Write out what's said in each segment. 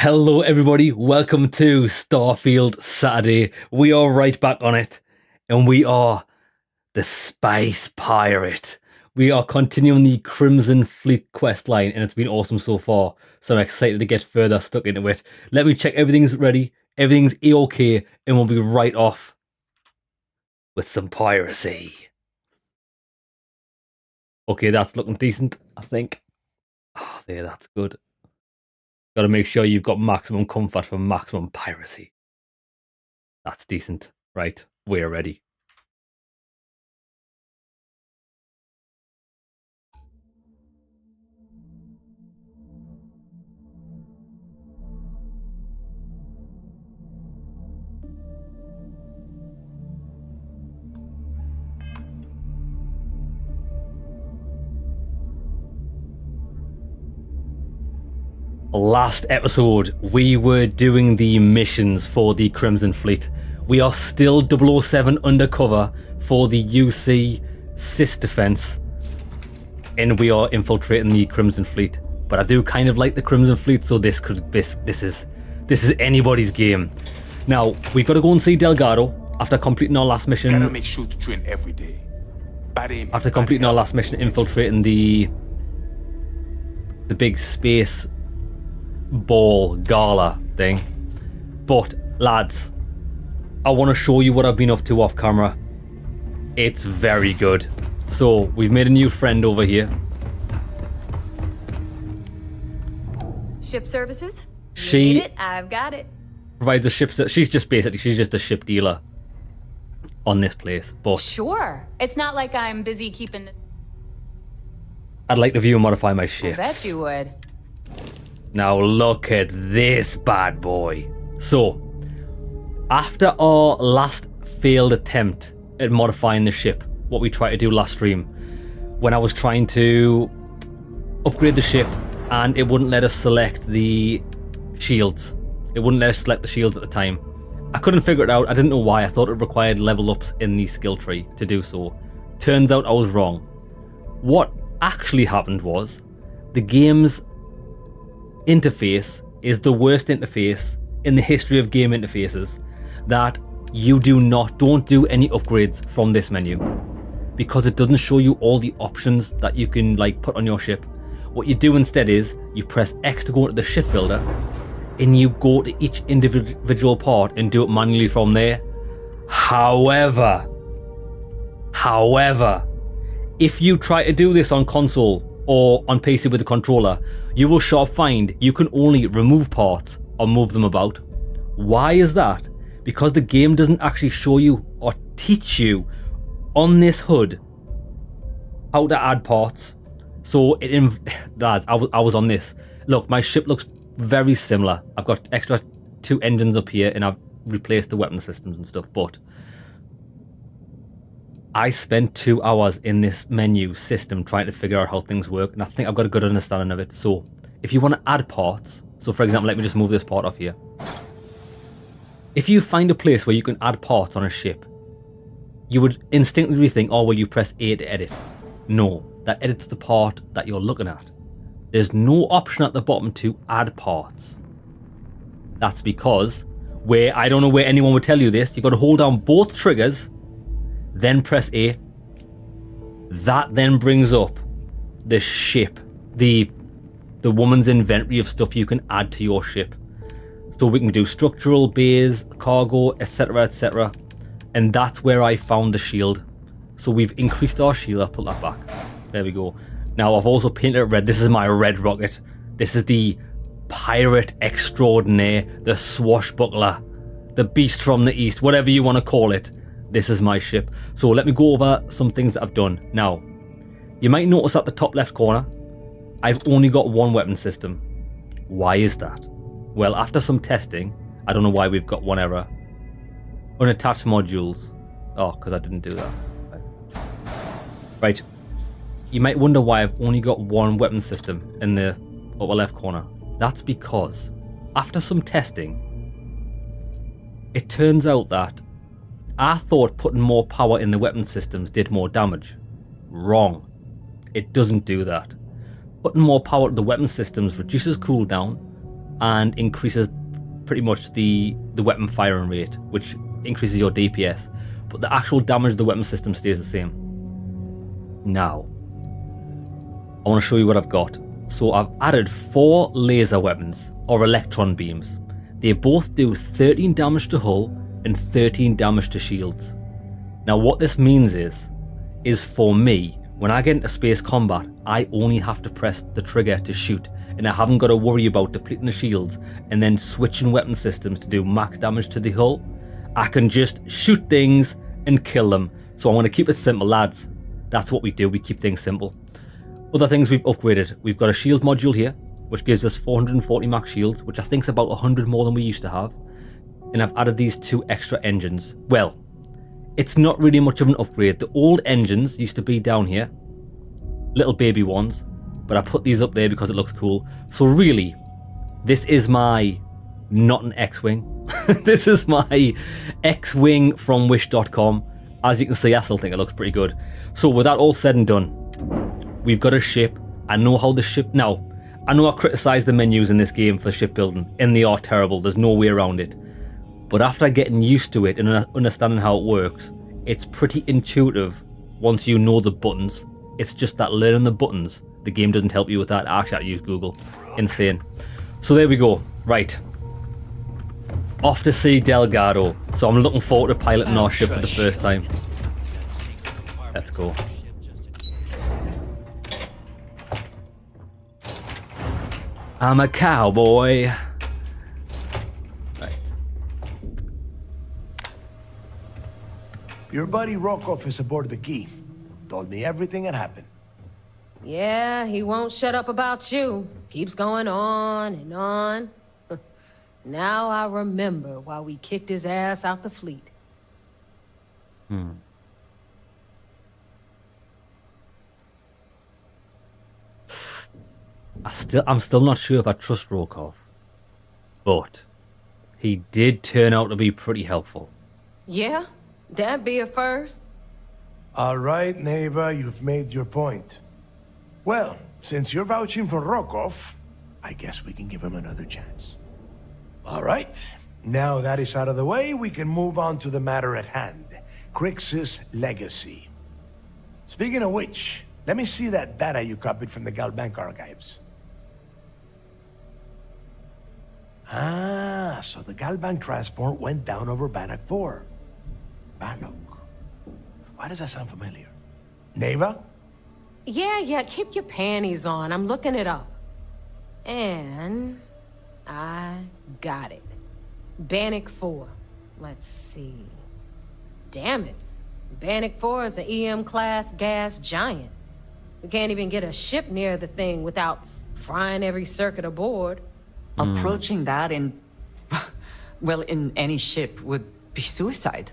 Hello everybody, welcome to Starfield Saturday. We are right back on it, and we are the Space Pirate. We are continuing the Crimson Fleet quest line, and it's been awesome so far, so I'm excited to get further stuck into it. Let me check everything's ready, everything's A-OK, and we'll be right off with some piracy. Okay, that's looking decent, I think. Oh, there, that's good. Got to make sure you've got maximum comfort for maximum piracy. That's decent. Right, we're ready. Last episode, we were doing the missions for the Crimson Fleet. We are still 007 undercover for the UC Cis Defense, and we are infiltrating the Crimson Fleet. But I do kind of like the Crimson Fleet, so this is anybody's game. Now we've got to go and see Delgado after completing our last mission. Gotta make sure to train every day. After completing our last mission, infiltrating the big space ball gala thing. But lads, I want to show you what I've been up to off camera. It's very good. So we've made a new friend over here. Ship services? She You need it? I've got it. provides the ship. She's just a ship dealer on this place. But Sure. It's not like I'm busy keeping... I'd like to view and modify my I ships. bet you would. Now look at this bad boy. So, after our last failed attempt at modifying the ship, what we tried to do last stream, when I was trying to upgrade the ship and it wouldn't let us select the shields. It wouldn't let us select the shields at the time. I couldn't figure it out. I didn't know why. I thought it required level ups in the skill tree to do so. Turns out I was wrong. What actually happened was the game's interface is the worst interface in the history of game interfaces, that you don't do any upgrades from this menu because it doesn't show you all the options that you can put on your ship. What you do instead is you press X to go into the ship builder and you go to each individual part and do it manually from there. However, if you try to do this on console or on PC with the controller, you will find you can only remove parts or move them about. Why is that? Because the game doesn't actually show you or teach you on this HUD how to add parts. So lads, I was on this. Look, my ship looks very similar. I've got extra 2 engines up here and I've replaced the weapon systems and stuff, but I spent 2 hours in this menu system trying to figure out how things work, and I think I've got a good understanding of it. So if you want to add parts, so for example, let me just move this part off here. If you find a place where you can add parts on a ship, you would instinctively think, oh, well, you press A to edit. No, that edits the part that you're looking at. There's no option at the bottom to add parts. That's because, I don't know where anyone would tell you this, you've got to hold down both triggers, then press A. That then brings up the ship, the woman's inventory of stuff you can add to your ship. So we can do structural, bays, cargo, etc, etc. And that's where I found the shield. So we've increased our shield. I'll put that back. There we go. Now I've also painted it red. This is my red rocket. This is the pirate extraordinaire, the swashbuckler, the beast from the east, whatever you want to call it. This is my ship. So let me go over some things that I've done. Now, you might notice at the top left corner, I've only got 1 weapon system. Why is that? Well, after some testing, I don't know why we've got 1 error. Unattached modules. Oh, because I didn't do that. Right. You might wonder why I've only got 1 weapon system in the upper left corner. That's because after some testing, it turns out that I thought putting more power in the weapon systems did more damage. Wrong. It doesn't do that. Putting more power to the weapon systems reduces cooldown and increases pretty much the weapon firing rate, which increases your DPS. But the actual damage of the weapon system stays the same. Now, I want to show you what I've got. So I've added 4 laser weapons, or electron beams. They both do 13 damage to hull and 13 damage to shields. Now what this means is for me, when I get into space combat, I only have to press the trigger to shoot, and I haven't got to worry about depleting the shields and then switching weapon systems to do max damage to the hull. I can just shoot things and kill them. So I want to keep it simple, lads. That's what we do, we keep things simple. Other things we've upgraded. We've got a shield module here, which gives us 440 max shields, which I think is about 100 more than we used to have. And I've added these 2 extra engines. Well, it's not really much of an upgrade. The old engines used to be down here, little baby ones, but I put these up there because it looks cool. So really, this is my, not an X-Wing, this is my X-Wing from wish.com. As you can see, I still think it looks pretty good. So with that all said and done, we've got a ship. I know how the ship, now, I know I criticise the menus in this game for shipbuilding, and they are terrible, there's no way around it. But after getting used to it and understanding how it works, it's pretty intuitive once you know the buttons. It's just that learning the buttons, the game doesn't help you with that. I actually had to use Google. Insane. So there we go. Right. Off to see Delgado. So I'm looking forward to piloting our ship for the first time. Let's go. I'm a cowboy. Right. Your buddy Rokov is aboard the Key. Told me everything that happened. Yeah, he won't shut up about you. Keeps going on and on. Now I remember why we kicked his ass out the fleet. I'm still not sure if I trust Rokov, but he did turn out to be pretty helpful. Yeah? That'd be a first. All right, Neva, you've made your point. Well, since you're vouching for Rokov, I guess we can give him another chance. All right. Now that is out of the way, we can move on to the matter at hand. Crix's legacy. Speaking of which, let me see that data you copied from the Galbank archives. Ah, so the Galbank transport went down over Bannock 4. Bannock. Why does that sound familiar? Neva? Yeah, keep your panties on. I'm looking it up. And I got it. Bannock 4. Let's see. Damn it. Bannock 4 is an EM-class gas giant. We can't even get a ship near the thing without frying every circuit aboard. Approaching that in, well, in any ship would be suicide.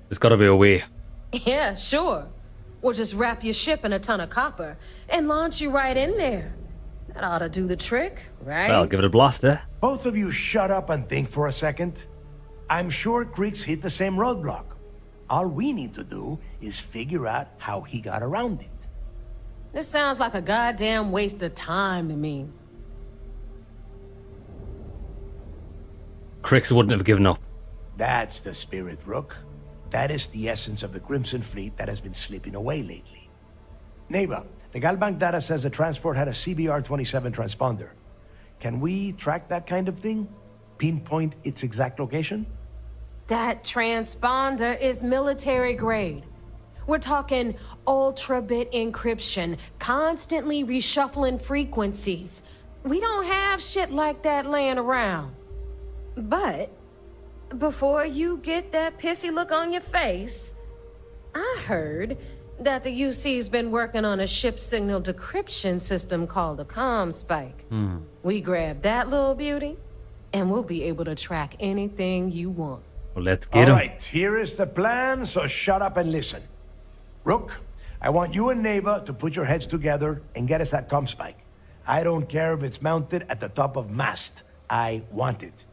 There's gotta be a way. Yeah, sure. Or just wrap your ship in a ton of copper and launch you right in there. That ought to do the trick, right? Well, give it a blaster. Both of you shut up and think for a second. I'm sure Crix hit the same roadblock. All we need to do is figure out how he got around it. This sounds like a goddamn waste of time to me. Crix wouldn't have given up. That's the spirit, Rook. That is the essence of the Crimson Fleet that has been slipping away lately. Neva, the Galbank data says the transport had a CBR-27 transponder. Can we track that kind of thing? Pinpoint its exact location? That transponder is military grade. We're talking ultra-bit encryption, constantly reshuffling frequencies. We don't have shit like that laying around. But before you get that pissy look on your face, I heard that the UC's been working on a ship signal decryption system called the ComSpike. We grab that little beauty, and we'll be able to track anything you want. Well, let's get him. All right, here is the plan, so shut up and listen. Rook, I want you and Neva to put your heads together and get us that ComSpike. I don't care if it's mounted at the top of mast. I want it.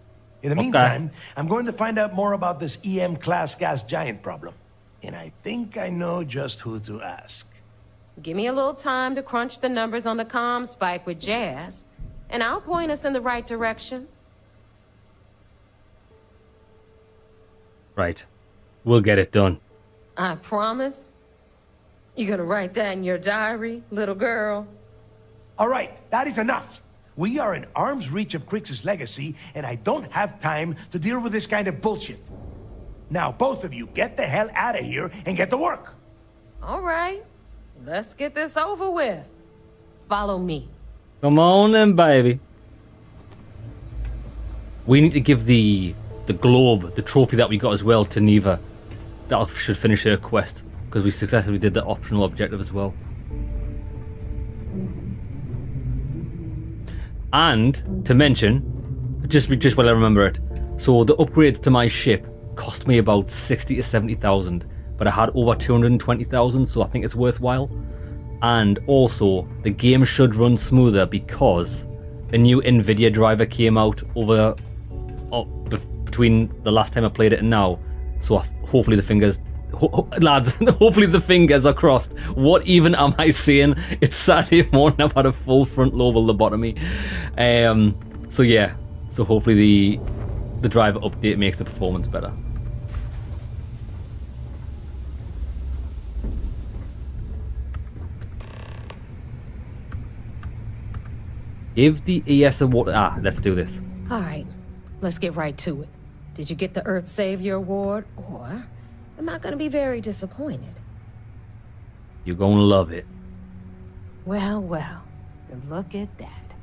In the meantime, I'm going to find out more about this EM-class gas giant problem. And I think I know just who to ask. Give me a little time to crunch the numbers on the comm spike with Jazz, and I'll point us in the right direction. Right. We'll get it done. I promise. You gonna write that in your diary, little girl? All right, that is enough. We are in arm's reach of Crix's legacy, and I don't have time to deal with this kind of bullshit. Now, both of you, get the hell out of here and get to work. All right, let's get this over with. Follow me. Come on then, baby. We need to give the globe, the trophy that we got as well, to Neva. That should finish her quest, because we successfully did the optional objective as well. And to mention, just while I remember it, so the upgrades to my ship cost me about 60 to 70,000, but I had over 220,000, so I think it's worthwhile. And also, the game should run smoother because a new Nvidia driver came out between the last time I played it and now. So hopefully the fingers, lads, hopefully the fingers are crossed. What even am I saying? It's Saturday morning. I've had a full frontal lobotomy. So yeah. So hopefully the driver update makes the performance better. Give the ES a water. Let's do this. All right, let's get right to it. Did you get the Earth Savior Award, or am I gonna be very disappointed? You're gonna love it. Well, look at that.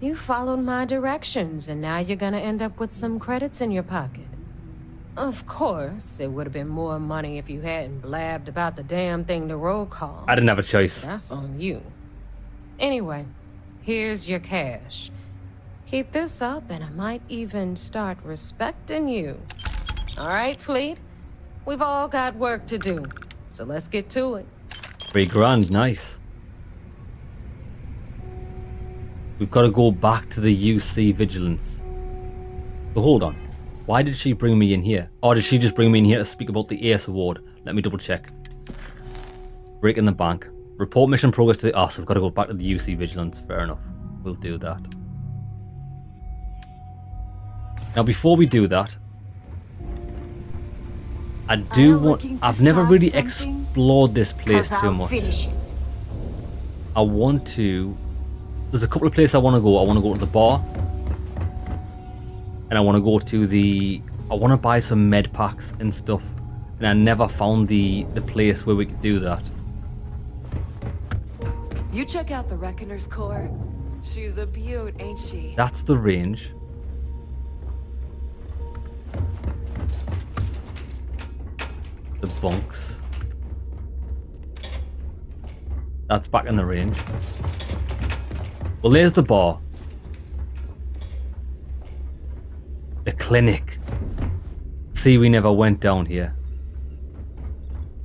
You followed my directions, and now you're gonna end up with some credits in your pocket. Of course, it would have been more money if you hadn't blabbed about the damn thing to roll call. I didn't have a choice. That's on you. Anyway, here's your cash. Keep this up, and I might even start respecting you. All right, Fleet? We've all got work to do, so let's get to it. $3,000, nice. We've got to go back to the UC Vigilance. But hold on. Why did she bring me in here? Or did she just bring me in here to speak about the ACE Award? Let me double check. Breaking the bank. Report mission progress to the... so we've got to go back to the UC Vigilance. Fair enough. We'll do that. Now, before we do that, I've never really explored this place too much. I want to... There's a couple of places I want to go. I want to go to the bar. And I want to go to the... I want to buy some med packs and stuff. And I never found the place where we could do that. You check out the Reckoner's core. She's a beaut, ain't she? That's the range. The bunks. That's back in the range. Well, there's the bar. The clinic. See, we never went down here.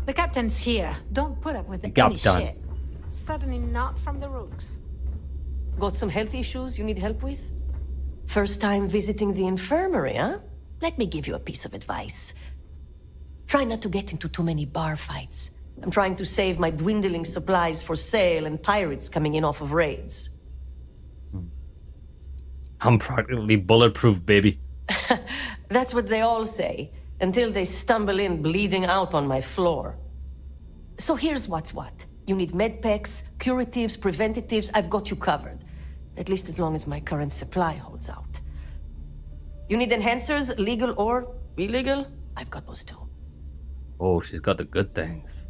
The captain's here. Don't put up with any Captain. shit. Certainly not from the rooks. Got some health issues you need help with? First time visiting the infirmary, huh? Let me give you a piece of advice. Try not to get into too many bar fights. I'm trying to save my dwindling supplies for sale and pirates coming in off of raids. I'm practically bulletproof, baby. That's what they all say, until they stumble in bleeding out on my floor. So here's what's what. You need medpacks, curatives, preventatives, I've got you covered. At least as long as my current supply holds out. You need enhancers, legal or illegal? I've got those too. Oh, she's got the good things.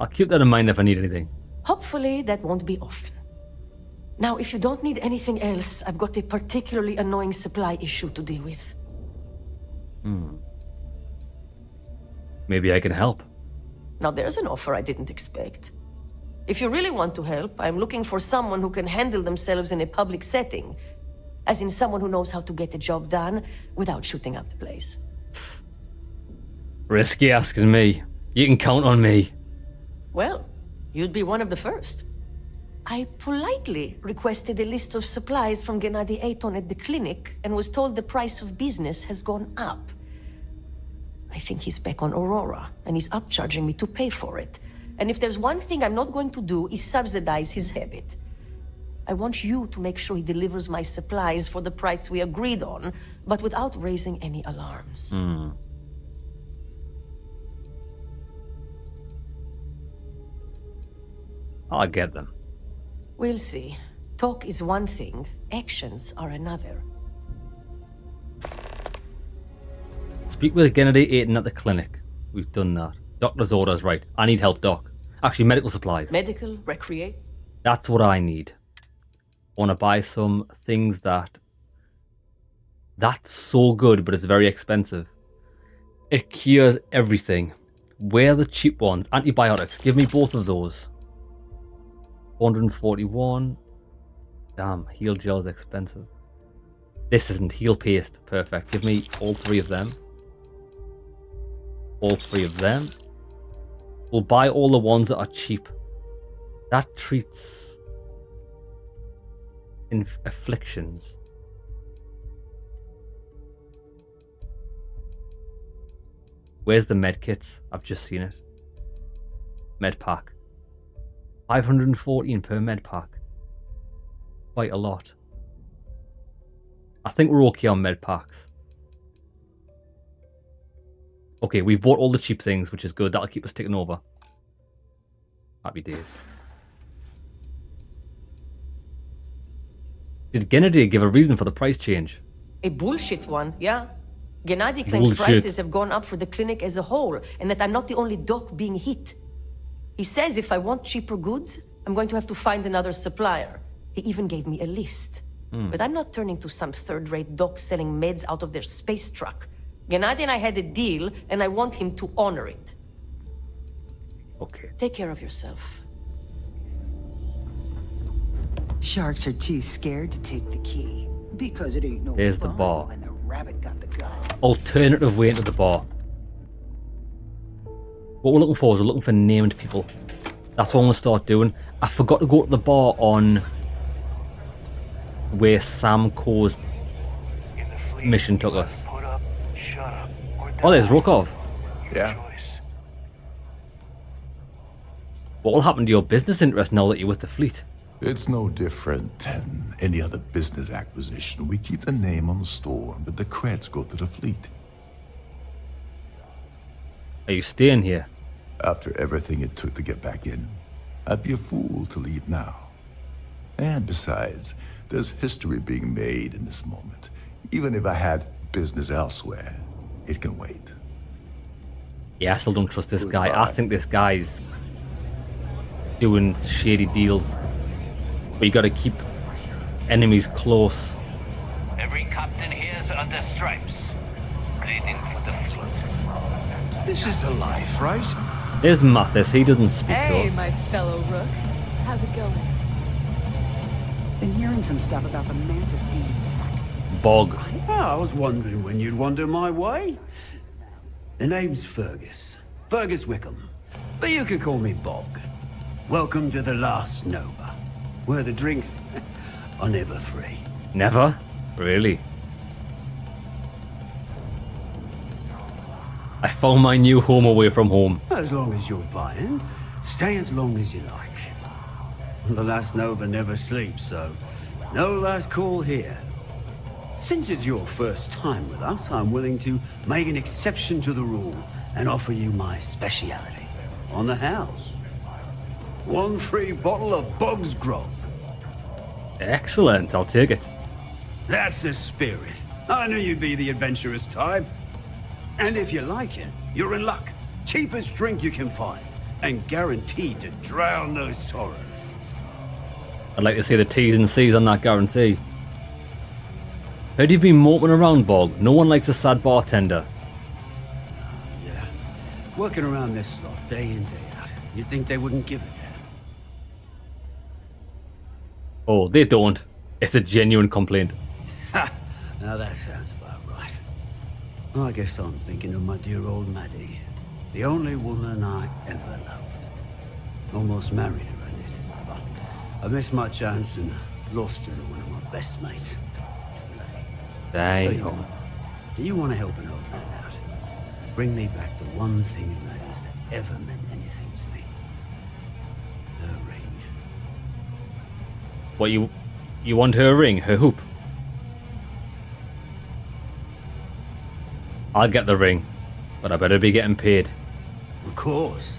I'll keep that in mind if I need anything. Hopefully that won't be often. Now, if you don't need anything else, I've got a particularly annoying supply issue to deal with. Maybe I can help. Now, there's an offer I didn't expect. If you really want to help, I'm looking for someone who can handle themselves in a public setting. As in someone who knows how to get the job done without shooting up the place. Risky asking me. You can count on me. Well, you'd be one of the first. I politely requested a list of supplies from Gennady Aton at the clinic and was told the price of business has gone up. I think he's back on Aurora, and he's upcharging me to pay for it. And if there's one thing I'm not going to do is subsidize his habit. I want you to make sure he delivers my supplies for the price we agreed on, but without raising any alarms. I'll get them. We'll see. Talk is one thing, actions are another. Speak with Gennady Aiton at the clinic. We've done that. Doctor's orders, right. I need help, Doc. Actually, medical supplies. Medical, recreate. That's what I need. I want to buy some things that... That's so good, but it's very expensive. It cures everything. Where are the cheap ones? Antibiotics. Give me both of those. 441. Damn, heal gel is expensive. This isn't heal paste. Perfect. Give me all three of them. All three of them. We'll buy all the ones that are cheap. That treats afflictions. Where's the med kits? I've just seen it. Med pack. 514 per med pack. Quite a lot. I think we're okay on med packs. Okay, we've bought all the cheap things, which is good. That'll keep us ticking over. Happy days. Did Gennady give a reason for the price change? A bullshit one, yeah. Gennady claims Bullshit. prices have gone up for the clinic as a whole, and that I'm not the only doc being hit. He says if I want cheaper goods, I'm going to have to find another supplier. He even gave me a list. But I'm not turning to some third-rate doc selling meds out of their space truck. Gennady and I had a deal, and I want him to honor it. Okay. Take care of yourself. Sharks are too scared to take the key. Because it ain't no There's the fun bar. when the rabbit got the gun. Alternative way into the bar. What we're looking for is we're looking for named people. That's what I'm going to start doing. I forgot to go to the bar on where Sam Coe's mission took us. Oh, there's Rokov. Yeah. What will happen to your business interest now that you're with the fleet? It's no different than any other business acquisition. We keep the name on the store, but the credits go to the fleet. Are you staying here? After everything it took to get back in, I'd be a fool to leave now. And besides, there's history being made in this moment. Even if I had business elsewhere, it can wait. Yeah, I still don't trust this guy. I Goodbye. think this guy's doing shady deals. But you gotta keep enemies close. Every captain here's under stripes, bleeding for the fleet. This is the life, right? There's Mathis. He doesn't speak to Hey, us. my fellow Rook. How's it going? Been hearing some stuff about the Mantis being back. Bog. I was wondering when you'd wander my way. The name's Fergus. Fergus Wickham. But you could call me Bog. Welcome to the last Nova, where the drinks are never free. Never? Really? I found my new home away from home. As long as you're buying, stay as long as you like. The last Nova never sleeps, so no last call here. Since it's your first time with us, I'm willing to make an exception to the rule and offer you my speciality on the house. 1 free bottle of Bog's Grog. Excellent. I'll take it. That's the spirit. I knew you'd be the adventurous type. And if you like it, you're in luck. Cheapest drink you can find, and guaranteed to drown those sorrows. I'd like to see the T's and C's on that guarantee. Heard you've been moping around, Bog. No one likes a sad bartender. Yeah. Working around this slot day in, day out. You'd think they wouldn't give a damn. Oh, they don't. It's a genuine complaint. Ha! Now that sounds about right. Well, I guess I'm thinking of my dear old Maddie. The only woman I ever loved. Almost married her, I did. But I missed my chance and lost her to one of my best mates. Tell you Dang. what, do you want to help an old man out? bring me back the one thing it matters that ever meant anything to me. Her ring. What, you want her ring? Her hoop? I'll get the ring, but I better be getting paid. Of course.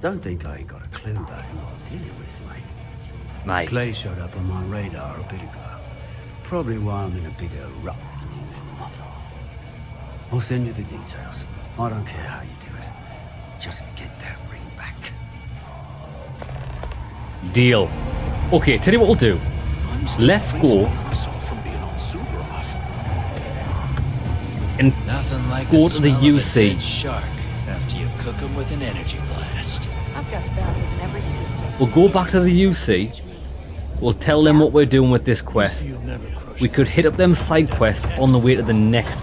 Don't think I ain't got a clue about who I'm dealing with, mate. Mate. Clay showed up on my radar a bit ago. Probably why I'm in a bigger rut than usual. I'll send you the details. I don't care how you do it. Just get that ring back. Deal. Okay, tell you what we'll do. Let's go and go to the UC. Shark after you cook him with an energy blast. I've got bounties in every system. We'll go back to the UC. We'll tell them what we're doing with this quest. We could hit up them side quests on the way to the next.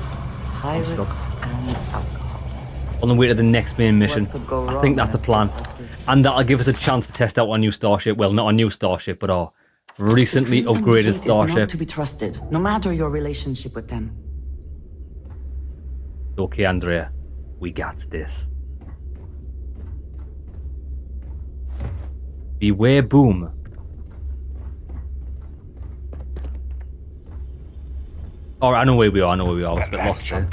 Pirates and alcohol. On the way to the next main mission. What could go I think wrong that's a at plan. places like this? And that'll give us a chance to test out our new starship. Well, not our new starship, but our recently Crimson upgraded Fleet is starship. not to be trusted, no matter your relationship with them. Okay, Andrea. We got this. Beware boom. Alright, I know where we are, I was a bit lost there.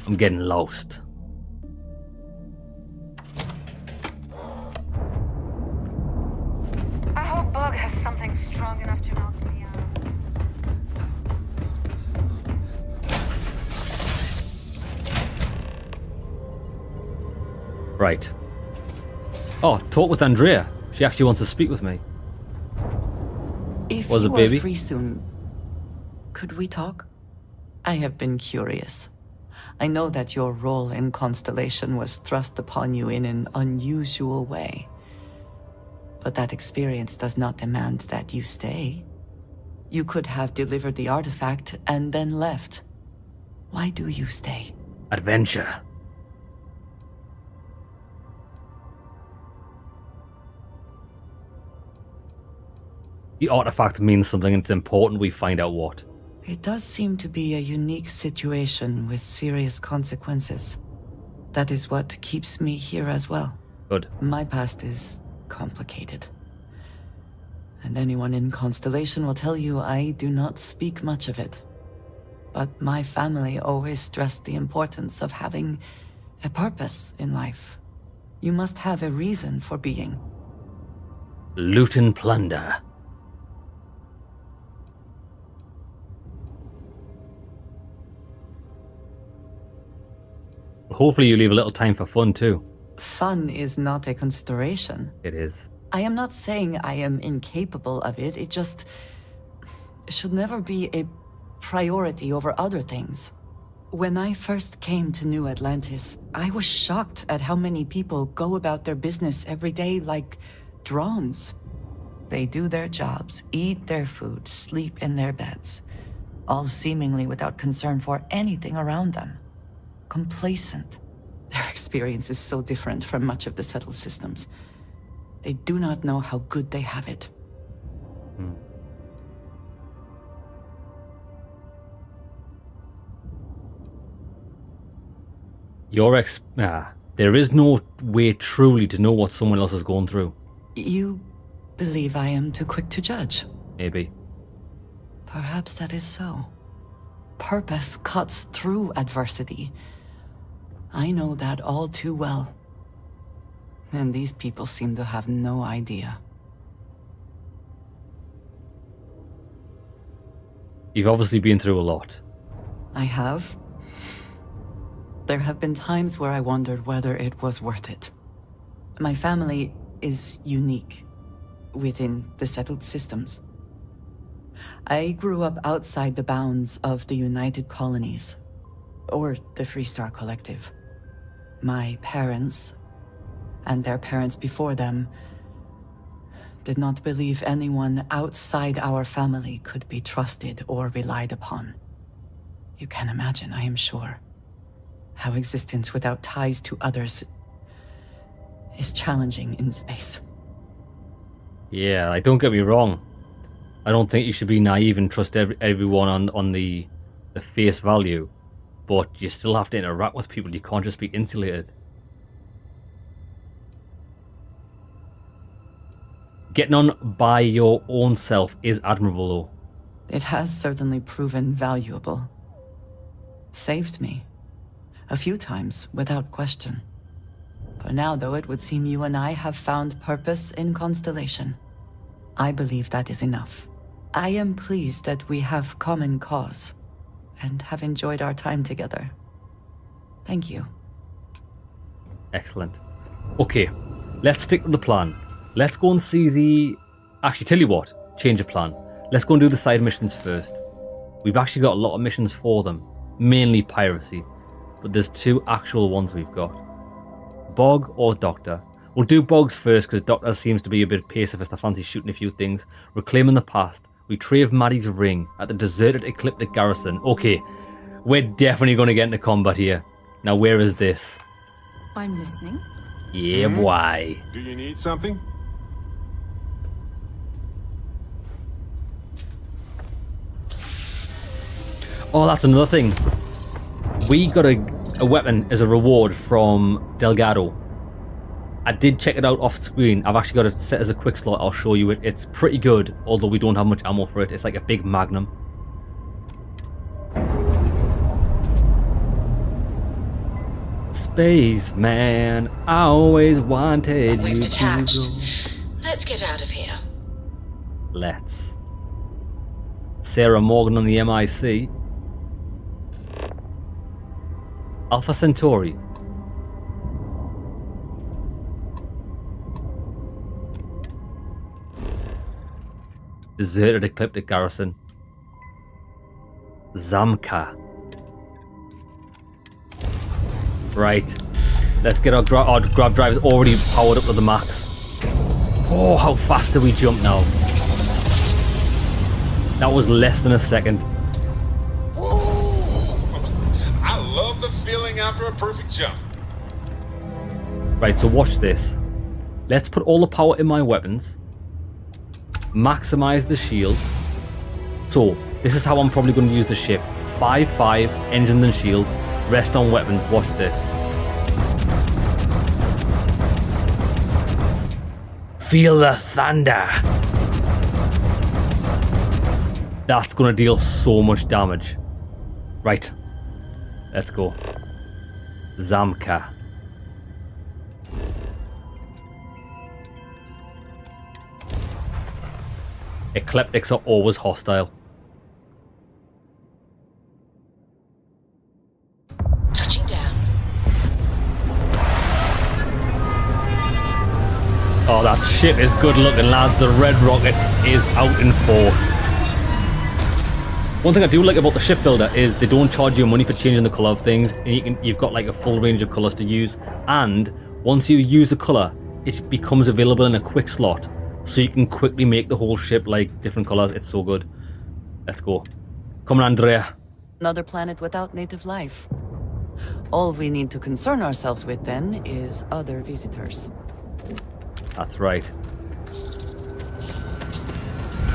I'm getting lost. I hope Bug has something strong enough to knock me out. Right. Oh, talk with Andrea. She actually wants to speak with me. If Was you it baby? are free soon, could we talk? I have been curious. I know that your role in Constellation was thrust upon you in an unusual way. But that experience does not demand that you stay. You could have delivered the artifact and then left. Why do you stay? Adventure. The artifact means something and it's important we find out what. It does seem to be a unique situation with serious consequences. That is what keeps me here as well. Good. My past is complicated. And anyone in Constellation will tell you I do not speak much of it. But my family always stressed the importance of having a purpose in life. You must have a reason for being. Loot and plunder. Hopefully you leave a little time for fun too. Fun is not a consideration. It is. I am not saying I am incapable of it, it just should never be a priority over other things. When I first came to New Atlantis, I was shocked at how many people go about their business every day like drones. They do their jobs, eat their food, sleep in their beds, all seemingly without concern for anything around them. Complacent. Their experience is so different from much of the settled systems. They do not know how good they have it. There is no way truly to know what someone else is going through. You believe I am too quick to judge? Maybe. Perhaps that is so. Purpose cuts through adversity. I know that all too well. And these people seem to have no idea. You've obviously been through a lot. I have. There have been times where I wondered whether it was worth it. My family is unique within the settled systems. I grew up outside the bounds of the United Colonies, or the Freestar Collective. My parents, and their parents before them, did not believe anyone outside our family could be trusted or relied upon. You can imagine, I am sure, how existence without ties to others is challenging in space. Yeah, like, don't get me wrong. I don't think you should be naive and trust everyone on the face value, but you still have to interact with people. You can't just be insulated. Getting on by your own self is admirable, though. It has certainly proven valuable. Saved me. A few times, without question. For now, though, it would seem you and I have found purpose in Constellation. I believe that is enough. I am pleased that we have common cause, and have enjoyed our time together. Thank you. Excellent. Okay, let's stick to the plan. Let's go and see the... Actually, tell you what, change of plan. Let's go and do the side missions first. We've actually got a lot of missions for them, mainly piracy, but there's 2 actual ones we've got. Bog or Doctor. We'll do Bogs first because Doctor seems to be a bit pacifist. I fancy shooting a few things. Reclaiming the past. Retrieve Maddie's ring at the deserted Ecliptic garrison. Okay, we're definitely going to get into combat here. Now, where is this? I'm listening. Yeah, boy. Do you need something? Oh, that's another thing. We got a weapon as a reward from Delgado. I did check it out off screen. I've actually got it set as a quick slot. I'll show you it. It's pretty good, although we don't have much ammo for it. It's like a big magnum. Spaceman, I always wanted We've you detached. to go. Let's get out of here. Let's. Sarah Morgan on the MIC. Alpha Centauri. Deserted Ecliptic garrison. Zamka. Right. Let's get our grav drive is already powered up to the max. Oh, how fast do we jump now? That was less than a second. Whoa! I love the feeling after a perfect jump. Right, so watch this. Let's put all the power in my weapons. Maximize the shield. So, this is how I'm probably going to use the ship. 5-5, engines and shields. Rest on weapons. Watch this. Feel the thunder. That's going to deal so much damage. Right. Let's go. Zamka. Ecliptics are always hostile. Touching down. Oh, that ship is good looking, lads. The Red Rocket is out in force. One thing I do like about the ship builder is they don't charge you money for changing the colour of things. And you've got like a full range of colours to use. And once you use a colour, it becomes available in a quick slot. So you can quickly make the whole ship like different colours. It's so good. Let's go. Come on, Andrea. Another planet without native life. All we need to concern ourselves with then is other visitors. That's right.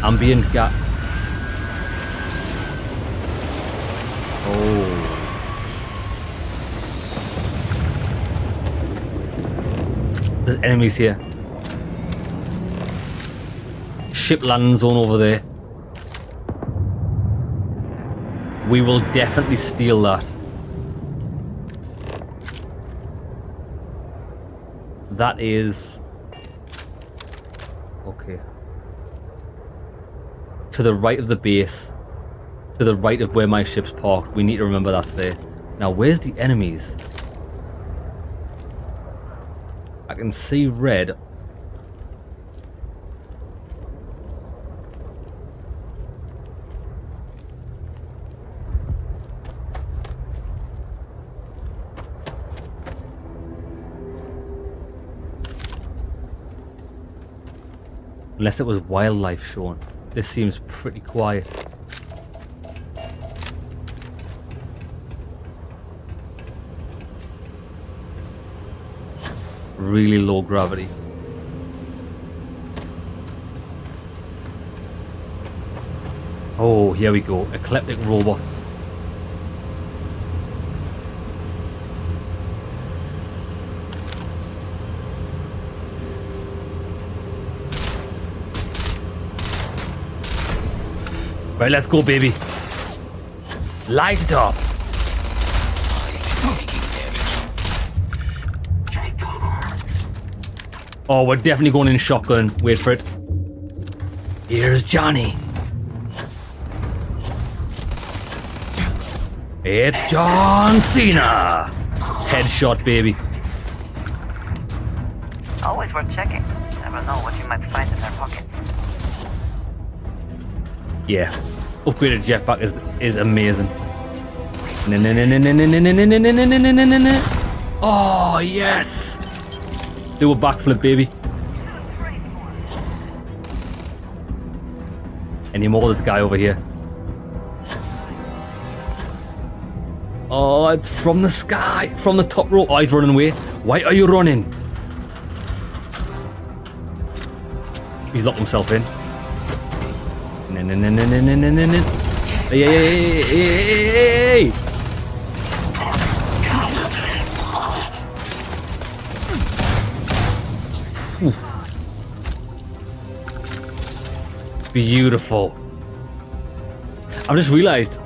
Ambient gas. Oh. There's enemies here. Ship landing zone over there. We will definitely steal that. That is... okay. To the right of the base. To the right of where my ship's parked. We need to remember that's there. Now, where's the enemies? I can see red. Unless it was wildlife shown. This seems pretty quiet. Really low gravity. Oh, here we go. Eclectic robots. Right, let's go, baby. Light it up. Oh, we're definitely going in shotgun. Wait for it. Here's Johnny. It's John Cena. Headshot, baby. Always worth checking. Never know what you might find in their pockets. Yeah. Upgraded jetpack is amazing. Oh, yes. Do a backflip, baby. Any more of this guy over here? Oh, it's from the sky. From the top row. Oh, he's running away. Why are you running? He's locked himself in. Hey. Beautiful. I've just realized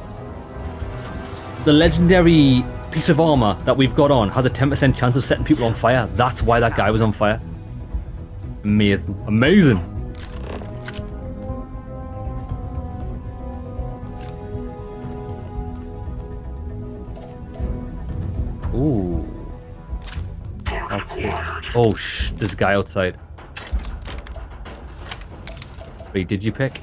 the legendary piece of armor that we've got on has a 10% chance of setting people on fire. That's why that guy was on fire. Amazing. Amazing. Ooh. That's it. Oh, there's a guy outside. Wait, did you pick?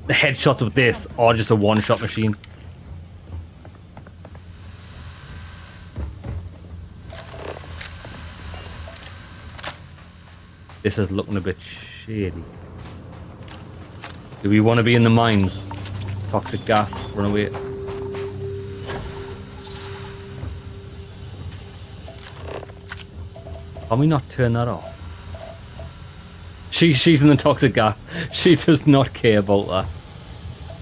The headshots with this are just a one-shot machine. This is looking a bit shady. Do we want to be in the mines? Toxic gas, run away. Can we not turn that off? She's in the toxic gas. She does not care about that.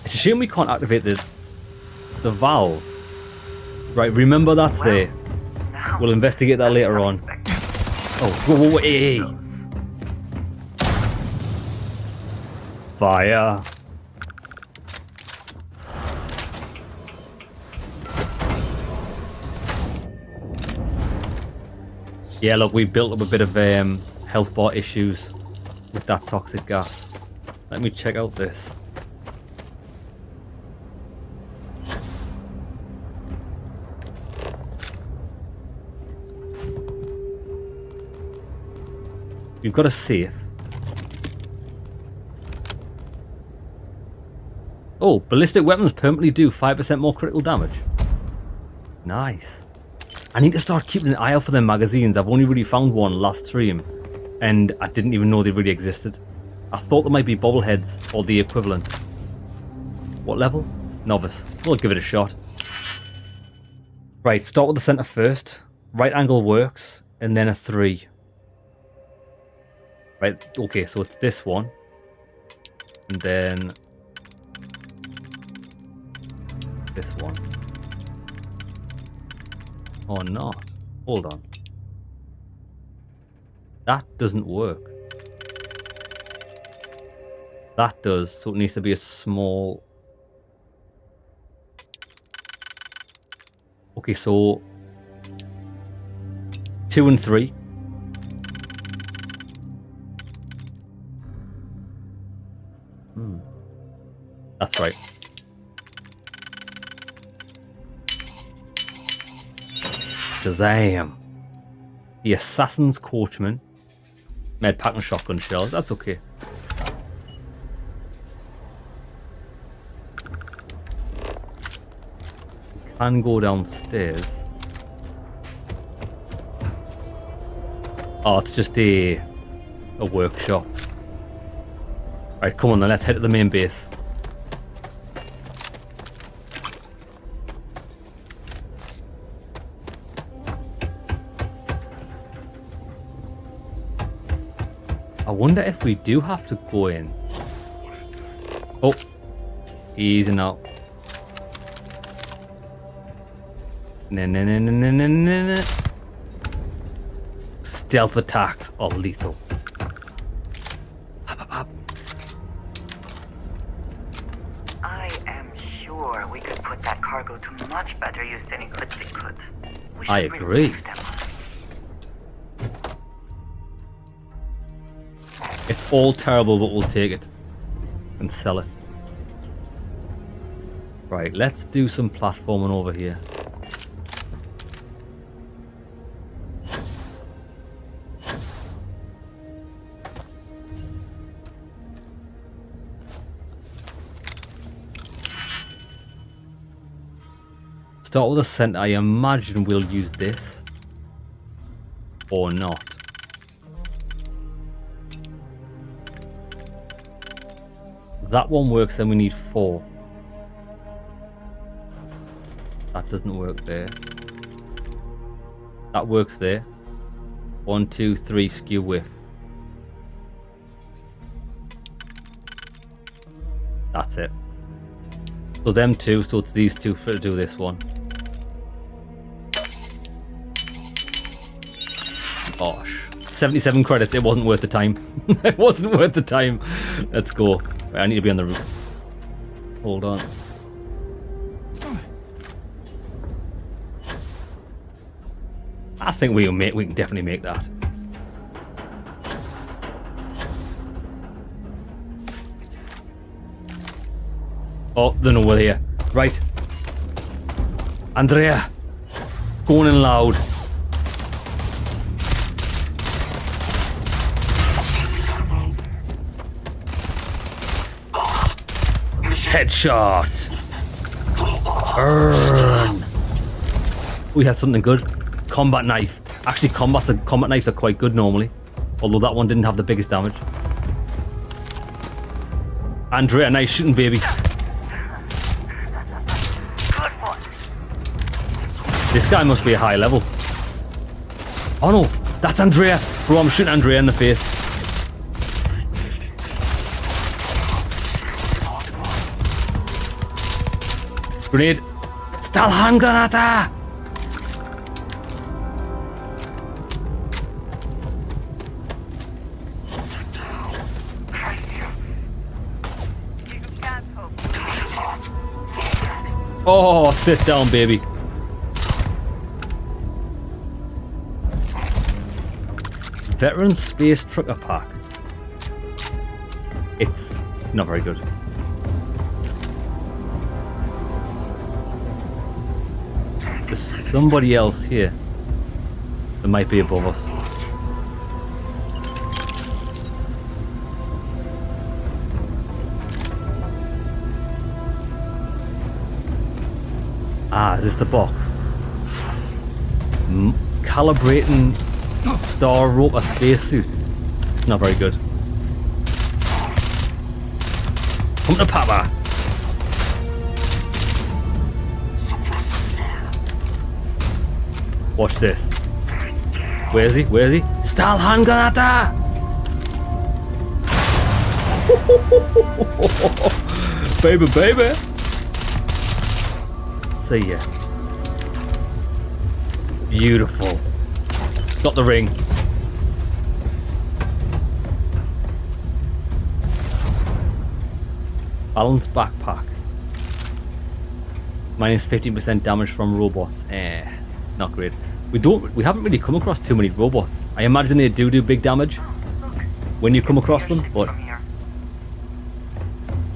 It's a shame we can't activate the valve. Right, remember that's there. We'll investigate that later on. Oh, whoa, hey. Fire. Yeah, look, we built up a bit of health bar issues with that toxic gas. Let me check out this. You've got a safe. Oh, ballistic weapons permanently do 5% more critical damage. Nice. I need to start keeping an eye out for their magazines. I've only really found one last stream, and I didn't even know they really existed. I thought there might be bobbleheads or the equivalent. What level? Novice. We'll give it a shot. Right, start with the center first. Right angle works, and then a 3. Right, okay, so it's this one. And then this one. Or not. Hold on. That doesn't work. That does, so it needs to be a small... Okay, so 2 and 3. That's right. Shazam. The Assassin's Coachman. Med pack and shotgun shells. That's okay. We can go downstairs. Oh, it's just a workshop. Right, come on then, let's head to the main base. I wonder if we do have to go in. Oh, easy now. No. Stealth attacks are lethal. I am sure we could put that cargo to much better use than Eclipse could. I agree. It's all terrible, but we'll take it and sell it. Right, let's do some platforming over here. Start with a center. I imagine we'll use this or not. That one works, then we need 4. That doesn't work there. That works there. 1, 2, 3, skew width. That's it. So them 2, so it's these 2 to do this one. Gosh. 77 credits, it wasn't worth the time. It wasn't worth the time. Let's go. Right, I need to be on the roof. Hold on. I think we can definitely make that. Oh, they're nowhere here. Right. Andrea. Going in loud. Headshot. Burn. We had something good. Combat knife. Actually, combat knives are quite good normally. Although that one didn't have the biggest damage. Andrea, nice shooting, baby. This guy must be a high level. Oh no, that's Andrea. Bro, I'm shooting Andrea in the face. Grenade. Stahlhandgranata! Oh, sit down, baby. Veteran Space Trucker Pack. It's not very good. There's somebody else here that might be above us. Ah, is this the box? Calibrating Star Roper spacesuit. It's not very good. Come to Papa. Watch this. Where is he? Where is he? Stahlhandgranata! Baby, baby. See ya. Beautiful. Got the ring. Balanced backpack. Minus 15% damage from robots. Not great. We haven't really come across too many robots. I imagine they do big damage when you come across them, but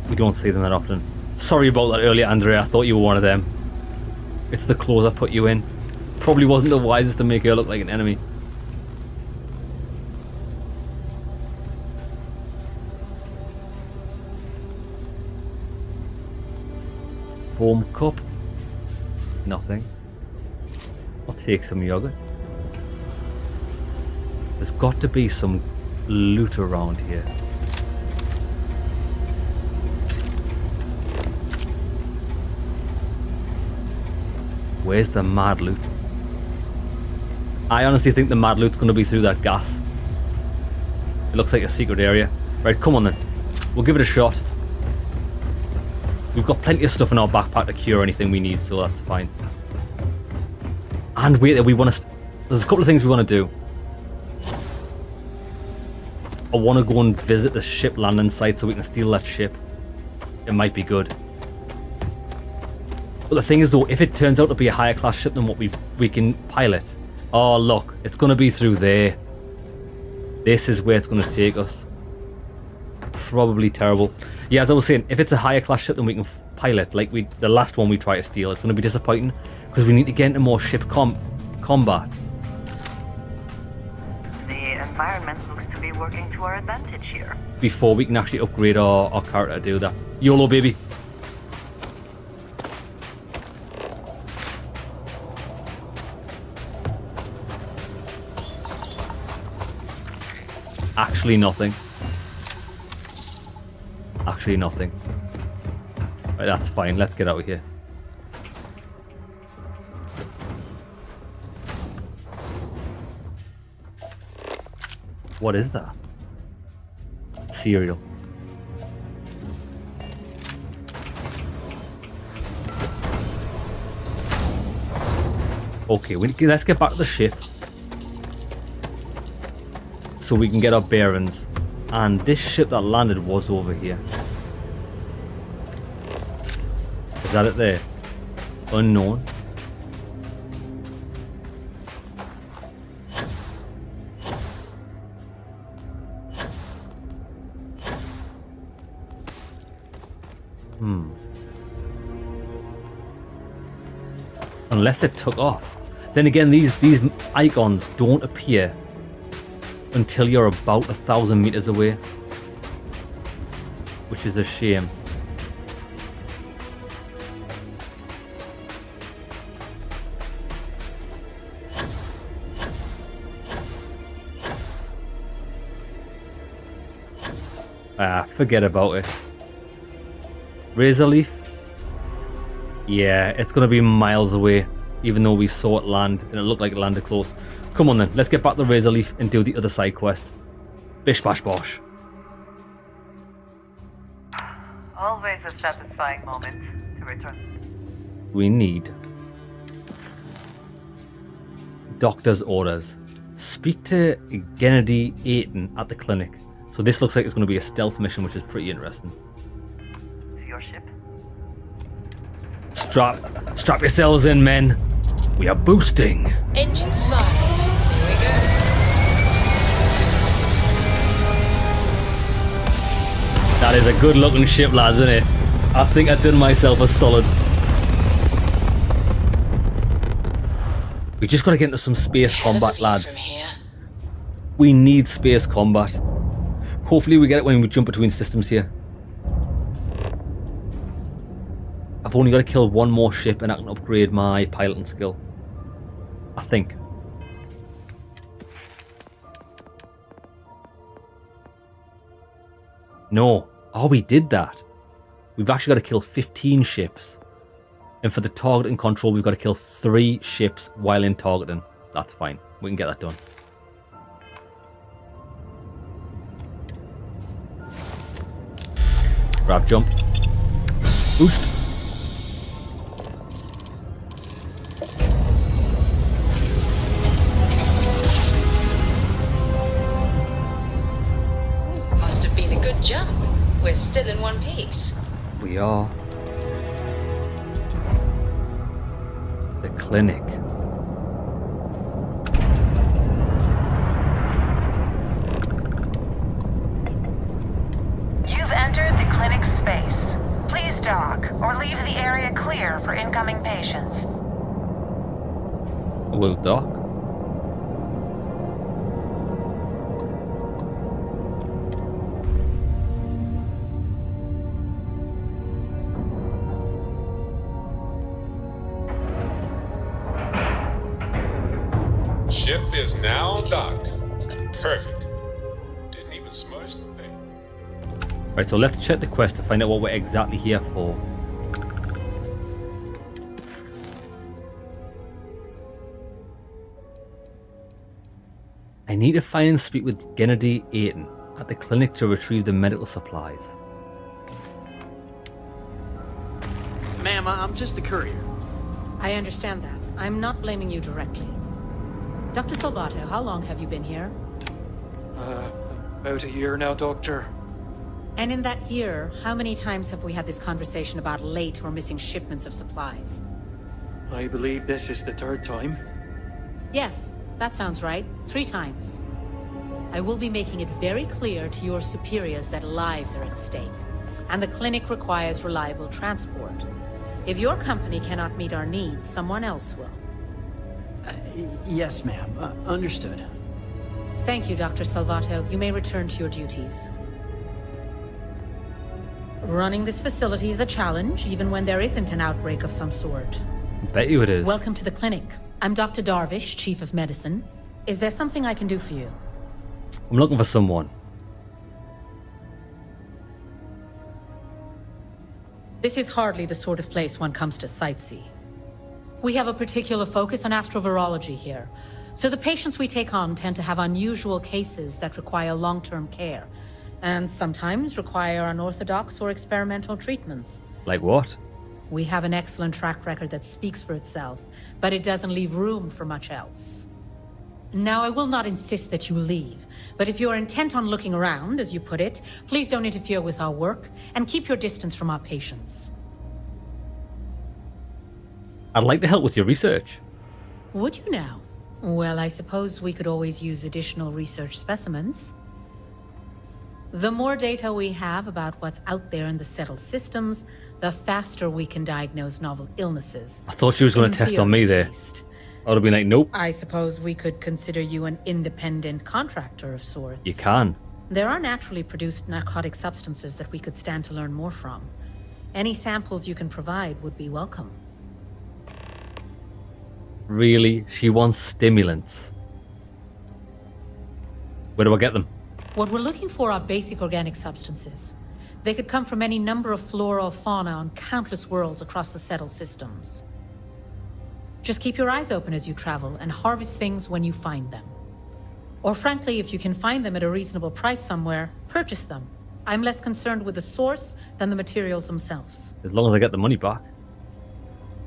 we don't see them that often. Sorry about that earlier, Andrea. I thought you were one of them. It's the clothes I put you in. Probably wasn't the wisest to make her look like an enemy. Foam cup. Nothing. I'll take some yogurt. There's got to be some loot around here. Where's the mad loot? I honestly think the mad loot's going to be through that gas. It looks like a secret area. Right, come on then. We'll give it a shot. We've got plenty of stuff in our backpack to cure anything we need, so that's fine. And wait, we want to... There's a couple of things we want to do. I want to go and visit the ship landing site so we can steal that ship. It might be good. But the thing is though, if it turns out to be a higher class ship than what we can pilot... Oh look, it's going to be through there. This is where it's going to take us. Probably terrible. Yeah, as I was saying, if it's a higher class ship than we can pilot, like the last one we try to steal, it's going to be disappointing because we need to get into more ship combat. The environment looks to be working to our advantage here. Before we can actually upgrade our character to do that. YOLO, baby. Actually nothing. Actually nothing. Right, that's fine. Let's get out of here. What is that? Cereal. Okay, let's get back to the ship. So we can get our bearings. And this ship that landed was over here. Is that it there? Unknown. Unless it took off. Then again, these icons don't appear until you're about 1,000 meters away, which is a shame. Forget about it. Razor leaf? Yeah, it's gonna be miles away, even though we saw it land and it looked like it landed close. Come on then, let's get back to Razor Leaf and do the other side quest. Bish bash bosh. Always a satisfying moment to return. We need doctor's orders. Speak to Gennady Aiton at the clinic. So this looks like it's going to be a stealth mission, which is pretty interesting. To your ship. Strap yourselves in, men. We are boosting. Engines firing. Here we go. That is a good looking ship, lads, isn't it? I think I've done myself a solid. We just got to get into some space combat, lads. We need space combat. Hopefully we get it when we jump between systems here. I've only got to kill one more ship and I can upgrade my piloting skill. I think. No. Oh, we did that. We've actually got to kill 15 ships. And for the targeting control, we've got to kill 3 ships while in targeting. That's fine. We can get that done. Grab jump. Boost. Must have been a good jump. We're still in one piece. We are. The clinic. You've entered the clinic space. Please dock or leave the area clear for incoming patients. We'll dock. Ship is now docked. Perfect. Didn't even smudge the thing. Right, so let's check the quest to find out what we're exactly here for. I need to find and speak with Gennady Aiton. at the clinic to retrieve the medical supplies. Ma'am, I'm just the courier. I understand that. I'm not blaming you directly. Dr. Salvato, how long have you been here? About a year now, Doctor. And in that year, how many times have we had this conversation about late or missing shipments of supplies? I believe this is the third time. Yes, that sounds right. 3 times. I will be making it very clear to your superiors that lives are at stake, and the clinic requires reliable transport. If your company cannot meet our needs, someone else will. Yes, ma'am. Understood. Thank you, Dr. Salvato. You may return to your duties. Running this facility is a challenge, even when there isn't an outbreak of some sort. Bet you it is. Welcome to the clinic. I'm Dr. Darvish, Chief of Medicine. Is there something I can do for you? I'm looking for someone. This is hardly the sort of place one comes to sightsee. We have a particular focus on astrovirology here, so the patients we take on tend to have unusual cases that require long-term care, and sometimes require unorthodox or experimental treatments. Like what? We have an excellent track record that speaks for itself, but it doesn't leave room for much else. Now, I will not insist that you leave, but if you are intent on looking around, as you put it, please don't interfere with our work, and keep your distance from our patients. I'd like to help with your research. Would you now? Well, I suppose we could always use additional research specimens. The more data we have about what's out there in the settled systems, the faster we can diagnose novel illnesses. I thought she was going to test on me there. I would have been like, nope. I suppose we could consider you an independent contractor of sorts. You can. There are naturally produced narcotic substances that we could stand to learn more from. Any samples you can provide would be welcome. Really? She wants stimulants. Where do I get them? What we're looking for are basic organic substances. They could come from any number of flora or fauna on countless worlds across the settled systems. Just keep your eyes open as you travel and harvest things when you find them. Or frankly, if you can find them at a reasonable price somewhere, purchase them. I'm less concerned with the source than the materials themselves. As long as I get the money back.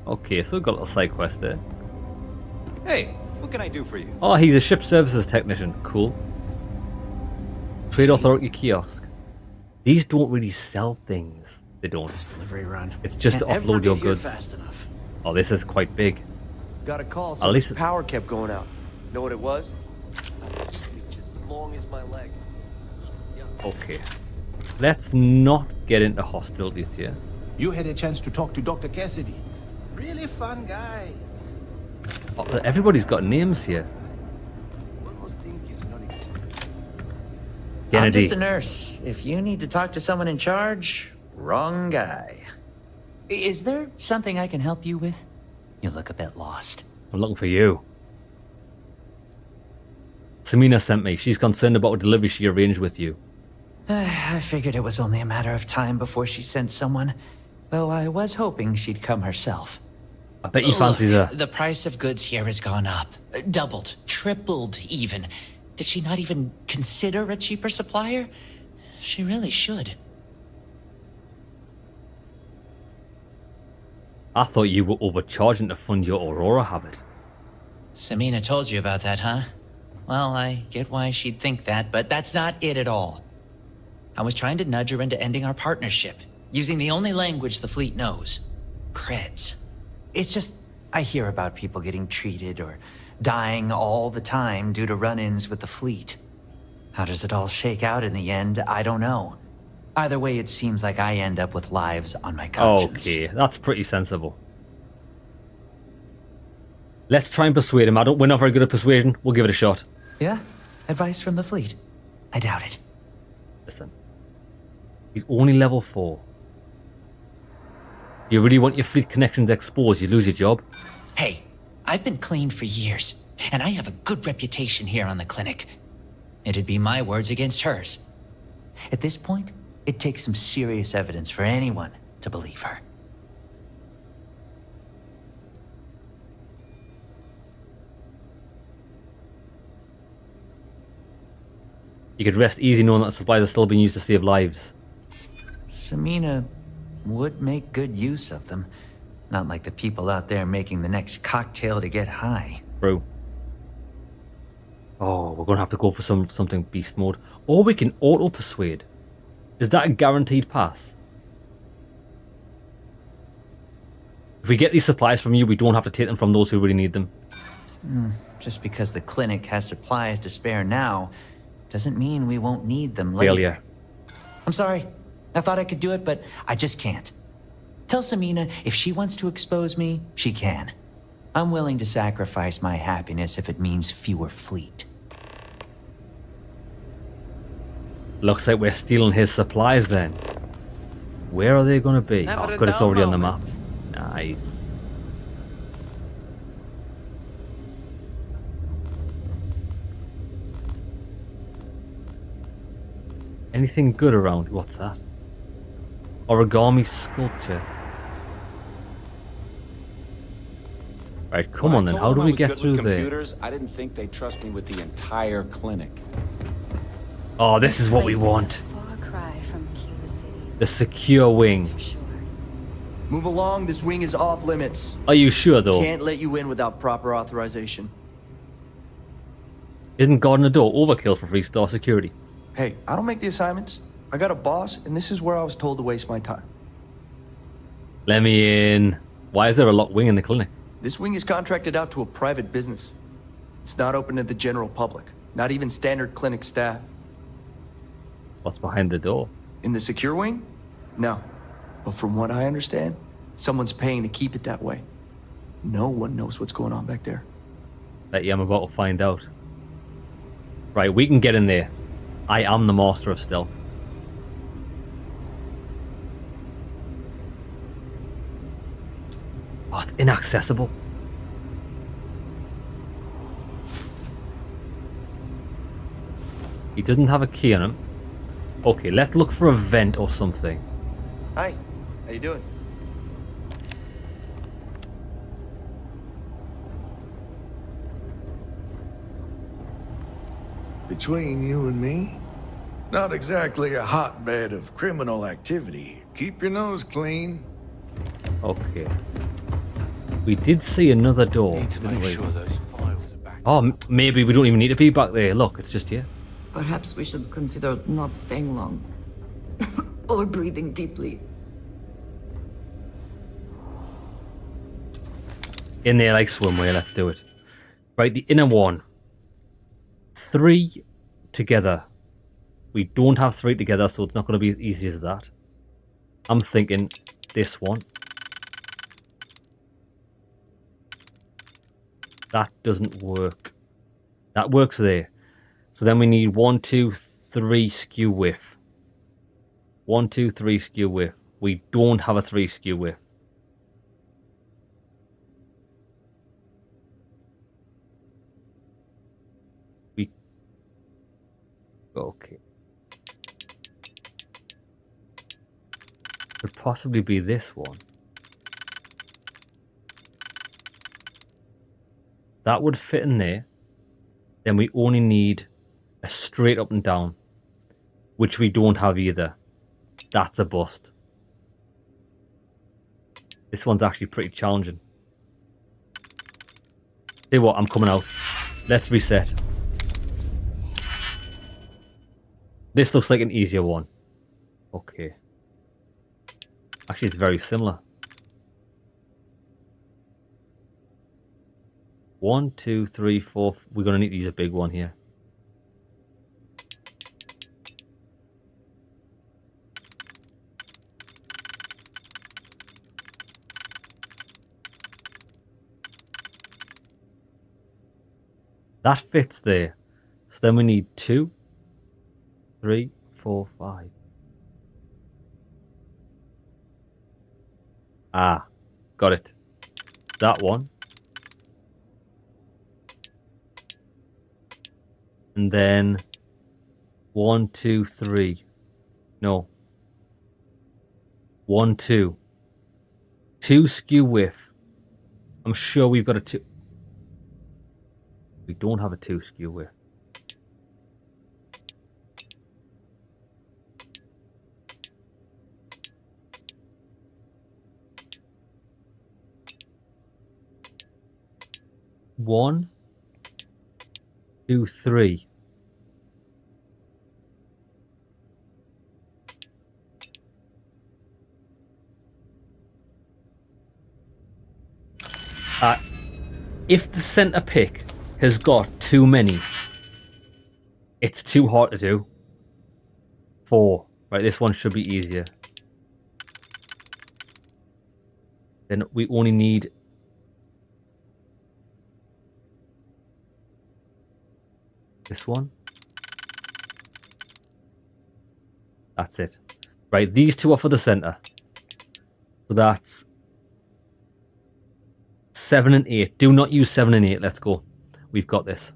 Okay, so we've got a little side quest there. Hey, what can I do for you? Oh, he's a ship services technician. Cool. Trade Authority kiosk. These don't really sell things. They don't. This delivery run. It's just to Can't offload ever your get here goods. fast enough. Oh, this is quite big. Got a call. At least Power kept going out. Know what it was? Just as long as my leg. okay. Let's not get into hostilities here. You had a chance to talk to Dr. Cassidy. Really fun guy. Oh, everybody's got names here. Almost think he's non-existent. I'm Kennedy. just a nurse. If you need to talk to someone in charge, wrong guy. Is there something I can help you with? You look a bit lost. I'm looking for you. Samina sent me. She's concerned about a delivery she arranged with you. I figured it was only a matter of time before she sent someone, though I was hoping she'd come herself. I bet you fancies her. The price of goods here has gone up. Doubled, tripled even. Did she not even consider a cheaper supplier? She really should. I thought you were overcharging to fund your Aurora habit. Samina told you about that, huh? Well, I get why she'd think that, but that's not it at all. I was trying to nudge her into ending our partnership, using the only language the fleet knows. Creds. It's just, I hear about people getting treated or dying all the time due to run-ins with the fleet. How does it all shake out in the end? I don't know. Either way, it seems like I end up with lives on my conscience. Okay, that's pretty sensible. Let's try and persuade him. We're not very good at persuasion. We'll give it a shot. Yeah? Advice from the fleet? I doubt it. Listen. He's only level 4. Do you really want your fleet connections exposed? You lose your job. Hey, I've been clean for years, and I have a good reputation here on the clinic. It'd be my words against hers. At this point, it takes some serious evidence for anyone to believe her. You could rest easy knowing that the supplies are still being used to save lives. Samina would make good use of them. Not like the people out there making the next cocktail to get high. True. Oh, we're going to have to go for something beast mode. Or we can auto-persuade. Is that a guaranteed pass? If we get these supplies from you, we don't have to take them from those who really need them. Just because the clinic has supplies to spare now, doesn't mean we won't need them later. Failure. I'm sorry. I thought I could do it, but I just can't. Tell Samina if she wants to expose me, she can. I'm willing to sacrifice my happiness if it means fewer fleet. Looks like we're stealing his supplies then. Where are they going to be? Oh, good, it's already on the map. Nice. Anything good around? What's that? Origami sculpture. Right, come on then. How do we get through there? I didn't think they'd trust me with the entire clinic. Oh, this is what we want. Far cry from Kila City. The secure wing. Move along, this wing is off limits. Are you sure though? Can't let you in without proper authorization. Isn't guarding the door overkill for 3-star security? Hey, I don't make the assignments. I got a boss, and this is where I was told to waste my time. Let me in. Why is there a locked wing in the clinic? This wing is contracted out to a private business. It's not open to the general public, not even standard clinic staff. What's behind the door? In the secure wing? No. But from what I understand, someone's paying to keep it that way. No one knows what's going on back there. Bet you I'm about to find out. Right, we can get in there. I am the master of stealth. Oh, it's inaccessible. He doesn't have a key on him. Okay, let's look for a vent or something. Hi, how you doing? Between you and me, not exactly a hotbed of criminal activity. Keep your nose clean. Okay. We did see another door. Need to make sure those files are back. Oh, maybe we don't even need to be back there. Look, it's just here. Perhaps we should consider not staying long. Or breathing deeply. In there like swimwear, let's do it. Right, the inner one. 3 together. We don't have 3 together, so it's not going to be as easy as that. I'm thinking this one. That doesn't work. That works there. So then we need 1, 2, 3 skew width. 1, 2, 3 skew width. We don't have a 3 skew width. Okay. Could possibly be this one. That would fit in there. Then we only need a straight up and down, which we don't have either. That's a bust. This one's actually pretty challenging. Tell you what, I'm coming out. Let's reset. This looks like an easier one. Okay. Actually, it's very similar. 1, 2, 3, 4. We're going to need to use a big one here. That fits there. So then we need 2, 3, 4, 5. Ah, got it. That one. And then 1, 2, 3. No. 1, 2. 2 skew width. I'm sure we've got a 2. We don't have a 2 skew width. 1, 2, 3. If the center pick has got too many, it's too hard to do. 4. Right, this one should be easier. Then we only need this one. That's it. Right, these two are for the center. So that's 7 and 8. Do not use 7 and 8. Let's go. We've got this.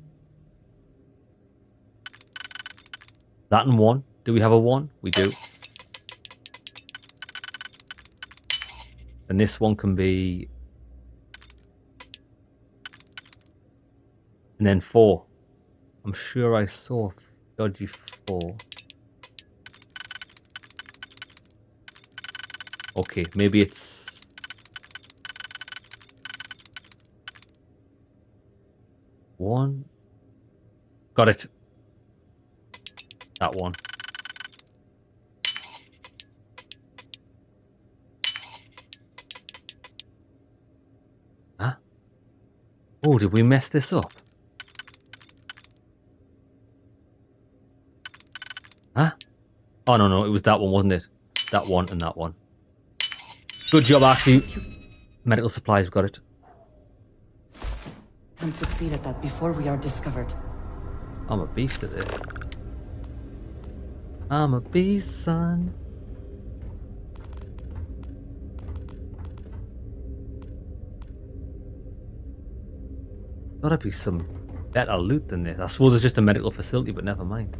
That and 1. Do we have a 1? We do. And this one can be... And then 4. I'm sure I saw dodgy 4. Okay, maybe it's... One. Got it. That one. Huh? Oh, did we mess this up? Huh? Oh, no, it was that one, wasn't it? That one and that one. Good job, actually. Medical supplies, got it. And succeed at that before we are discovered. I'm a beast at this. I'm a beast, son. Gotta be some better loot than this. I suppose it's just a medical facility, but never mind.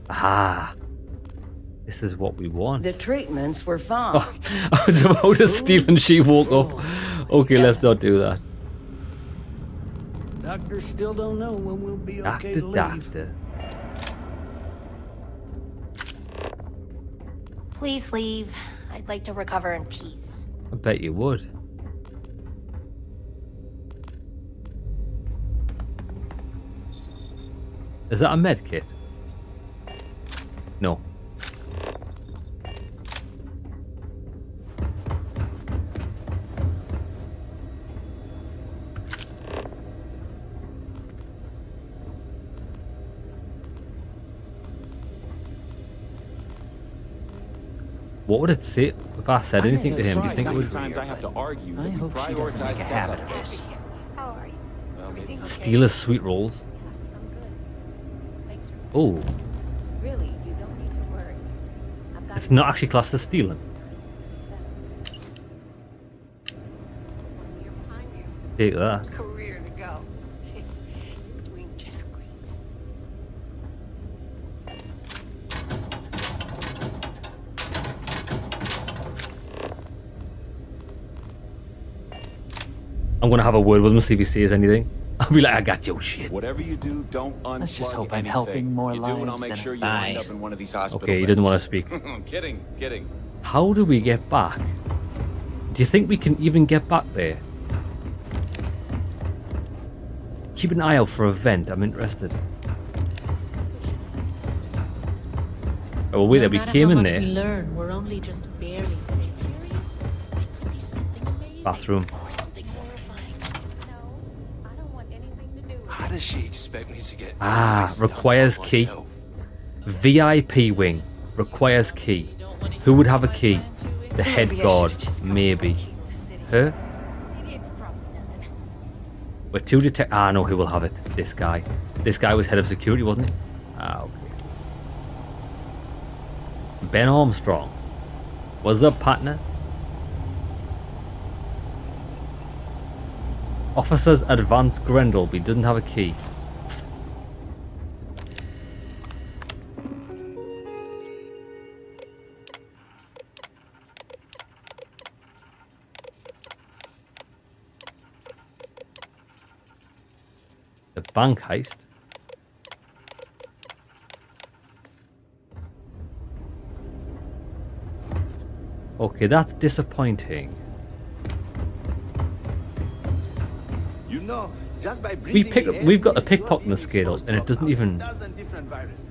Ah. This is what we want. The treatments were fine. Oh, I was about to steal and she woke up. Okay, let's not do that. Doctors still don't know when we'll be okay to leave. Doctor. Please leave. I'd like to recover in peace. I bet you would. Is that a med kit? No. What would it say if I said anything to him? Do you think it would? Times I have to argue that I you hope she doesn't make prioritize a habit of this. How are you? Everything Steal his sweet rolls. Oh, Really, you don't need to worry. I've got it's not actually classed as stealing. Take that. career to go. You're doing just great. I'm gonna have a word with him, see if he says anything. I'll be like, I got your shit. Whatever you do, don't unplug Let's just hope I'm anything. helping more you do, and I'll lives make than sure you I. end up in one of these hospital Okay, he doesn't want to speak. Kidding. How do we get back? Do you think we can even get back there? Keep an eye out for a vent. I'm interested. Oh, wait, there we came in there. We learn, we're only just barely staying. Bathroom. How does she expect me to get Requires key. VIP wing. Requires key. Who would have a key? The head guard. Maybe. Her? We're two detect. I know who will have it. This guy. This guy was head of security, wasn't he? Okay. Ben Armstrong. What's up, partner? Officers advance Grendel, doesn't have a key. The bank heist. Okay, that's disappointing. You know, just by breathing the air, We've got the your pickpocketing skill, and it doesn't even. dozen different viruses.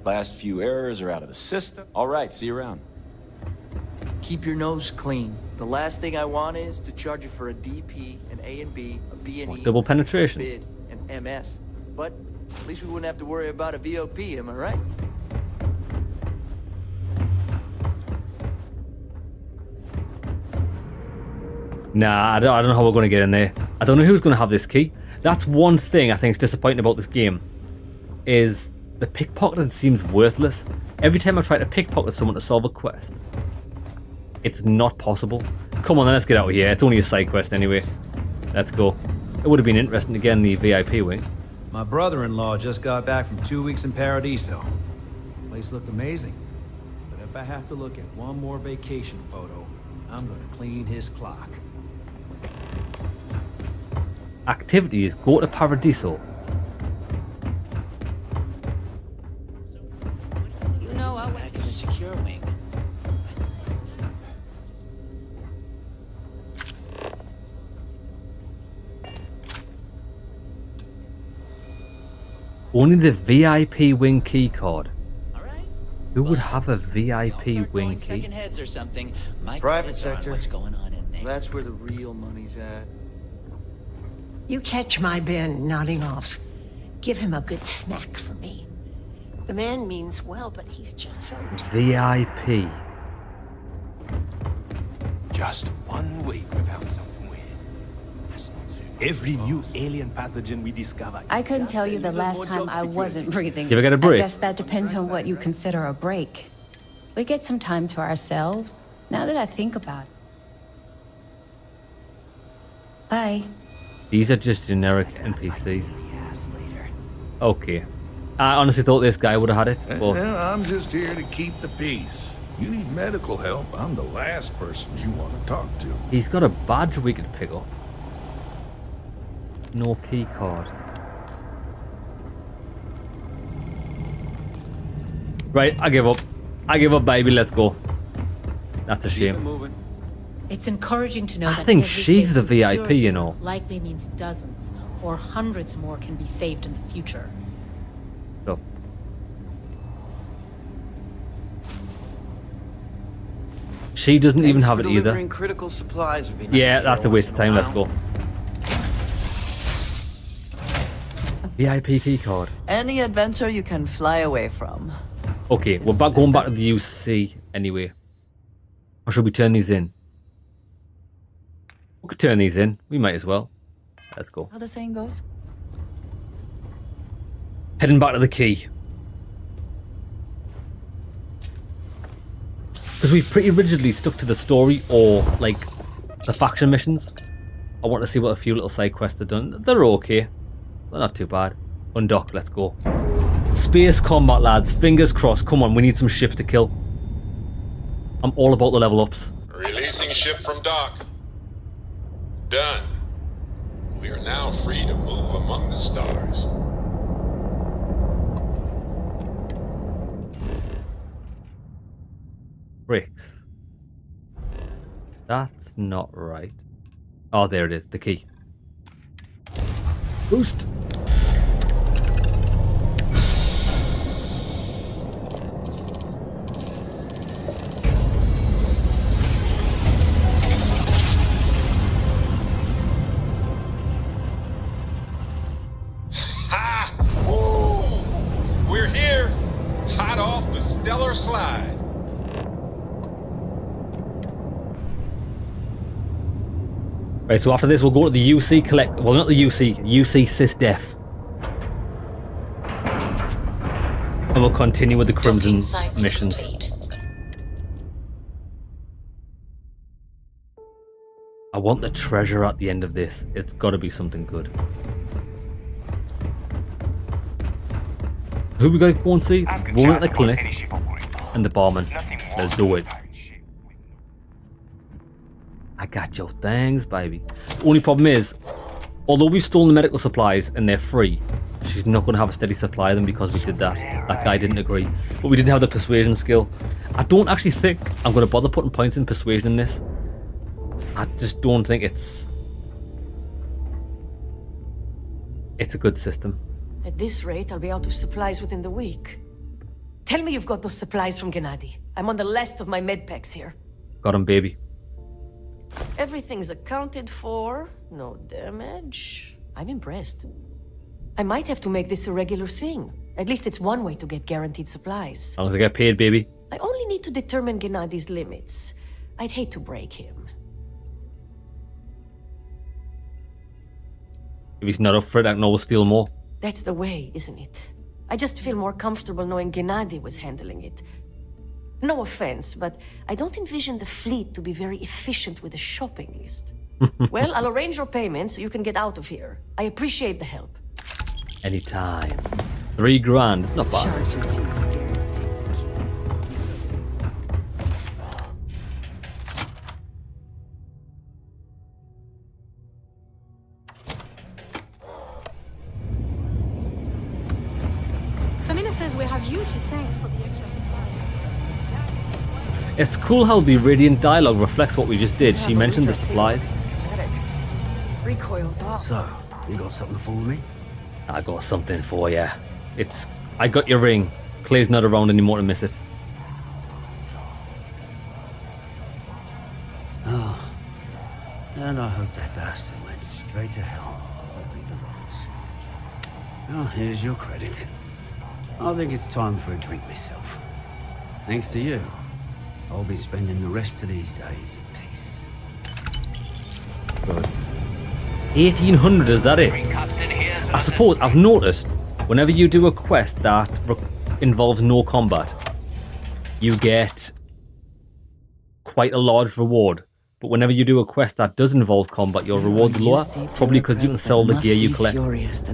Last few errors are out of the system. All right, see you around. Keep your nose clean. The last thing I want is to charge you for a DP, an A and B, a B and E, Double penetration. a bid, an MS. But at least we wouldn't have to worry about a VOP, am I right? Nah, I don't know how we're going to get in there. I don't know who's going to have this key. That's one thing I think is disappointing about this game, is the pickpocketing seems worthless. Every time I try to pickpocket someone to solve a quest, it's not possible. Come on then, let's get out of here. It's only a side quest anyway. Let's go. It would have been interesting to get in the VIP wing. My brother-in-law just got back from 2 weeks in Paradiso. Place looked amazing. But if I have to look at one more vacation photo, I'm gonna clean his clock. Activities, go to Paradiso. You know, I Back in the secure wing. Only the VIP wing key card. Who would have a VIP wing key? Second heads or something. My Private credits are on sector. What's going on in there? That's where the real money's at. You catch my Ben nodding off. Give him a good smack for me. The man means well, but he's just so... VIP. Just 1 week without something weird. That's not too much. Every new alien pathogen we discover. I couldn't tell you the last time I wasn't breathing. You ever get a break? I guess that depends on what you consider a break. We get some time to ourselves, now that I think about it. Bye. These are just generic NPCs. Okay. I honestly thought this guy would have had it, but Well, I'm just here to keep the peace. You need medical help, I'm the last person you want to talk to. he's got a badge we could pick up. No key card. Right, I give up. I give up, baby. Let's go. That's a shame. It's encouraging to know I that think every she's case the of VIP, pure you know. likely means dozens or hundreds more can be saved in the future. So. She doesn't even have it either. Delivering critical supplies would be nice Yeah, to that's hear a waste of once in time. Let's while. go. VIP key card. Any adventure you can fly away from. Okay, we're going back to the UC anyway. Or should we turn these in? We could turn these in. We might as well. Let's go. How the saying goes? Heading back to the key. Because we pretty rigidly stuck to the story or, like, the faction missions. I want to see what a few little side quests have done. They're okay. They're not too bad. Undock, let's go. Space combat, lads. Fingers crossed. Come on, we need some ships to kill. I'm all about the level ups. Releasing ship from dock. Done. We are now free to move among the stars. Bricks. That's not right. Oh, there it is. The key. Boost. Ha! Woo! We're here. Hot off the stellar slide. Right, so after this, we'll go to the UC collect. Well, not the UC. UC SysDef. And we'll continue with the Crimson missions. I want the treasure at the end of this. It's got to be something good. Who we going to go and see? The woman at the clinic and the barman. Let's do it. I got your things, baby. The only problem is, although we've stolen the medical supplies and they're free, She's not going to have a steady supply of them because we did that. That guy didn't agree. But we didn't have the persuasion skill. I don't actually think I'm going to bother putting points in persuasion in this. I just don't think it's a good system. At this rate, I'll be out of supplies within the week. Tell me you've got those supplies from Gennady. I'm on the last of my medpacks here. Got him, baby. Everything's accounted for. No damage. I'm impressed. I might have to make this a regular thing. At least it's one way to get guaranteed supplies. As long as I get paid, baby. I only need to determine Gennady's limits. I'd hate to break him. If he's not up for it, I can always steal more. That's the way, isn't it? I just feel more comfortable knowing Gennady was handling it. No offense, but I don't envision the fleet to be very efficient with a shopping list. Well, I'll arrange your payment so you can get out of here. I appreciate the help. Anytime. $3 grand. It's not bad. Charge you too scared to take the key. Samina says we have you to thank for the extra supplies. It's cool how the Radiant dialogue reflects what we just did. She mentioned the supplies. Recoils off. So, you got something for me? I got something for you. I got your ring. Clay's not around anymore to miss it. Oh, and I hope that bastard went straight to hell where he belongs. Well, here's your credit. I think it's time for a drink myself. Thanks to you, I'll be spending the rest of these days in peace. Good. 1800, is that it? I suppose I've noticed whenever you do a quest that involves no combat, you get quite a large reward. But whenever you do a quest that does involve combat, your reward's lower, probably because you can sell the gear you collect.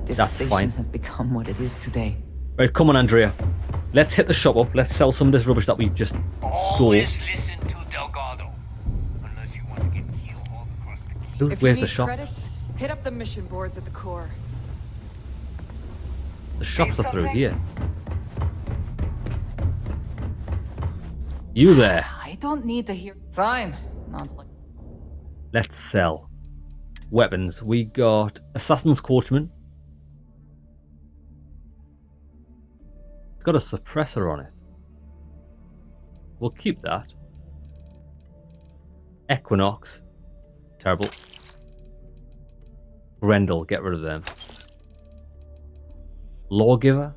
That's fine. Has become what it is today. Right, come on, Andrea. Let's hit the shop up. Let's sell some of this rubbish that we just stole. Listen to Delgado. Unless you want to get healed all across the Ooh, If where's you the need shop? credits, hit up the mission boards at the core. The shops are through here. You there? I don't need to hear. Fine. Not like. Let's sell. Weapons. We got Assassin's Coachman. It's got a suppressor on it. We'll keep that. Equinox. Terrible. Grendel. Get rid of them. Lawgiver.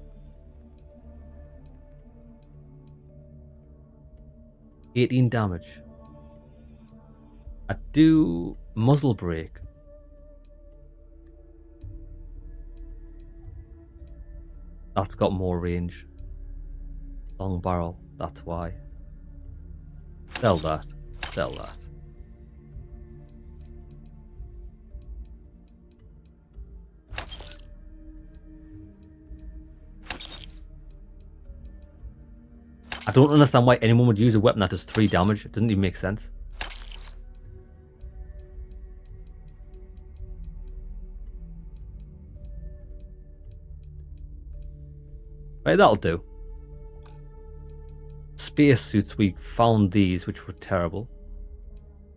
18 damage. I do muzzle brake. That's got more range. Long barrel, that's why. Sell that. Sell that. I don't understand why anyone would use a weapon that does 3 damage. It doesn't even make sense. Right, that'll do. Space suits, we found these, which were terrible.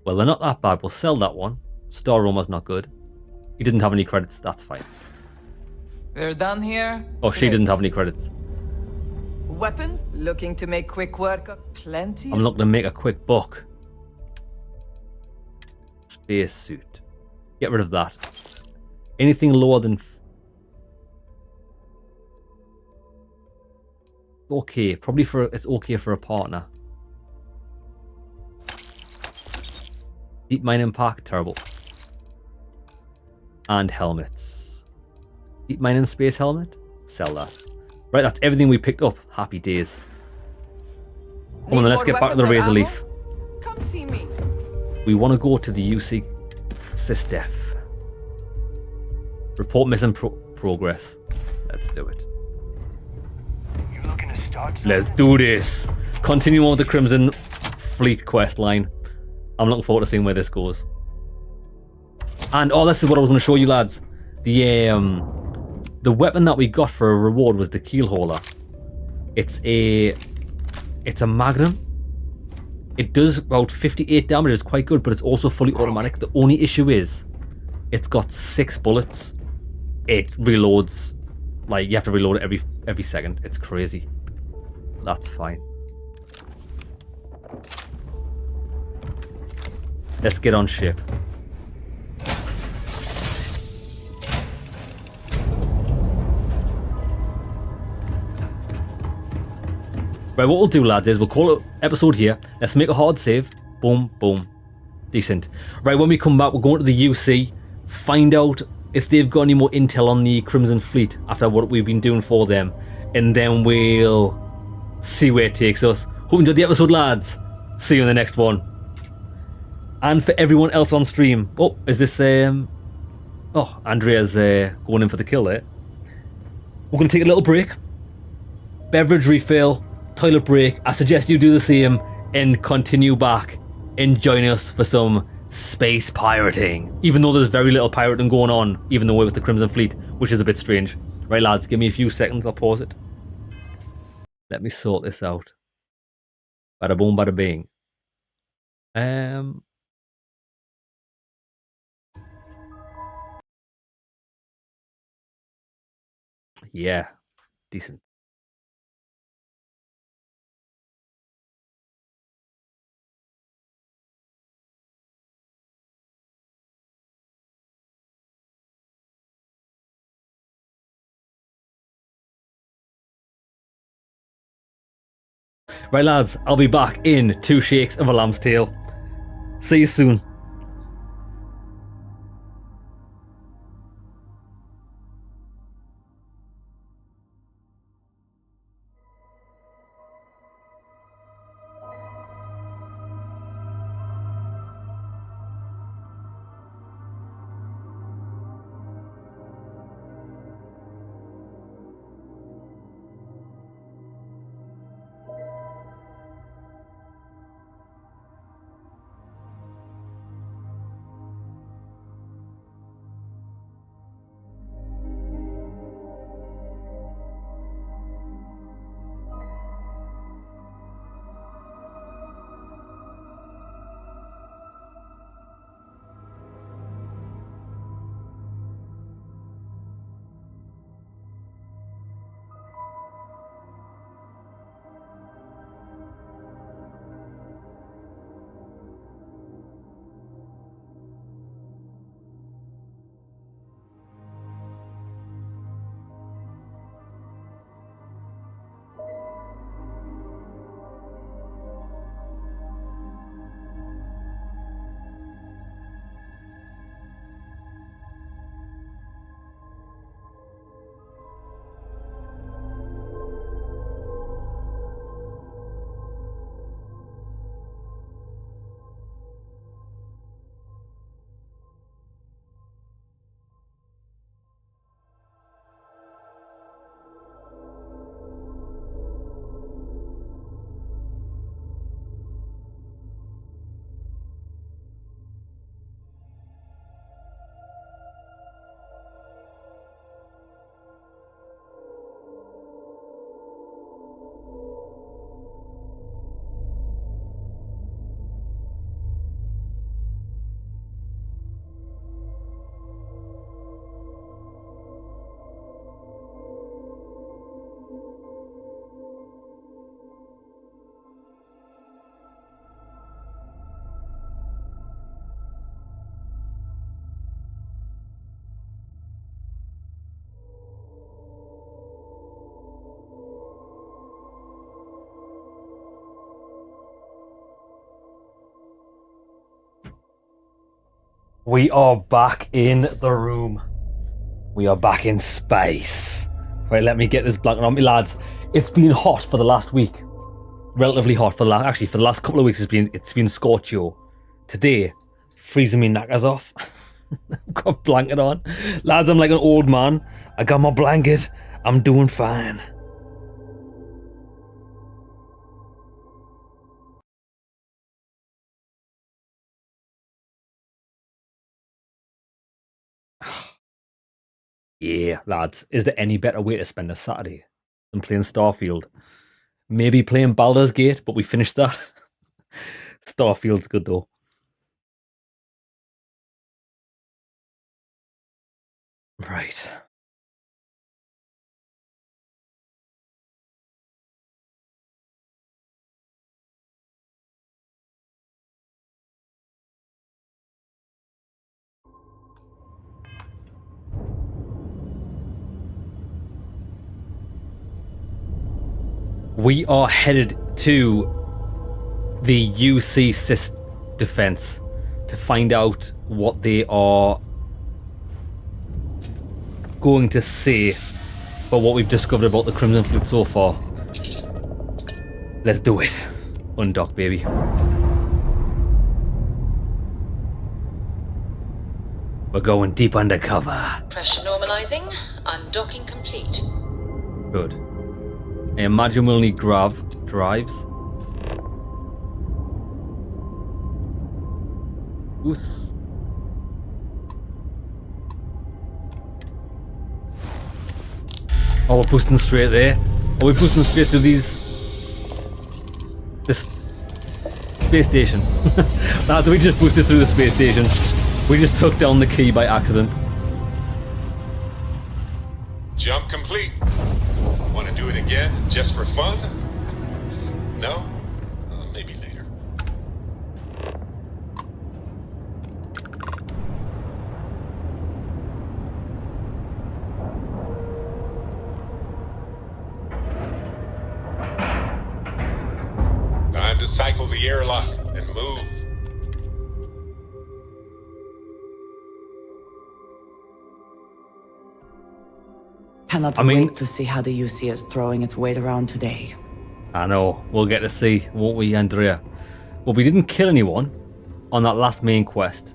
Well, they're not that bad. We'll sell that one. Star Roma's not good. He didn't have any credits. That's fine. We're done here. Oh, she didn't have any credits. Weapons? Looking to make quick work of plenty? I'm looking to make a quick buck. Space suit. Get rid of that. Anything lower than... Okay, probably for... It's okay for a partner. Deep mining pack, terrible. And helmets. Deep mining space helmet? Sell that. Right, that's everything we picked up. Happy days. Come on then, let's get back to the Razor Leaf. Come see me. We want to go to the UC SysDef. Report missing progress. Let's do it. You looking to start something? Let's do this. Continue on with the Crimson Fleet quest line. I'm looking forward to seeing where this goes. And oh, this is what I was going to show you, lads. The The weapon that we got for a reward was the keel hauler. It's a magnum. It does about 58 damage. It's quite good, but it's also fully automatic. The only issue is it's got 6 bullets. It reloads, like you have to reload it every second. It's crazy. That's fine. Let's get on ship. Right, what we'll do, lads, is we'll call it episode here. Let's make a hard save. Boom, boom. Decent. Right, when we come back, we're going to the UC. Find out if they've got any more intel on the Crimson Fleet after what we've been doing for them. And then we'll see where it takes us. Hope you enjoyed the episode, lads. See you in the next one. And for everyone else on stream. Oh, is this... Oh, Andrea's going in for the kill there. We're going to take a little break. Beverage refill. Toilet break. I suggest you do the same and continue back and join us for some space pirating. Even though there's very little pirating going on, even though we're with the Crimson Fleet, which is a bit strange. Right, lads, give me a few seconds. I'll pause it. Let me sort this out. Bada boom, bada bing. Yeah, decent. Right, lads, I'll be back in 2 shakes of a lamb's tail. See you soon. We are back in the room. We are back in space. Right, let me get this blanket on me, lads. It's been hot for the last week. Relatively hot for the last couple of weeks. It's been scorcho. Today, freezing me knackers off. I've got a blanket on, lads. I'm like an old man. I got my blanket. I'm doing fine. Yeah, lads. Is there any better way to spend a Saturday than playing Starfield? Maybe playing Baldur's Gate, but we finished that. Starfield's good though. Right. We are headed to the UC Sys defense to find out what they are going to say about what we've discovered about the Crimson Fleet so far. Let's do it. Undock, baby. We're going deep undercover. Pressure normalizing. Undocking complete. Good. I imagine we'll need drives. Oos. Oh, we're boosting straight there. Are we boosting straight to this space station? Lads, we just boosted through the space station. We just took down the key by accident. Jump complete. Want to do it again, just for fun? No? Maybe later. Time to cycle the airlock and move. Cannot wait to see how the UC is throwing its weight around today. I know. We'll get to see, won't we, Andrea? Well, we didn't kill anyone on that last main quest,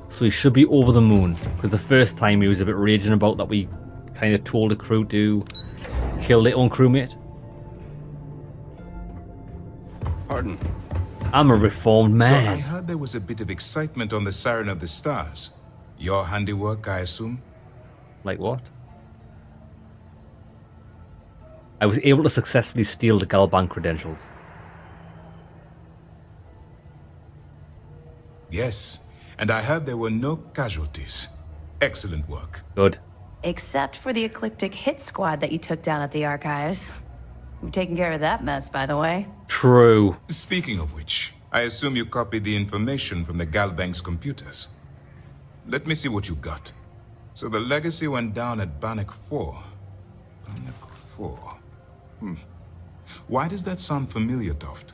so he should be over the moon. Because the first time he was a bit raging about that we kind of told the crew to kill their own crewmate. Pardon? I'm a reformed man. So I heard there was a bit of excitement on the Siren of the Stars. Your handiwork, I assume? Like what? I was able to successfully steal the Galban credentials. Yes, and I heard there were no casualties. Excellent work. Good. Except for the eclectic hit squad that you took down at the archives. We've taken care of that mess, by the way. True. Speaking of which, I assume you copied the information from the Galbank's computers. Let me see what you got. So the legacy went down at Bannock 4. Bannock 4. Why does that sound familiar, Toft?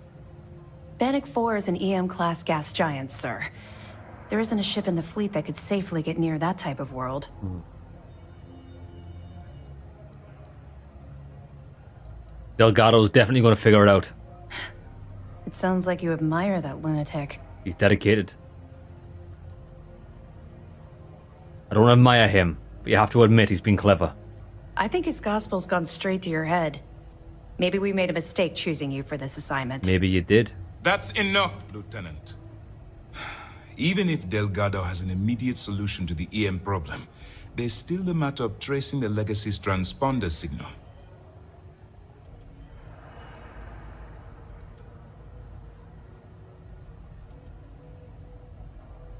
Bannock 4 is an EM-class gas giant, sir. There isn't a ship in the fleet that could safely get near that type of world. Delgado's definitely going to figure it out. It sounds like you admire that lunatic. He's dedicated. I don't admire him, but you have to admit he's been clever. I think his gospel's gone straight to your head. Maybe we made a mistake choosing you for this assignment. Maybe you did. That's enough, Lieutenant. Even if Delgado has an immediate solution to the EM problem, there's still the matter of tracing the Legacy's transponder signal.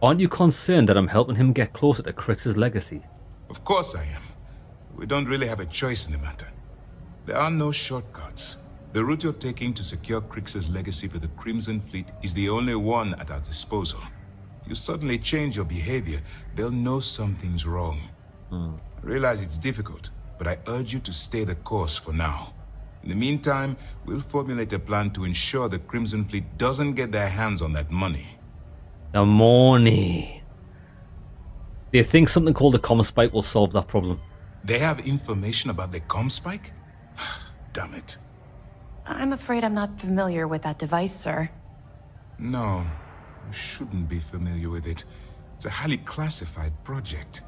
Aren't you concerned that I'm helping him get closer to Crix's legacy? Of course I am. We don't really have a choice in the matter. There are no shortcuts. The route you're taking to secure Crix's legacy for the Crimson Fleet is the only one at our disposal. If you suddenly change your behavior, they'll know something's wrong. I realize it's difficult, but I urge you to stay the course for now. In the meantime, we'll formulate a plan to ensure the Crimson Fleet doesn't get their hands on that money. The money. They think something called the comm spike will solve that problem. They have information about the comm spike? Damn it. I'm afraid I'm not familiar with that device, sir. No, you shouldn't be familiar with it. It's a highly classified project.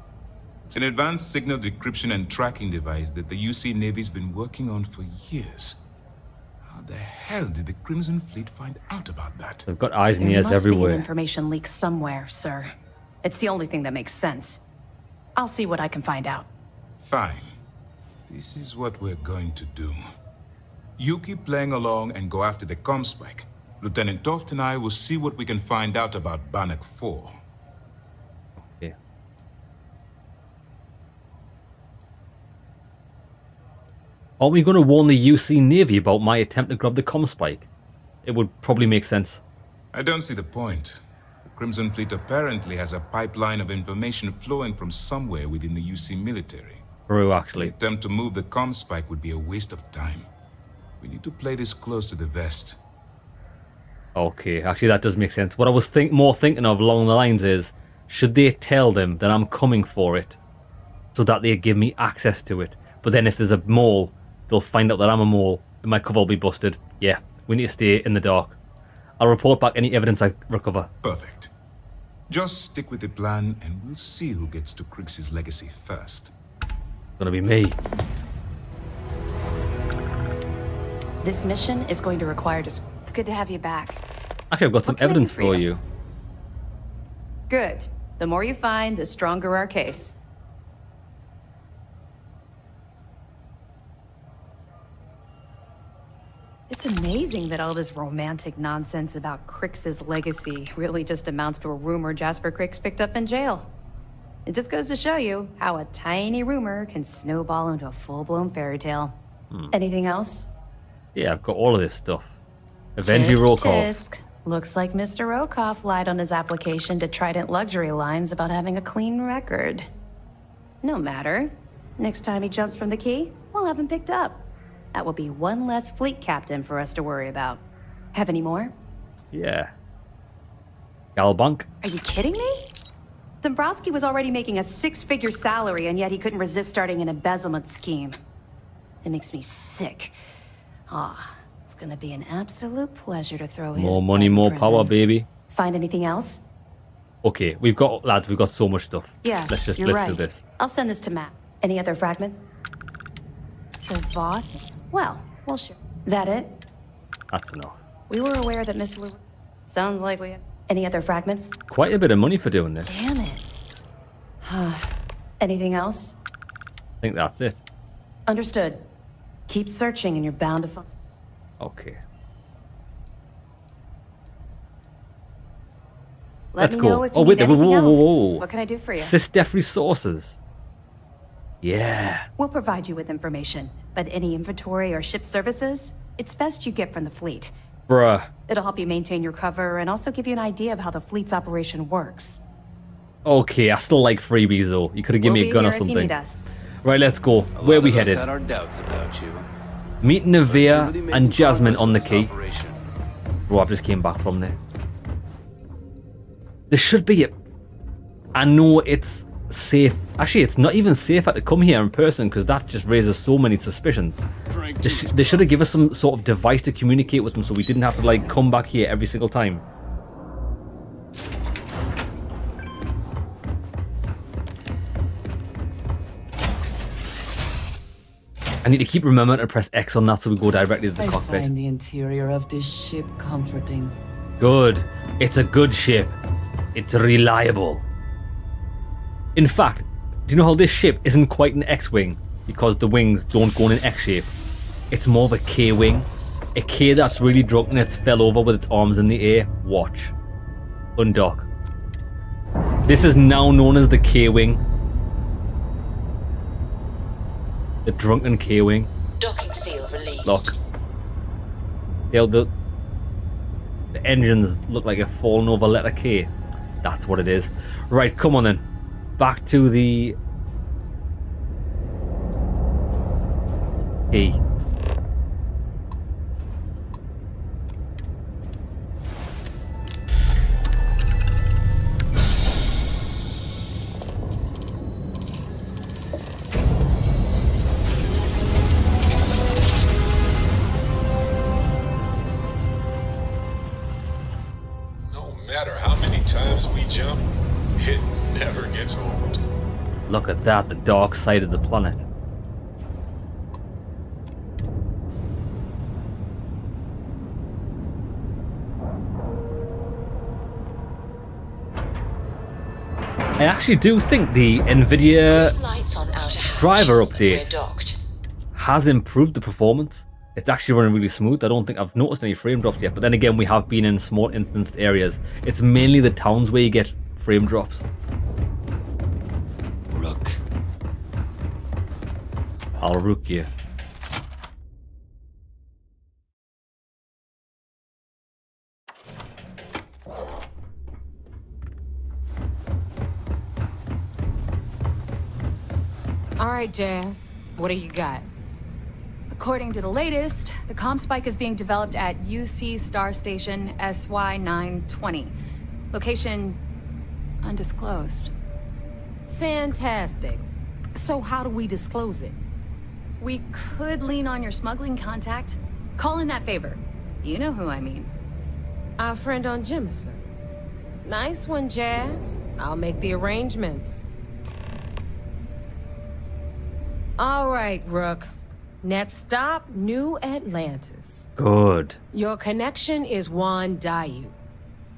It's an advanced signal decryption and tracking device that the UC Navy's been working on for years. How the hell did the Crimson Fleet find out about that? They've got eyes and There ears must be everywhere. an information leak somewhere, sir. It's the only thing that makes sense. I'll see what I can find out. Fine. This is what we're going to do. You keep playing along and go after the comm spike. Lieutenant Toft and I will see what we can find out about Bannock 4. Okay. Aren't we going to warn the UC Navy about my attempt to grab the comm spike? It would probably make sense. I don't see the point. The Crimson Fleet apparently has a pipeline of information flowing from somewhere within the UC military. True, actually. The attempt to move the comm spike would be a waste of time. We need to play this close to the vest. Okay, actually that does make sense. What I was more thinking of along the lines is, should they tell them that I'm coming for it, so that they give me access to it? But then if there's a mole, they'll find out that I'm a mole, and my cover will be busted. Yeah, we need to stay in the dark. I'll report back any evidence I recover. Perfect. Just stick with the plan, and we'll see who gets to Crix's legacy first. It's gonna be me. This mission is going to require It's good to have you back. Actually, I've got some evidence for you. Good. The more you find, the stronger our case. It's amazing that all this romantic nonsense about Crix's legacy really just amounts to a rumor Jasper Crix picked up in jail. It just goes to show you how a tiny rumor can snowball into a full-blown fairy tale. Anything else? Yeah, I've got all of this stuff. Avenge you, Rokoff. Tisk. Looks like Mr. Rokoff lied on his application to Trident Luxury Lines about having a clean record. No matter. Next time he jumps from the key, we'll have him picked up. That will be one less fleet captain for us to worry about. Have any more? Yeah. Galbank. Are you kidding me? Dombrowski was already making a 6-figure salary, and yet he couldn't resist starting an embezzlement scheme. It makes me sick. It's gonna be an absolute pleasure to throw his More money, more power, baby. Find anything else? Okay, we've got so much stuff. Yeah, let's do right. this. I'll send this to Matt. Any other fragments? Savos? Well, sure. That it? That's enough. We were aware that Miss Lou... Sounds like we had... Any other fragments? Quite a bit of money for doing this. Damn it. Anything else? I think that's it. Understood. Keep searching and you're bound to find... Okay. Let's go. If you need anything else. What can I do for you? SysDef resources. Yeah. We'll provide you with information, but any inventory or ship services, it's best you get from the fleet. Bruh. It'll help you maintain your cover and also give you an idea of how the fleet's operation works. Okay, I still like freebies though. You could have given me a gun or something. If you need us. Right, let's go. Where are we headed? Had our doubts about you. Meet Nevaeh and Jasmine on the key. Bro, I've just came back from there. There should be a... I know it's safe. Actually, it's not even safer to come here in person because that just raises so many suspicions. They should have given us some sort of device to communicate with them so we didn't have to like come back here every single time. I need to keep remembering to press X on that so we go directly to the cockpit. I find the interior of this ship comforting. Good. It's a good ship. It's reliable. In fact, do you know how this ship isn't quite an X-wing? Because the wings don't go in an X shape. It's more of a K-wing. A K that's really drunk and it's fell over with its arms in the air. Watch. Undock. This is now known as the K-wing. The drunken K-wing. Docking seal released. Look. The engines look like a fallen over letter K. That's what it is. Right, come on then. Back to the... E. No matter how many times we jump, it never gets old. Look at that, the dark side of the planet. I actually do think the NVIDIA driver update has improved the performance. It's actually running really smooth. I don't think I've noticed any frame drops yet, but then again, we have been in small instanced areas. It's mainly the towns where you get frame drops. Rook. I'll rook you. All right, Jazz. What do you got? According to the latest, the comm spike is being developed at UC Star Station SY920. Location undisclosed. Fantastic. So how do we disclose it? We could lean on your smuggling contact. Call in that favor. You know who I mean. Our friend on Jemison. Nice one, Jazz. I'll make the arrangements. All right, Rook. Next stop, New Atlantis. Good. Your connection is Juan Dayu.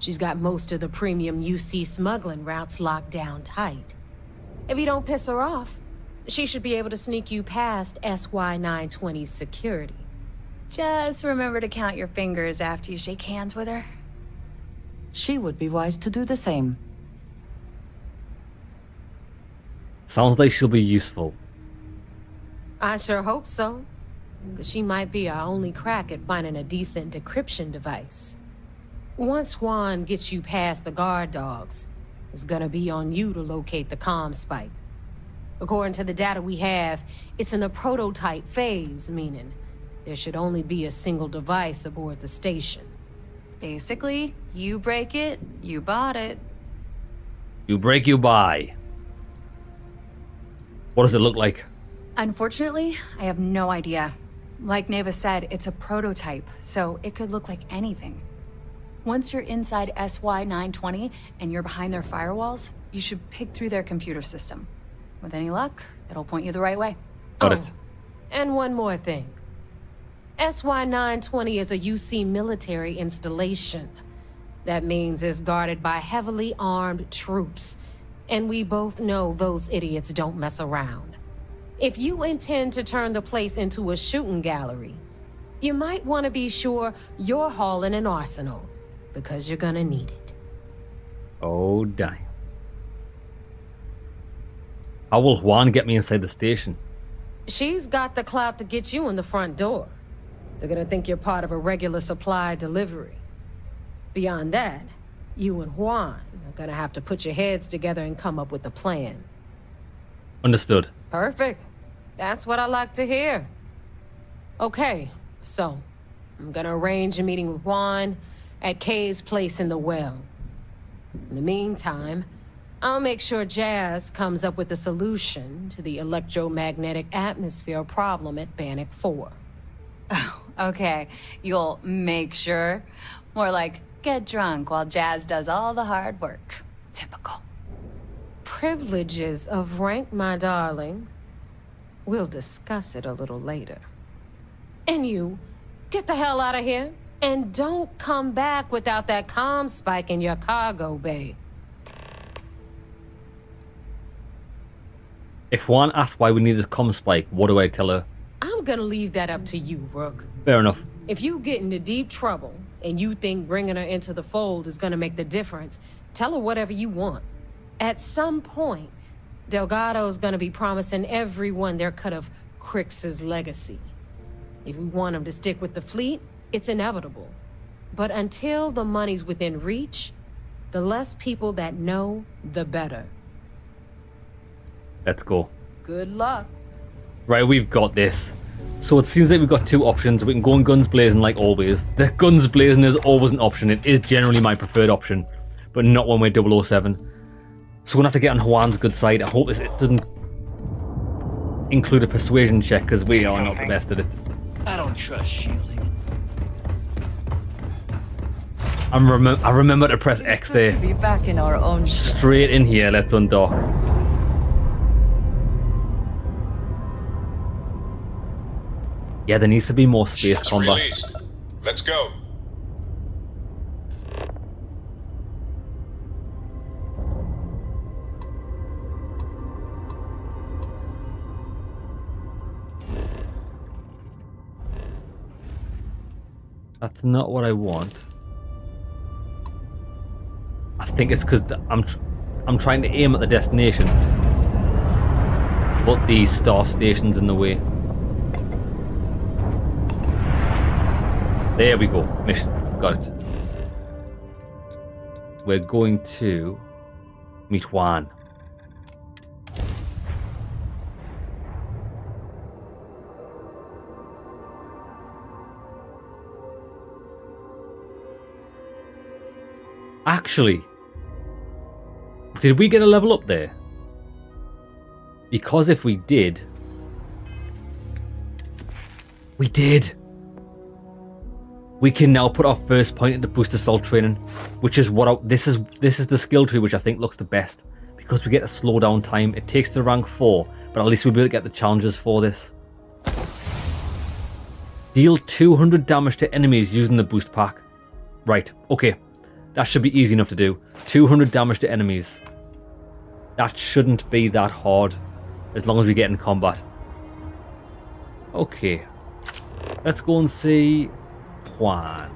She's got most of the premium UC smuggling routes locked down tight. If you don't piss her off, she should be able to sneak you past SY920's security. Just remember to count your fingers after you shake hands with her. She would be wise to do the same. Sounds like she'll be useful. I sure hope so. Because she might be our only crack at finding a decent decryption device. Once Juan gets you past the guard dogs, it's gonna be on you to locate the comm spike. According to the data we have, it's in the prototype phase, meaning there should only be a single device aboard the station. Basically, you break it, you bought it. You break, you buy. What does it look like? Unfortunately, I have no idea. Like Neva said, it's a prototype, so it could look like anything. Once you're inside SY920 and you're behind their firewalls, you should pick through their computer system. With any luck, it'll point you the right way. Got it. And one more thing. SY920 is a UC military installation. That means it's guarded by heavily armed troops. And we both know those idiots don't mess around. If you intend to turn the place into a shooting gallery, you might want to be sure you're hauling an arsenal, because you're gonna need it. Oh, damn. How will Juan get me inside the station? She's got the clout to get you in the front door. They're gonna think you're part of a regular supply delivery. Beyond that, you and Juan are gonna have to put your heads together and come up with a plan. Understood. Perfect. That's what I like to hear. Okay, so I'm gonna arrange a meeting with Juan at Kay's place in the well. In the meantime, I'll make sure Jazz comes up with a solution to the electromagnetic atmosphere problem at Bannock 4. Oh, okay. You'll make sure. More like get drunk while Jazz does all the hard work. Typical. Privileges of rank, my darling. We'll discuss it a little later. And you, get the hell out of here. And don't come back without that comm spike in your cargo bay. If Juan asks why we need this comm spike, what do I tell her? I'm gonna leave that up to you, Rook. Fair enough. If you get into deep trouble and you think bringing her into the fold is gonna make the difference, tell her whatever you want. At some point, Delgado's gonna be promising everyone their cut of Crix's legacy. If we want him to stick with the fleet, it's inevitable. But until the money's within reach, the less people that know, the better. Let's go. Good luck. Right, we've got this. So it seems like we've got two options. We can go in guns blazing like always. The guns blazing is always an option. It is generally my preferred option, but not when we're 007. So we're going to have to get on Juan's good side. I hope it doesn't include a persuasion check, because we are not the best at it. I don't trust shielding. I remember to press X there. To be back in our own Straight in here, let's undock. Yeah, there needs to be more space combat. Released. Let's go. That's not what I want. I think it's because I'm trying to aim at the destination, but the star station's in the way. There we go. Mission. Got it. We're going to meet Juan. Actually, did we get a level up there? Because if we did, we did. We can now put our first point into boost assault training, which is what this is the skill tree which I think looks the best because we get a slow down time. It takes to rank 4, but at least we'll be able to get the challenges for this. Deal 200 damage to enemies using the boost pack. Right, okay. That should be easy enough to do. 200 damage to enemies. That shouldn't be that hard as long as we get in combat. Okay. Let's go and see Juan.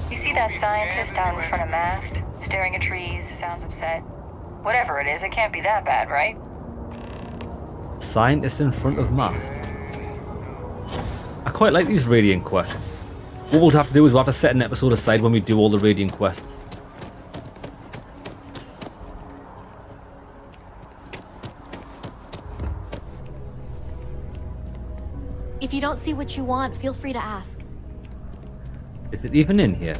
You see that scientist down in front of mast, staring at trees, sounds upset? Whatever it is, it can't be that bad, right? Scientist in front of mast. I quite like these Radiant quests. What we'll have to do is we'll have to set an episode aside when we do all the Radiant quests. If you don't see what you want, feel free to ask. Is it even in here?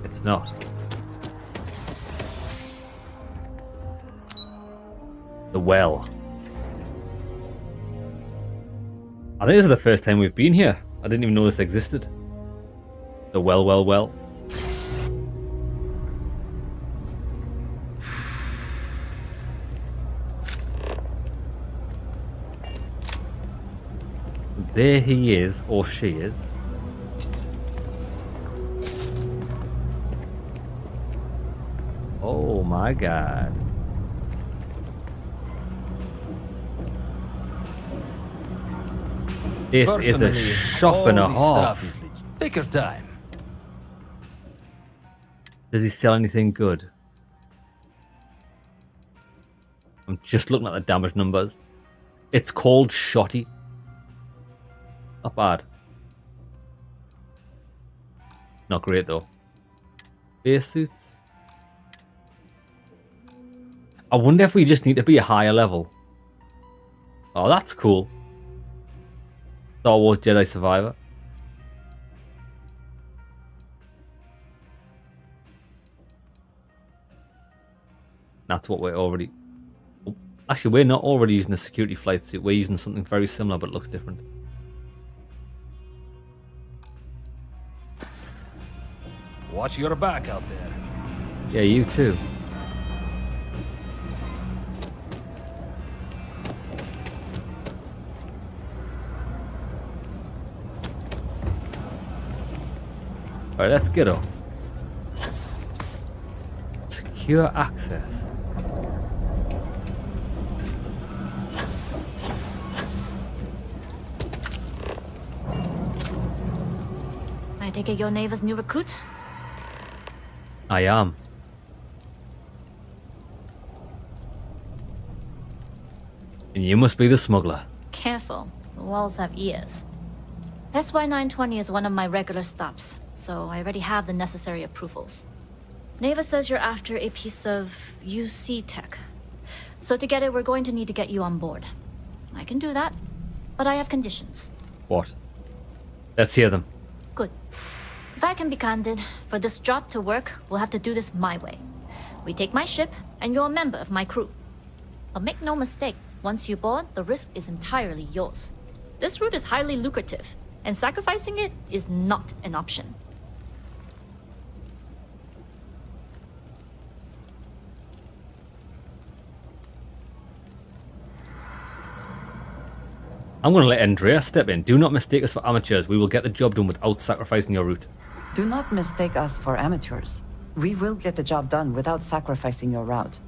It's not. The well. I think this is the first time we've been here. I didn't even know this existed. The well. There he is, or she is. Oh my god. This is a shop and a half. Take your time. Does he sell anything good? I'm just looking at the damage numbers. It's called Shotty. Not bad. Not great though. Base suits. I wonder if we just need to be a higher level. Oh, that's cool. Star Wars Jedi Survivor. That's what we're already... Actually, we're not already using a security flight suit. We're using something very similar, but it looks different. Watch your back out there. Yeah, you too. Alright, let's get up. Secure access. I take it you're Neva's new recruit? I am. And you must be the smuggler. Careful, the walls have ears. SY-920 is one of my regular stops, so I already have the necessary approvals. Neva says you're after a piece of UC tech. So to get it, we're going to need to get you on board. I can do that, but I have conditions. What? Let's hear them. Good. If I can be candid, for this job to work, we'll have to do this my way. We take my ship, and you're a member of my crew. But make no mistake, once you board, the risk is entirely yours. This route is highly lucrative, and sacrificing it is not an option. I'm going to let Andrea step in. Do not mistake us for amateurs. We will get the job done without sacrificing your route. Do not mistake us for amateurs. We will get the job done without sacrificing your route.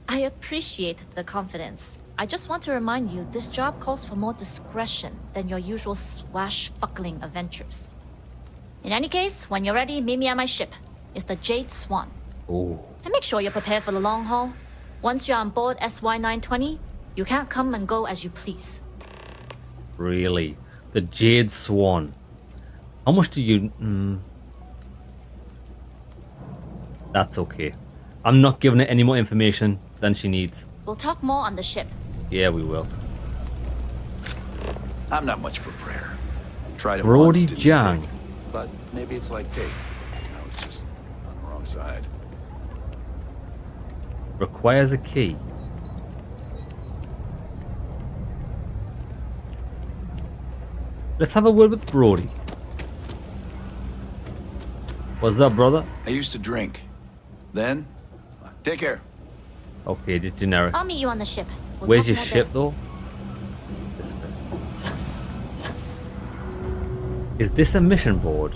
I appreciate the confidence. I just want to remind you, this job calls for more discretion than your usual swashbuckling adventures. In any case, when you're ready, meet me at my ship. It's the Jade Swan. Oh. And make sure you're prepared for the long haul. Once you're on board SY-920, you can't come and go as you please. Really? The Jade Swan. How much do you... That's okay. I'm not giving it any more information than she needs. We'll talk more on the ship. Yeah, we will. I'm not much for prayer. Tried it Brody once, didn't Jang. stick. But maybe it's like tape. I was just on the wrong side. Requires a key. Let's have a word with Brody. What's up, brother? I used to drink. Then, take care. Okay, just generic. I'll meet you on the ship. We'll Where's talk your more ship, then. though? This way. Is this a mission board?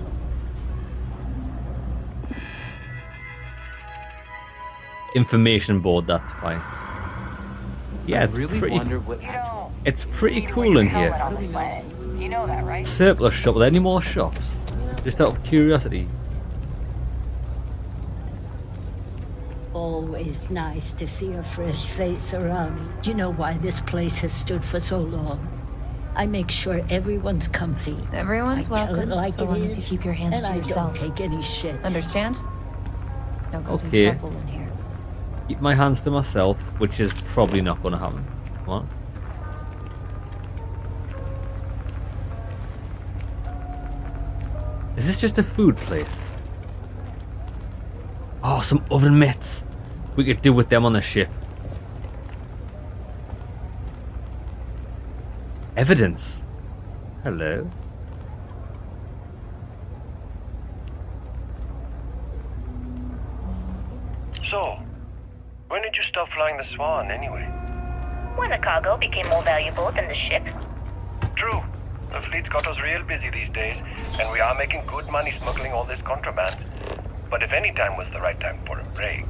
Information board, that's fine. Yeah, it's pretty. It's pretty cool in here. You know that, right? Surplus shop. Are there any more shops? Just out of curiosity. Always nice to see a fresh face around. Do you know why this place has stood for so long? I make sure everyone's comfy. Everyone's I tell welcome, it like so it long as is, you keep your hands and to I yourself. don't take any shit. Understand? Don't cause Okay. any trouble in here. Keep my hands to myself, which is probably not going to happen. What? Is this just a food place? Oh, some oven mitts. We could do with them on the ship. Evidence. Hello. So, when did you stop flying the Swan anyway? When the cargo became more valuable than the ship. True. The fleet's got us real busy these days, and we are making good money smuggling all this contraband. But if any time was the right time for a break...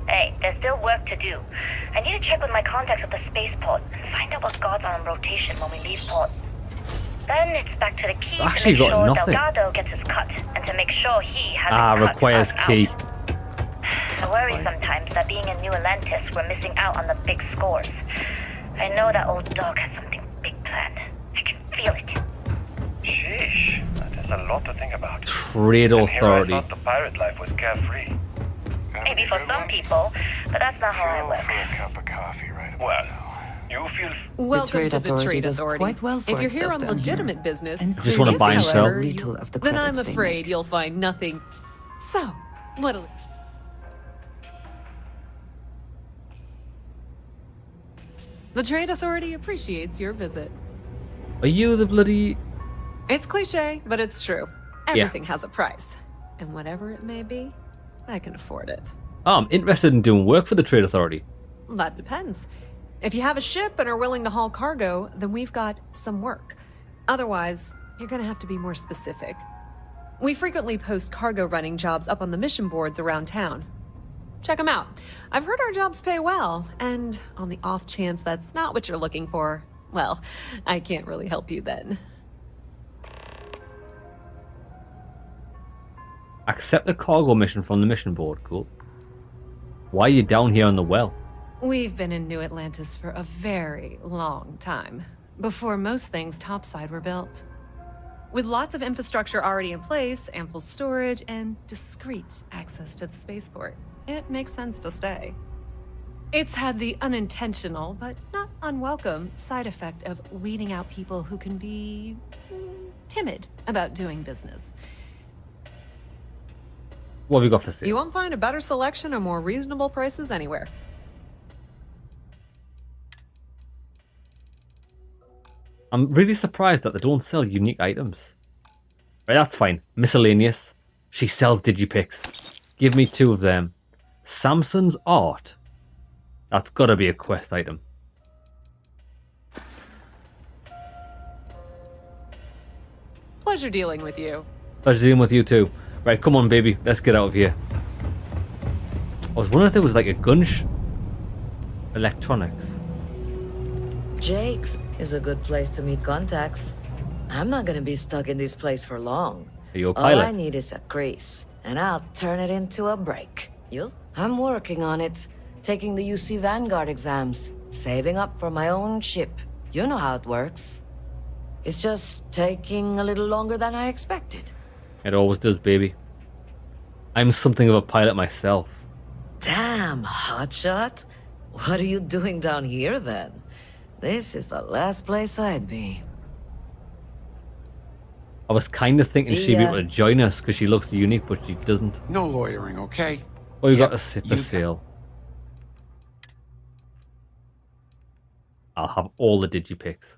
Hey, there's still work to do. I need to check with my contacts at the spaceport and find out what guards are on rotation when we leave port. Then it's back to the key Actually to make got sure nothing. Delgado gets his cut, and to make sure he has Ah, a cut requires us key. out. I worry sometimes that being in New Atlantis, we're missing out on the big scores. I know that old dog has something big planned. I can feel it. Sheesh, that is a lot to think about. Trade And Authority. Here I thought the pirate life was carefree. Maybe for some people, but that's not how I work. For a cup of coffee right Well, you feel... Welcome Trade to the Authority Trade does Authority. quite well for if you're here itself on down legitimate here. business, And Just wanna buy and sell. however, little of the then I'm credits they afraid you'll find nothing. So, what'll... The Trade Authority appreciates your visit. Are you the bloody... It's cliche, but it's true. Yeah. Everything has a price. And whatever it may be, I can afford it. Oh, I'm interested in doing work for the Trade Authority. That depends. If you have a ship and are willing to haul cargo, then we've got some work. Otherwise, you're gonna have to be more specific. We frequently post cargo running jobs up on the mission boards around town. Check them out. I've heard our jobs pay well, and on the off chance that's not what you're looking for, well, I can't really help you then. Accept the cargo mission from the mission board. Cool. Why are you down here on the well? We've been in New Atlantis for a very long time, before most things topside were built. With lots of infrastructure already in place, ample storage, and discreet access to the spaceport, it makes sense to stay. It's had the unintentional, but not unwelcome, side effect of weeding out people who can be timid about doing business. What have we got for sale? You won't find a better selection or more reasonable prices anywhere. I'm really surprised that they don't sell unique items. Right, that's fine. Miscellaneous. She sells digipics. Give me 2 of them. Samson's art. That's gotta be a quest item. Pleasure dealing with you. Pleasure dealing with you too. Right, come on, baby. Let's get out of here. I was wondering if there was like a gun Electronics. Jake's is a good place to meet contacts. I'm not gonna be stuck in this place for long. Are you a All I pilot? need is a crease, and I'll turn it into a break. I'm working on it. Taking the UC Vanguard exams. Saving up for my own ship. You know how it works. It's just taking a little longer than I expected. It always does, baby. I'm something of a pilot myself. Damn, hotshot. What are you doing down here then? This is the last place I'd be. I was kind of thinking See she'd be ya. able to join us because she looks unique, but she doesn't. No loitering, okay? Oh, you got to sip the sail. I'll have all the digipics.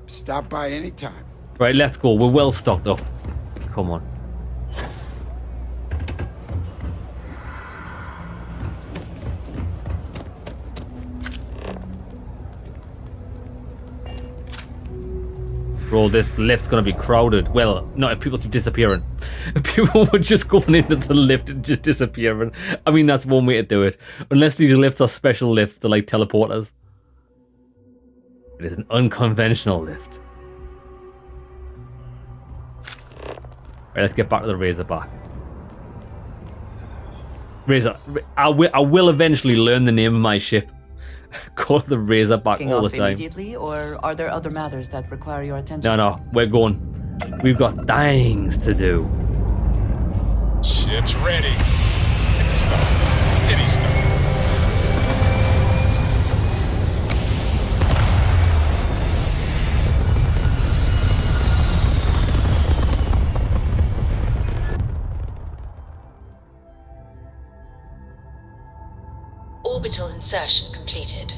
Stop by anytime. Right, let's go. We're well stocked up. Come on. Bro, this lift's gonna be crowded. Well, not if people keep disappearing. If people were just going into the lift and just disappearing. I mean, that's one way to do it. Unless these lifts are special lifts, they're like teleporters. It is an unconventional lift. Right, let's get back to the Razorback. I will eventually learn the name of my ship. Call it the Razorback Kicking all the off time. immediately, or are there other matters that require your attention? No, we're going. We've got things to do. Ship's ready. Titty start. Orbital insertion completed.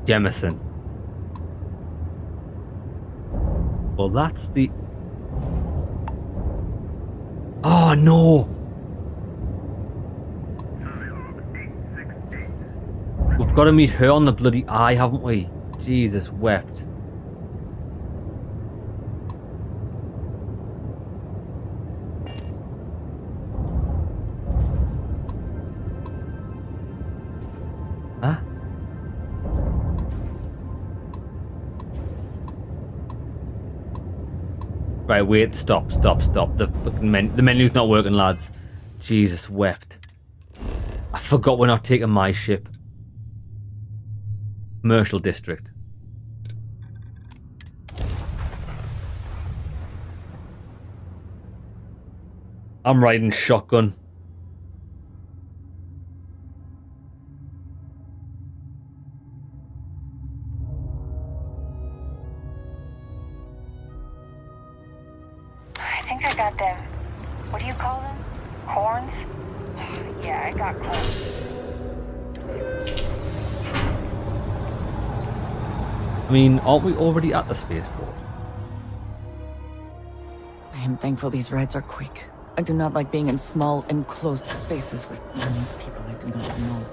Jemison. Well, that's the... Oh, no! We've got to meet her on the bloody eye, haven't we? Jesus wept. Huh? Right, wait, stop. The fucking the menu's not working, lads. Jesus wept. I forgot we're not taking my ship. Commercial district. I'm riding shotgun. I think I got them. What do you call them? Corns? Yeah, I got corns. I mean, aren't we already at the spaceport? I am thankful these rides are quick. I do not like being in small, enclosed spaces with many people I do not know.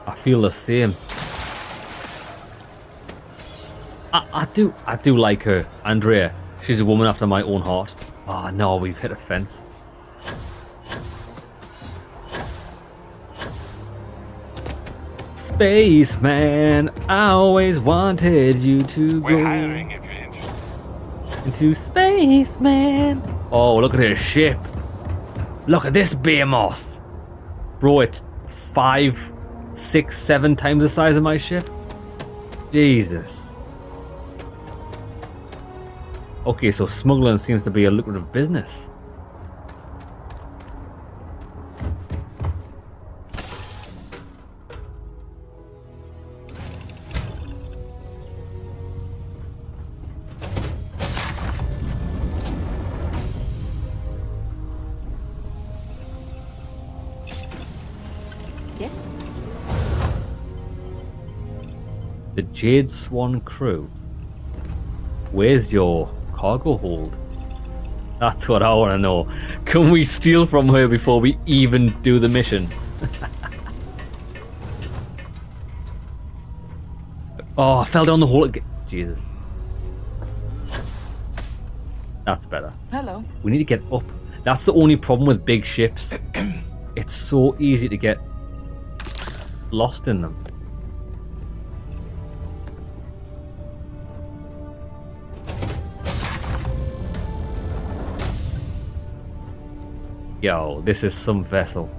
I feel the same. I do like her, Andrea. She's a woman after my own heart. Oh no, we've hit a fence. Spaceman, I always wanted you to go into space, man. Oh, look at his ship. Look at this behemoth. Bro, it's 5, 6, 7 times the size of my ship. Jesus. Okay, so smuggling seems to be a lucrative business. Yes? The Jade Swan crew. Where's your cargo hold? That's what I want to know. Can we steal from her before we even do the mission? Oh, I fell down the hole again. Jesus. That's better. Hello. We need to get up. That's the only problem with big ships. It's so easy to get lost in them. Yo, this is some vessel.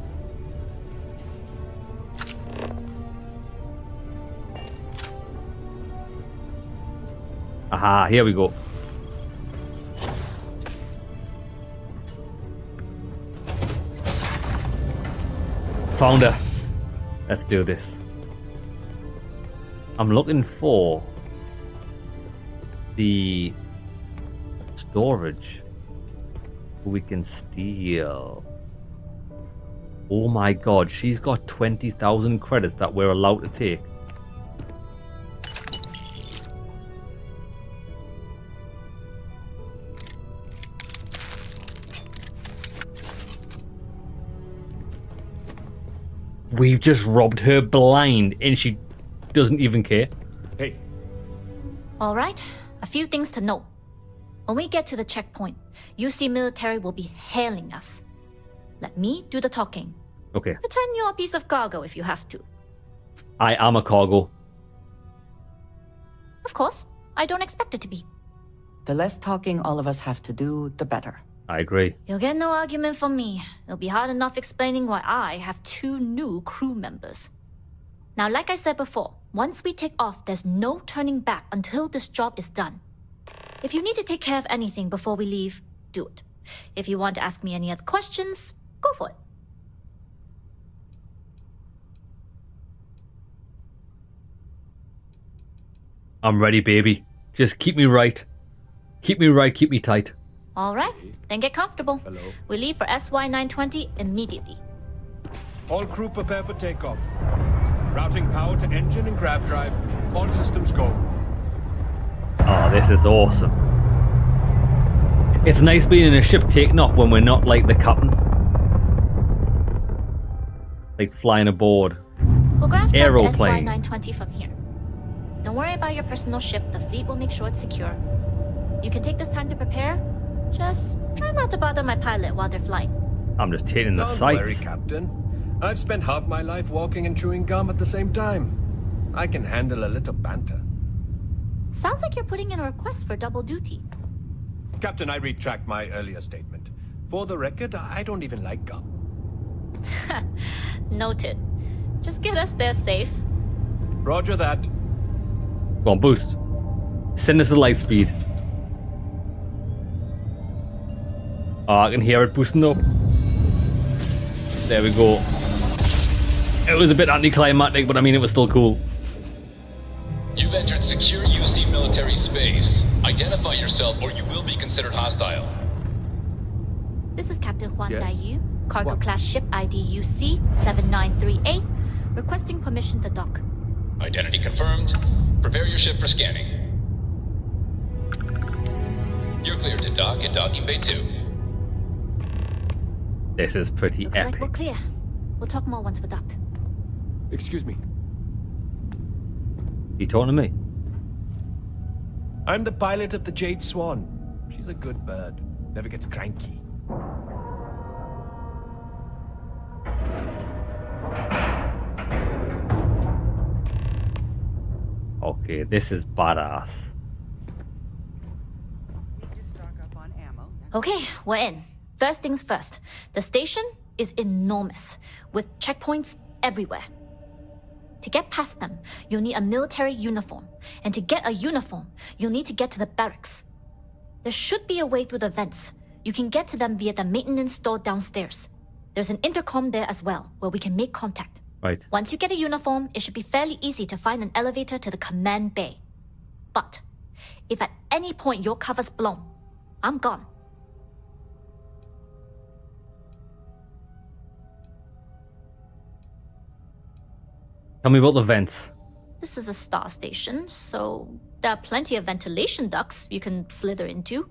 Aha, here we go. Found her. Let's do this. I'm looking for the storage we can steal. Oh my god, she's got 20,000 credits that we're allowed to take. We've just robbed her blind and she doesn't even care. Hey. All right, a few things to note. When we get to the checkpoint, UC military will be hailing us. Let me do the talking. Okay. Pretend you're a piece of cargo if you have to. I am a cargo. Of course, I don't expect it to be. The less talking all of us have to do, the better. I agree. You'll get no argument from me. It'll be hard enough explaining why I have 2 new crew members. Now, like I said before, once we take off, there's no turning back until this job is done. If you need to take care of anything before we leave, do it. If you want to ask me any other questions, go for it. I'm ready, baby. Just keep me right. Keep me right, keep me tight. All right, then get comfortable. Hello. We leave for SY-920 immediately. All crew prepare for takeoff. Routing power to engine and grab drive. All systems go. Oh, this is awesome. It's nice being in a ship taking off when we're not like the captain. Like flying aboard. We'll graph Aeroplane. SY-920 from here. Don't worry about your personal ship. The fleet will make sure it's secure. You can take this time to prepare. Just try not to bother my pilot while they're flying. I'm just hitting the Don't sights. worry, Captain. I've spent half my life walking and chewing gum at the same time. I can handle a little banter. Sounds like you're putting in a request for double duty. Captain, I retract my earlier statement. For the record, I don't even like gum. Noted. Just get us there safe. Roger that. Go on, boost. Send us a light speed. Oh, I can hear it boosting up. There we go. It was a bit anticlimactic, but I mean, it was still cool. You've entered secure UC military space. Identify yourself or you will be considered hostile. This is Captain Huan Yes? Daiyu, cargo class ship ID UC-793A, requesting permission to dock. Identity confirmed. Prepare your ship for scanning. You're cleared to dock at docking bay 2. This is pretty Looks epic. like we're clear. We'll talk more once we're docked. Excuse me. You talking to me? I'm the pilot of the Jade Swan. She's a good bird. Never gets cranky. Okay, this is badass. Okay, we're in. First things first. The station is enormous, with checkpoints everywhere. To get past them, you'll need a military uniform. And to get a uniform, you'll need to get to the barracks. There should be a way through the vents. You can get to them via the maintenance store downstairs. There's an intercom there as well, where we can make contact. Right. Once you get a uniform, it should be fairly easy to find an elevator to the command bay. But if at any point your cover's blown, I'm gone. Tell me about the vents. This is a star station, so there are plenty of ventilation ducts you can slither into.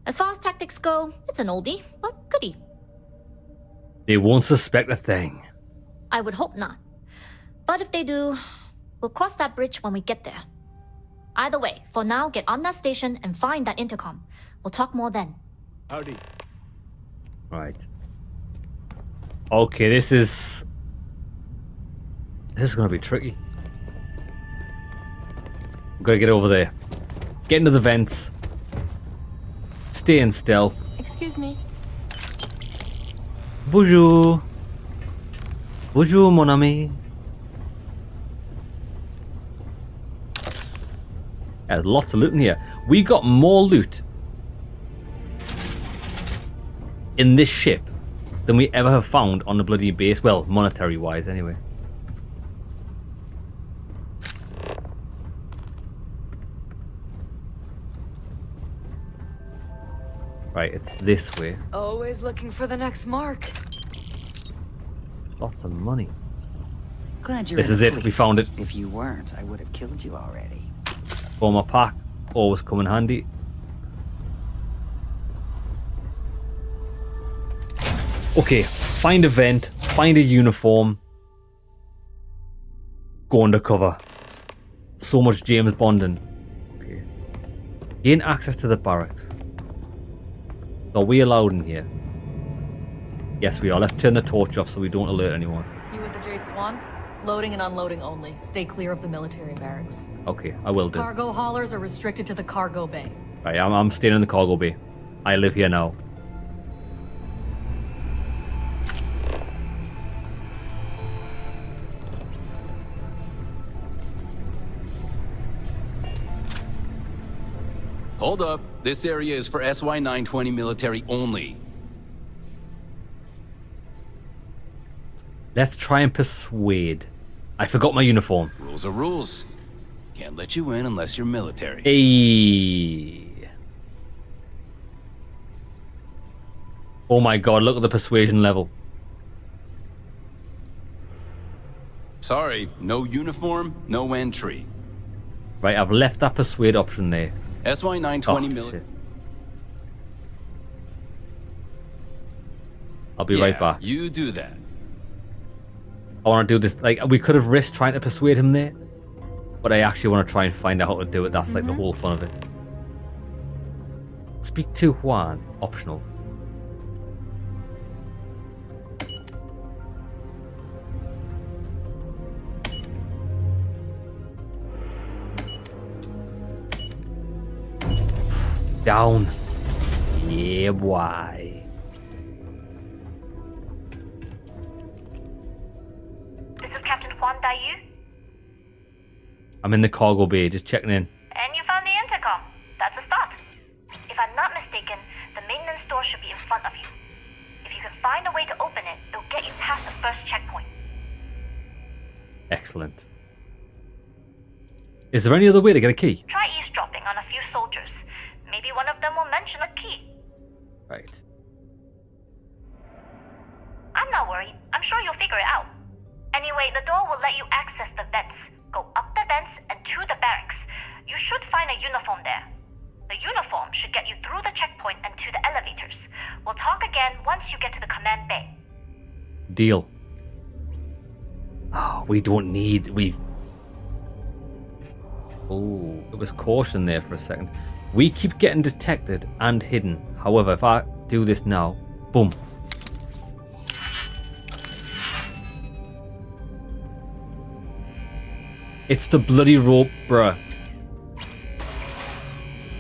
As far as tactics go, it's an oldie, but goodie. They won't suspect a thing. I would hope not. But if they do, we'll cross that bridge when we get there. Either way, for now, get on that station and find that intercom. We'll talk more then. Howdy. Right. Okay, this is gonna be tricky. We've got to get over there. Get into the vents. Stay in stealth. Excuse me. Bonjour. Bonjour, mon ami. There's lots of loot in here. We got more loot in this ship than we ever have found on the bloody base. Well, monetary wise, anyway. Right, it's this way. Always looking for the next mark. Lots of money. Glad you're This in is the it. fleet. We found it. If you weren't, I would have killed you already. Former pack. Always come in handy. Okay, find a vent. Find a uniform. Go undercover. So much James Bonding. Okay. Gain access to the barracks. Are we allowed in here? Yes, we are. Let's turn the torch off so we don't alert anyone. You with the Jade Swan? Loading and unloading only. Stay clear of the military barracks. Okay, I will do. Cargo haulers are restricted to the cargo bay. Right, I'm staying in the cargo bay. I live here now. Hold up. This area is for SY-920 military only. Let's try and persuade. I forgot my uniform. Rules are rules. Can't let you in unless you're military. Hey. Oh my god, look at the persuasion level. Sorry, no uniform, no entry. Right, I've left that persuade option there. SY-920 military. I'll be right back. You do that. I want to do this. Like, we could have risked trying to persuade him there, but I actually want to try and find out how to do it. That's like the whole fun of it. Speak to Juan. Optional. Down. Yeah, boy. This is Captain Juan Dayu, I'm in the cargo bay, just checking in. and you found the intercom. That's a start. If I'm not mistaken, the maintenance door should be in front of you. If you can find a way to open it, it'll get you past the first checkpoint. Excellent. Is there any other way to get a key? Try eavesdropping on a few soldiers. Maybe one of them will mention a key. Right. I'm not worried. I'm sure you'll figure it out. Anyway, the door will let you access the vents. Go up the vents and to the barracks. You should find a uniform there. The uniform should get you through the checkpoint and to the elevators. We'll talk again once you get to the command bay. Deal. Oh, we don't need... Oh, it was caution there for a second. We keep getting detected and hidden. However, if I do this now, boom. It's the bloody rope, bruh.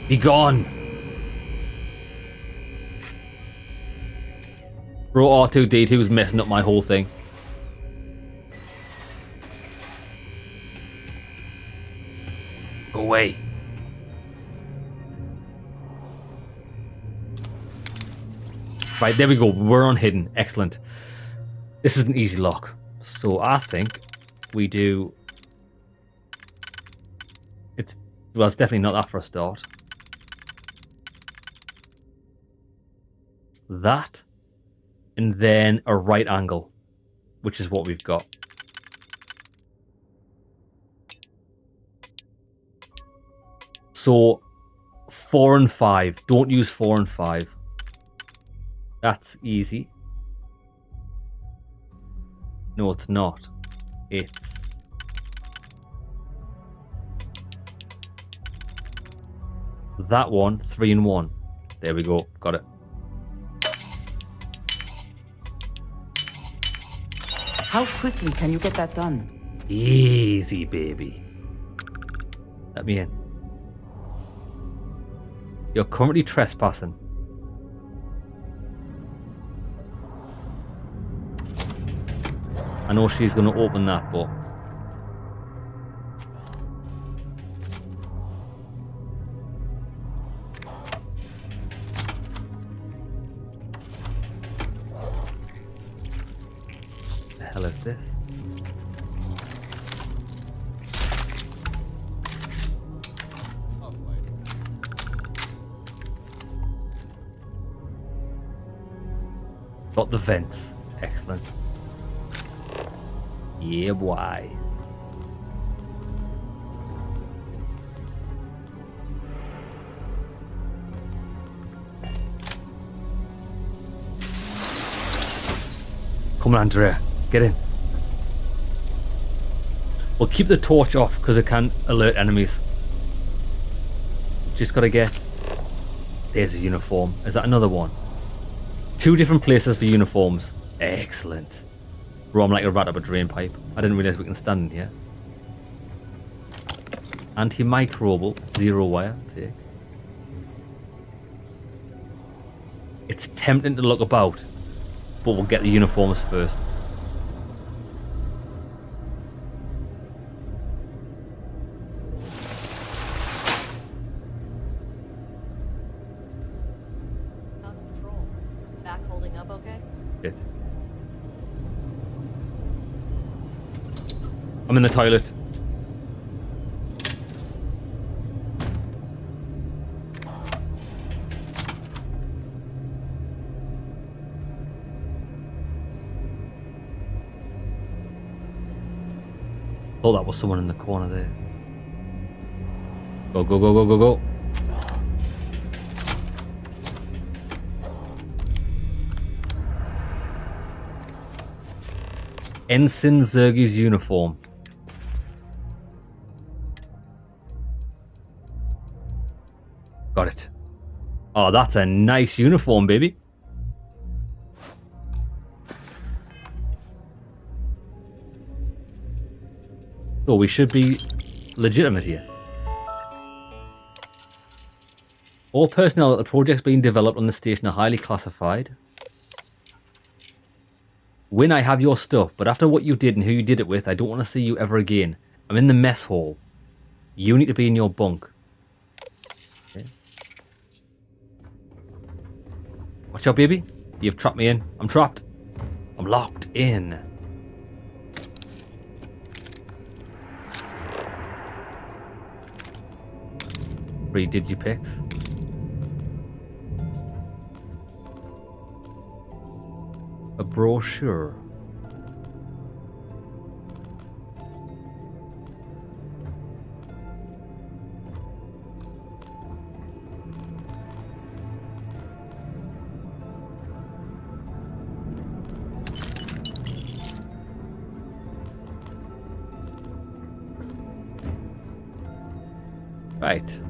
Be gone. Bro, R2-D2's messing up my whole thing. Go away. Right, there we go. We're on hidden. Excellent. This is an easy lock. So I think we do... Well, it's definitely not that for a start. That. And then a right angle. Which is what we've got. So, 4 and 5. Don't use 4 and 5. That's easy. No, it's not. It's... That one, 3 in 1. There we go. Got it. How quickly can you get that done? Easy, baby. Let me in. You're currently trespassing. I know she's going to open that, but... the hell is this? Got the vents. Excellent. Yeah, boy. Come on, Andrea. Get in. We'll keep the torch off because it can alert enemies. Just gotta get... There's a uniform. Is that another one? 2 different places for uniforms. Excellent. Bro, I'm like a rat up a drain pipe. I didn't realize we can stand in here. Antimicrobial, 0 wire. Take. It's tempting to look about, but we'll get the uniforms first. How's the patrol? Back holding up okay? Yes. I'm in the toilet. Oh, that was someone in the corner there. Go, go, go, go, go, go. Ensign Zergi's uniform. Got it. Oh, that's a nice uniform, baby. So we should be legitimate here. All personnel at the projects being developed on the station are highly classified. Win, I have your stuff, but after what you did and who you did it with, I don't want to see you ever again. I'm in the mess hall. You need to be in your bunk. Okay. Watch out, baby. You've trapped me in. I'm trapped. I'm locked in. 3 digipicks. A brochure. Right.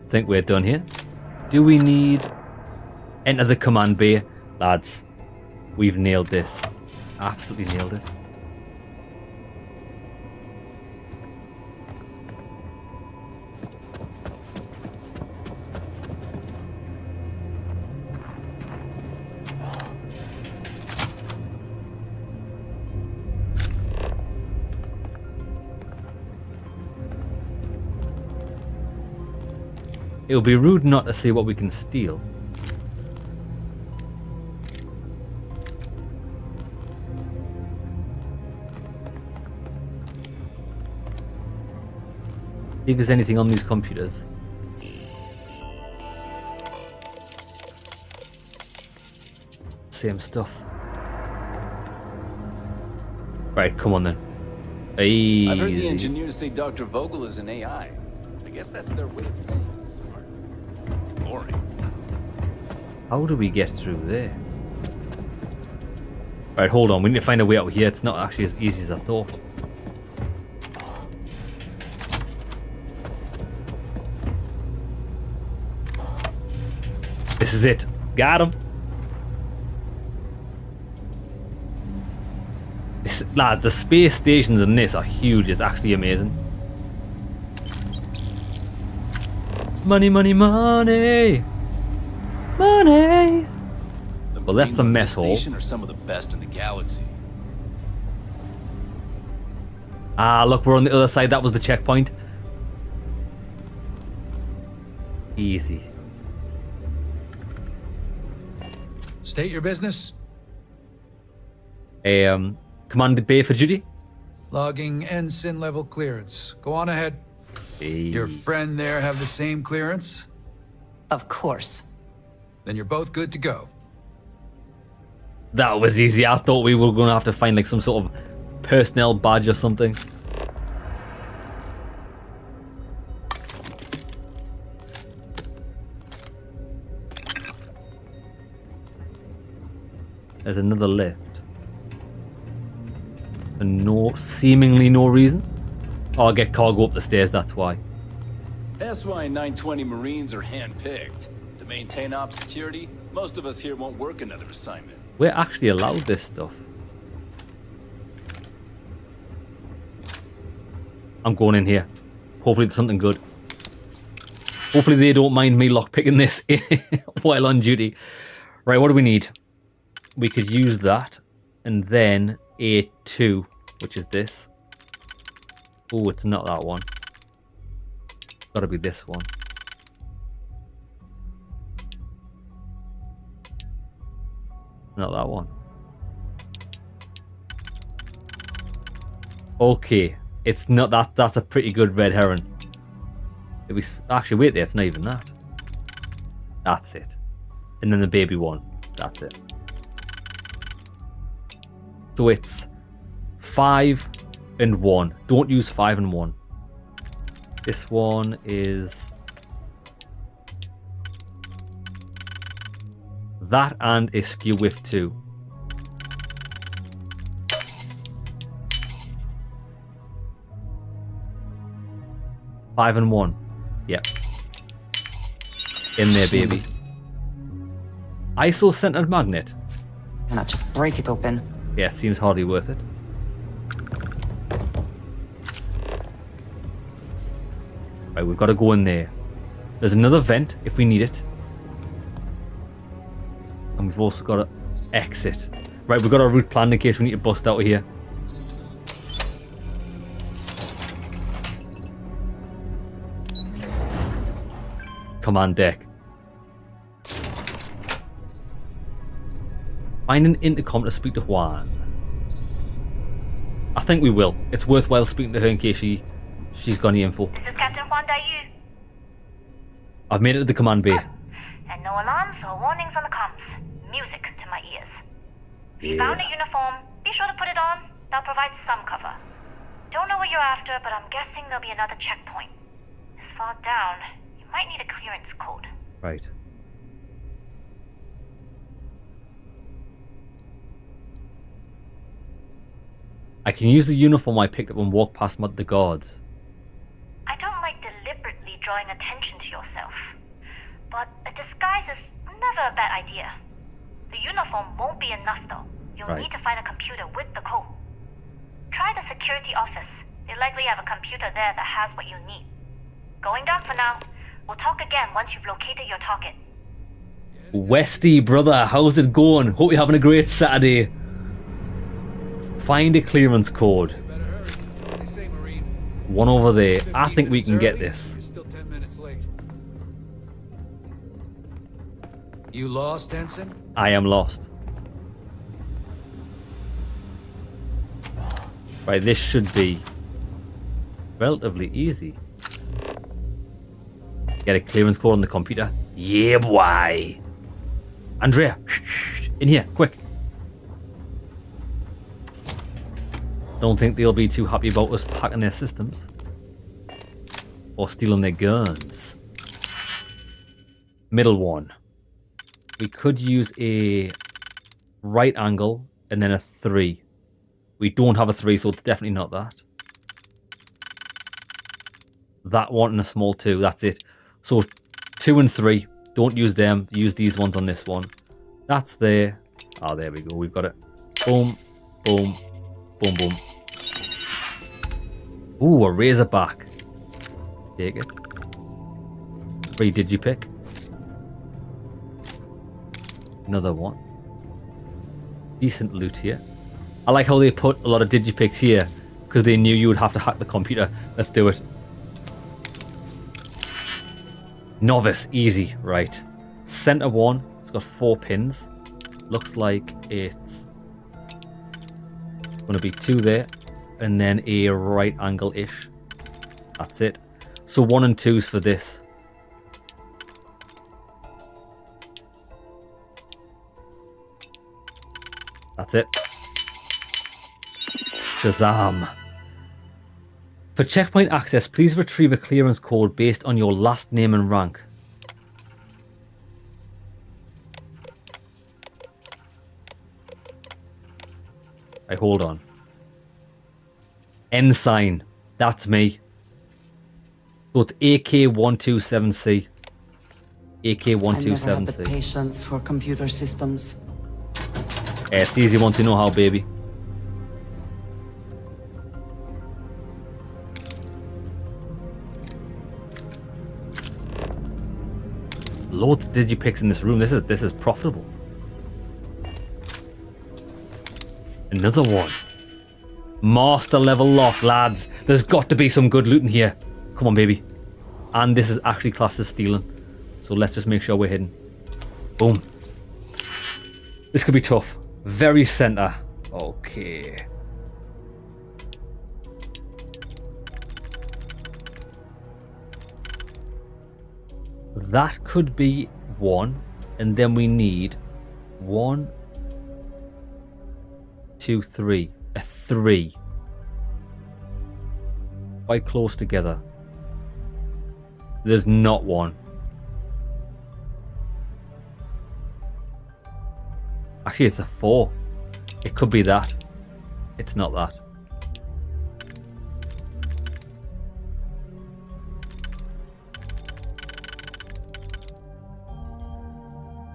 Think we're done here. Do we need... Enter the command bay? Lads, we've nailed this. Absolutely nailed it. It would be rude not to see what we can steal. See if there's anything on these computers. Same stuff. Right, come on then. Hey. I've heard the engineers say Dr. Vogel is an AI. I guess that's their way of saying smart. Boring. How do we get through there? Right, hold on. We need to find a way out here. It's not actually as easy as I thought. This is it. Got him. Lad, the space stations in this are huge. It's actually amazing. Money, money, money. Money. Well, that's a mess hall. Station are some of the best in the galaxy. Ah, look, we're on the other side. That was the checkpoint. Easy. State your business. Commanded Bay for duty. Logging ensign level clearance. Go on ahead. Hey. Your friend there have the same clearance? Of course. Then you're both good to go. That was easy. I thought we were going to have to find like some sort of personnel badge or something. There's another lift. For seemingly no reason. Oh, I'll get cargo up the stairs, that's why. That's why 920 Marines are handpicked. To maintain op security, most of us here won't work another assignment. We're actually allowed this stuff. I'm going in here. Hopefully it's something good. Hopefully they don't mind me lockpicking this while on duty. Right, what do we need? We could use that. And then A2, which is this. Oh, it's not that one. Gotta be this one. Not that one. Okay, it's not that. That's a pretty good red herring. If we actually wait there, it's not even that. That's it. And then the baby one. That's it. So it's 5 and 1. Don't use 5 and 1. This one is that and a skew with 2. Five and 1. Yep. In there, baby. ISO-centered magnet. Can I just break it open? Yeah, seems hardly worth it. Right, we've got to go in there. There's another vent if we need it. And we've also got to exit. Right, we've got a route planned in case we need to bust out of here. Command deck. Find an intercom to speak to Juan. I think we will. It's worthwhile speaking to her in case she's got any info. This is Captain Juan Dayu. I've made it to the command bay. And no alarms or warnings on the comms. Music to my ears. If you found a uniform, be sure to put it on. That'll provide some cover. Don't know what you're after, but I'm guessing there'll be another checkpoint. This far down, you might need a clearance code. Right. I can use the uniform I picked up and walk past the guards. I don't like deliberately drawing attention to yourself, but a disguise is never a bad idea. The uniform won't be enough though. You'll need to find a computer with the code. Try the security office. They likely have a computer there that has what you need. Going dark for now. We'll talk again once you've located your target. Westy, brother, how's it going? Hope you're having a great Saturday. Find a clearance code. One over there. I think we can get this. You're still 10 minutes late. You lost, Ensign? I am lost. Right, this should be relatively easy. Get a clearance code on the computer. Yeah, boy. Andrea, in here, quick. Don't think they'll be too happy about us hacking their systems. Or stealing their guns. Middle one. We could use a right angle and then a 3. We don't have a 3, so it's definitely not that. That one and a small 2, that's it. So 2 and 3. Don't use them. Use these ones on this one. That's there. Oh, there we go. We've got it. Boom, boom, boom, boom. Ooh, a razorback. Take it. Free digipick. Another one. Decent loot here. I like how they put a lot of digipicks here because they knew you would have to hack the computer. Let's do it. Novice, easy, right. Center one, it's got 4 pins. Looks like it's gonna be 2 there, and then a right angle-ish. That's it. So 1 and 2s for this. That's it. Shazam. For checkpoint access, please retrieve a clearance code based on your last name and rank. Right, hold on. Ensign. That's me. So it's AK-127C. I never had the AK-127C. patience for computer systems. Yeah, it's easy once you know how, baby. Loads of digipicks in this room. This is profitable. Another one. Master level lock, lads. There's got to be some good loot in here. Come on, baby. And this is actually classed as stealing. So let's just make sure we're hidden. Boom. This could be tough. Very center. Okay. That could be 1. And then we need 1, 2, 3. A 3. Quite close together. There's not 1. Actually, it's a 4. It could be that. It's not that.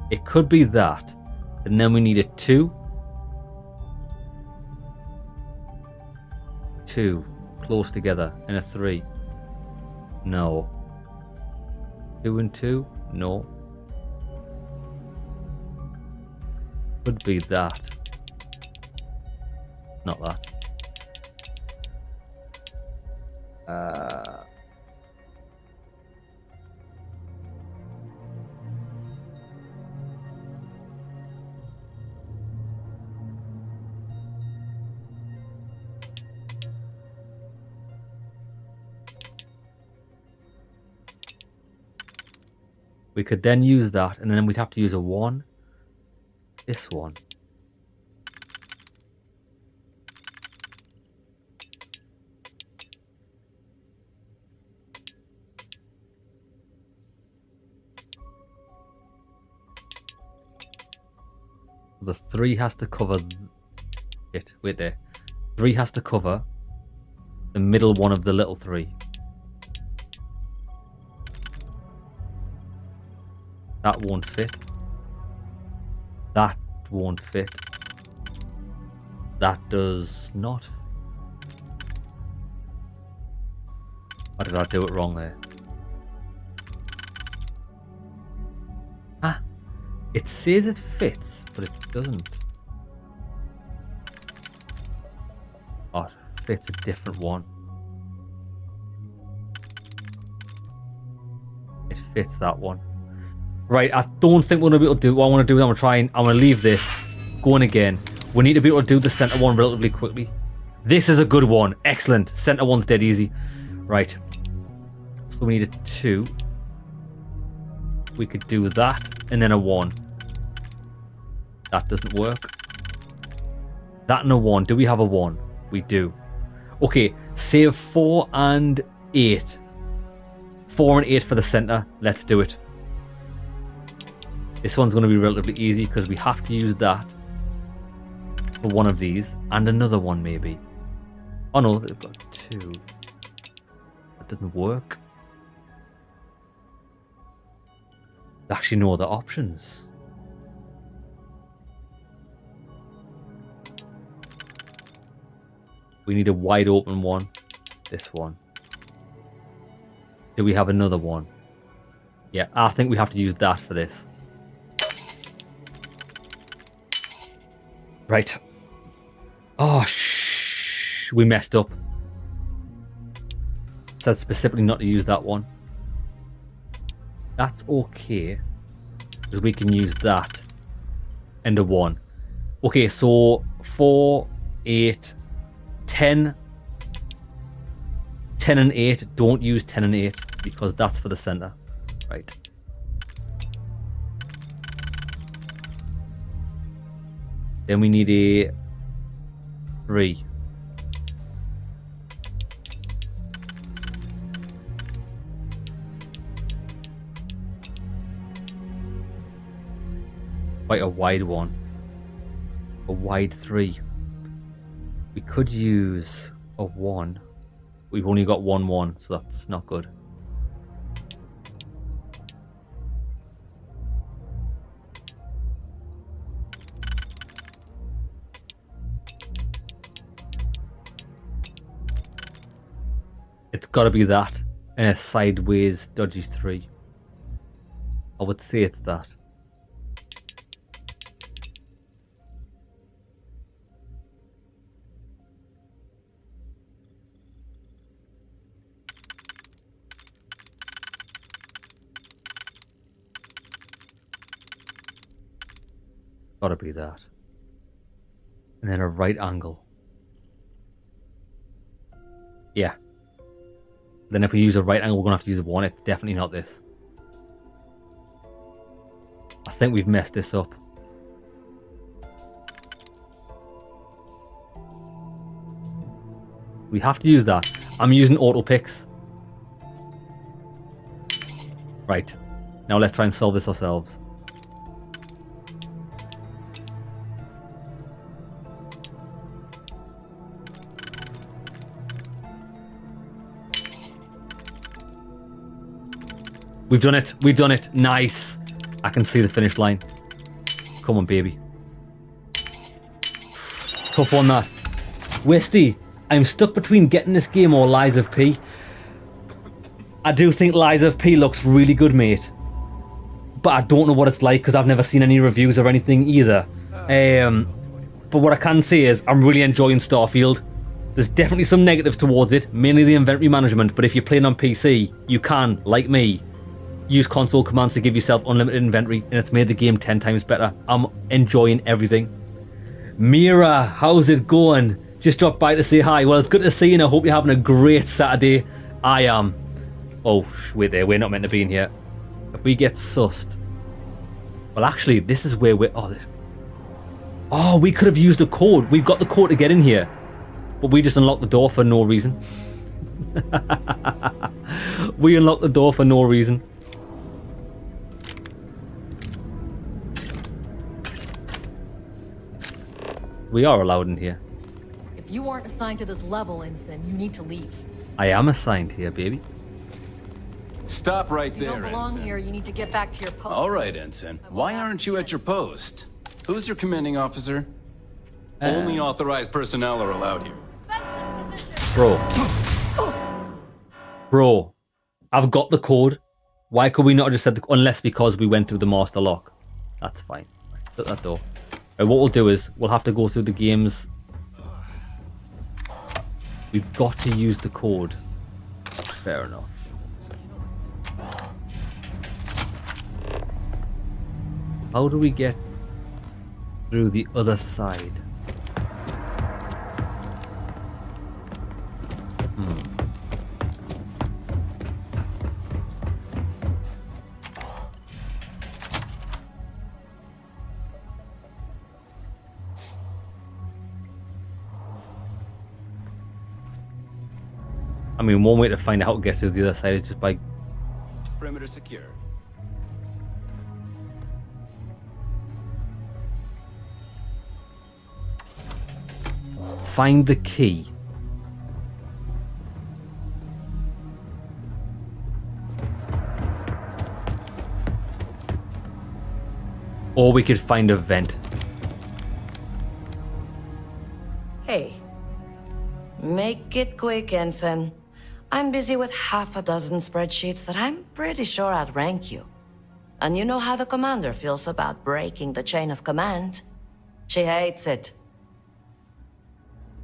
It could be that. And then we need a 2. 2. Close together. And a 3. No. 2 and 2? No. Could be that. Not that. We could then use that, and then we'd have to use a 1. This one. The 3 has to cover it. Wait there. 3 has to cover the middle one of the little 3. That won't fit. That won't fit. That does not fit. Why did I do it wrong there? Ah, it says it fits, but it doesn't. Oh, it fits a different one. It fits that one. Right, I don't think we're going to be able to do what I want to do. I'm going to leave this. Going again. We need to be able to do the center one relatively quickly. This is a good one. Excellent. Center one's dead easy. Right. So we need a 2. We could do that. And then a 1. That doesn't work. That and a 1. Do we have a 1? We do. Okay. Save 4 and 8. 4 and 8 for the center. Let's do it. This one's going to be relatively easy because we have to use that for one of these and another one maybe. Oh no, they've got 2. That doesn't work. Actually, no other options. We need a wide open one. This one. Do we have another one? Yeah, I think we have to use that for this. Right. Oh, we messed up. It says specifically not to use that one. That's okay, because we can use that and a 1. Okay, so 4, 8, 10, 10 and 8. Don't use 10 and 8 because that's for the center. Right. Then we need a 3. Quite a wide one. A wide 3. We could use a 1. We've only got 1, 1, so that's not good. It's got to be that and a sideways dodgy 3. I would say it's that. Gotta be that. And then a right angle. Yeah. Then if we use a right angle, we're gonna have to use a 1. It's definitely not this. I think we've messed this up. We have to use that. I'm using auto picks. Right. Now let's try and solve this ourselves. We've done it. We've done it. Nice. I can see the finish line. Come on, baby. Tough one, that. Westy, I'm stuck between getting this game or Lies of P. I do think Lies of P looks really good, mate. But I don't know what it's like because I've never seen any reviews or anything either. But what I can say is I'm really enjoying Starfield. There's definitely some negatives towards it, mainly the inventory management. But if you're playing on PC, you can, like me, use console commands to give yourself unlimited inventory, and it's made the game 10 times better. I'm enjoying everything. Mira, how's it going? Just dropped by to say hi. Well, it's good to see you, and I hope you're having a great Saturday. I am. Oh, wait there. We're not meant to be in here. If we get sussed... Well, actually, this is where we're... Oh, we could have used a code. We've got the code to get in here. But we just unlocked the door for no reason. We unlocked the door for no reason. We are allowed in here. If you aren't assigned to this level, Ensign, you need to leave. I am assigned here, baby. Stop right If you there, don't belong Ensign. here, you need to get back to your post. All right, Ensign. Why aren't you at your post? Who's your commanding officer? Only authorized personnel are allowed here. Bro, I've got the code. Why could we not have just said unless because we went through the master lock? That's fine. Shut that door. Right, what we'll do is we'll have to go through the games. We've got to use the code. Fair enough. How do we get through the other side? I mean, one way to find out how to get through the other side is just by... Perimeter secure. Find the key. Or we could find a vent. Hey. Make it quick, Ensign. I'm busy with half a dozen spreadsheets that I'm pretty sure outrank you. And you know how the commander feels about breaking the chain of command. She hates it.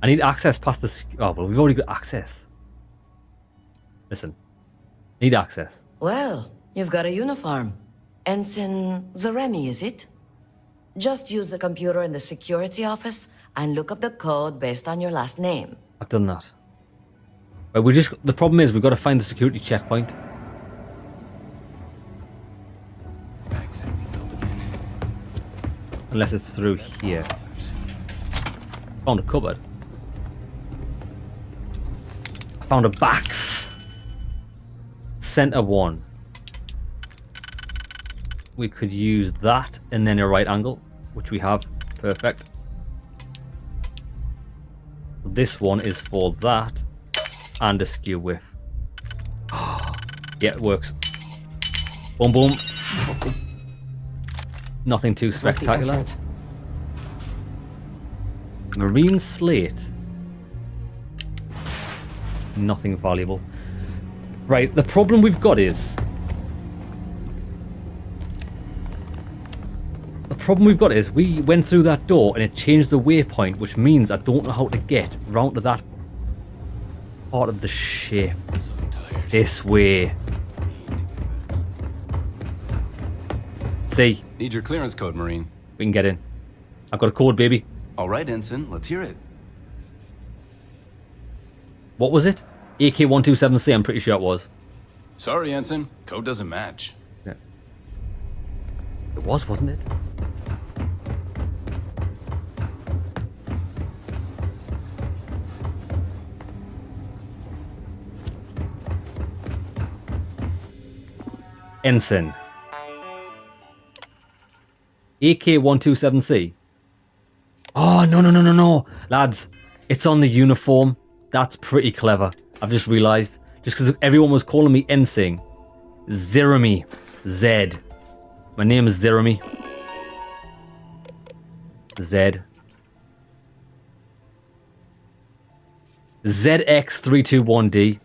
I need access past the... Oh, well, we've already got access. Listen. Need access. Well, you've got a uniform. Ensign Zaremi, is it? Just use the computer in the security office and look up the code based on your last name. I've done that. But we just... The problem is we've got to find the security checkpoint. Unless it's through here. Found a cupboard. I found a box. Center one. We could use that and then a right angle, which we have. Perfect. This one is for that and a skew width. Yeah, it works. Boom, boom. Nothing too spectacular. Marine slate. Nothing valuable. Right, the problem we've got is... we went through that door and it changed the waypoint, which means I don't know how to get round to that part of the ship. This way. See? Need your clearance code, Marine. We can get in. I've got a code, baby. All right, Ensign. Let's hear it. What was it? AK-127C, I'm pretty sure it was. Sorry, Ensign. Code doesn't match. Yeah. It was, wasn't it? Ensign. AK-127C. Oh, no. Lads, it's on the uniform. That's pretty clever. I've just realized. Just because everyone was calling me Ensign. Zaremi. Zed. My name is Zaremi. Zed. ZX321D.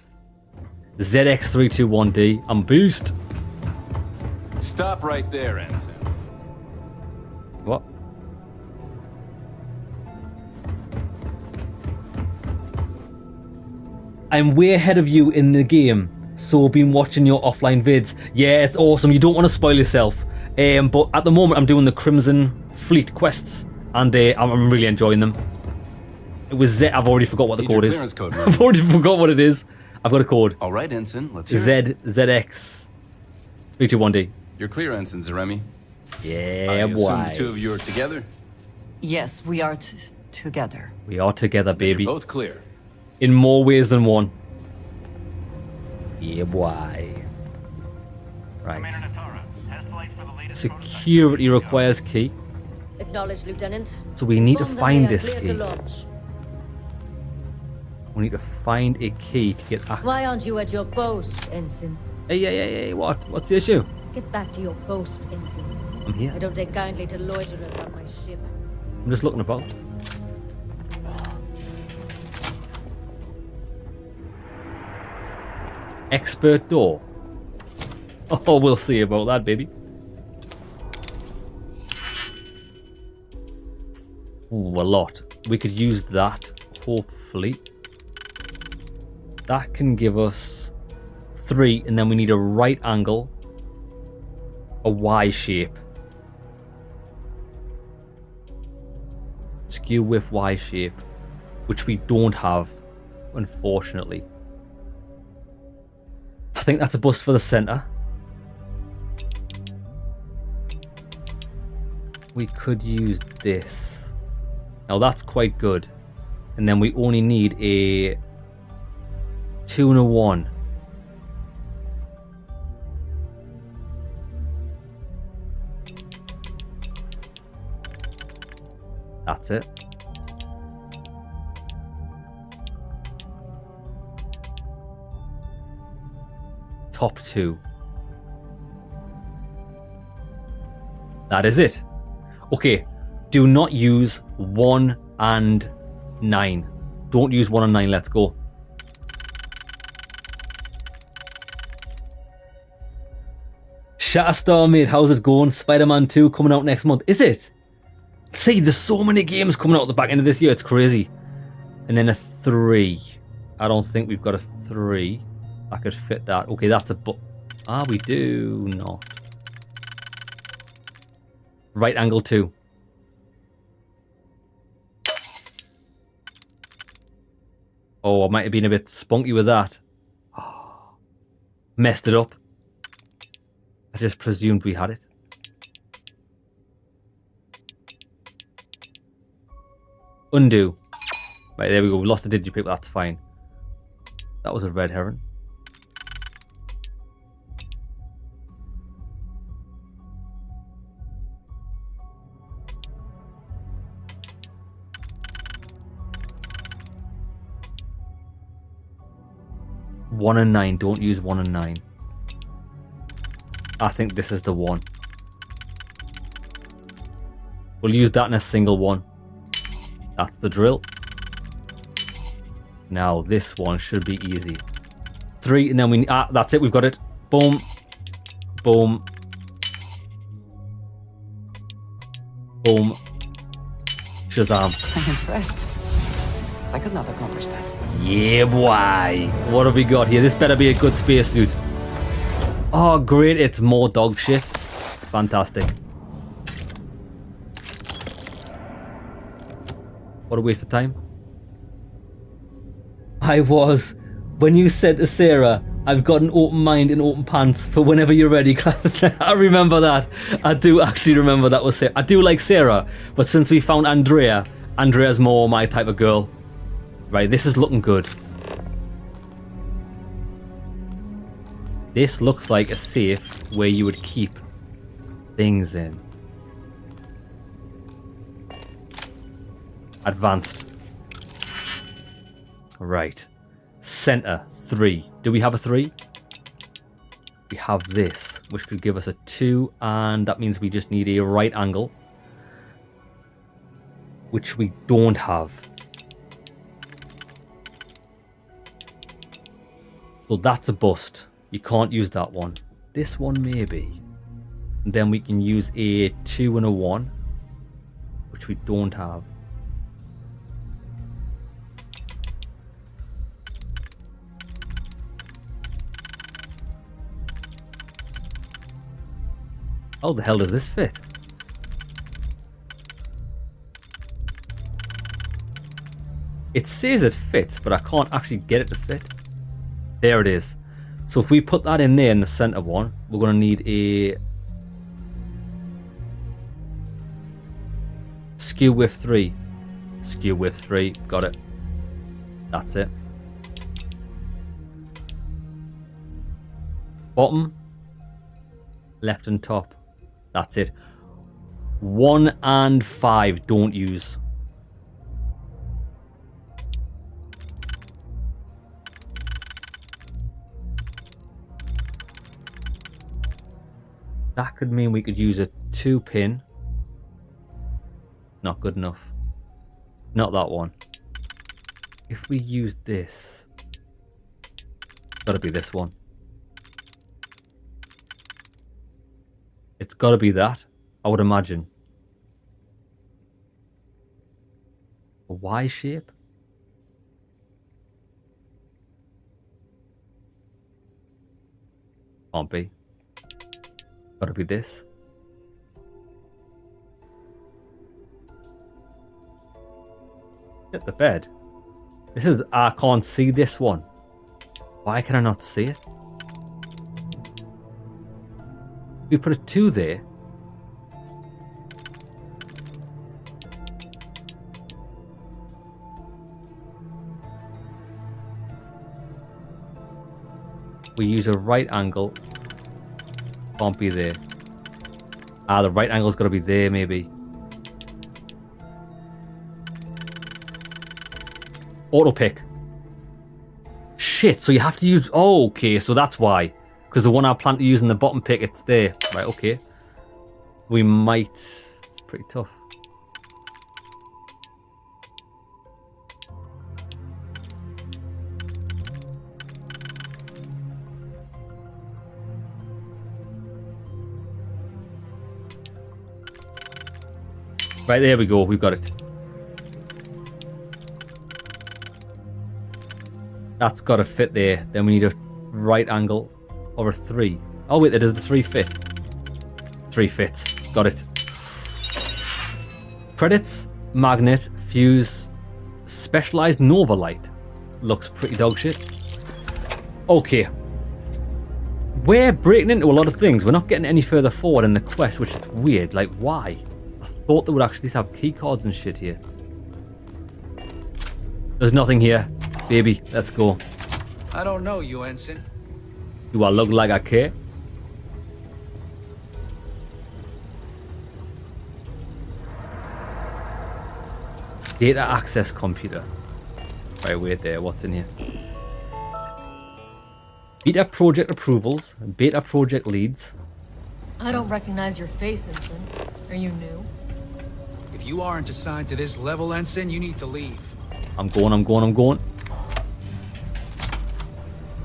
ZX321D. I'm boost. Stop right there, Ensign. What? I'm way ahead of you in the game, so I've been watching your offline vids. Yeah, it's awesome. You don't want to spoil yourself. But at the moment, I'm doing the Crimson Fleet quests, and I'm really enjoying them. It was Z. I've already forgot what the code is. Code, I've already forgot what it is. I've got a code. All right, Ensign. Let's hear it. ZX 321D. You're clear, Ensign Zaremi. Yeah, I assume boy. the two of you are together? Yes, we are together. We are together, baby. You're both clear. In more ways than one. Yeah, boy. Right. Security requires key. Acknowledged, Lieutenant. So we need to Inform find that they are this clear key. to launch. We need to find a key to get access. Why aren't you at your post, Ensign? Hey, what? What's the issue? Get back to your post, Ensign. I'm here. I don't take kindly to loiterers on my ship. I'm just looking about. Expert door. Oh, we'll see about that, baby. Ooh, a lot. We could use that, hopefully. That can give us 3, and then we need a right angle, a Y shape. Skew with Y shape, which we don't have, unfortunately. I think that's a bust for the center. We could use this. Now that's quite good. And then we only need a 2 and a 1. That's it. Top 2. That is it. Okay, do not use 1 and 9. Don't use 1 and 9. Let's go. Shatterstar, mate, how's it going? Spider-Man 2 coming out next month. Is it? See, there's so many games coming out at the back end of this year. It's crazy. And then a 3. I don't think we've got a 3. I could fit that. Okay, that's a... we do not. Right angle 2. Oh, I might have been a bit spunky with that. Oh, messed it up. I just presumed we had it. Undo. Right, there we go. We lost the digipick, but that's fine. That was a red herring. One and 9. Don't use 1 and 9. I think this is the one. We'll use that in a single one. That's the drill. Now this one should be easy. 3 and then we... that's it. We've got it. Boom. Boom. Boom. Shazam. I'm impressed. I could not accomplish that. Yeah, boy. What have we got here? This better be a good spacesuit. Oh, great. It's more dog shit. Fantastic. What a waste of time. I was. When you said to Sarah, I've got an open mind and open pants for whenever you're ready. I remember that. I do actually remember that was Sarah. I do like Sarah, but since we found Andrea, Andrea's more my type of girl. Right, this is looking good. This looks like a safe where you would keep things in. Advanced. Right. Center 3. Do we have a 3? We have this, which could give us a 2, and that means we just need a right angle, which we don't have. So that's a bust. You can't use that one. This one maybe. And then we can use a 2 and a 1, which we don't have. How the hell does this fit? It says it fits, but I can't actually get it to fit. There it is. So if we put that in there in the center one, we're going to need a skew width 3. Skew width 3. Got it. That's it. Bottom, left and top. That's it. 1 and 5 don't use. That could mean we could use a 2 pin. Not good enough. Not that one. If we use this, gotta be this one. It's gotta be that, I would imagine. A Y shape? Can't be. Gotta be this. Get the bed. This is, I can't see this one. Why can I not see it? We put a 2 there. We use a right angle. Can't be there. The right angle's got to be there, maybe. Auto pick. Shit, so you have to use... Oh, okay, so that's why. Because the one I plan to use in the bottom pick, it's there. Right, okay. We might pretty tough. Right, there we go. We've got it. That's got to fit there. Then we need a right angle or a 3. Oh, wait, does the 3 fit? 3 fits. Got it. Credits, magnet, fuse, specialized nova light. Looks pretty dog shit. Okay. We're breaking into a lot of things. We're not getting any further forward in the quest, which is weird. Like, why? I thought they would actually have key cards and shit here. There's nothing here. Baby, let's go. I don't know you, Ensign. Do I look like I care? Data access computer. Right, wait there. What's in here? Beta project approvals. Beta project leads. I don't recognize your face, Ensign. Are you new? If you aren't assigned to this level, Ensign, you need to leave. I'm going.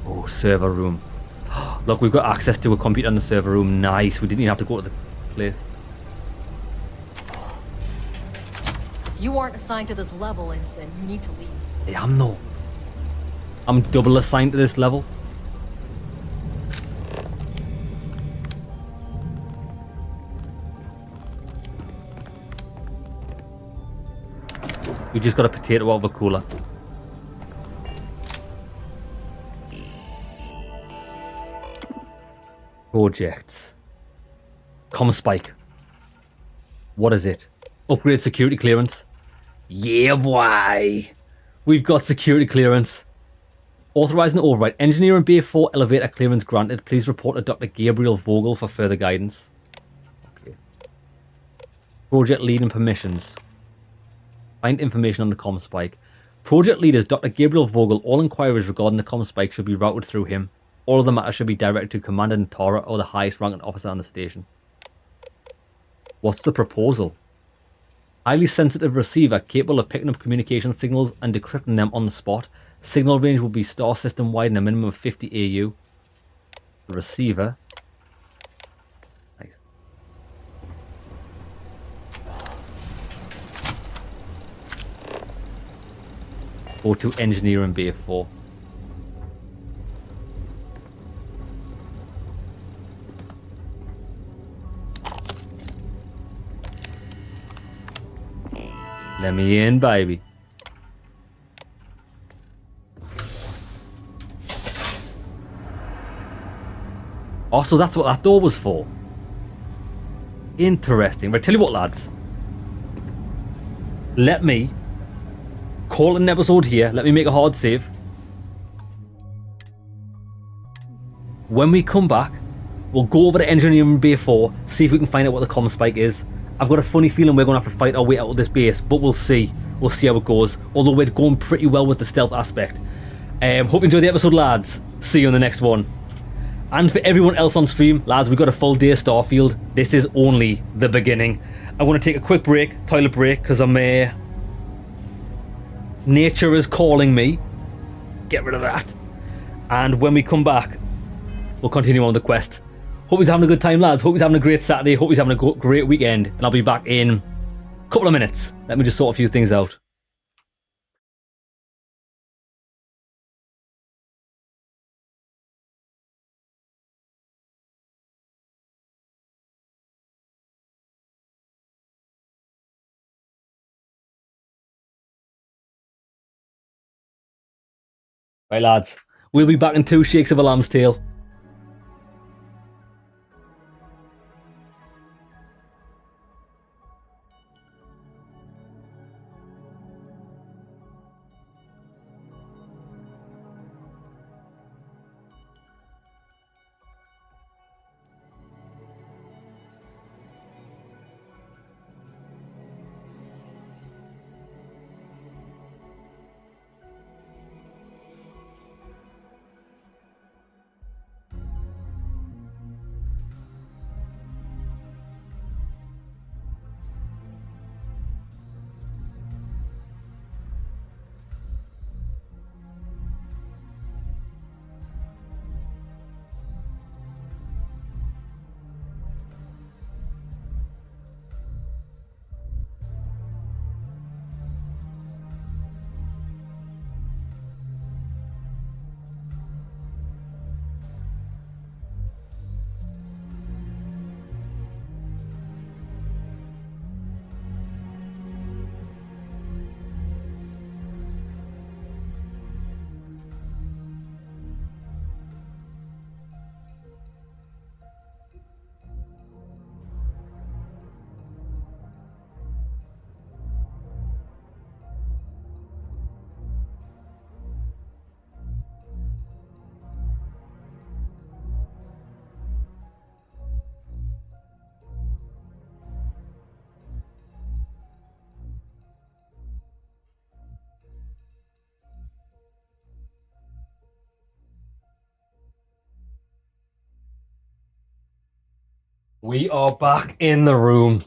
Oh, server room. Look, we've got access to a computer in the server room. Nice. We didn't even have to go to the place. If you aren't assigned to this level, Ensign, you need to leave. Hey, I'm double assigned to this level. We just got a potato out of a cooler. Projects. Comm spike. What is it? Upgrade security clearance. Yeah, boy. We've got security clearance. Authorizing the override. Engineer and Bay 4 elevator clearance granted. Please report to Dr. Gabriel Vogel for further guidance. Okay. Project lead and permissions. Find information on the comm spike. Project leaders Dr. Gabriel Vogel. All inquiries regarding the comm spike should be routed through him. All of the matters should be directed to Commander Natara or the highest ranking officer on the station. What's the proposal? Highly sensitive receiver capable of picking up communication signals and decrypting them on the spot. Signal range will be star system wide and a minimum of 50 AU. Receiver. Nice. Go to engineer in Bay 4. Let me in, baby. Oh, so that's what that door was for. Interesting. Right, tell you what, lads. Let me call an episode here. Let me make a hard save. When we come back, we'll go over to Engineering Bay 4, see if we can find out what the comm spike is. I've got a funny feeling we're going to have to fight our way out of this base, but we'll see. We'll see how it goes. Although we're going pretty well with the stealth aspect. Hope you enjoyed the episode, lads. See you in the next one. And for everyone else on stream, lads, we've got a full day of Starfield. This is only the beginning. I want to take a quick break, toilet break, because I'm nature is calling me. Get rid of that. And when we come back, we'll continue on the quest. Hope he's having a good time, lads. Hope he's having a great Saturday. Hope he's having a great weekend. And I'll be back in a couple of minutes. Let me just sort a few things out. Right, lads. We'll be back in 2 shakes of a lamb's tail. We are back in the room.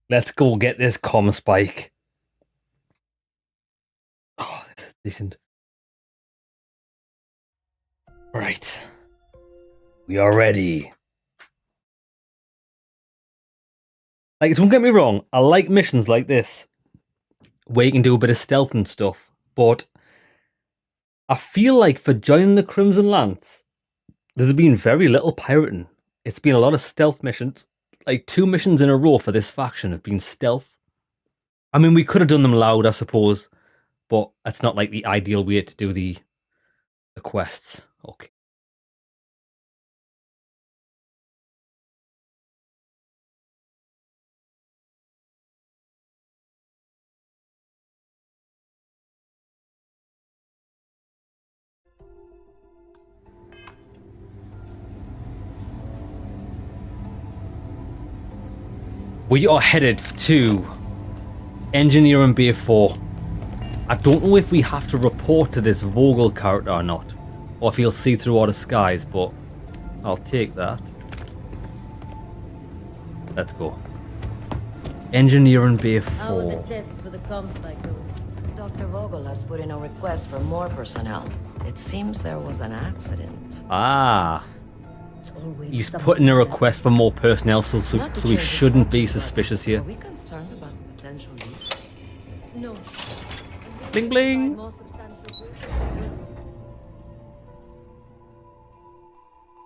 Let's go get this comm spike. Oh, this is decent. Right. We are ready. Like, don't get me wrong, I like missions like this, where you can do a bit of stealth and stuff, but I feel like for joining the Crimson Lance, there's been very little pirating. It's been a lot of stealth missions. Like, 2 missions in a row for this faction have been stealth. I mean, we could have done them loud, I suppose, but that's not like the ideal way to do the quests. Okay. We are headed to Engineering Bay 4. I don't know if we have to report to this Vogel character or not, or if he'll see through our disguise, but I'll take that. Let's go. Engineering Bay 4. How are the tests for the comm spike going? Dr. Vogel has put in a request for more personnel. It seems there was an accident. Ah. He's putting a request for more personnel, so we shouldn't be suspicious here. Are we concerned about potential leaks? No. Bling bling.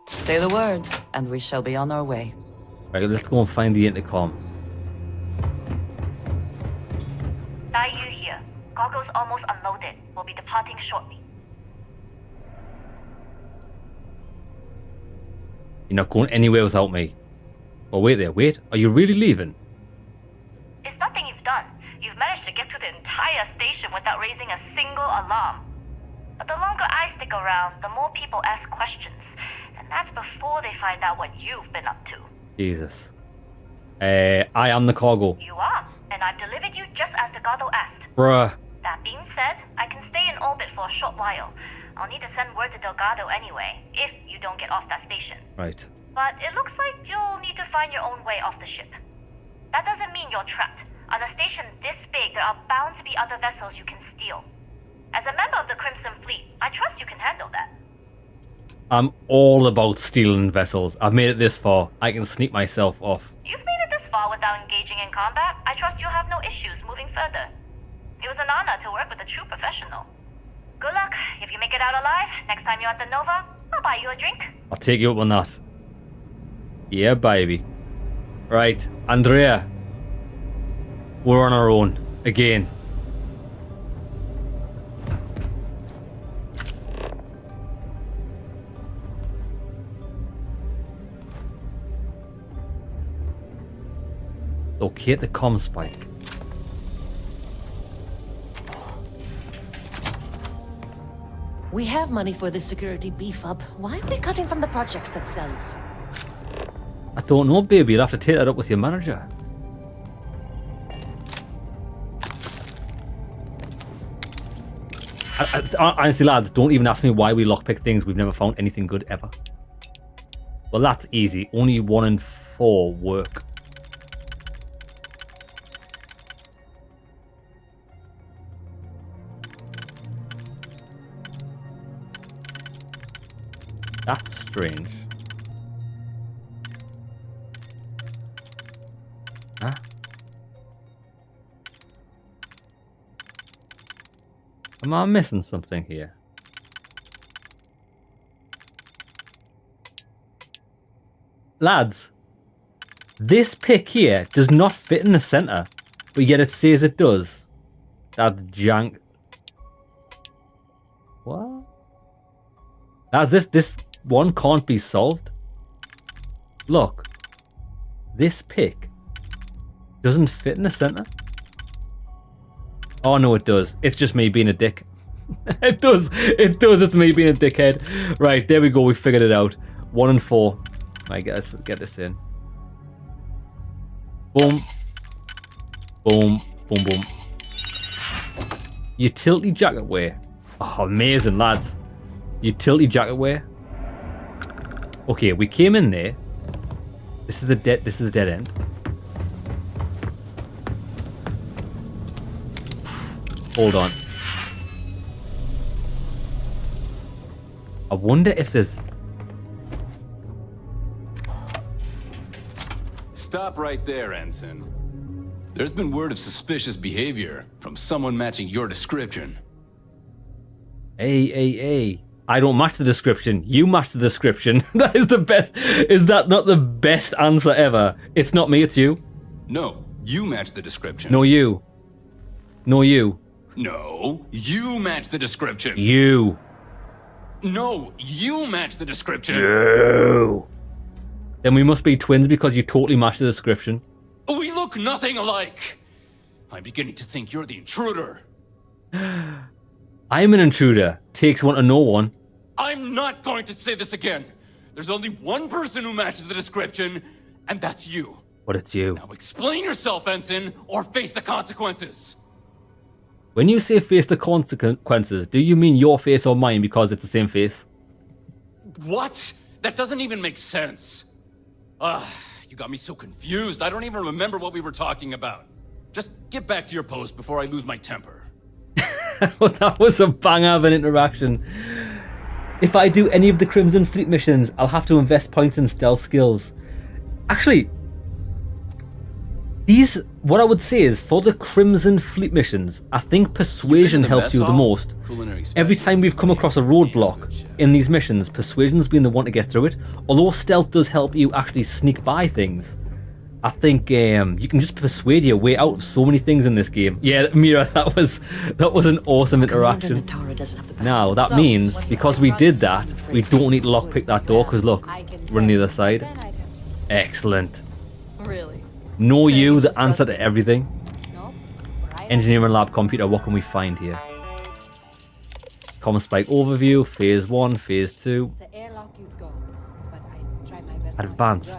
Say the word, and we shall be on our way. Right, let's go and find the intercom. Daiyu here. Cargo's almost unloaded. We'll be departing shortly. You're not going anywhere without me. Oh, wait there, wait. Are you really leaving? It's nothing you've done. You've managed to get through the entire station without raising a single alarm. But the longer I stick around, the more people ask questions. And that's before they find out what you've been up to. Jesus. I am the cargo. You are, and I've delivered you just as Delgado asked. Bruh. That being said, I can stay in orbit for a short while. I'll need to send word to Delgado anyway, if you don't get off that station. Right. But it looks like you'll need to find your own way off the ship. That doesn't mean you're trapped. On a station this big, there are bound to be other vessels you can steal. As a member of the Crimson Fleet, I trust you can handle that. I'm all about stealing vessels. I've made it this far. I can sneak myself off. You've made it this far without engaging in combat. I trust you'll have no issues moving further. It was an honor to work with a true professional. Good luck. If you make it out alive, next time you're at the Nova, I'll buy you a drink. I'll take you up on that. Yeah, baby. Right, Andrea. We're on our own. Again. Locate the comm spike. We have money for the security beef up. Why are we cutting from the projects themselves? I don't know, baby. You'll have to take that up with your manager. Honestly, lads, don't even ask me why we lockpick things. We've never found anything good ever. Well, that's easy. Only 1 in 4 work. That's strange. Huh? Am I missing something here? Lads, this pick here does not fit in the center, but yet it says it does. That's jank. What? Lads, this one can't be solved. Look, this pick doesn't fit in the center. Oh no, it does. It's just me being a dick. It does. It's me being a dickhead. Right, there we go. We figured it out. 1 in 4. Right, guys, get this in. Boom. Boom. Boom, boom. Utility jacket wear. Oh, amazing, lads. Utility jacket wear. Okay, we came in there. This is a dead end. Hold on. I wonder if there's... Stop right there, Ensign. There's been word of suspicious behavior from someone matching your description. Hey. I don't match the description. You match the description. That is the best. Is that not the best answer ever? It's not me, it's you. No, you match the description. No, you. No, you. No, you match the description. You. No, you match the description. You. Then we must be twins because you totally match the description. We look nothing alike. I'm beginning to think you're the intruder. I'm an intruder. Takes one to know one. I'm not going to say this again. There's only one person who matches the description, and that's you. But it's you. Now explain yourself, Ensign, or face the consequences. When you say face the consequences, do you mean your face or mine because it's the same face? What? That doesn't even make sense. You got me so confused. I don't even remember what we were talking about. Just get back to your post before I lose my temper. Well, that was a banger of an interaction. If I do any of the Crimson Fleet missions, I'll have to invest points in stealth skills. Actually, what I would say is, for the Crimson Fleet missions, I think persuasion helps you the most. Every time we've come across a roadblock in these missions, persuasion's been the one to get through it. Although stealth does help you actually sneak by things, I think you can just persuade your way out of so many things in this game. Yeah, Mira, that was an awesome interaction. Now, that means, because we did that, we don't need to lockpick that door, because look, we're on the other side. Excellent. Really? Know you, the answer to everything. Engineering lab computer, what can we find here? Common spike overview, phase 1, phase 2. Advanced.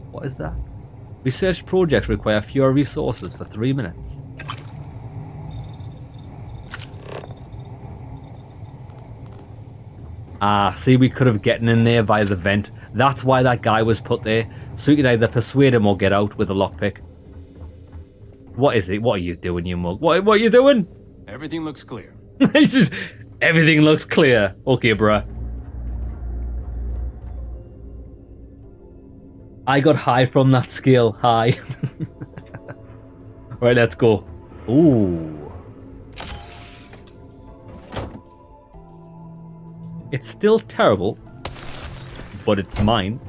What is that? Research projects require fewer resources for 3 minutes. See, we could have gotten in there via the vent. That's why that guy was put there. So you could either persuade him or get out with a lockpick. What is it? What are you doing, you mug? What are you doing? Everything looks clear. It's just, everything looks clear. Okay, bruh. I got high from that skill. High. Right, let's go. Ooh. It's still terrible, but it's mine.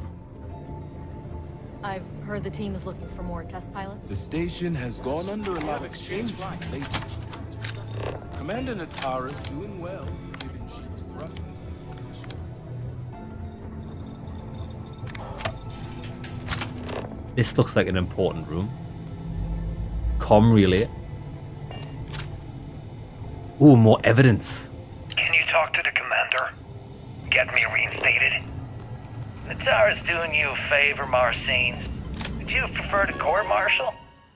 I've heard the team is looking for more test pilots. The station has gone under a lot of changes lately. Commander Natara's doing well, given she was thrust into this position. This looks like an important room. Com relay. Ooh, more evidence. Can you talk to the commander? Get me reinstated? Natara's doing you a favor, Marcine. Would you have preferred a court-martial?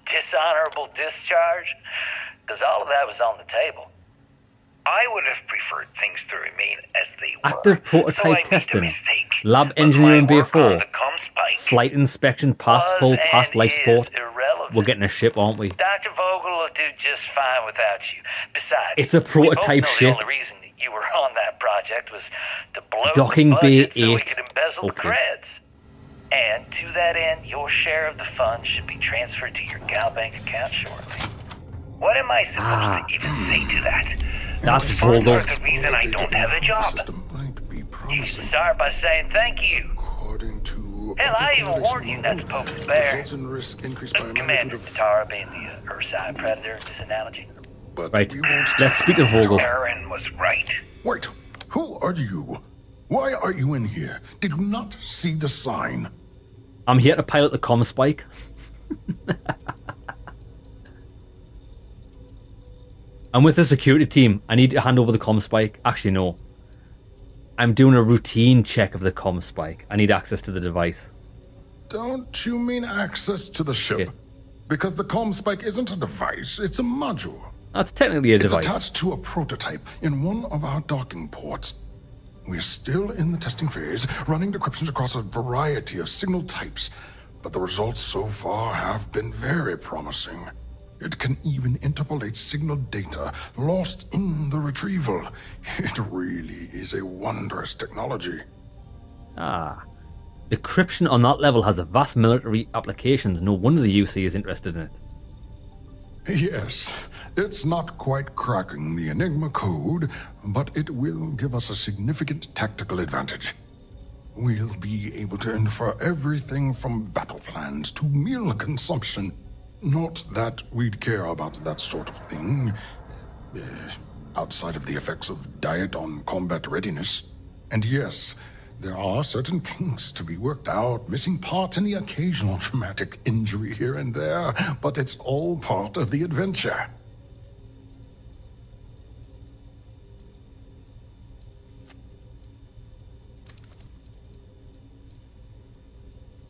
Dishonorable discharge? Because all of that was on the table. I would have preferred things to remain as they were. Active prototype testing. Lab engineering bay 4. Flight inspection, past hull, past life support. We're getting a ship, aren't we? Dr. Vogel will do just fine without you. Besides, it's a prototype ship. The only reason that you were on that project was to blow Docking the budget bay so we 8. could embezzle the creds. And to that end, your share of the funds should be transferred to your Gal Bank account shortly. What am I supposed to even say to that? That's Vogel. Could mean that I don't have a job. You should start by saying thank you. Hell, I even warned you not to poke the bear. Commander Natara being the Earthside Predator in this analogy. Right, let's speak to Vogel. Aaron was right. Wait, who are you? Why are you in here? Did you not see the sign? I'm here to pilot the comm spike. I'm with the security team. I need to hand over the comm spike. Actually, no. I'm doing a routine check of the comm spike. I need access to the device. Don't you mean access to the ship? Because the comm spike isn't a device, it's a module. That's technically a It's device. attached to a prototype in one of our docking ports. We're still in the testing phase, running decryptions across a variety of signal types, but the results so far have been very promising. It can even interpolate signal data lost in the retrieval. It really is a wondrous technology. Ah. Decryption on that level has a vast military applications. No wonder the UC is interested in it. Yes, it's not quite cracking the Enigma code, but it will give us a significant tactical advantage. We'll be able to infer everything from battle plans to meal consumption. Not that we'd care about that sort of thing, outside of the effects of diet on combat readiness. And yes, there are certain kinks to be worked out, missing parts and the occasional traumatic injury here and there, but it's all part of the adventure.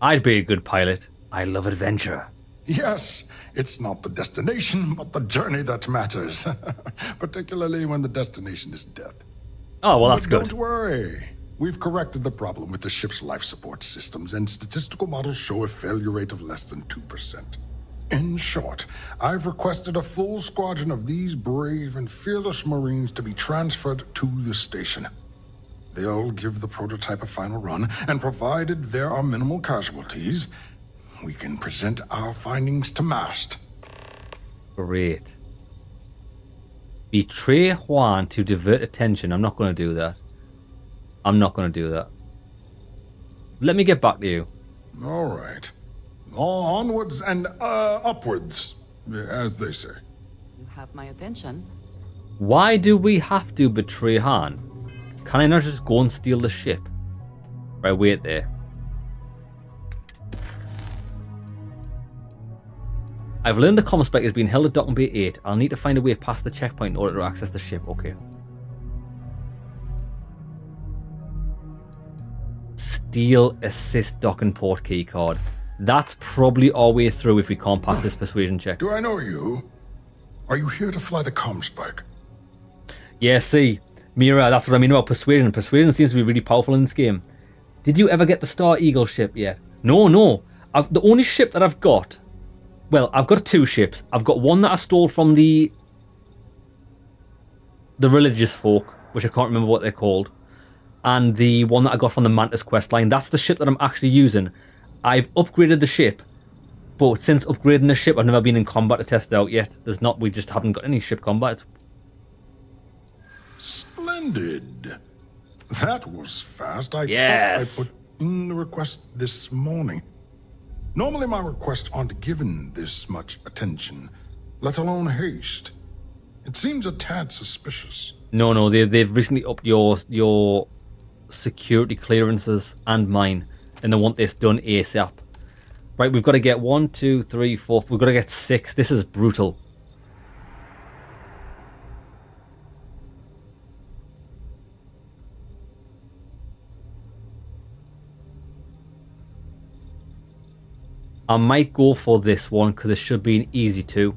I'd be a good pilot. I love adventure. Yes, it's not the destination, but the journey that matters. Particularly when the destination is death. Oh, well, that's good. Don't worry. We've corrected the problem with the ship's life support systems, and statistical models show a failure rate of less than 2%. In short, I've requested a full squadron of these brave and fearless Marines to be transferred to the station. They'll give the prototype a final run, and provided there are minimal casualties, we can present our findings to Mast. Great. Betray Juan to divert attention. I'm not going to do that. I'm not going to do that. Let me get back to you. All right. Onwards and upwards, as they say. You have my attention. Why do we have to betray Han? Can I not just go and steal the ship? Right, wait there. I've learned the comm spec is being held at Docking Bay 8. I'll need to find a way past the checkpoint in order to access the ship. Okay. Steal assist docking port keycard. That's probably our way through if we can't pass this persuasion check. Do I know you? Are you here to fly the comm spike? Yeah, see, Mira, that's what I mean about persuasion. Persuasion seems to be really powerful in this game. Did you ever get the Star Eagle ship yet? No. The only ship that I've got... Well, I've got two ships. I've got one that I stole from the religious folk, which I can't remember what they're called, and the one that I got from the Mantis questline. That's the ship that I'm actually using. I've upgraded the ship, but since upgrading the ship, I've never been in combat to test it out yet. We just haven't got any ship combat. Splendid. That was fast. I Yes. thought I put in the request this morning. Normally my requests aren't given this much attention, let alone haste. It seems a tad suspicious. No, they've recently upped your security clearances and mine, and they want this done ASAP. Right, we've got to get 1, 2, 3, 4. We've got to get 6. This is brutal. I might go for this one because it should be an easy 2.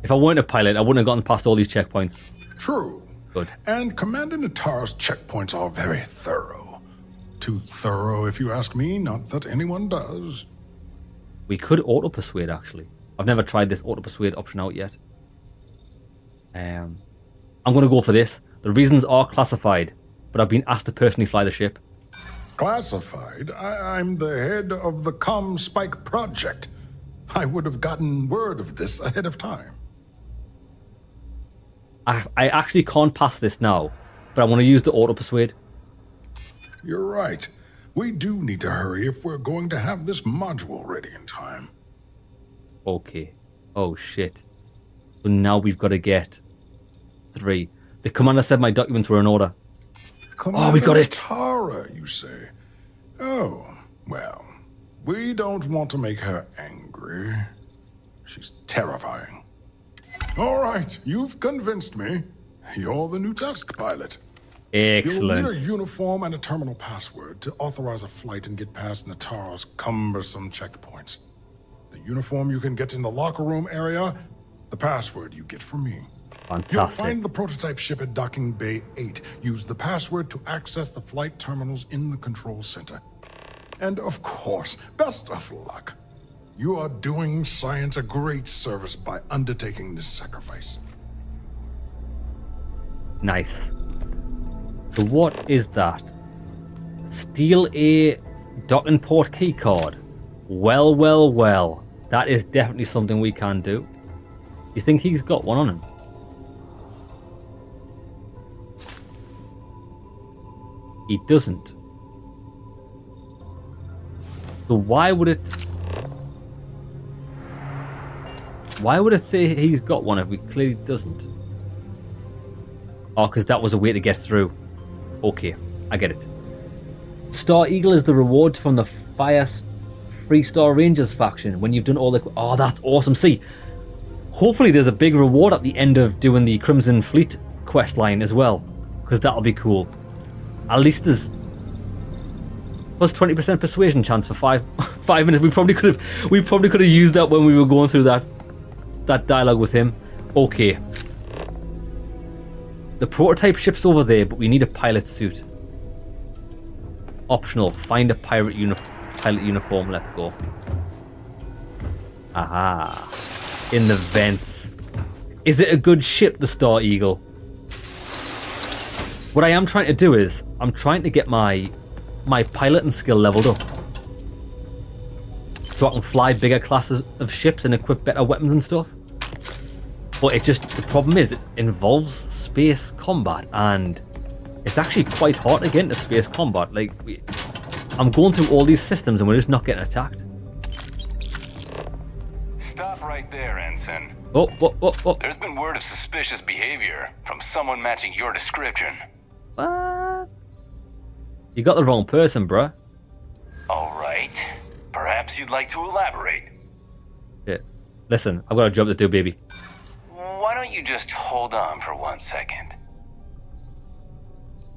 If I weren't a pilot, I wouldn't have gotten past all these checkpoints. True. Good. And Commander Natara's checkpoints are very thorough. Too thorough, if you ask me, not that anyone does. We could auto-persuade, actually. I've never tried this auto-persuade option out yet. I'm going to go for this. The reasons are classified, but I've been asked to personally fly the ship. Classified? I'm the head of the comm spike project. I would have gotten word of this ahead of time. I actually can't pass this now, but I want to use the auto-persuade. You're right. We do need to hurry if we're going to have this module ready in time. Okay. Oh, shit. So now we've got to get 3. The commander said my documents were in order. Commander we got it. Natara, you say? Oh, well, we don't want to make her angry. She's terrifying. All right, you've convinced me. You're the new task pilot. Excellent. You'll need a uniform and a terminal password to authorize a flight and get past Natara's cumbersome checkpoints. The uniform you can get in the locker room area. The password you get from me. Fantastic. You'll find the prototype ship at Docking Bay 8. Use the password to access the flight terminals in the control center. And of course, best of luck. You are doing science a great service by undertaking this sacrifice. Nice. So what is that? Steal a docking port key card. Well, well, well. That is definitely something we can do. You think he's got one on him? He doesn't. So why would it say he's got one if he clearly doesn't? Oh, because that was a way to get through. Okay, I get it. Star Eagle is the reward from the Fire Freestar Rangers faction when you've done all the... Oh, that's awesome. See, hopefully there's a big reward at the end of doing the Crimson Fleet quest line as well, because that'll be cool. At least there's plus 20% persuasion chance for 5 minutes. We probably could have used that when we were going through that dialogue with him. Okay. The prototype ship's over there, but we need a pilot suit. Optional. Find a pilot uniform. Let's go. Aha. In the vents. Is it a good ship, the Star Eagle? What I am trying to do is, I'm trying to get my piloting skill leveled up. So I can fly bigger classes of ships and equip better weapons and stuff. But the problem is, it involves space combat, and it's actually quite hard to get into space combat. Like, I'm going through all these systems and we're just not getting attacked. Stop right there, Ensign. Oh. There's been word of suspicious behavior from someone matching your description. What? You got the wrong person, bruh. All right. Perhaps you'd like to elaborate. Shit. Listen, I've got a job to do, baby. Why don't you just hold on for 1 second?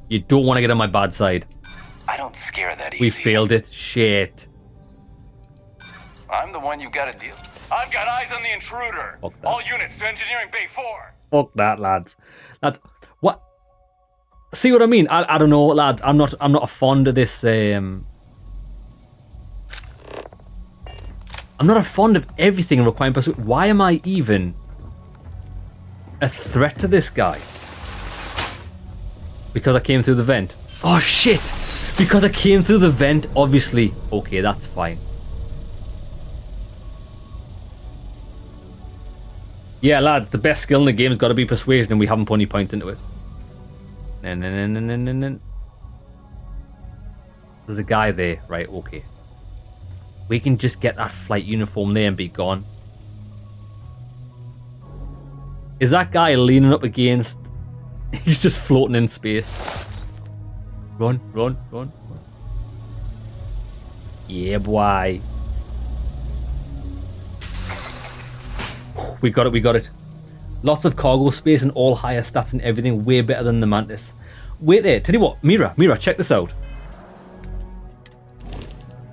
You don't want to get on my bad side. I don't scare that easy. We failed it. Shit. I'm the one you've got to deal. I've got eyes on the intruder. All units to Engineering Bay 4. Fuck that, lads. That's what. See what I mean? I don't know, lads. I'm not fond of this. I'm not fond of everything requiring pursuit. Why am I even a threat to this guy? Because I came through the vent. Oh shit! Because I came through the vent, obviously. Okay, that's fine. Yeah, lads, the best skill in the game has got to be persuasion, and we haven't put any points into it. No. There's a guy there. Right, okay. We can just get that flight uniform there and be gone. Is that guy leaning up against... He's just floating in space. Run. Yeah, boy. We got it. Lots of cargo space and all higher stats and everything. Way better than the Mantis. Wait there. Tell you what. Mira, check this out.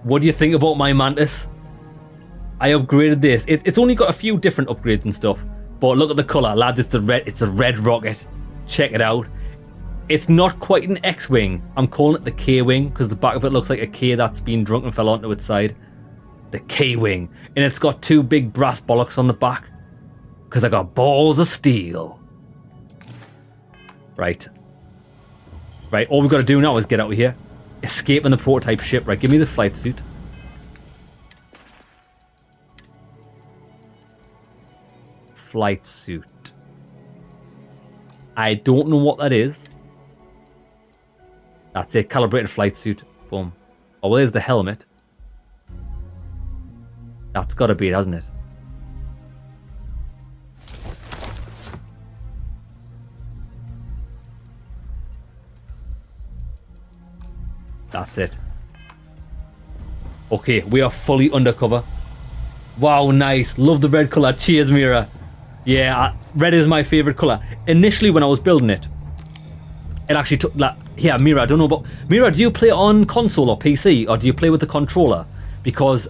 What do you think about my Mantis? I upgraded this. It's only got a few different upgrades and stuff. But look at the colour, lads. It's a red rocket. Check it out. It's not quite an X-Wing. I'm calling it the K-Wing because the back of it looks like a K that's been drunk and fell onto its side. The K-Wing. And it's got 2 big brass bollocks on the back. Because I got balls of steel. Right. All we've got to do now is get out of here. Escape in the prototype ship. Right, give me the flight suit. Flight suit. I don't know what that is. That's it. Calibrated flight suit. Boom. Oh, well, there's the helmet. That's got to be it, hasn't it? That's it. Okay, we are fully undercover. Wow, nice. Love the red color. Cheers, Mira. Yeah, red is my favorite color. Initially, when I was building it, it actually took... Yeah, Mira, I don't know about... Mira, do you play on console or PC? Or do you play with the controller? Because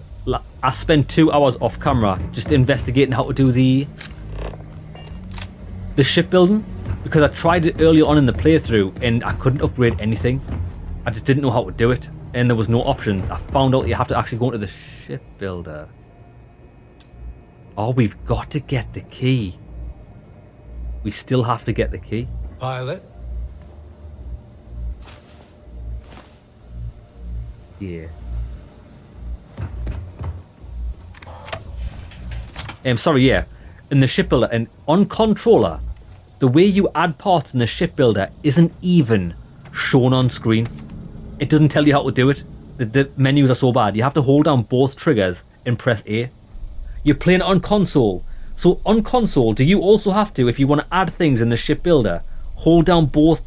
I spent 2 hours off camera just investigating how to do the the shipbuilding, because I tried it earlier on in the playthrough and I couldn't upgrade anything. I just didn't know how to do it, and there was no options. I found out you have to actually go into the shipbuilder. Oh, we've got to get the key. We still have to get the key. Pilot. Yeah. Sorry, yeah. In the shipbuilder and on controller, the way you add parts in the shipbuilder isn't even shown on screen. It doesn't tell you how to do it. The menus are so bad. You have to hold down both triggers and press A. You're playing it on console. So on console, do you also have to, if you want to add things in the shipbuilder, hold down both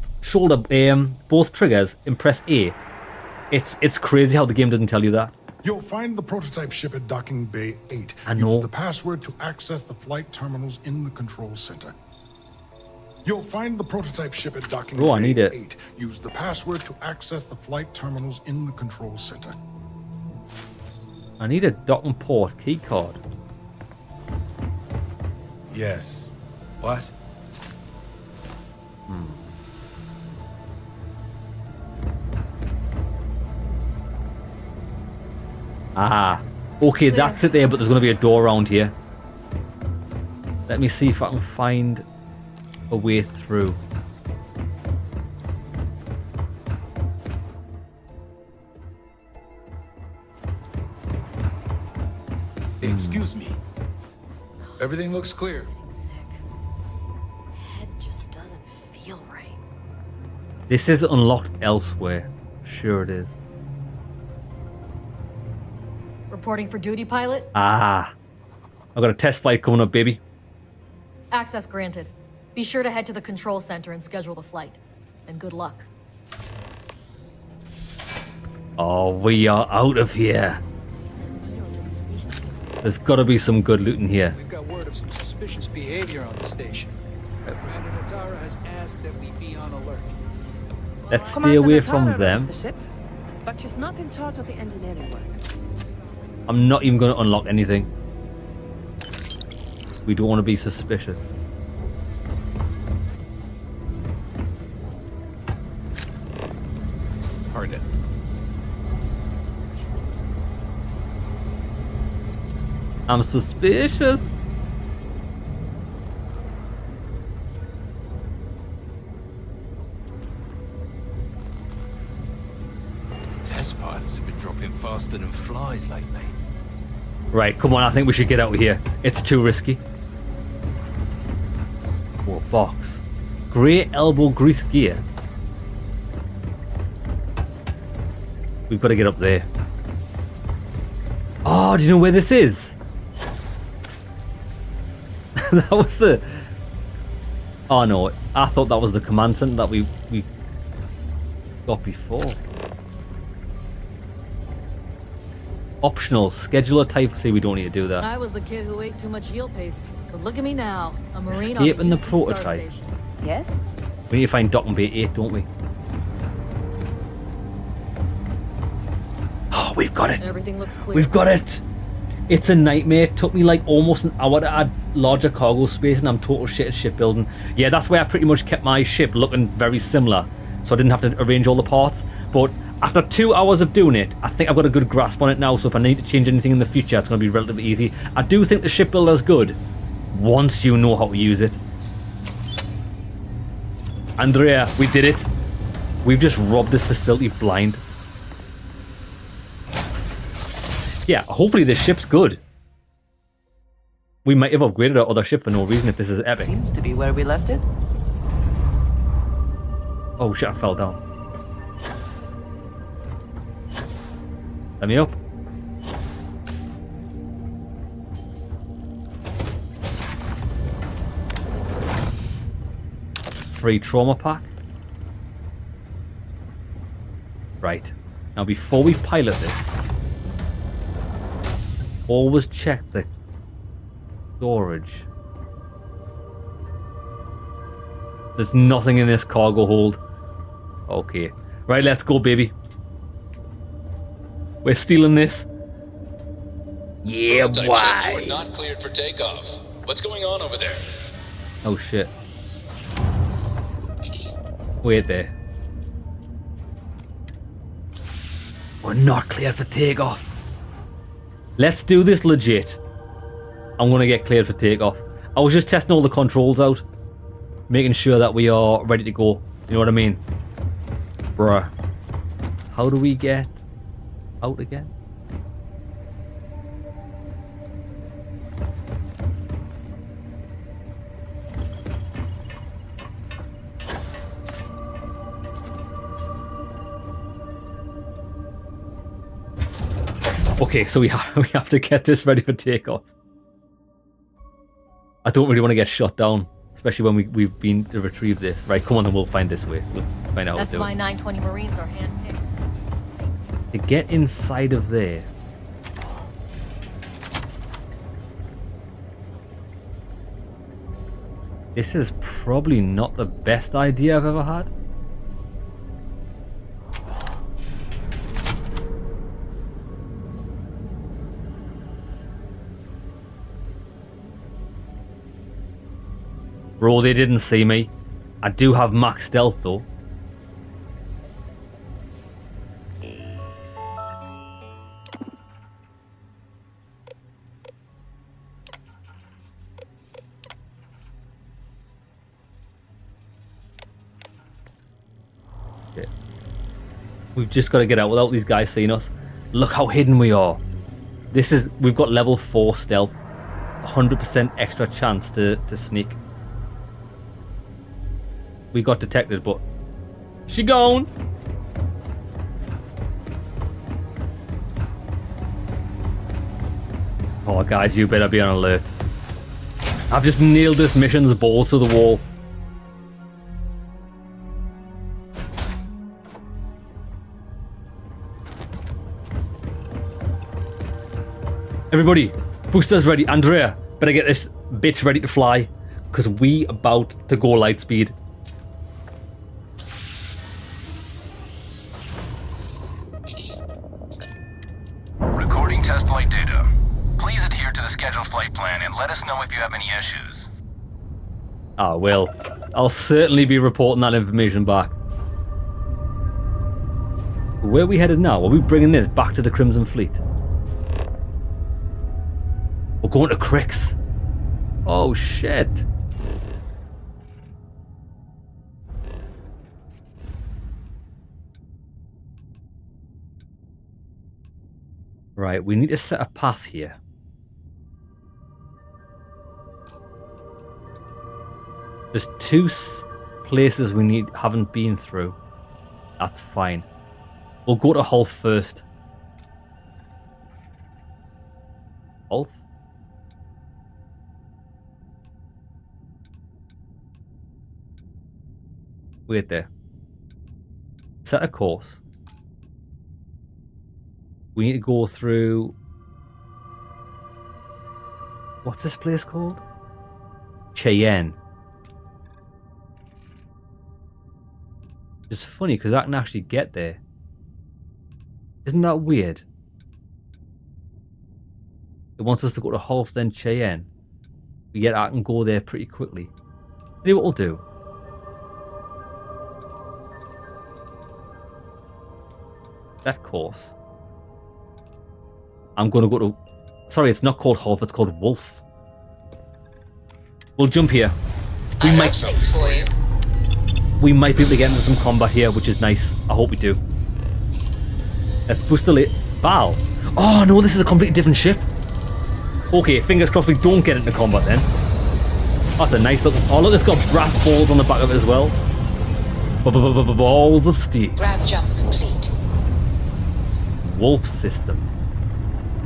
both triggers and press A? It's crazy how the game doesn't tell you that. You'll find the prototype ship at Docking Bay 8. I know. Use the password to access the flight terminals in the control center. You'll find the prototype ship at Docking Bay I need it. 8. Use the password to access the flight terminals in the control center. I need a docking port key card. Yes. What? Ah, okay, that's it there, but there's going to be a door around here. Let me see if I can find a way through. Excuse me. Everything looks clear. Head just doesn't feel right. This is unlocked elsewhere. Sure it is. Reporting for duty, pilot. Ah, I've got a test flight coming up, baby. Access granted. Be sure to head to the control center and schedule the flight. And good luck. Oh, we are out of here. There's got to be some good loot in here. We've got word of some suspicious behavior on the station. Commander Natara has asked that we be on alert. Let's stay away from Natara them. runs the ship, but she's not in charge of the engineering work. I'm not even going to unlock anything. We don't want to be suspicious. Pardon. I'm suspicious. Test pilots have been dropping faster than flies lately. Right, come on, I think we should get out of here. It's too risky. Oh, box. Grey elbow grease gear. We've got to get up there. Oh, do you know where this is? That was the... Oh no, I thought that was the command center that we got before. Optional, schedule a type. See, we don't need to do that. I was the kid who ate too much heel paste. But look at me now, a Marine Escape on in the UC prototype. Star Yes? We need to find Docking Bay 8, don't we? Oh, we've got it. Everything looks clear. We've got it. It's a nightmare. It took me like almost an hour to add larger cargo space, and I'm total shit at shipbuilding. Yeah, that's why I pretty much kept my ship looking very similar, so I didn't have to arrange all the parts. But after 2 hours of doing it, I think I've got a good grasp on it now, so if I need to change anything in the future, it's going to be relatively easy. I do think the shipbuilder is good once you know how to use it. Andrea, we did it. We've just robbed this facility blind. Yeah, hopefully this ship's good. We might have upgraded our other ship for no reason if this is epic. Seems to be where we left it. Oh shit, I fell down. Let me up. Free trauma pack. Right. Now before we pilot this, always check the storage. There's nothing in this cargo hold. Okay. Right, let's go, baby. We're stealing this. Yeah, Prototype boy. ship, you are not cleared for takeoff. What's going on over there? Oh, shit. Wait there. We're not cleared for takeoff. Let's do this legit. I'm gonna get cleared for takeoff. I was just testing all the controls out, making sure that we are ready to go. You know what I mean? Bruh. How do we get out again? Okay, so we have to get this ready for takeoff. I don't really want to get shot down, especially when we've been to retrieve this. Right, come on and we'll find this way. We'll find out That's how why to do 920 Marines are handpicked. it. To get inside of there. This is probably not the best idea I've ever had. Bro, they didn't see me. I do have max stealth though. Okay. We've just got to get out without these guys seeing us. Look how hidden we are. We've got level 4 stealth. 100% extra chance to sneak. We got detected, but she gone. Oh, guys, you better be on alert. I've just nailed this mission's balls to the wall. Everybody, boosters ready. Andrea, better get this bitch ready to fly, because we about to go light speed. Recording test flight data. Please adhere to the scheduled flight plan and let us know if you have any issues. Ah, well, I'll certainly be reporting that information back. Where are we headed now? Are we bringing this back to the Crimson Fleet? We're going to Crix. Oh, shit. Right, we need to set a path here. There's 2 places we haven't been through. That's fine. We'll go to Hull first. Hull? Wait there. Set a course. We need to go through... What's this place called? Cheyenne. It's funny because I can actually get there. Isn't that weird? It wants us to go to Hull, then Cheyenne. But yet I can go there pretty quickly. Maybe what we'll do. That course. I'm going to go to... Sorry, it's not called Hull, it's called Wolf. We'll jump here. We might be able to get into some combat here, which is nice. I hope we do. Let's boost the late... Val. Oh, no, this is a completely different ship. Okay, fingers crossed we don't get into combat then. That's a nice look. Oh, look, it's got brass balls on the back of it as well. Balls of steel. Grab jump complete. Wolf system.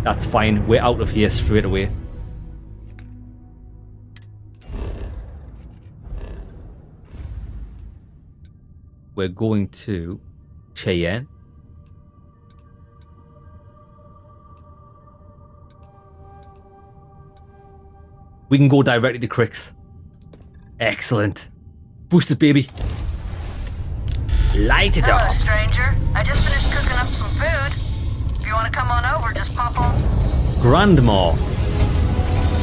That's fine. We're out of here straight away. We're going to Cheyenne. We can go directly to Crix. Excellent. Boost it, baby. Light it up. Hello, stranger. I just finished cooking up some food. If you want to come on over, just pop on. Grandma.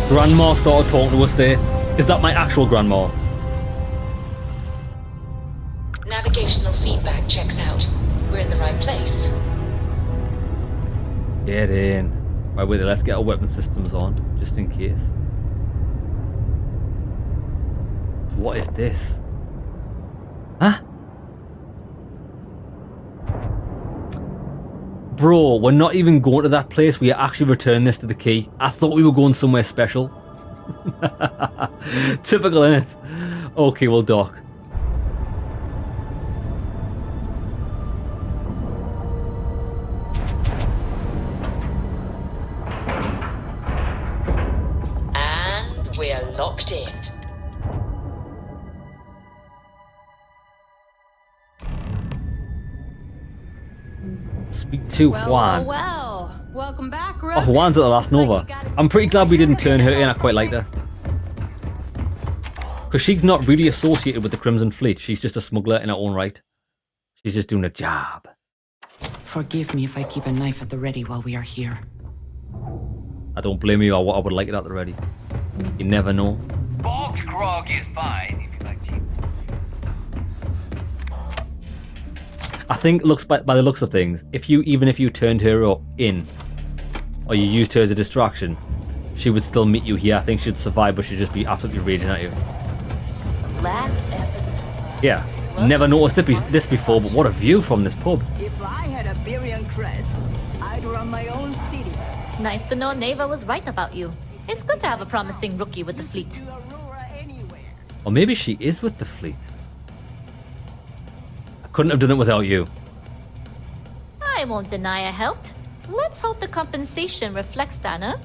Grandma started talking to us there. Is that my actual grandma? place. Get in. Right, wait, let's get our weapon systems on, just in case. What is this? Huh? Bro, we're not even going to that place. We are actually returning this to the key. I thought we were going somewhere special. Typical, innit? Okay, we'll dock. And we're locked in. Speak to Juan. Well, welcome back, Rook. Oh, Juan's at the last Nova. I'm pretty glad we didn't turn her in. I quite liked her. Because she's not really associated with the Crimson Fleet. She's just a smuggler in her own right. She's just doing a job. Forgive me if I keep a knife at the ready while we are here. I don't blame you. I would like it at the ready. You never know. Bulk grog is fine if you like cheap. I think by the looks of things, even if you turned her in, or you used her as a distraction, she would still meet you here. I think she'd survive, but she'd just be absolutely raging at you. Last effort. Yeah, never noticed this before, but what a view from this pub. If I had a Birion crest, I'd run my own city. Nice to know Neva was right about you. It's good to have a promising rookie with the fleet. Or maybe she is with the fleet. I couldn't have done it without you. I won't deny I helped. Let's hope the compensation reflects that, huh?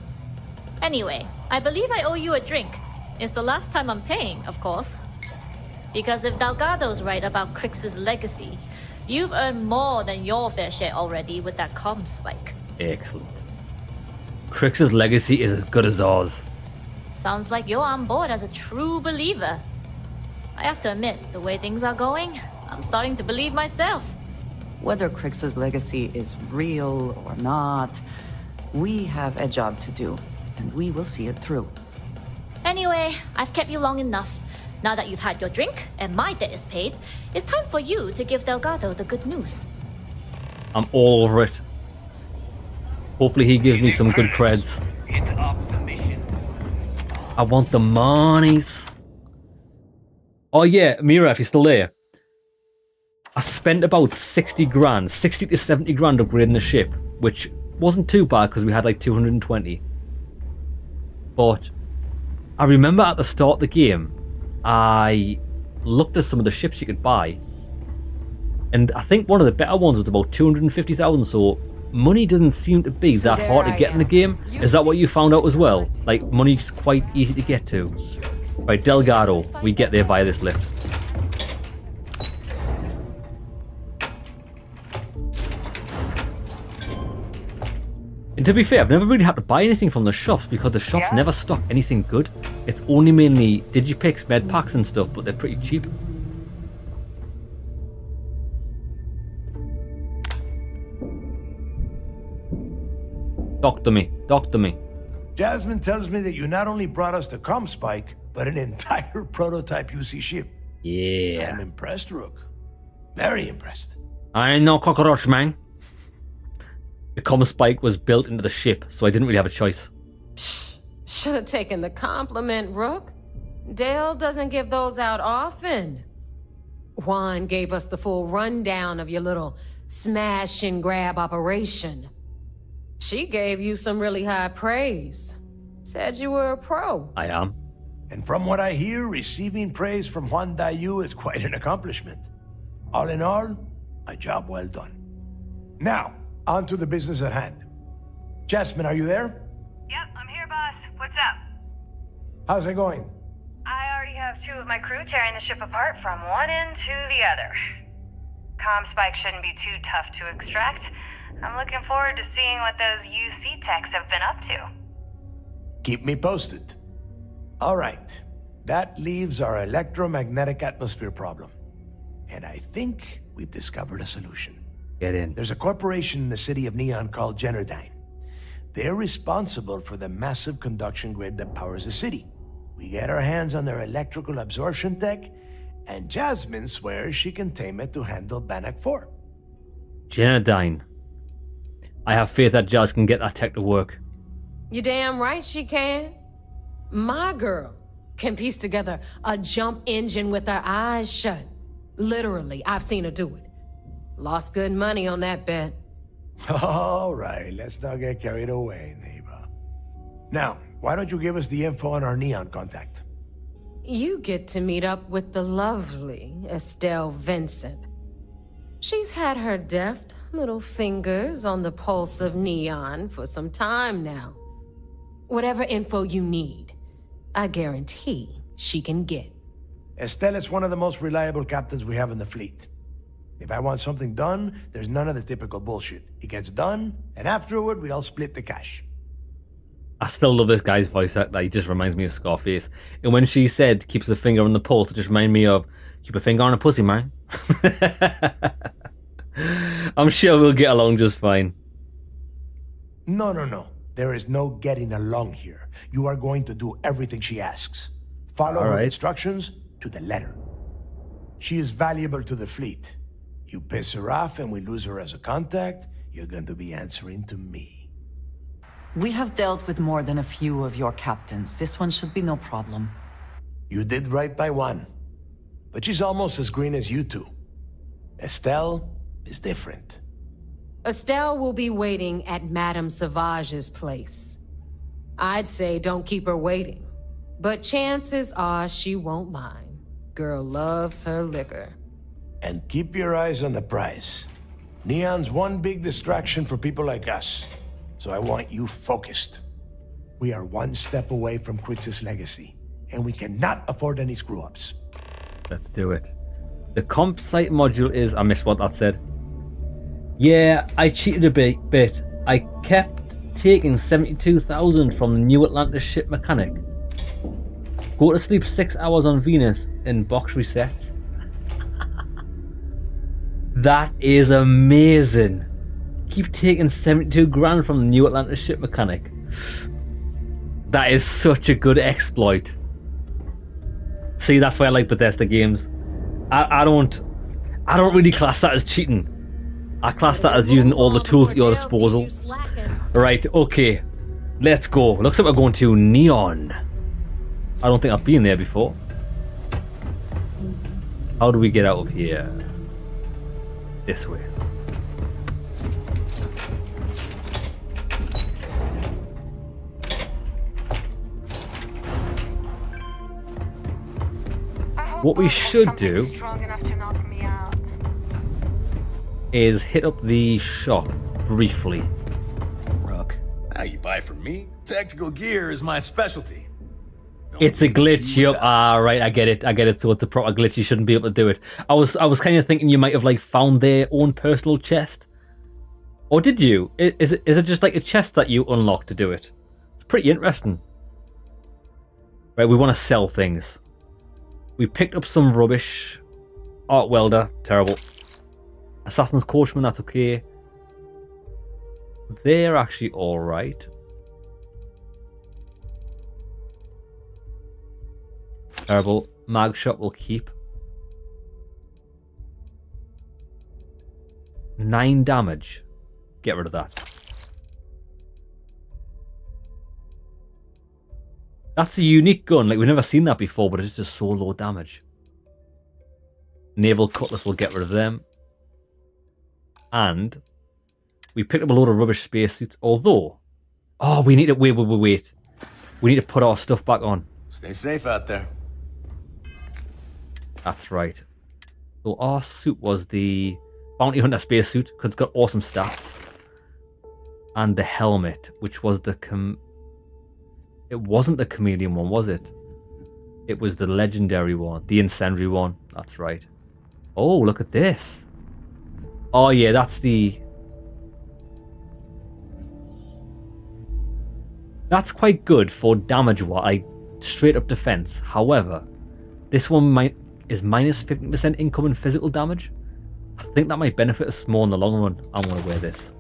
Anyway, I believe I owe you a drink. It's the last time I'm paying, of course. Because if Delgado's right about Crix's legacy, you've earned more than your fair share already with that comm spike. Excellent. Crix's legacy is as good as ours. Sounds like you're on board as a true believer. I have to admit, the way things are going, I'm starting to believe myself. Whether Crix's legacy is real or not, we have a job to do, and we will see it through. Anyway, I've kept you long enough. Now that you've had your drink and my debt is paid, it's time for you to give Delgado the good news. I'm all over it. Hopefully he gives me some good creds. I want the monies. Oh yeah, Mira, if you're still there. I spent about 60 grand, 60 to 70 grand upgrading the ship, which wasn't too bad because we had like 220. But I remember at the start of the game, I looked at some of the ships you could buy. And I think one of the better ones was about 250,000, so money doesn't seem to be that hard to get in the game. Is that what you found out as well? Like, money's quite easy to get to. Right, Delgado, we get there via this lift. And to be fair, I've never really had to buy anything from the shops because the shops never stock anything good. It's only mainly digipicks, med packs and stuff, but they're pretty cheap. Talk to me. Jasmine tells me that you not only brought us the comm spike, but an entire prototype UC ship. Yeah. I'm impressed, Rook. Very impressed. I ain't no cockroach, man. The comm spike was built into the ship, so I didn't really have a choice. Should have taken the compliment, Rook. Dale doesn't give those out often. Juan gave us the full rundown of your little smash and grab operation. She gave you some really high praise. Said you were a pro. I am. And from what I hear, receiving praise from Juan Dayu is quite an accomplishment. All in all, a job well done. Now, on to the business at hand. Jasmine, are you there? Yep, I'm here, boss. What's up? How's it going? I already have 2 of my crew tearing the ship apart from one end to the other. Comm spike shouldn't be too tough to extract. I'm looking forward to seeing what those UC techs have been up to. Keep me posted. All right. That leaves our electromagnetic atmosphere problem. And I think we've discovered a solution. Get in. There's a corporation in the city of Neon called Generdyne. They're responsible for the massive conduction grid that powers the city. We get our hands on their electrical absorption tech, and Jasmine swears she can tame it to handle Bannock 4. Genadine. I have faith that Jazz can get that tech to work. You damn right she can. My girl can piece together a jump engine with her eyes shut. Literally, I've seen her do it. Lost good money on that bet. All right, let's not get carried away, neighbor. Now, why don't you give us the info on our Neon contact? You get to meet up with the lovely Estelle Vincent. She's had her deft little fingers on the pulse of Neon for some time now. Whatever info you need, I guarantee she can get. Estelle is one of the most reliable captains we have in the fleet. If I want something done, there's none of the typical bullshit. It gets done, and afterward, we all split the cash. I still love this guy's voice actor. He just reminds me of Scarface. And when she said, keeps the finger on the pulse, it just reminded me of, keep a finger on a pussy, man. I'm sure we'll get along just fine. No. There is no getting along here. You are going to do everything she asks. Follow her instructions to the letter. She is valuable to the fleet. You piss her off and we lose her as a contact, you're going to be answering to me. We have dealt with more than a few of your captains. This one should be no problem. You did right by one. But she's almost as green as you two. Estelle is different. Estelle will be waiting at Madame Sauvage's place. I'd say don't keep her waiting, but chances are she won't mind. Girl loves her liquor. And keep your eyes on the prize. Neon's one big distraction for people like us, so I want you focused. We are one step away from Quix's legacy, and we cannot afford any screw-ups. Let's do it. The comp site module is... I missed what that said. Yeah, I cheated a bit. I kept taking 72,000 from the New Atlantis ship mechanic. Go to sleep 6 hours on Venus and box resets. That is amazing. Keep taking 72 grand from the New Atlantis ship mechanic. That is such a good exploit. See, that's why I like Bethesda games. I don't really class that as cheating. I class that as using all the tools at your disposal. Right, okay. Let's go. Looks like we're going to Neon. I don't think I've been there before. How do we get out of here? This way. What we should do is hit up the shop briefly. Rook, how you buy from me? Tactical gear is my specialty. It's a glitch, yup. Ah, right, I get it. So it's a proper glitch. You shouldn't be able to do it. I was kind of thinking you might have like found their own personal chest, or did you? Is it just like a chest that you unlock to do it? It's pretty interesting. Right, we want to sell things. We picked up some rubbish. Art welder, terrible. Assassin's Coachman, that's okay. They're actually alright. Terrible. Mag shot will keep. 9 damage. Get rid of that. That's a unique gun. Like, we've never seen that before, but it's just so low damage. Naval Cutlass will get rid of them. And we picked up a load of rubbish spacesuits, although... Oh, we need to... Wait. We need to put our stuff back on. Stay safe out there. That's right. So our suit was the Bounty Hunter spacesuit, because it's got awesome stats. And the helmet, which was the... It wasn't the chameleon one, was it? It was the legendary one. The incendiary one. That's right. Oh, look at this. Oh, yeah, that's the... That's quite good for damage, like straight up defense. However, this one is minus 50% incoming physical damage. I think that might benefit us more in the long run. I'm going to wear this.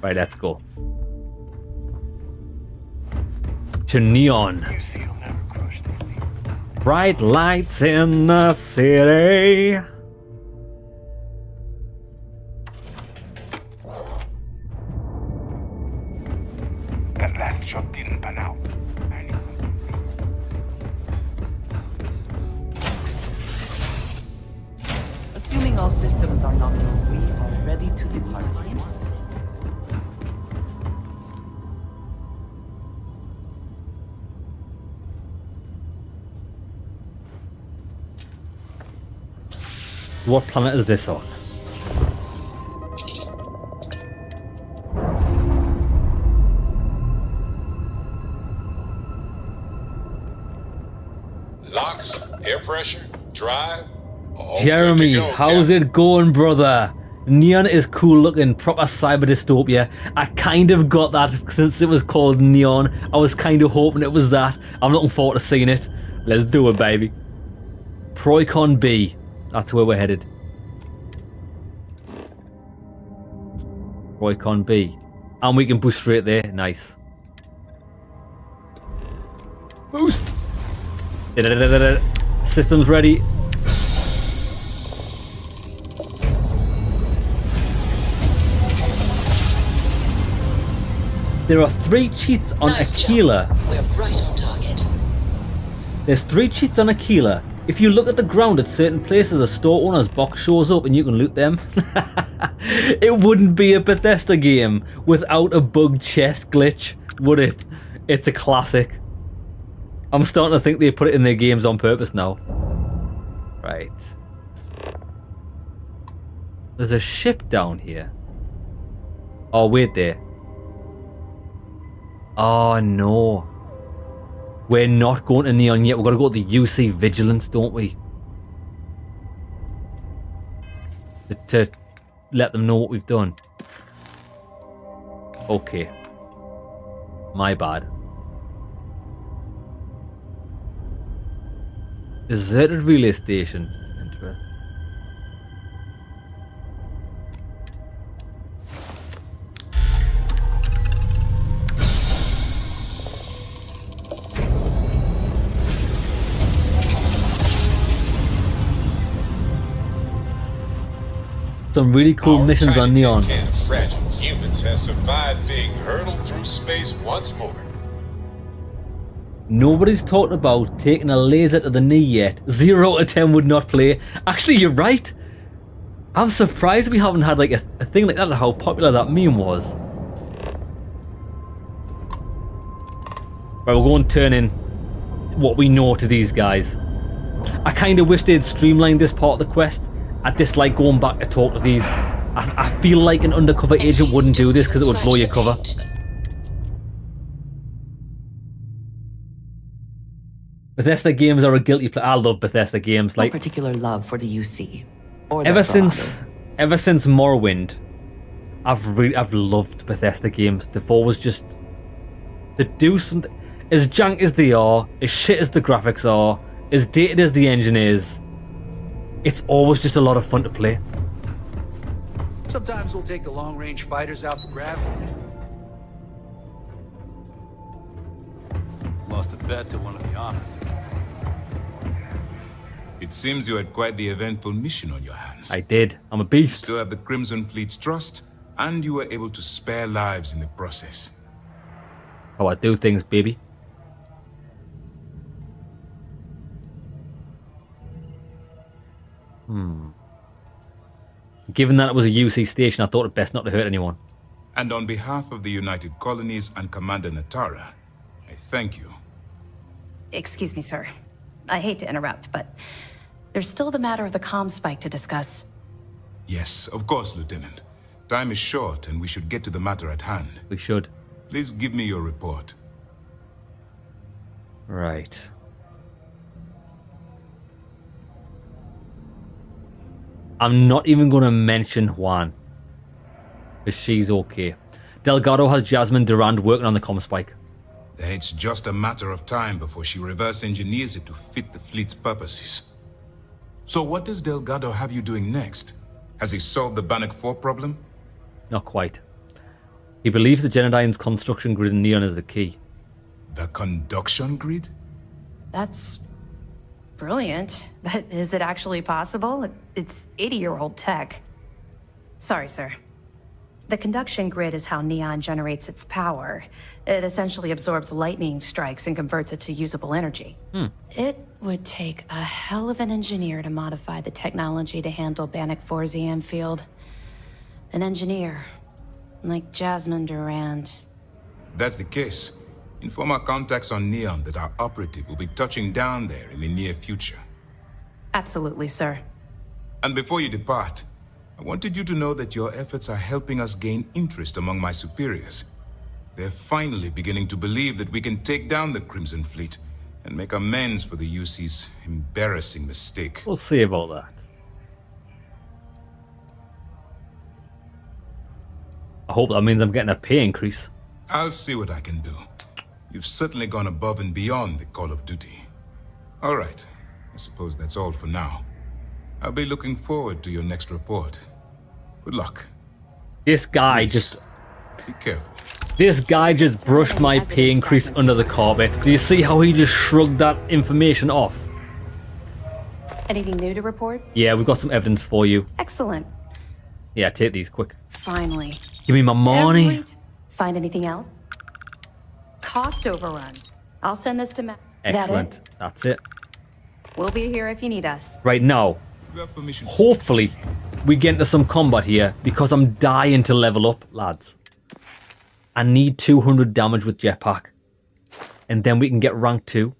Right, let's go. To Neon. Bright lights in the city. Assuming all systems are nominal, we are ready to depart. What planet is this on? Locks, air pressure, drive. All Jeremy, good to go, how's it going, brother? Neon is cool looking, proper cyber dystopia. I kind of got that since it was called Neon. I was kind of hoping it was that. I'm looking forward to seeing it. Let's do it, baby. Proicon B. That's where we're headed. Proicon B. And we can boost straight there. Nice. Boost! Systems ready. There are 3 cheats on Aquila. We're right on target. There's 3 cheats on Aquila. If you look at the ground at certain places, a store owner's box shows up and you can loot them. It wouldn't be a Bethesda game without a bug chest glitch, would it? It's a classic. I'm starting to think they put it in their games on purpose now. Right. There's a ship down here. Oh, wait there. Oh, no. We're not going to Neon yet. We've got to go to the UC Vigilance, don't we? To let them know what we've done. Okay. My bad. Deserted relay station. Interesting. Some really cool missions on Neon. Tin can of fragile humans has survived being hurtled through space once more. Nobody's talked about taking a laser to the knee yet. 0 out of 10 would not play. Actually, you're right. I'm surprised we haven't had like a thing like that, how popular that meme was. Right, we're going to turn in what we know to these guys. I kind of wish they'd streamlined this part of the quest. I dislike going back to talk to these. I feel like an undercover agent wouldn't do this because it would blow your cover. Bethesda games are a guilty pleasure. I love Bethesda games. No Like particular love for the UC. Or ever since Morrowind, I've loved Bethesda games. They've always just to do something. As jank as they are, as shit as the graphics are, as dated as the engine is, it's always just a lot of fun to play. Sometimes we'll take the long-range fighters out for grab. Lost a bet to one of the officers. It seems you had quite the eventful mission on your hands. I did. I'm a beast. Still have the Crimson Fleet's trust, and you were able to spare lives in the process. How I do things, baby. Given that it was a UC station, I thought it best not to hurt anyone. And on behalf of the United Colonies and Commander Natara, I thank you. Excuse me, sir. I hate to interrupt, but there's still the matter of the comm spike to discuss. Yes, of course, Lieutenant. Time is short, and we should get to the matter at hand. We should. Please give me your report. Right. I'm not even going to mention Juan. Because she's okay. Delgado has Jasmine Durand working on the comm spike. Then it's just a matter of time before she reverse engineers it to fit the fleet's purposes. So what does Delgado have you doing next? Has he solved the Bannock 4 problem? Not quite. He believes the Genadine's construction grid in Neon is the key. The conduction grid? That's brilliant, but is it actually possible? It's 80-year-old tech. Sorry, sir. The conduction grid is how Neon generates its power. It essentially absorbs lightning strikes and converts it to usable energy. It would take a hell of an engineer to modify the technology to handle Bannock 4's EM field. An engineer, like Jasmine Durand. That's the case. Inform our contacts on Neon that our operative will be touching down there in the near future. Absolutely, sir. And before you depart, I wanted you to know that your efforts are helping us gain interest among my superiors. They're finally beginning to believe that we can take down the Crimson Fleet and make amends for the UC's embarrassing mistake. We'll see about that. I hope that means I'm getting a pay increase. I'll see what I can do. You've certainly gone above and beyond the call of duty. All right, I suppose that's all for now. I'll be looking forward to your next report. Good luck. This guy Please, be careful. This guy just brushed my pay increase under the carpet. Do you see how he just shrugged that information off? Anything new to report? Yeah, we've got some evidence for you. Excellent. Yeah, take these quick. Finally. Give me my money. Find anything else? Cost overruns. I'll send this to Matt. Excellent. That's it. We'll be here if you need us. Right now, hopefully, we get into some combat here because I'm dying to level up, lads. I need 200 damage with jetpack. And then we can get rank 2.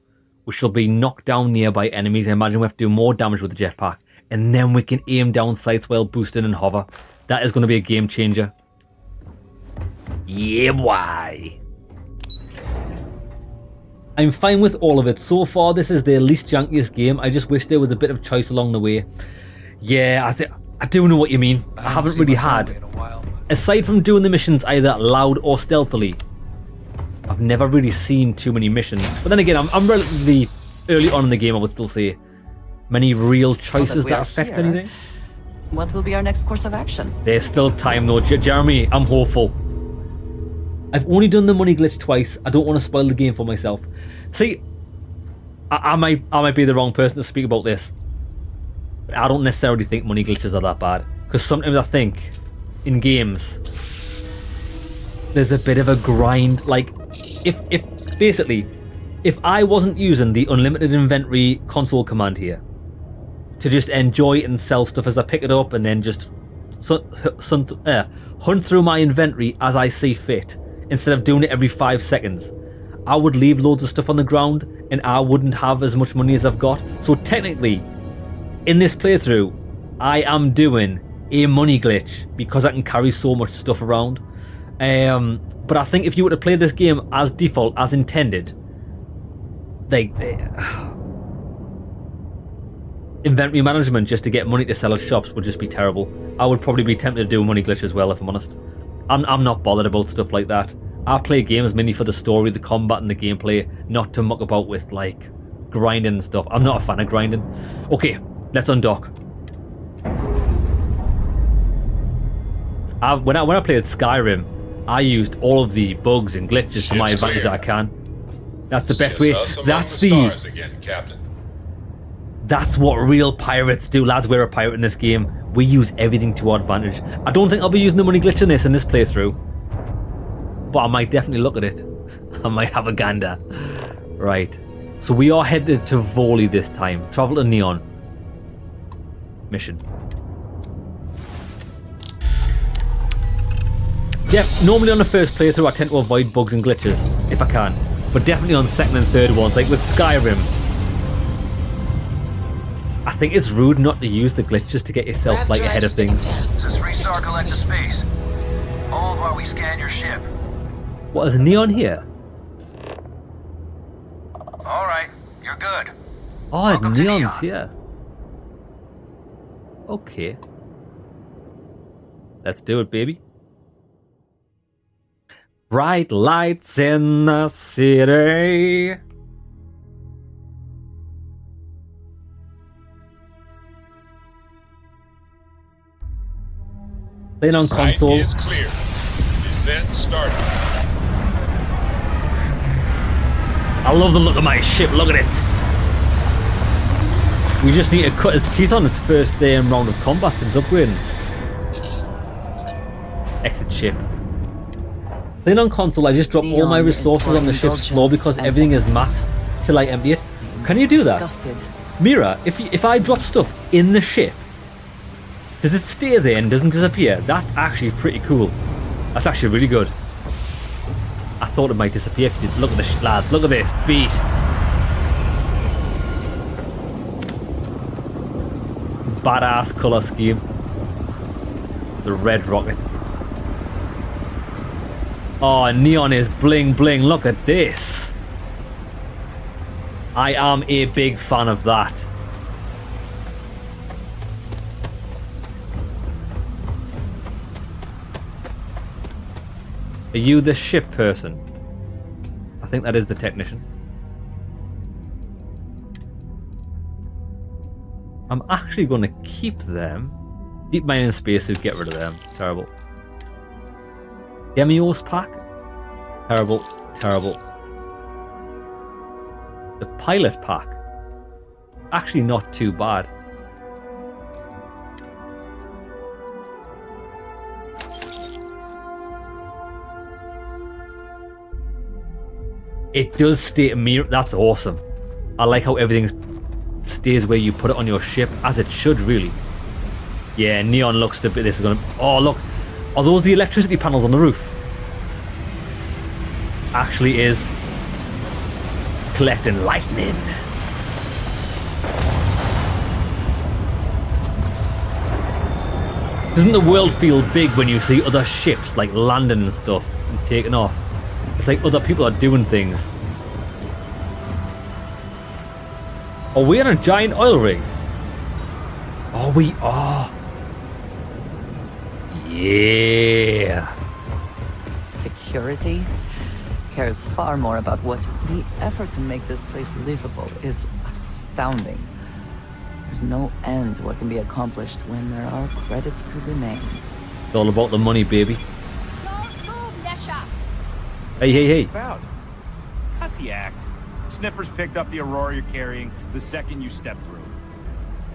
We shall be knocked down nearby enemies. I imagine we have to do more damage with the jetpack. And then we can aim down sights while boosting and hover. That is going to be a game changer. Yeah, boy. I'm fine with all of it. So far, this is the least jankiest game. I just wish there was a bit of choice along the way. Yeah, I do know what you mean. I haven't really had. Aside from doing the missions either loud or stealthily, I've never really seen too many missions. But then again, I'm relatively early on in the game, I would still say. Many real choices that affect anything. What will be our next course of action? There's still time though. Jeremy, I'm hopeful. I've only done the money glitch twice. I don't want to spoil the game for myself. See, I might be the wrong person to speak about this. I don't necessarily think money glitches are that bad. Because sometimes I think, in games, there's a bit of a grind. Like, if I wasn't using the unlimited inventory console command here, to just enjoy and sell stuff as I pick it up and then just hunt through my inventory as I see fit, instead of doing it every 5 seconds, I would leave loads of stuff on the ground and I wouldn't have as much money as I've got. So technically, in this playthrough, I am doing a money glitch because I can carry so much stuff around. But I think if you were to play this game as default, as intended, inventory management just to get money to sell at shops would just be terrible. I would probably be tempted to do a money glitch as well, if I'm honest. I'm not bothered about stuff like that. I play games mainly for the story, the combat and the gameplay, not to muck about with like grinding and stuff. I'm not a fan of grinding. Okay, let's undock. When I played Skyrim, I used all of the bugs and glitches to my advantage that I can. That's the best way. That's what real pirates do, lads. We're a pirate in this game. We use everything to our advantage. I don't think I'll be using the money glitch in this playthrough, but I might definitely look at it. I might have a gander. Right. So we are headed to Volley this time. Travel to Neon. Mission. Normally on the first playthrough, I tend to avoid bugs and glitches if I can, but definitely on second and third ones, like with Skyrim. I think it's rude not to use the glitch just to get yourself like ahead of things. This is Restart Collector Space. Hold while we scan your ship. What, is Neon here? Alright, you're good. Oh, Neon's here. Okay. Let's do it, baby. Bright lights in the city. Playing on console. Sight is clear. Descent started. I love the look of my ship. Look at it. We just need to cut his teeth on its first round of combat since upgrading. Exit ship. Playing on console, I just drop all my resources on the ship's floor because everything is masked till I empty it. Can you do that? Mira, if I drop stuff in the ship, does it stay there and doesn't disappear? That's actually pretty cool. That's actually really good. I thought it might disappear if you did. Look at this, lad. Look at this beast. Badass colour scheme. The red rocket. Oh, neon is bling bling. Look at this. I am a big fan of that. Are you the ship person? I think that is the technician. I'm actually going to keep them. Deep mining spacesuit, get rid of them. Terrible. Demios pack? Terrible, terrible. The pilot pack? Actually not too bad. It does stay mirror. That's awesome. I like how everything stays where you put it on your ship, as it should really. Yeah, neon looks to be. This is gonna. Oh look, are those the electricity panels on the roof? Actually, is collecting lightning. Doesn't the world feel big when you see other ships like landing and stuff and taking off? It's like other people are doing things. Are we on a giant oil rig? Oh, we are. Yeah. Security cares far more about what the effort to make this place livable is astounding. There's no end to what can be accomplished when there are credits to be made. It's all about the money, baby. Don't move, Nesha. Hey, hey, hey. About? Cut the act. Sniffers picked up the Aurora you're carrying the second you stepped through.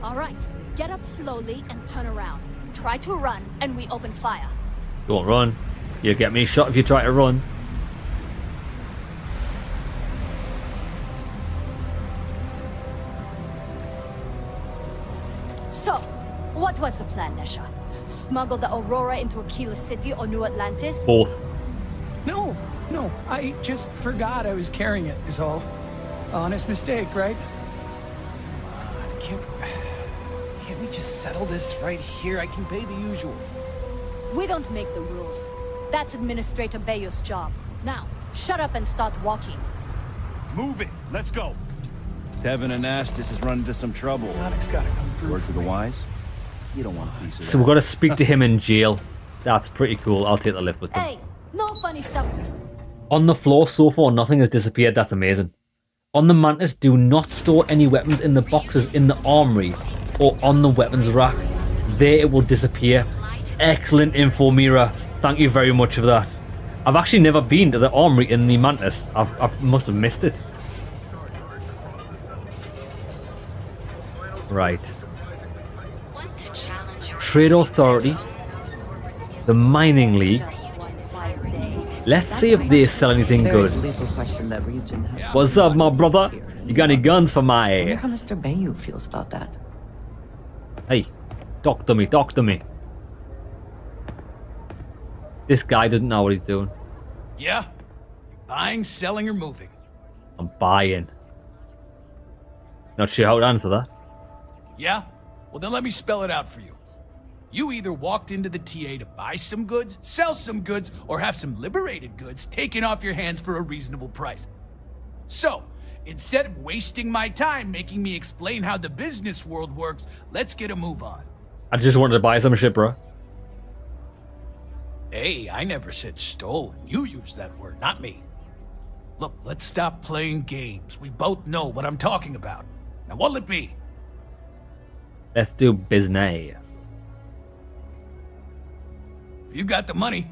All right, get up slowly and turn around. Try to run, and we open fire. Don't run. You'll get me shot if you try to run. So, what was the plan, Nesha? Smuggle the Aurora into Aquila City or New Atlantis? Both. No, I just forgot I was carrying it, is all. Honest mistake, right? Come on, can't we just settle this right here? I can pay the usual. We don't make the rules. That's Administrator Bayo's job. Now, shut up and start walking. Move it. Let's go. Tevin Anastas has run into some trouble. Onyx gotta come through. Word to the wise? You don't want a piece of So we've got to speak to him in jail. That's pretty cool. I'll take the lift with them. Hey, no funny stuff. On the floor so far, nothing has disappeared. That's amazing. On the Mantis, do not store any weapons in the boxes in the armory or on the weapons rack. There it will disappear. Excellent info, Mira. Thank you very much for that. I've actually never been to the armory in the Mantis. I must have missed it. Right. Trade Authority. The Mining League. Let's see if they sell anything good. What's up, my brother? You got any guns for my I wonder how ass? Mr. Bayu feels about that. Hey, talk to me, talk to me. This guy doesn't know what he's doing. Yeah? Buying, selling, or moving? I'm buying. Not sure how to answer that. Yeah? Well, then let me spell it out for you. You either walked into the TA to buy some goods, sell some goods, or have some liberated goods taken off your hands for a reasonable price. So, instead of wasting my time making me explain how the business world works, let's get a move on. I just wanted to buy some shit, bro. Hey, I never said stolen. You used that word, not me. Look, let's stop playing games. We both know what I'm talking about. Now, what'll it be? Let's do business. You got the money.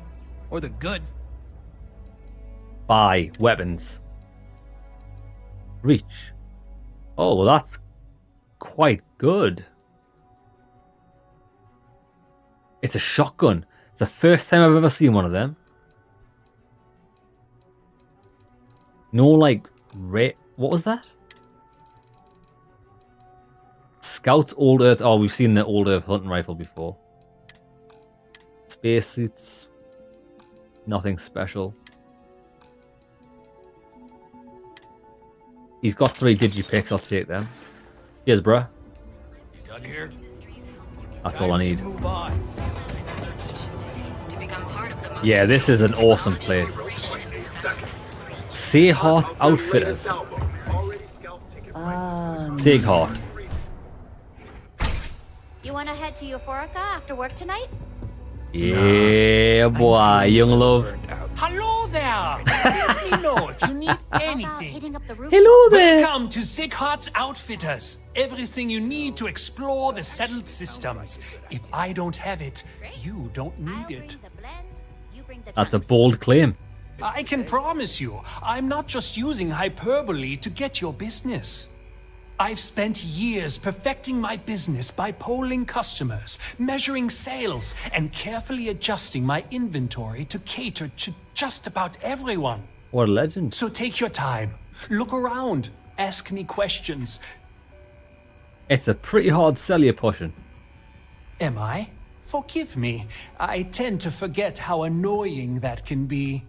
Or the goods. Buy weapons. Reach. Oh, well, that's quite good. It's a shotgun. the first time I've ever seen one of them. No, like, what was that? Scouts Old Earth. Oh, we've seen the Old Earth hunting rifle before. Spacesuits. Nothing special. He's got 3 digipicks. I'll take them. Cheers, bruh. You done here? That's all I need. Move on. Yeah, this is an awesome place. Seahart Outfitters. Seahart. You want to head to Euphorica after work tonight? Yeah, boy, young love. Hello there! Let me know if you need anything. Hello there! Welcome to Sighart's Outfitters. Everything you need to explore the settled systems. If I don't have it, you don't need it. That's a bold claim. I can promise you, I'm not just using hyperbole to get your business. I've spent years perfecting my business by polling customers, measuring sales, and carefully adjusting my inventory to cater to just about everyone. What a legend. So take your time, look around, ask me questions. It's a pretty hard sell you're pushing. Am I? Forgive me. I tend to forget how annoying that can be.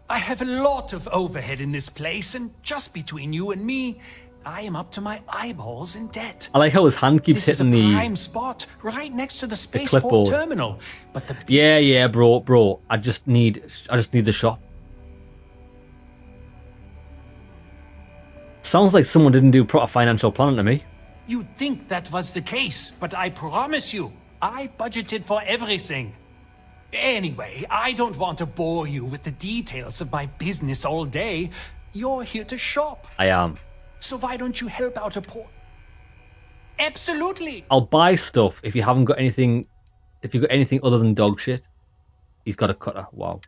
I have a lot of overhead in this place, and just between you and me, I am up to my eyeballs in debt. I like how his hand keeps hitting This is a the prime spot right next to the clipboard. spaceport terminal. But the Yeah, bro. I just need the shop. Sounds like someone didn't do proper financial planning to me. You'd think that was the case, but I promise you, I budgeted for everything. Anyway, I don't want to bore you with the details of my business all day. You're here to shop. I am. So why don't you help out a poor... Absolutely. I'll buy stuff if you haven't got anything. If you've got anything other than dog shit. He's got a cutter. Wow.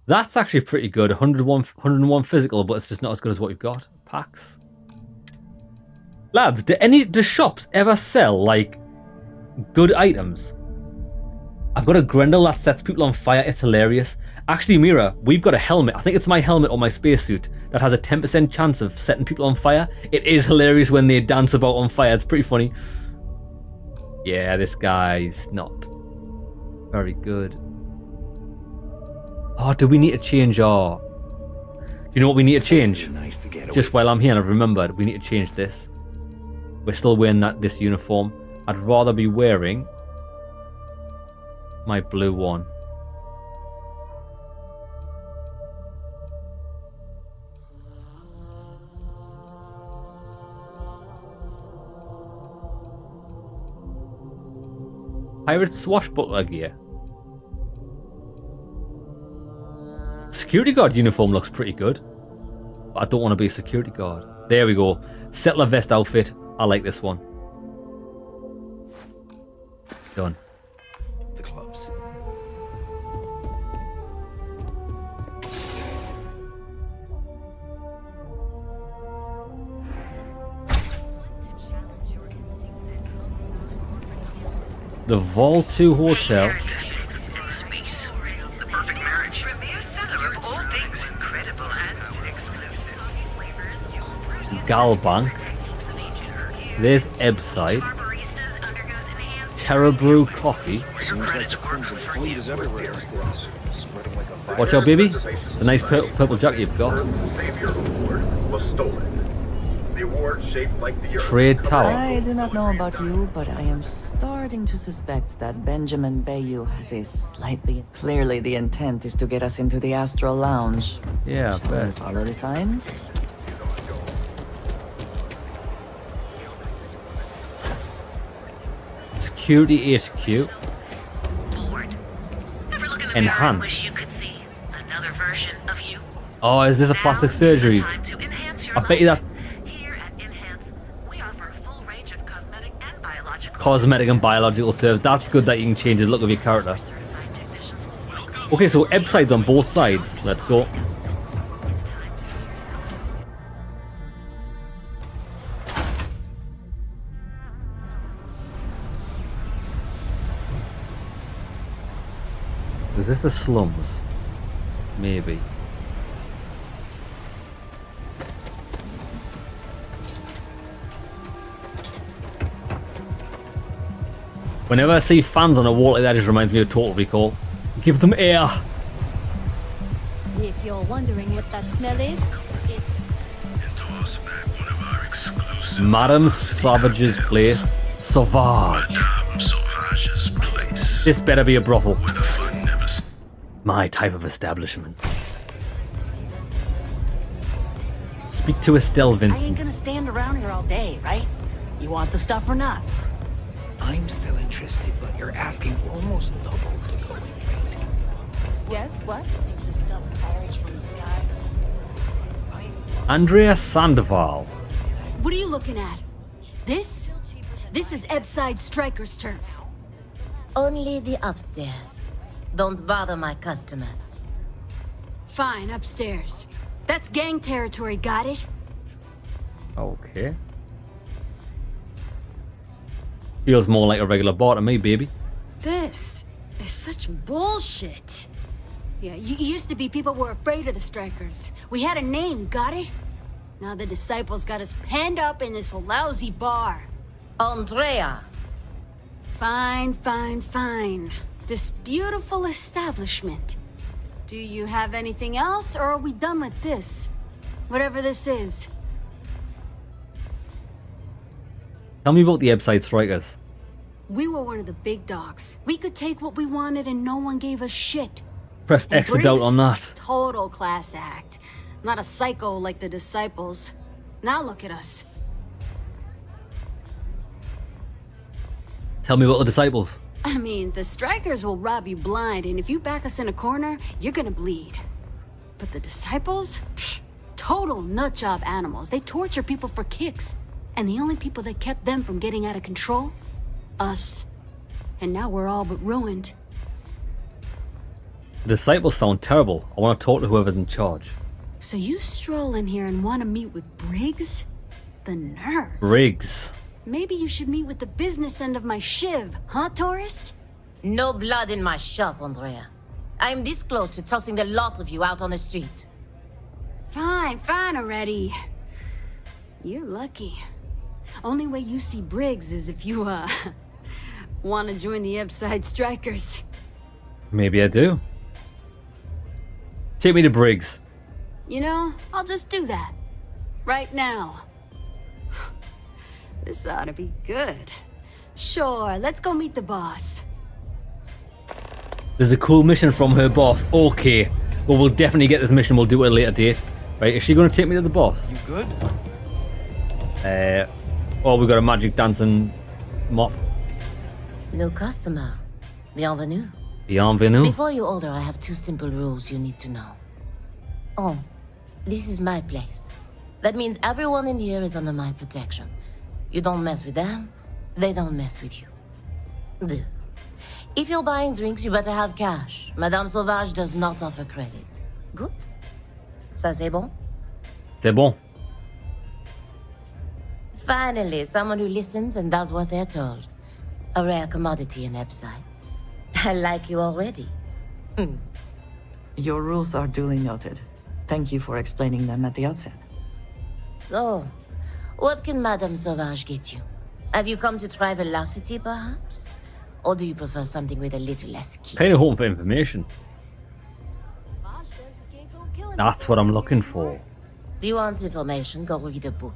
That's actually pretty good. 101 physical, but it's just not as good as what we've got. Packs. Lads, do shops ever sell, like, good items? I've got a Grendel that sets people on fire. It's hilarious. Actually, Mira, we've got a helmet. I think it's my helmet or my spacesuit that has a 10% chance of setting people on fire. It is hilarious when they dance about on fire. It's pretty funny. Yeah, this guy's not very good. Oh, do we need to change our... Do you know what we need to change? Just while I'm here, and I've remembered, we need to change this. We're still wearing this uniform. I'd rather be wearing my blue one. Pirate swashbuckler gear. Security guard uniform looks pretty good. But I don't want to be a security guard. There we go. Settler vest outfit. I like this one. Done. The clubs. The Vol 2 Hotel. Galbank. There's Ebside. Terra Brew Coffee. Seems like the Crimson Fleet is everywhere these days. Spreading like a virus. Watch out, baby. It's a nice purple jacket you've got. Trade Tower. I do not know about you, but I am starting to suspect that Benjamin Bayou has a slightly... Clearly the intent is to get us into the Astral Lounge. Yeah, I bet. Follow the signs? Security HQ. Enhance. Oh, is this a plastic surgeries? I bet you that's... Cosmetic and biological service. That's good that you can change the look of your character. Okay, so Ebside's on both sides. Let's go. Is this the slums? Maybe. Whenever I see fans on a wall like that, just reminds me of Total Recall. Give them air. If you're wondering what that smell is, it's Madame Savage's place. Sauvage. This better be a brothel. My type of establishment. Speak to Estelle I ain't Vincent. gonna stand around here all day, right? You want the stuff or not? I'm still interested, but you're asking almost double the going rate. Yes, what? The stuff falls from the sky. Andrea Sandoval. What are you looking at? This? This is Ebside Striker's turf. Only the upstairs. Don't bother my customers. Fine, upstairs. That's gang territory, got it? Okay. Feels more like a regular bar to me, baby. This is such bullshit. Yeah, you used to be people were afraid of the Strikers. We had a name, got it? Now the disciples got us penned up in this lousy bar. Andrea! Fine, fine, fine. This beautiful establishment. Do you have anything else, or are we done with this? Whatever this is. Tell me about the Ebside Strikers. We were one of the big dogs. We could take what we wanted and no one gave us shit. Press And X to doubt Briggs? on that. Total class act. Not a psycho like the disciples. Now look at us. Tell me about the disciples. I mean, the Strikers will rob you blind, and if you back us in a corner, you're gonna bleed. But the disciples? Psh, total nutjob animals. They torture people for kicks. And the only people that kept them from getting out of control? Us. And now we're all but ruined. The disciples sound terrible. I want to talk to whoever's in charge. So you stroll in here and want to meet with Briggs? The nerve. Briggs. Maybe you should meet with the business end of my shiv, huh, tourist? No blood in my shop, Andrea. I'm this close to tossing the lot of you out on the street. Fine, fine already. You're lucky. Only way you see Briggs is if you, want to join the Ebside Strikers. Maybe I do. Take me to Briggs. You know, I'll just do that. Right now. This ought to be good. Sure, let's go meet the boss. There's a cool mission from her boss. Okay. Well, we'll definitely get this mission. We'll do it at a later date. Right, is she going to take me to the boss? You good? Oh, we got a magic dancing mop. New customer. Bienvenue. Bienvenue. Before you order, I have two simple rules you need to know. Oh, this is my place. That means everyone in here is under my protection. You don't mess with them, they don't mess with you. Deux. If you're buying drinks, you better have cash. Madame Sauvage does not offer credit. Good? Ça c'est bon? C'est bon. Finally, someone who listens and does what they're told. A rare commodity in Ebside. I like you already. Your rules are duly noted. Thank you for explaining them at the outset. So, what can Madame Sauvage get you? Have you come to try velocity, perhaps? Or do you prefer something with a little less kick? Kind of hoping for information. That's what I'm looking for. Do you want information? Go read a book.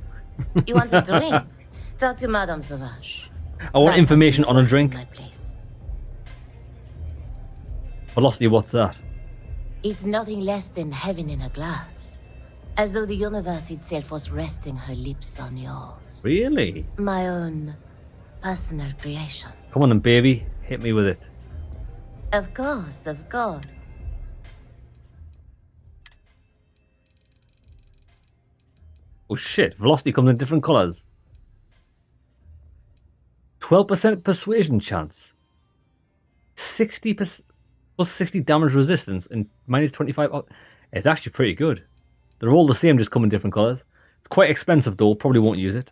You want a drink? Talk to Madame Sauvage. I want That's information something on a to drink. my place. Velocity, what's that? It's nothing less than heaven in a glass. As though the universe itself was resting her lips on yours. Really? My own personal creation. Come on then, baby. Hit me with it. Of course, of course. Oh shit, velocity comes in different colours. 12% persuasion chance. 60% plus 60 damage resistance and minus 25. It's actually pretty good. They're all the same, just come in different colours. It's quite expensive though, probably won't use it.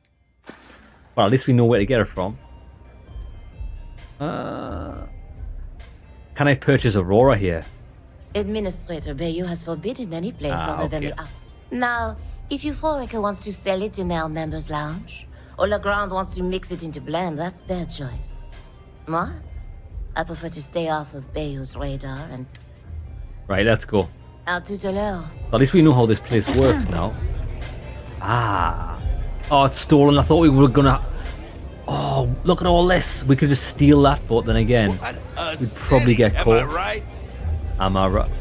But at least we know where to get it from. Can can I purchase Aurora here? Administrator Bayou has forbidden any place other than okay. the... Now, if Euphorica wants to sell it in our members' lounge, or Legrand wants to mix it into blend, that's their choice. Moi, I prefer to stay off of Bayou's radar and... Right, let's go. À tout à l'heure. At least we know how this place works now. Ah. Oh, it's stolen. I thought we were gonna... Oh, look at all this. We could just steal that, but then again, we'd probably get caught. Am I right?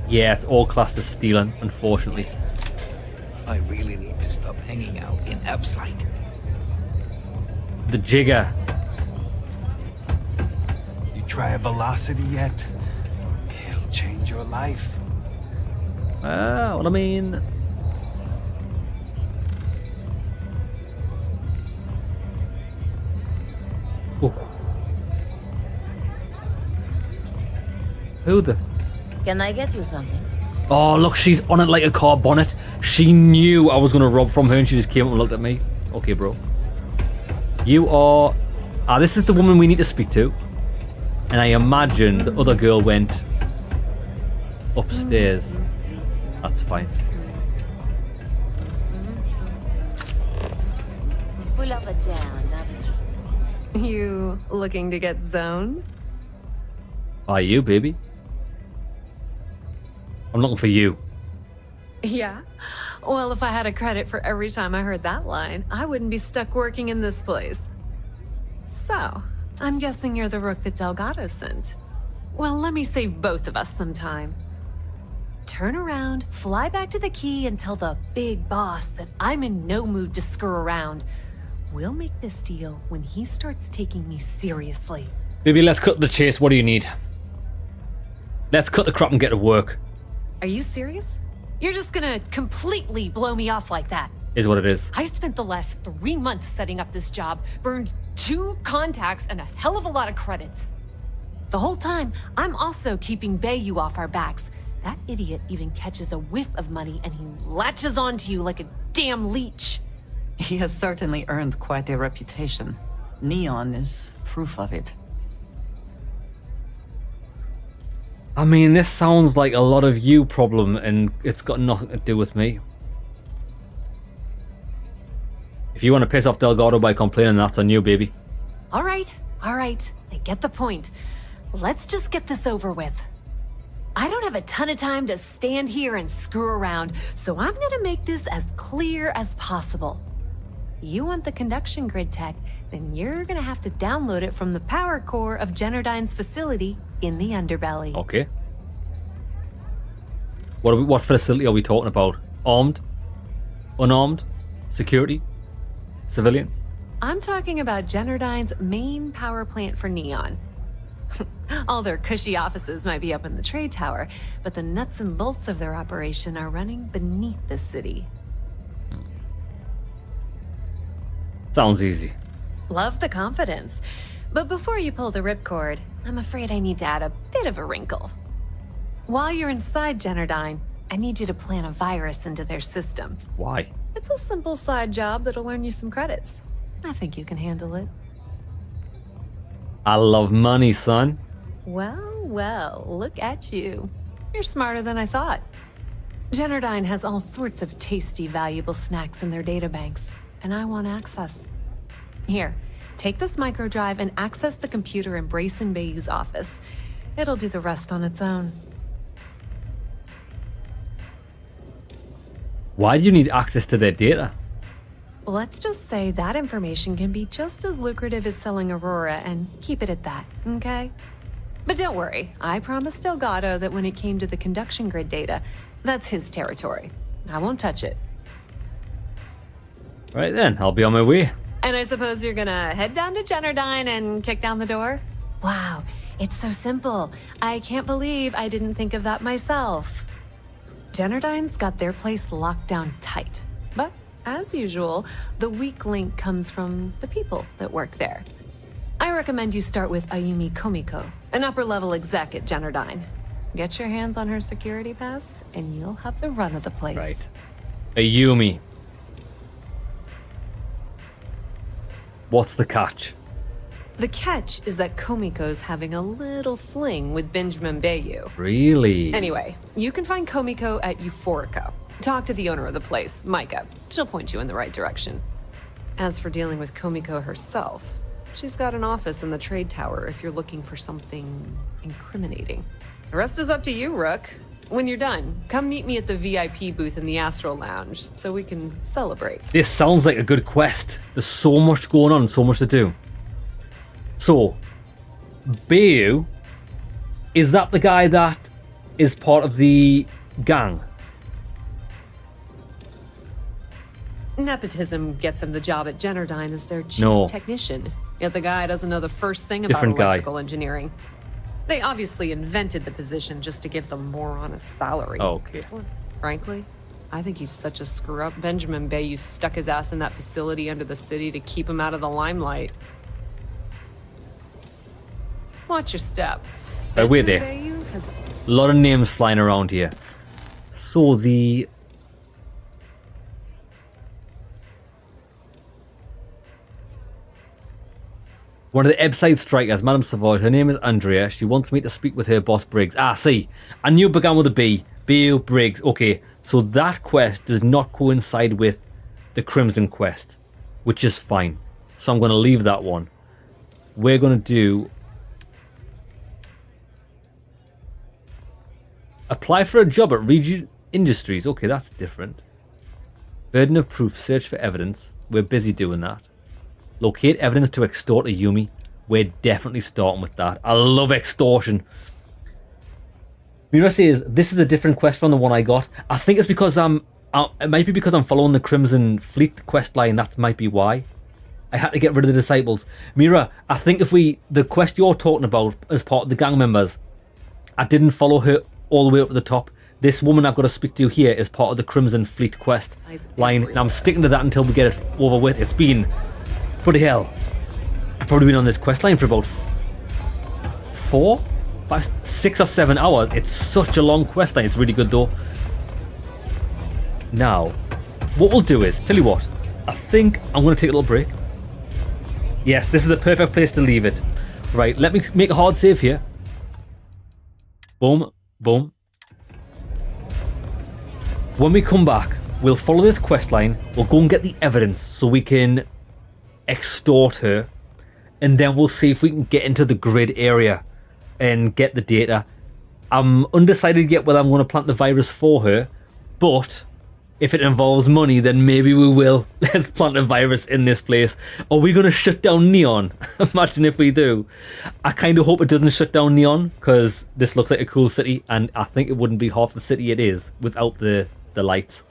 Yeah, it's all classed as stealing, unfortunately. I really need to stop hanging out in Absight. The jigger. You try a velocity yet? It'll change your life. Well, I mean... Ooh. Who the... Can I get you something? Oh, look, she's on it like a car bonnet. She knew I was going to rob from her and she just came up and looked at me. Okay, bro. You are... Ah, this is the woman we need to speak to. And I imagine the other girl went upstairs. That's fine. Pull up a chair and have a drink. You looking to get zoned? Are you, baby? I'm looking for you. Yeah? Well, if I had a credit for every time I heard that line, I wouldn't be stuck working in this place. So, I'm guessing you're the rook that Delgado sent. Well, let me save both of us some time. Turn around, fly back to the key, and tell the big boss that I'm in no mood to screw around. We'll make this deal when he starts taking me seriously. Baby, let's cut the chase. What do you need? Let's cut the crap and get to work. Are you serious? You're just gonna completely blow me off like that? Is what it is. I spent the last 3 months setting up this job, burned 2 contacts and a hell of a lot of credits. The whole time, I'm also keeping Bayou off our backs. That idiot even catches a whiff of money and he latches onto you like a damn leech. He has certainly earned quite a reputation. Neon is proof of it. I mean, this sounds like a lot of you problem and it's got nothing to do with me. If you want to piss off Delgado by complaining, that's on you, baby. All right. I get the point. Let's just get this over with. I don't have a ton of time to stand here and screw around, so I'm gonna make this as clear as possible. You want the conduction grid tech, then you're gonna have to download it from the power core of Generdyne's facility in the underbelly. Okay. What facility are we talking about? Armed? Unarmed? Security? Civilians? I'm talking about Generdyne's main power plant for Neon. All their cushy offices might be up in the trade tower, but the nuts and bolts of their operation are running beneath the city. Sounds easy. Love the confidence. But before you pull the ripcord, I'm afraid I need to add a bit of a wrinkle. While you're inside Generdyne, I need you to plant a virus into their system. Why? It's a simple side job that'll earn you some credits. I think you can handle it. I love money, son. Well, look at you. You're smarter than I thought. Generdyne has all sorts of tasty, valuable snacks in their databanks, and I want access. Here, take this microdrive and access the computer in Brayson Bayou's office. It'll do the rest on its own. Why do you need access to their data? Let's just say that information can be just as lucrative as selling Aurora, and keep it at that, okay? But don't worry, I promised Delgado that when it came to the conduction grid data, that's his territory. I won't touch it. Right then, I'll be on my way. And I suppose you're gonna head down to Generdyne and kick down the door? Wow, it's so simple. I can't believe I didn't think of that myself. Generdyne's got their place locked down tight. But, as usual, the weak link comes from the people that work there. I recommend you start with Ayumi Komiko, an upper-level exec at Generdyne. Get your hands on her security pass, and you'll have the run of the place. Right. Ayumi. What's the catch? The catch is that Komiko's having a little fling with Benjamin Bayou. Really? Anyway, you can find Komiko at Euphorica. Talk to the owner of the place, Micah. She'll point you in the right direction. As for dealing with Komiko herself, she's got an office in the trade tower if you're looking for something incriminating. The rest is up to you, Rook. When you're done, come meet me at the VIP booth in the Astral Lounge so we can celebrate. This sounds like a good quest. There's so much going on, so much to do. So, Bayou, is that the guy that is part of the gang? Nepotism gets him the job at Generdyne as their chief technician. Yet the guy doesn't know the first thing about electrical engineering. They obviously invented the position just to give the moron a salary. Okay. Frankly, I think he's such a screw-up. Benjamin Bayou stuck his ass in that facility under the city to keep him out of the limelight. Watch your step. We're there. Has... A lot of names flying around here. So the... One of the Ebside strikers, Madame Savoy, her name is Andrea. She wants me to speak with her boss, Briggs. Ah, see. I knew it began with a B. Bayou, Briggs. Okay, so that quest does not coincide with the Crimson quest, which is fine. So I'm going to leave that one. We're going to do... Apply for a job at Region Industries. Okay, that's different. Burden of proof. Search for evidence. We're busy doing that. Locate evidence to extort a Yumi. We're definitely starting with that. I love extortion. Mira says, this is a different quest from the one I got. I think it's because it might be because I'm following the Crimson Fleet quest line. That might be why. I had to get rid of the disciples. Mira, I think if the quest you're talking about as part of the gang members, I didn't follow her all the way up to the top. This woman I've got to speak to here is part of the Crimson Fleet quest line. And I'm sticking to that until we get it over with. It's been... Bloody hell. I've probably been on this quest line for about 4, 5, 6 or 7 hours. It's such a long quest line. It's really good though. Now, what we'll do is, tell you what, I think I'm going to take a little break. Yes, this is a perfect place to leave it. Right, let me make a hard save here. Boom, boom. When we come back, we'll follow this quest line. We'll go and get the evidence so we can extort her, and then we'll see if we can get into the grid area and get the data. I'm undecided yet whether I'm going to plant the virus for her, but if it involves money, then maybe we will. Let's plant a virus in this place. Are we going to shut down Neon? Imagine if we do. I kind of hope it doesn't shut down Neon, because this looks like a cool city, and I think it wouldn't be half the city it is without the lights.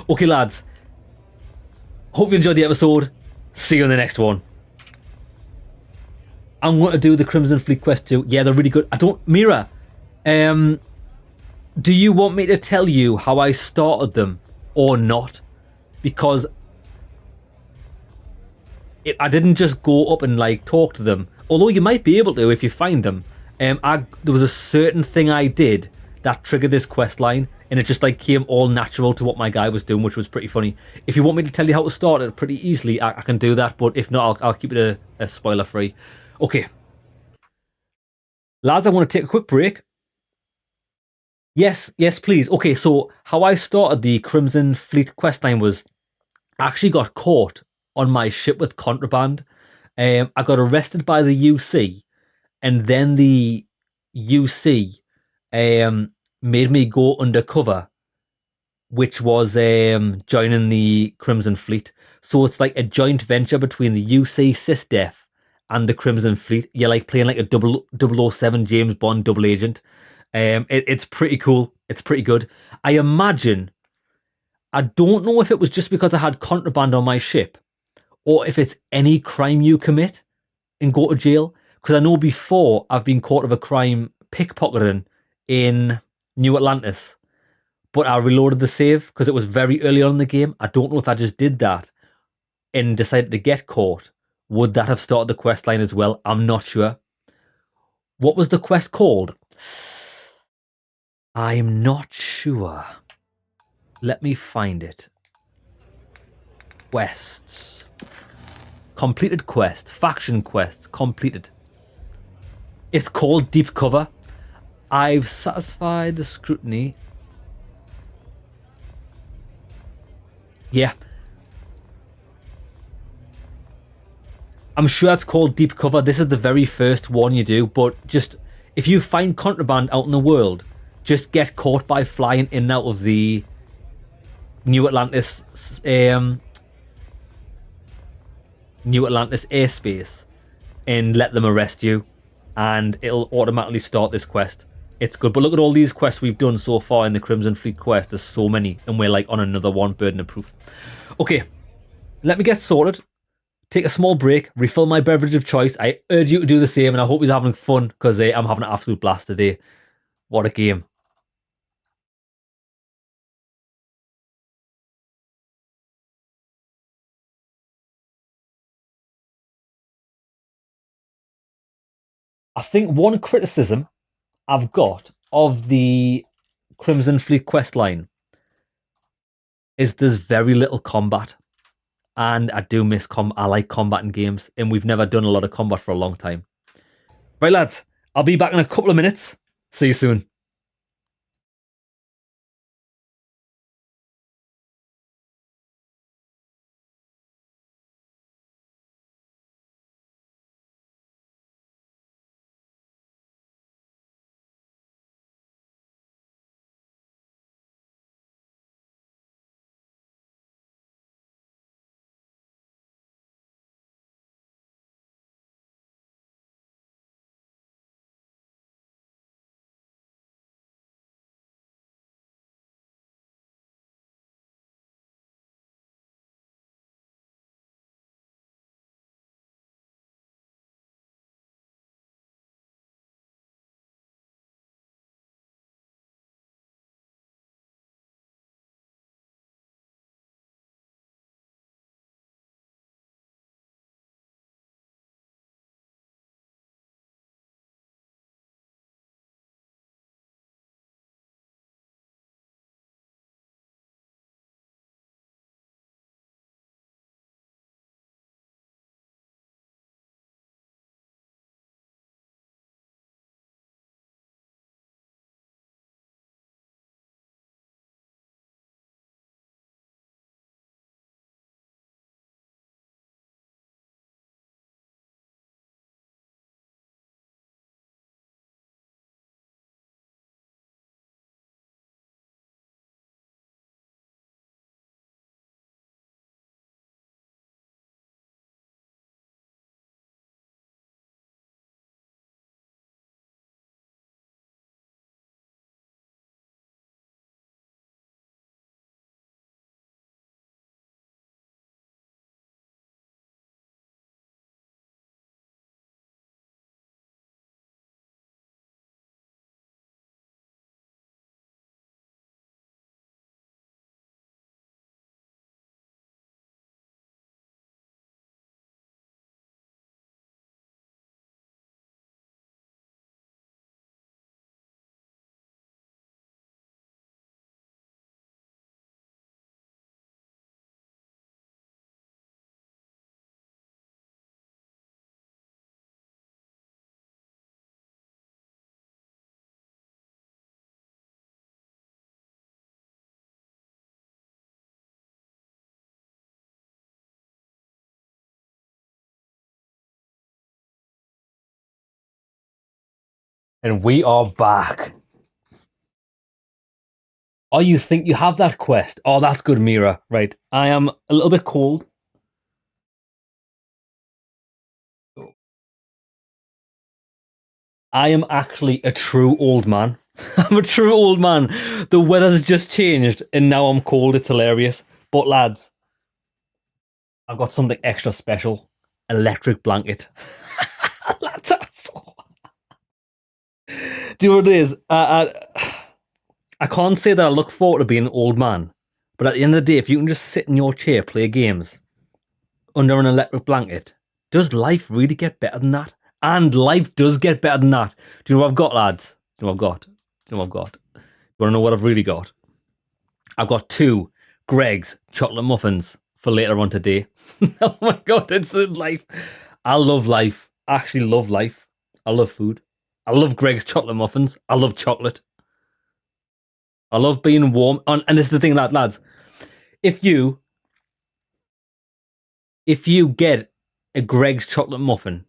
Okay, lads. Hope you enjoyed the episode. See you in the next one. I'm going to do the Crimson Fleet quest too. Yeah, they're really good. Mira, do you want me to tell you how I started them or not? Because I didn't just go up and like talk to them. Although you might be able to if you find them. There was a certain thing I did that triggered this quest line, and it just like came all natural to what my guy was doing, which was pretty funny. If you want me to tell you how to start it pretty easily, I can do that, but if not, I'll keep it a spoiler free. Okay. Lads, I want to take a quick break. Yes, please. Okay, so how I started the Crimson Fleet questline was I actually got caught on my ship with contraband. I got arrested by the UC, and then the UC made me go undercover, which was joining the Crimson Fleet. So it's like a joint venture between the UC SysDef and the Crimson Fleet. You're like playing like a 007 James Bond double agent. It's pretty cool. It's pretty good. I imagine, I don't know if it was just because I had contraband on my ship, or if it's any crime you commit and go to jail. Because I know before I've been caught of a crime pickpocketing in New Atlantis, but I reloaded the save because it was very early on in the game. I don't know if I just did that and decided to get caught. Would that have started the quest line as well? I'm not sure. What was the quest called? I'm not sure. Let me find it. Quests. Completed quest. Faction quests. Completed. It's called Deep Cover. I've satisfied the scrutiny. Yeah. I'm sure it's called Deep Cover. This is the very first one you do, but just if you find contraband out in the world, just get caught by flying in and out of the New Atlantis airspace and let them arrest you, and it'll automatically start this quest. It's good, but look at all these quests we've done so far in the Crimson Fleet quest. There's so many, and we're like on another one, burden of proof. Okay, let me get sorted, take a small break, refill my beverage of choice. I urge you to do the same, and I hope you're having fun, because I'm having an absolute blast today. What a game. I think one criticism I've got of the Crimson Fleet quest line is there's very little combat. And I do miss I like combat in games, and we've never done a lot of combat for a long time. Right, lads, I'll be back in a couple of minutes. See you soon. And we are back. Oh, you think you have that quest? Oh, that's good, Mira. Right. I am a little bit cold. I am actually a true old man. I'm a true old man. The weather's just changed, and now I'm cold. It's hilarious. But lads, I've got something extra special. Electric blanket. That's awesome. Do you know what it is? I can't say that I look forward to being an old man, but at the end of the day, if you can just sit in your chair, play games under an electric blanket, does life really get better than that? And life does get better than that. Do you know what I've got, lads? Do you know what I've got? Do you know what I've got? You want to know what I've really got? I've got 2 Greg's chocolate muffins for later on today. Oh my god, it's life. I love life. I actually love life. I love food. I love Greg's chocolate muffins. I love chocolate. I love being warm. And this is the thing, lads. If you get a Greg's chocolate muffin,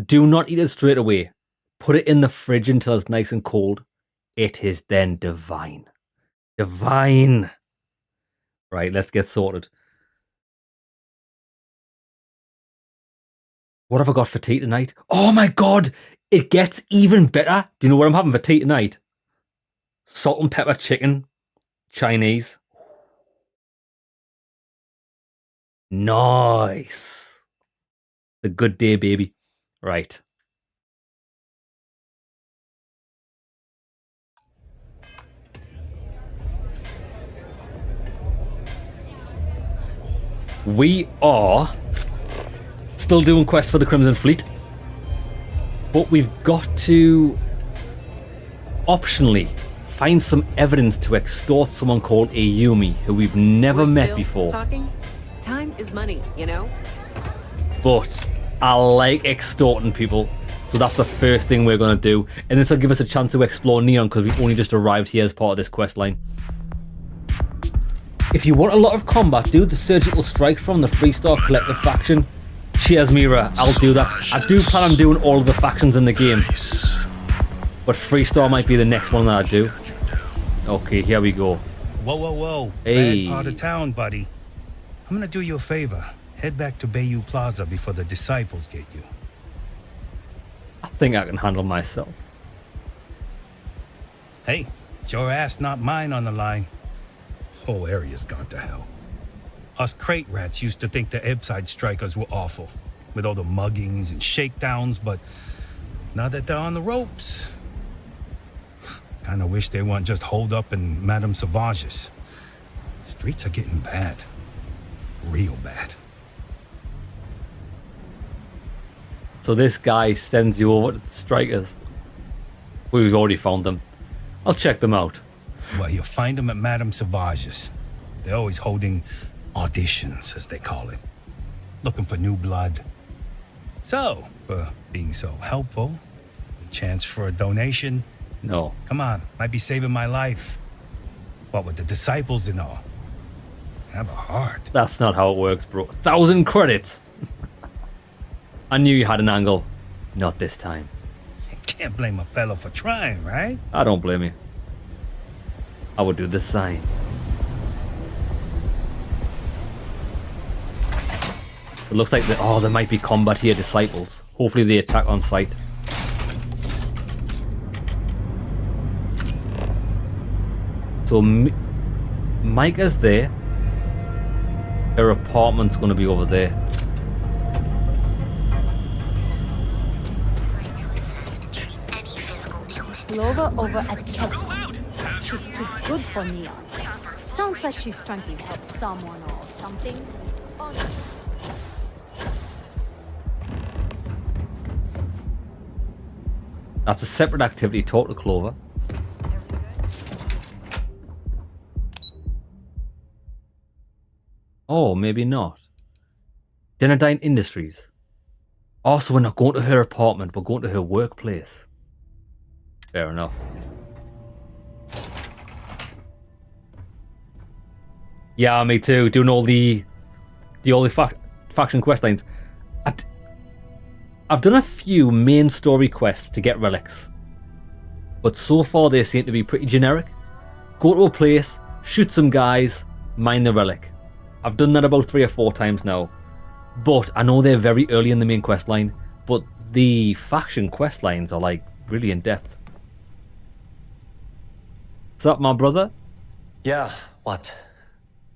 do not eat it straight away. Put it in the fridge until it's nice and cold. It is then divine. Divine. Right, let's get sorted. What have I got for tea tonight? Oh my god, it gets even better. Do you know what I'm having for tea tonight? Salt and pepper chicken, Chinese. Nice. The good day, baby. Right. We are still doing quests for the Crimson Fleet, but we've got to optionally find some evidence to extort someone called Ayumi, who we've never met before. Talking? Time is money, you know? But I like extorting people, so that's the first thing we're going to do. And this will give us a chance to explore Neon, because we've only just arrived here as part of this quest line. If you want a lot of combat, do the Surgical Strike from the Freestar Collective faction. Cheers, Mira. I'll do that. I do plan on doing all of the factions in the game, but Freestar might be the next one that I do. Okay, here we go. Whoa, whoa, whoa. Hey. Bad part of town, buddy. I'm gonna do you a favor. Head back to Bayou Plaza before the disciples get you. I think I can handle myself. Hey, it's your ass, not mine on the line. Whole area's gone to hell. Us crate rats used to think the Ebside strikers were awful, with all the muggings and shakedowns, but now that they're on the ropes, kinda wish they weren't just holed up in Madame Sauvage's. Streets are getting bad. Real bad. So this guy sends you over to the strikers. We've already found them. I'll check them out. Well, you'll find them at Madame Sauvage's. They're always holding auditions, as they call it. Looking for new blood. So, for being so helpful, a chance for a donation? No. Come on, might be saving my life. What with the disciples and all? Have a heart. That's not how it works, bro. 1,000 credits. I knew you had an angle. Not this time. Can't blame a fellow for trying, right? I don't blame you. I would do the same. It looks like there might be combat here, disciples. Hopefully they attack on sight. So Micah's there. Her apartment's going to be over there. Clover over at Kelly. She's too good for Neon. Sounds like she's trying to help someone or something. That's a separate activity. Talk to Clover. Oh, maybe not. Denadine Industries. Also, we're not going to her apartment. We're going to her workplace. Fair enough. Yeah, me too. Doing all the faction quest lines. I've done a few main story quests to get relics, but so far they seem to be pretty generic. Go to a place, shoot some guys, mine the relic. I've done that about 3 or 4 times now, but I know they're very early in the main quest line, but the faction quest lines are like really in depth. What's up, my brother? Yeah, what?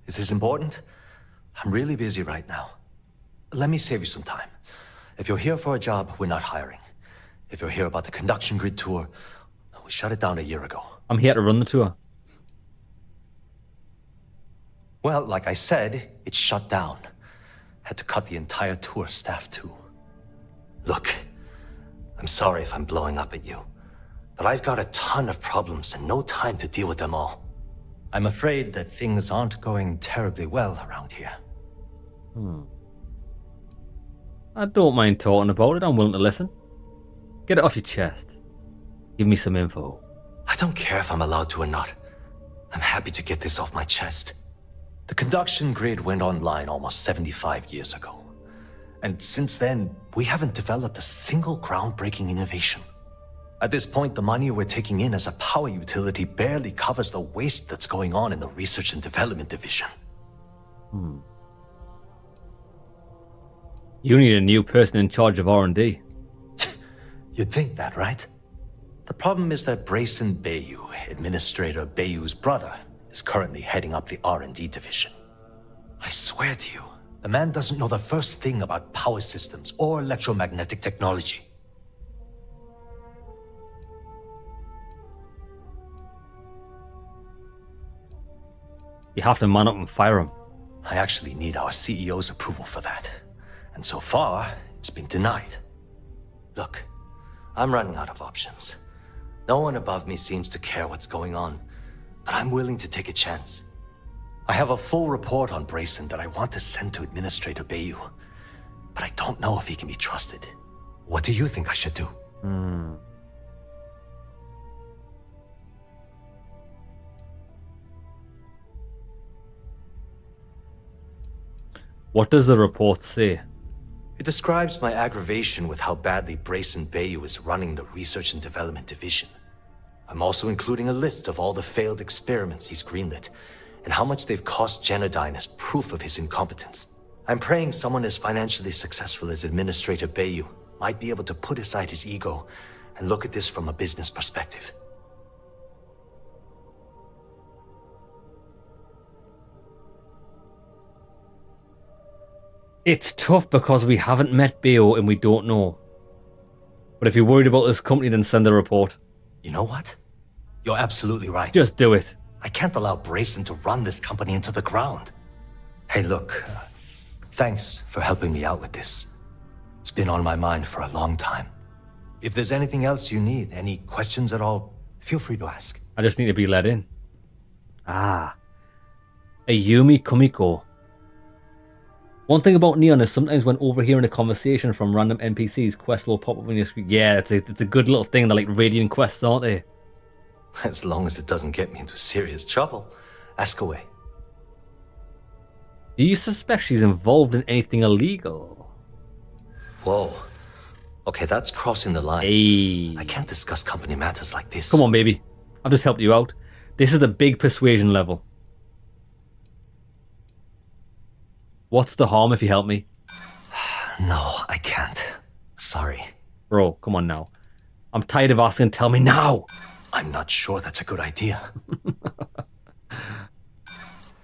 Is this important? I'm really busy right now. Let me save you some time. If you're here for a job, we're not hiring. If you're here about the conduction grid tour, we shut it down a year ago. I'm here to run the tour. Well, like I said, it's shut down. Had to cut the entire tour staff too. Look, I'm sorry if I'm blowing up at you, but I've got a ton of problems and no time to deal with them all. I'm afraid that things aren't going terribly well around here. I don't mind talking about it. I'm willing to listen. Get it off your chest. Give me some info. I don't care if I'm allowed to or not. I'm happy to get this off my chest. The conduction grid went online almost 75 years ago. And since then, we haven't developed a single groundbreaking innovation. At this point, the money we're taking in as a power utility barely covers the waste that's going on in the research and development division. You need a new person in charge of R&D. You'd think that, right? The problem is that Brayson Bayou, Administrator Bayou's brother, is currently heading up the R&D division. I swear to you, the man doesn't know the first thing about power systems or electromagnetic technology. You have to man up and fire him. I actually need our CEO's approval for that. And so far, it's been denied. Look, I'm running out of options. No one above me seems to care what's going on, but I'm willing to take a chance. I have a full report on Brayson that I want to send to Administrator Bayou, but I don't know if he can be trusted. What do you think I should do? What does the report say? It describes my aggravation with how badly Brayson Bayou is running the Research and Development Division. I'm also including a list of all the failed experiments he's greenlit, and how much they've cost Genodyne as proof of his incompetence. I'm praying someone as financially successful as Administrator Bayou might be able to put aside his ego and look at this from a business perspective. It's tough because we haven't met Bayou and we don't know. But if you're worried about this company, then send a report. You know what? You're absolutely right. Just do it. I can't allow Brayson to run this company into the ground. Hey, look, thanks for helping me out with this. It's been on my mind for a long time. If there's anything else you need, any questions at all, feel free to ask. I just need to be let in. Ah. Ayumi Kumiko. One thing about Neon is sometimes when overhearing a conversation from random NPCs, quests will pop up on your screen. Yeah, it's a good little thing. They're like radiant quests, aren't they? As long as it doesn't get me into serious trouble. Ask away. Do you suspect she's involved in anything illegal? Whoa. Okay, that's crossing the line. Hey. I can't discuss company matters like this. Come on, baby. I've just helped you out. This is a big persuasion level. What's the harm if you help me? No, I can't. Sorry. Bro, come on now. I'm tired of asking. Tell me now. I'm not sure that's a good idea.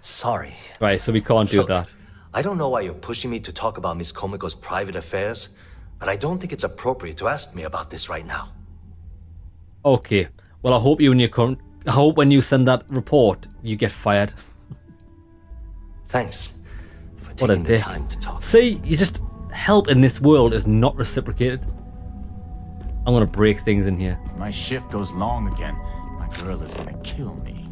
Sorry. Right, so we can't do that. I don't know why you're pushing me to talk about Miss Komiko's private affairs, but I don't think it's appropriate to ask me about this right now. Okay. Well, I hope I hope when you send that report, you get fired. Thanks for taking the time to talk. See, you just help in this world is not reciprocated. I'm gonna break things in here. If my shift goes long again, my girl is gonna kill me.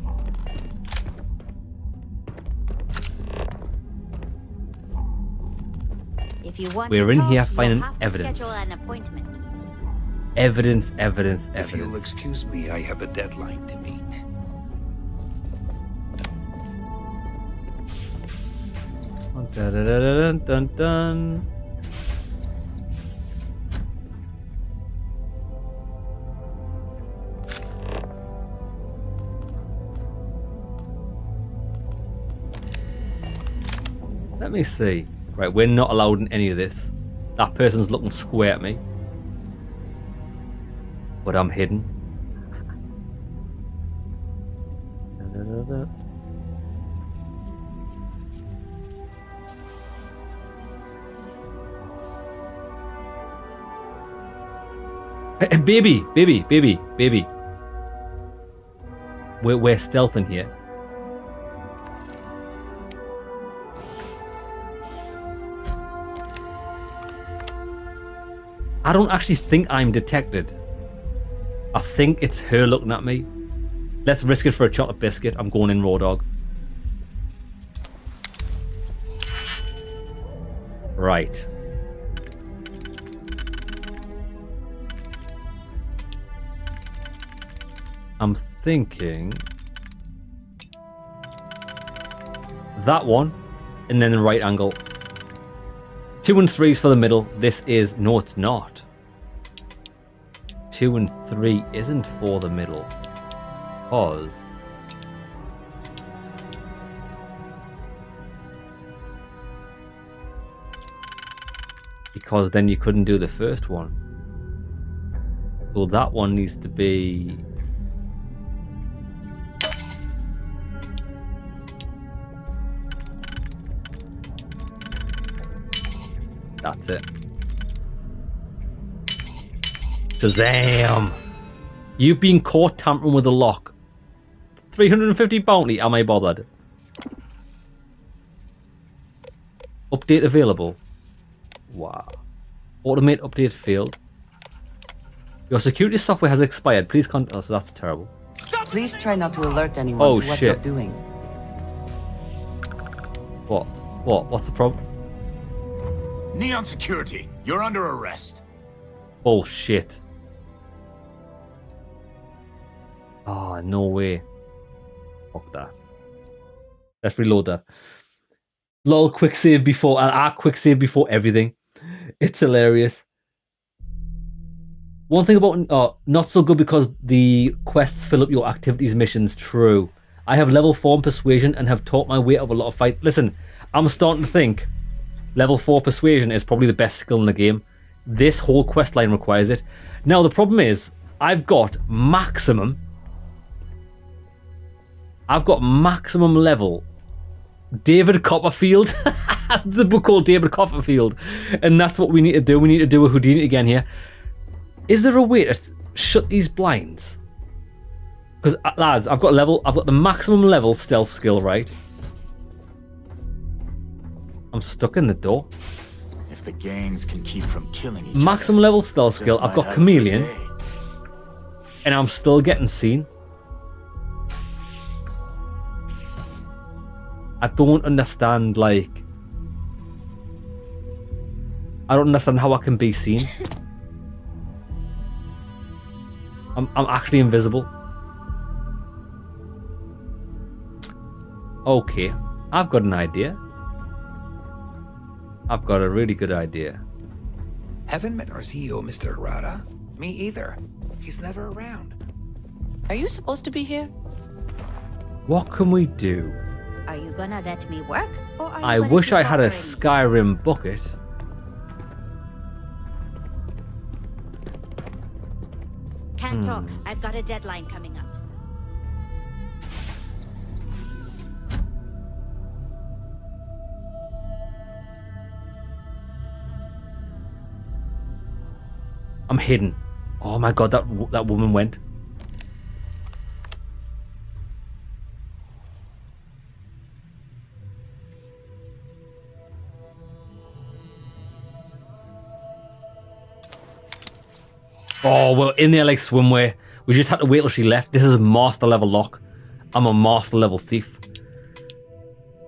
If you want We're to in talk, here you'll finding have to evidence. schedule an appointment. Evidence. If you'll excuse me, I have a deadline to meet. Dun, dun, dun, dun, dun. Let me see. Right, we're not allowed in any of this. That person's looking square at me. But I'm hidden. Da, da, da, da. Hey, baby. We're stealthing here. I don't actually think I'm detected. I think it's her looking at me. Let's risk it for a chocolate biscuit. I'm going in raw dog. Right. I'm thinking that one, and then the right angle. 2 and 3 is for the middle. This is... No, it's not. 2 and 3 isn't for the middle. Pause. Because then you couldn't do the first one. So that one needs to be... That's it. Shazam! You've been caught tampering with a lock. 350 bounty, am I bothered? Update available. Wow. Automate update failed. Your security software has expired. Please oh, so that's terrible. Please try not to alert anyone to what you're doing. What? What's the problem? Neon Security, you're under arrest. Bullshit. Oh, no way. Fuck that. Let's reload that. Lol, quick save before... quick save before everything. It's hilarious. One thing about... not so good because the quests fill up your activities missions. True. I have level 4 in Persuasion and have taught my way out of a lot of fights. Listen, I'm starting to think level 4 Persuasion is probably the best skill in the game. This whole quest line requires it. Now, the problem is, I've got maximum level David Copperfield. There's a book called David Copperfield. And that's what we need to do. We need to do a Houdini again here. Is there a way to shut these blinds? Because, lads, I've got the maximum level stealth skill, right? I'm stuck in the door. If the gangs can keep from killing each Maximum level stealth skill. I've got Chameleon. And I'm still getting seen. I don't understand, like... I don't understand how I can be seen. I'm actually invisible. Okay. I've got an idea. I've got a really good idea. Haven't met our CEO, Mr. Arata. Me either. He's never around. Are you supposed to be here? What can we do? Are you gonna let me work? Or are you I gonna wish keep I had a bothering me? Skyrim bucket. Can't talk. I've got a deadline coming up. I'm hidden. Oh my god, that woman went. Oh, we're in there like swimwear. We just had to wait till she left. This is a master level lock. I'm a master level thief.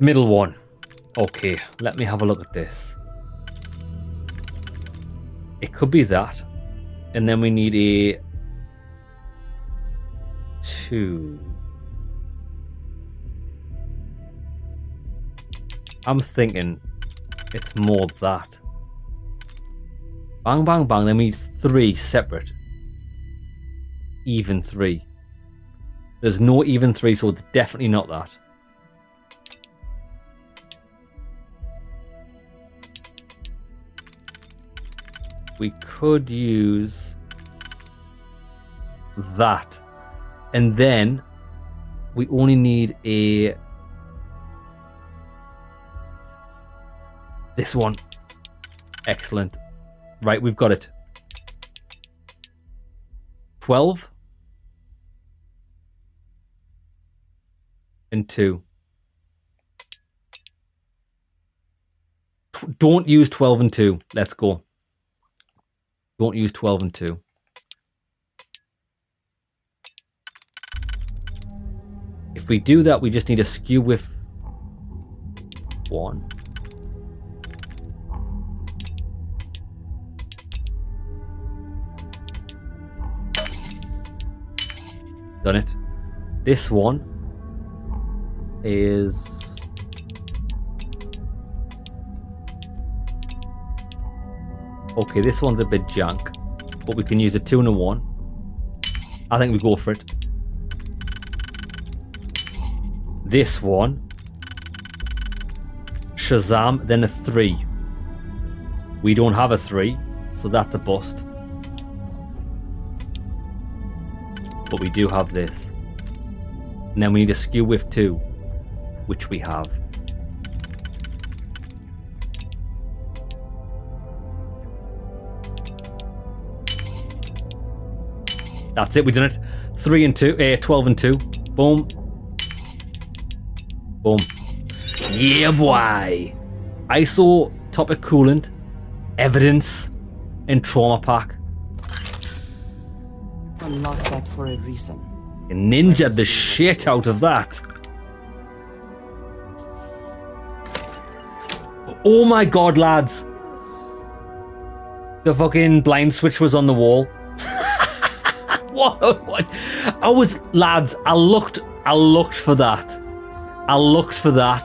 Middle one. Okay, let me have a look at this. It could be that. And then we need a 2. I'm thinking it's more that. Bang, bang, bang. Then we need 3 separate. Even 3. There's no even 3, so it's definitely not that. We could use that. And then we only need a... This one. Excellent. Right, we've got it. 12 and 2. Don't use 12 and 2. Let's go. Don't use 12 and 2. If we do that, we just need a skew with 1. Done it. This one is... Okay, this one's a bit junk, but we can use a 2 and a 1. I think we go for it. This one, Shazam, then a 3. We don't have a 3, so that's a bust. But we do have this. And then we need a skew with 2, which we have. That's it, we've done it. 3 and 2, 12 and 2. Boom. Boom. Yeah, boy. ISO, topic coolant, evidence, and trauma pack. Unlock that for a reason. Ninja the shit out of that. Oh my god, lads. The fucking blind switch was on the wall. What? I was, lads, I looked for that. I looked for that.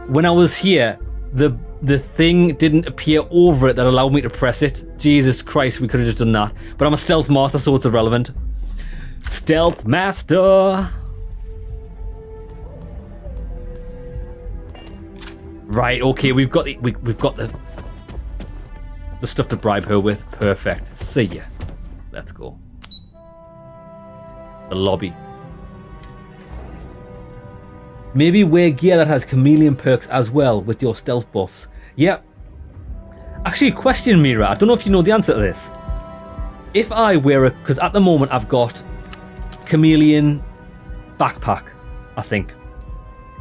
When I was here, the thing didn't appear over it that allowed me to press it. Jesus Christ, we could have just done that. But I'm a stealth master, so it's irrelevant. Stealth master. Right, okay, we've got the stuff to bribe her with. Perfect. See ya. Let's go. The lobby. Maybe wear gear that has chameleon perks as well with your stealth buffs. Yep. Actually, question, Mira. I don't know if you know the answer to this. If I wear a... Because at the moment I've got chameleon backpack, I think.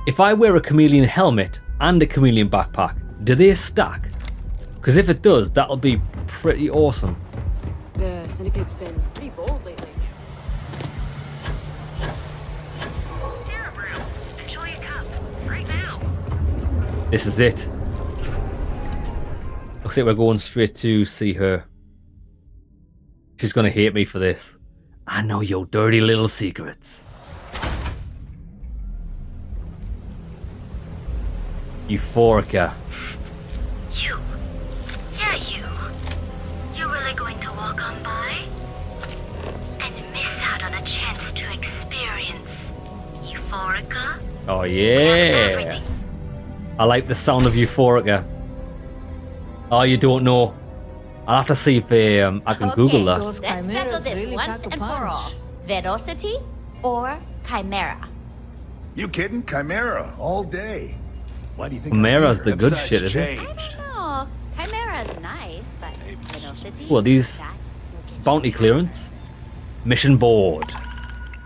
If I wear a chameleon helmet and a chameleon backpack, do they stack? Because if it does, that'll be pretty awesome. The Syndicate's been pretty bold lately. This is it. Looks like we're going straight to see her. She's gonna hate me for this. I know your dirty little secrets. Euphorica. You. Yeah, you. You're really going to walk on by? And miss out on a chance to experience Euphorica? Oh yeah. I like the sound of Euphorica. Oh, you don't know. I'll have to see if I can Google that. Let's settle this really once and for all. Velocity or Chimera? You kidding? Chimera all day. Why do you think Chimera's the good shit, isn't it? I don't know. Chimera's nice, but Velocity... Well, these bounty clearance. Mission board.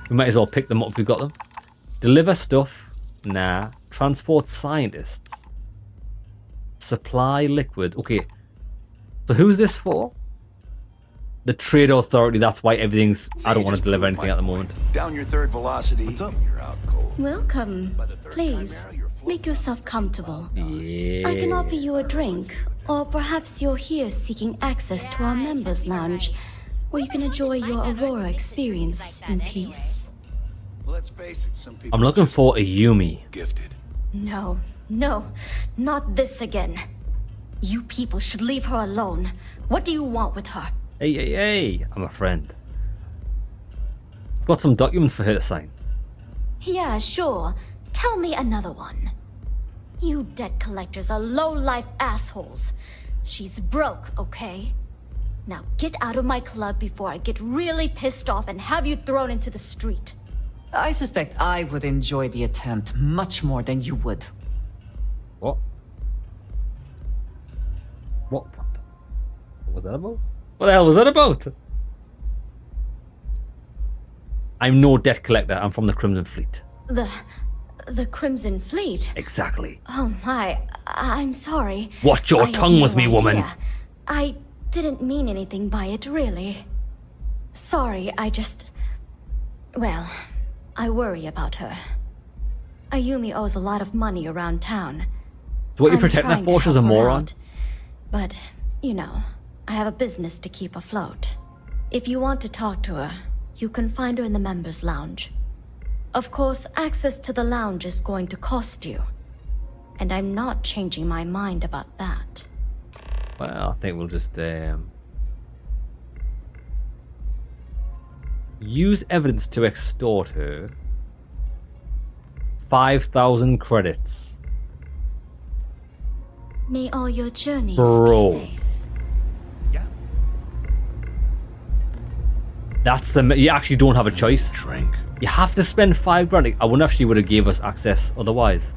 We might as well pick them up if we've got them. Deliver stuff. Nah. Transport scientists. Supply liquid. Okay. So who's this for? The Trade Authority. That's why everything's... I don't want to deliver anything at the moment. Down your third velocity. What's up? You're out cold. Welcome. Please, make yourself comfortable. Yeah. I can offer you a drink. Or perhaps you're here seeking access to our members' lounge, where you can enjoy your Aurora experience in peace. Let's face it, some people I'm looking for a Yumi. Gifted. No, not this again. You people should leave her alone. What do you want with her? Hey, I'm a friend. Got some documents for her to sign. Yeah, sure. Tell me another one. You debt collectors are low-life assholes. She's broke, okay? Now get out of my club before I get really pissed off and have you thrown into the street. I suspect I would enjoy the attempt much more than you would. What? What was that about? What the hell was that about? I'm no debt collector. I'm from the Crimson Fleet. The Crimson Fleet? Exactly. Oh my, I'm sorry. Watch your tongue with me, woman. I didn't mean anything by it, really. Sorry, well, I worry about her. Ayumi owes a lot of money around town. So what you protecting her for? She's a moron. But, you know, I have a business to keep afloat. If you want to talk to her, You can find her in the members' lounge. Of course, access to the lounge is going to cost you. And I'm not changing my mind about that. Well, I think we'll just use evidence to extort her. 5,000 credits. May all your journeys Bro. be safe. That's the... You actually don't have a choice. Drink. You have to spend 5 grand. I wonder if she would have gave us access otherwise.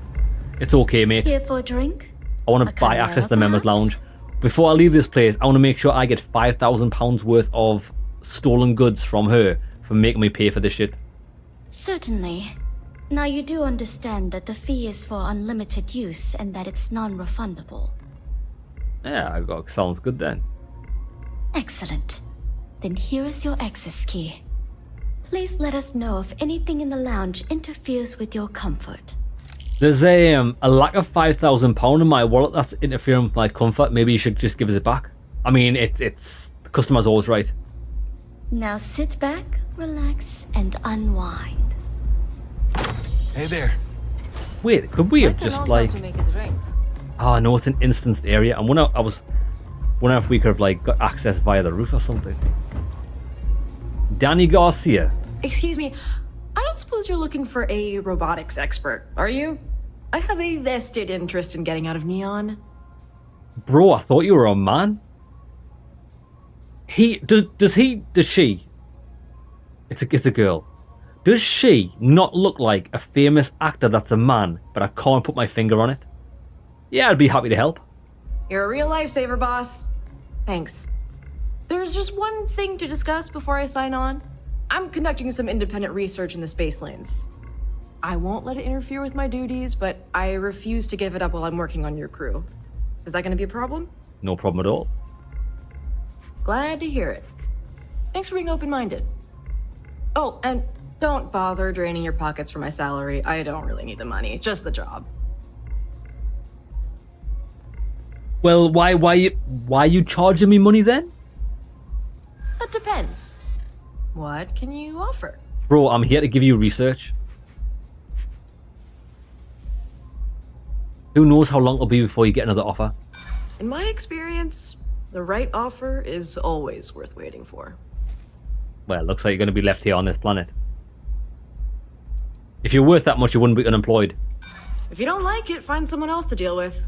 It's okay, mate. Here for a drink? I want to buy access to the members' lounge. Before I leave this place, I want to make sure I get £5,000 worth of stolen goods from her for making me pay for this shit. Certainly. Now you do understand that the fee is for unlimited use and that it's non-refundable. Yeah, sounds good then. Excellent. Then here is your access key. Please let us know if anything in the lounge interferes with your comfort. There's a lack of £5,000 in my wallet that's interfering with my comfort. Maybe you should just give us it back. I mean, it's the customer's always right. Now sit back, relax, and unwind. Hey there. Wait, could we have just like... Oh no, it's an instanced area. And I was wondering if we could have like got access via the roof or something. Danny Garcia. Excuse me, I don't suppose you're looking for a robotics expert, are you? I have a vested interest in getting out of Neon. Bro, I thought you were a man. Does she? It's a girl. Does she not look like a famous actor that's a man, but I can't put my finger on it? Yeah, I'd be happy to help. You're a real lifesaver, boss. Thanks. There's just one thing to discuss before I sign on. I'm conducting some independent research in the space lanes. I won't let it interfere with my duties, but I refuse to give it up while I'm working on your crew. Is that going to be a problem? No problem at all. Glad to hear it. Thanks for being open-minded. Oh, and don't bother draining your pockets for my salary. I don't really need the money, just the job. Well, why you charging me money then? That depends. What can you offer? Bro, I'm here to give you research. Who knows how long it'll be before you get another offer? In my experience, the right offer is always worth waiting for. Well, looks like you're going to be left here on this planet. If you're worth that much, you wouldn't be unemployed. If you don't like it, find someone else to deal with.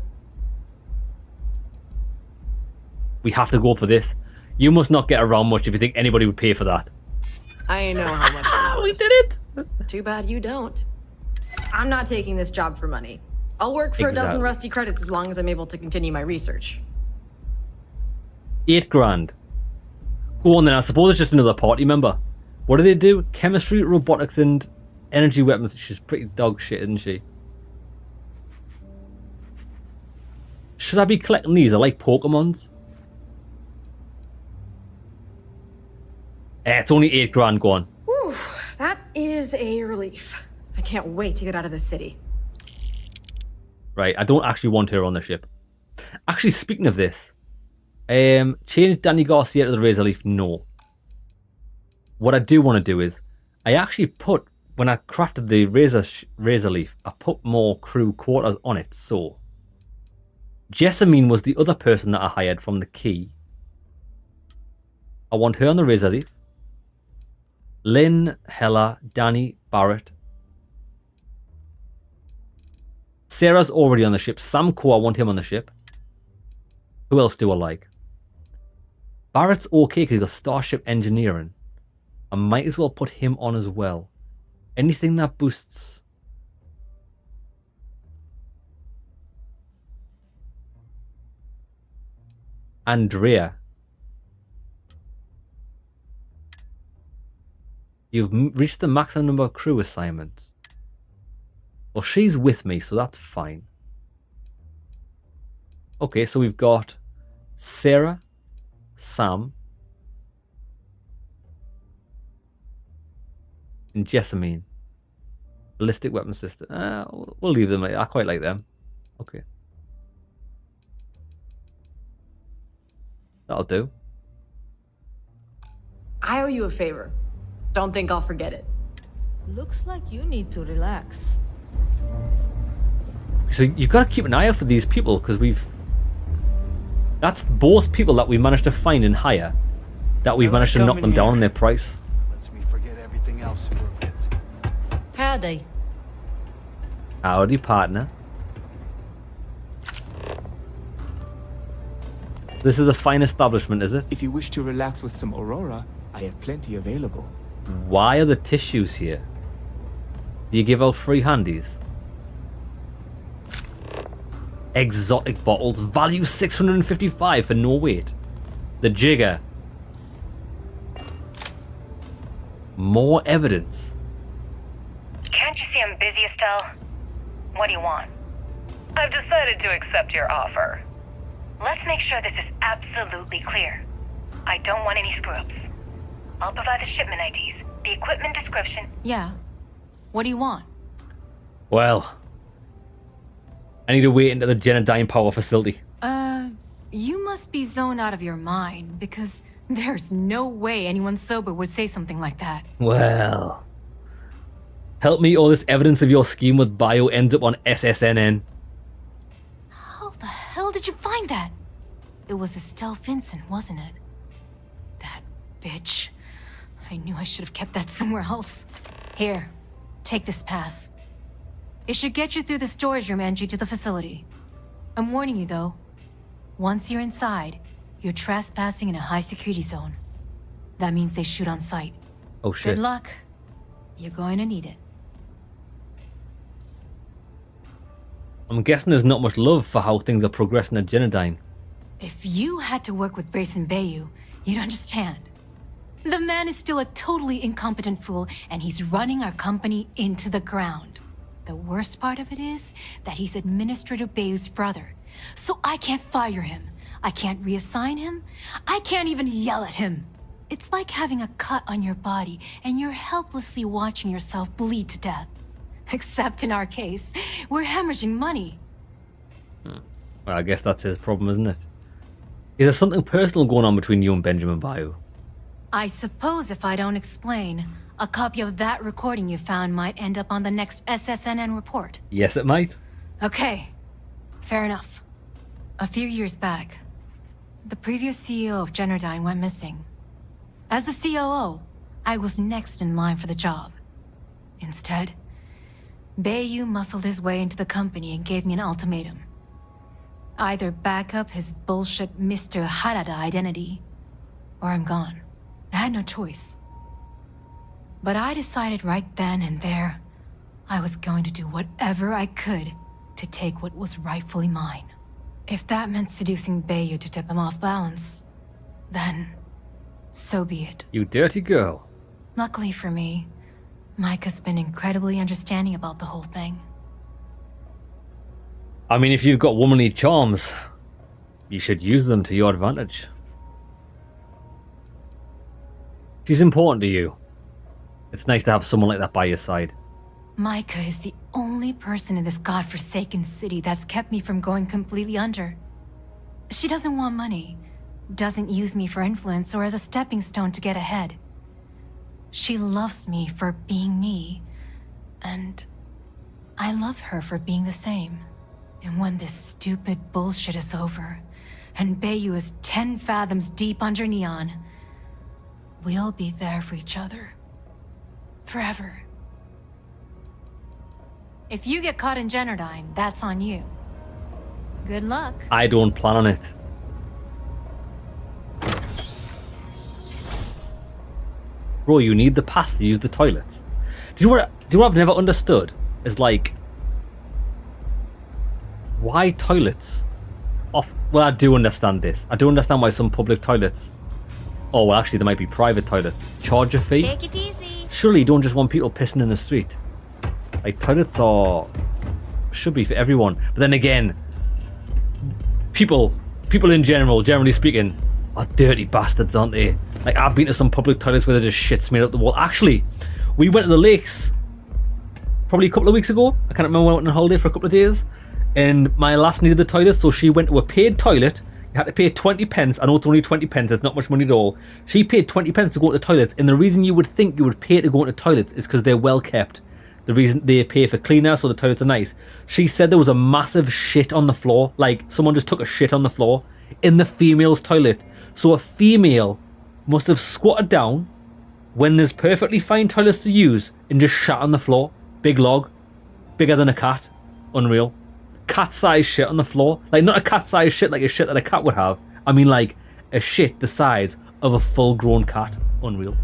We have to go for this. You must not get around much if you think anybody would pay for that. I know how much. We did it! Too bad you don't. I'm not taking this job for money. I'll work for a dozen rusty credits as long as I'm able to continue my research. 8 grand. Go on then, I suppose it's just another party member. What do they do? Chemistry, robotics, and energy weapons. She's pretty dog shit, isn't she? Should I be collecting these? I like Pokemons. It's only 8 grand, go on. Whew, that is a relief. I can't wait to get out of this city. Right, I don't actually want her on the ship. Actually, speaking of this, change Danny Garcia to the Razor Leaf? No. What I do want to do is, I actually put, when I crafted the Razor Leaf, I put more crew quarters on it, so. Jessamine was the other person that I hired from the key. I want her on the Razor Leaf. Lynn, Hella, Danny, Barrett. Sarah's already on the ship. Sam Coe, I want him on the ship. Who else do I like? Barrett's okay because he's got Starship Engineering. I might as well put him on as well. Anything that boosts... Andrea. You've reached the maximum number of crew assignments. Well, she's with me, so that's fine. Okay, so we've got Sarah, Sam, and Jessamine. Ballistic weapon system. We'll leave them. I quite like them. Okay. That'll do. I owe you a favor. Don't think I'll forget it. Looks like you need to relax. So you've got to keep an eye out for these people, because that's both people that we managed to find and hire, that we've managed to knock them down on their price. Lets me forget everything else for a bit. Howdy. Howdy, partner. This is a fine establishment, is it? If you wish to relax with some Aurora, I have plenty available. Why are the tissues here? Do you give out free handies? Exotic bottles, value 655 for no weight. The jigger. More evidence. Can't you see I'm busy, Estelle? What do you want? I've decided to accept your offer. Let's make sure this is absolutely clear. I don't want any screw-ups. I'll provide the shipment IDs, the equipment description. Yeah. What do you want? Well, I need to wait into the Genodyne power facility. You must be zoned out of your mind, because there's no way anyone sober would say something like that. Well, help me or this evidence of your scheme with Bio ends up on SSNN. How the hell did you find that? It was Estelle Vincent, wasn't it? That bitch. I knew I should have kept that somewhere else. Here, take this pass. It should get you through the storage room entry to the facility. I'm warning you though. Once you're inside, you're trespassing in a high security zone. That means they shoot on sight. Oh shit. Good luck. You're going to need it. I'm guessing there's not much love for how things are progressing at Genodyne. If you had to work with Brayson Bayou, you'd understand. The man is still a totally incompetent fool, and he's running our company into the ground. The worst part of it is that he's Administrator Bayou's brother. So I can't fire him. I can't reassign him. I can't even yell at him. It's like having a cut on your body and you're helplessly watching yourself bleed to death. Except in our case, we're hemorrhaging money. Well, I guess that's his problem, isn't it? Is there something personal going on between you and Benjamin Bayou? I suppose if I don't explain, a copy of that recording you found might end up on the next SSNN report. Yes, it might. Okay, fair enough. A few years back, the previous CEO of Genodyne went missing. As the COO, I was next in line for the job. Instead, Bayou muscled his way into the company and gave me an ultimatum. Either back up his bullshit Mr. Harada identity, or I'm gone. I had no choice. But I decided right then and there, I was going to do whatever I could to take what was rightfully mine. If that meant seducing Bayou to tip him off balance, then so be it. You dirty girl. Luckily for me, Mike has been incredibly understanding about the whole thing. I mean, if you've got womanly charms, you should use them to your advantage. She's important to you. It's nice to have someone like that by your side. Micah is the only person in this godforsaken city that's kept me from going completely under. She doesn't want money, doesn't use me for influence or as a stepping stone to get ahead. She loves me for being me, and I love her for being the same. And when this stupid bullshit is over, and Bayou is 10 fathoms deep under Neon, we'll be there for each other. Forever. If you get caught in Genodyne, that's on you. Good luck. I don't plan on it. Bro, you need the pass to use the toilets. Do you know what I've never understood? Is like, why toilets off? Well, I do understand this. I do understand why some public toilets, oh well, actually there might be private toilets, charge a fee. Take it easy. Surely you don't just want people pissing in the street. Like, toilets should be for everyone. But then again, people in general, generally speaking, are dirty bastards, aren't they? Like, I've been to some public toilets where there's just shit smeared up the wall. Actually, we went to the lakes probably a couple of weeks ago. I can't remember, when I went on holiday for a couple of days. And my lass needed the toilet, so she went to a paid toilet, You had to pay 20 pence. I know it's only 20 pence. It's not much money at all. She paid 20 pence to go to the toilets. And the reason you would think you would pay to go into toilets is because they're well kept. The reason they pay for cleaner, so the toilets are nice. She said there was a massive shit on the floor. Like, someone just took a shit on the floor in the female's toilet. So a female must have squatted down when there's perfectly fine toilets to use and just shat on the floor. Big log. Bigger than a cat. Unreal. Cat-sized shit on the floor. Like, not a cat-sized shit like a shit that a cat would have. I mean, like, a shit the size of a full-grown cat. Unreal.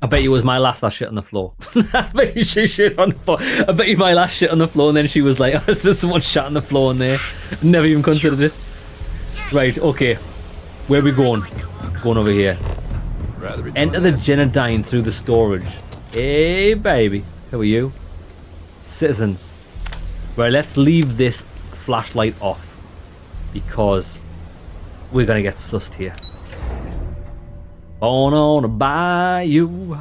I bet you it was my last shit on the floor. I bet you she shit on the floor. I bet you my last shit on the floor, and then she was like, oh, is there someone shat on the floor in there? Never even considered it. Right, okay. Where are we going? Going over here. Enter the Genodyne through the storage. Hey, baby. Who are you? Citizens. Right, let's leave this flashlight off. Because we're going to get sussed here. On a bayou.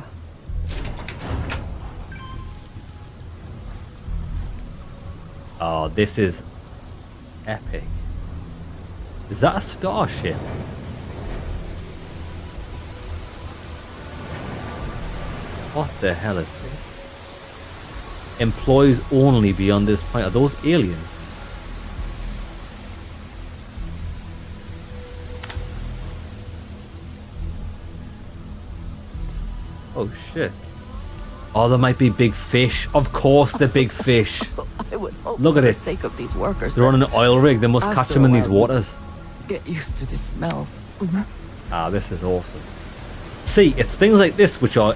Oh, this is epic. Is that a starship? What the hell is this? Employees only beyond this point. Are those aliens? Oh shit. Oh, there might be big fish. Of course they're big fish. I would hope Look at for it. the sake of these workers. They're on an oil rig. They must catch after them in a these while, waters. Get used to the smell. Ah, this is awesome. See, it's things like this which are,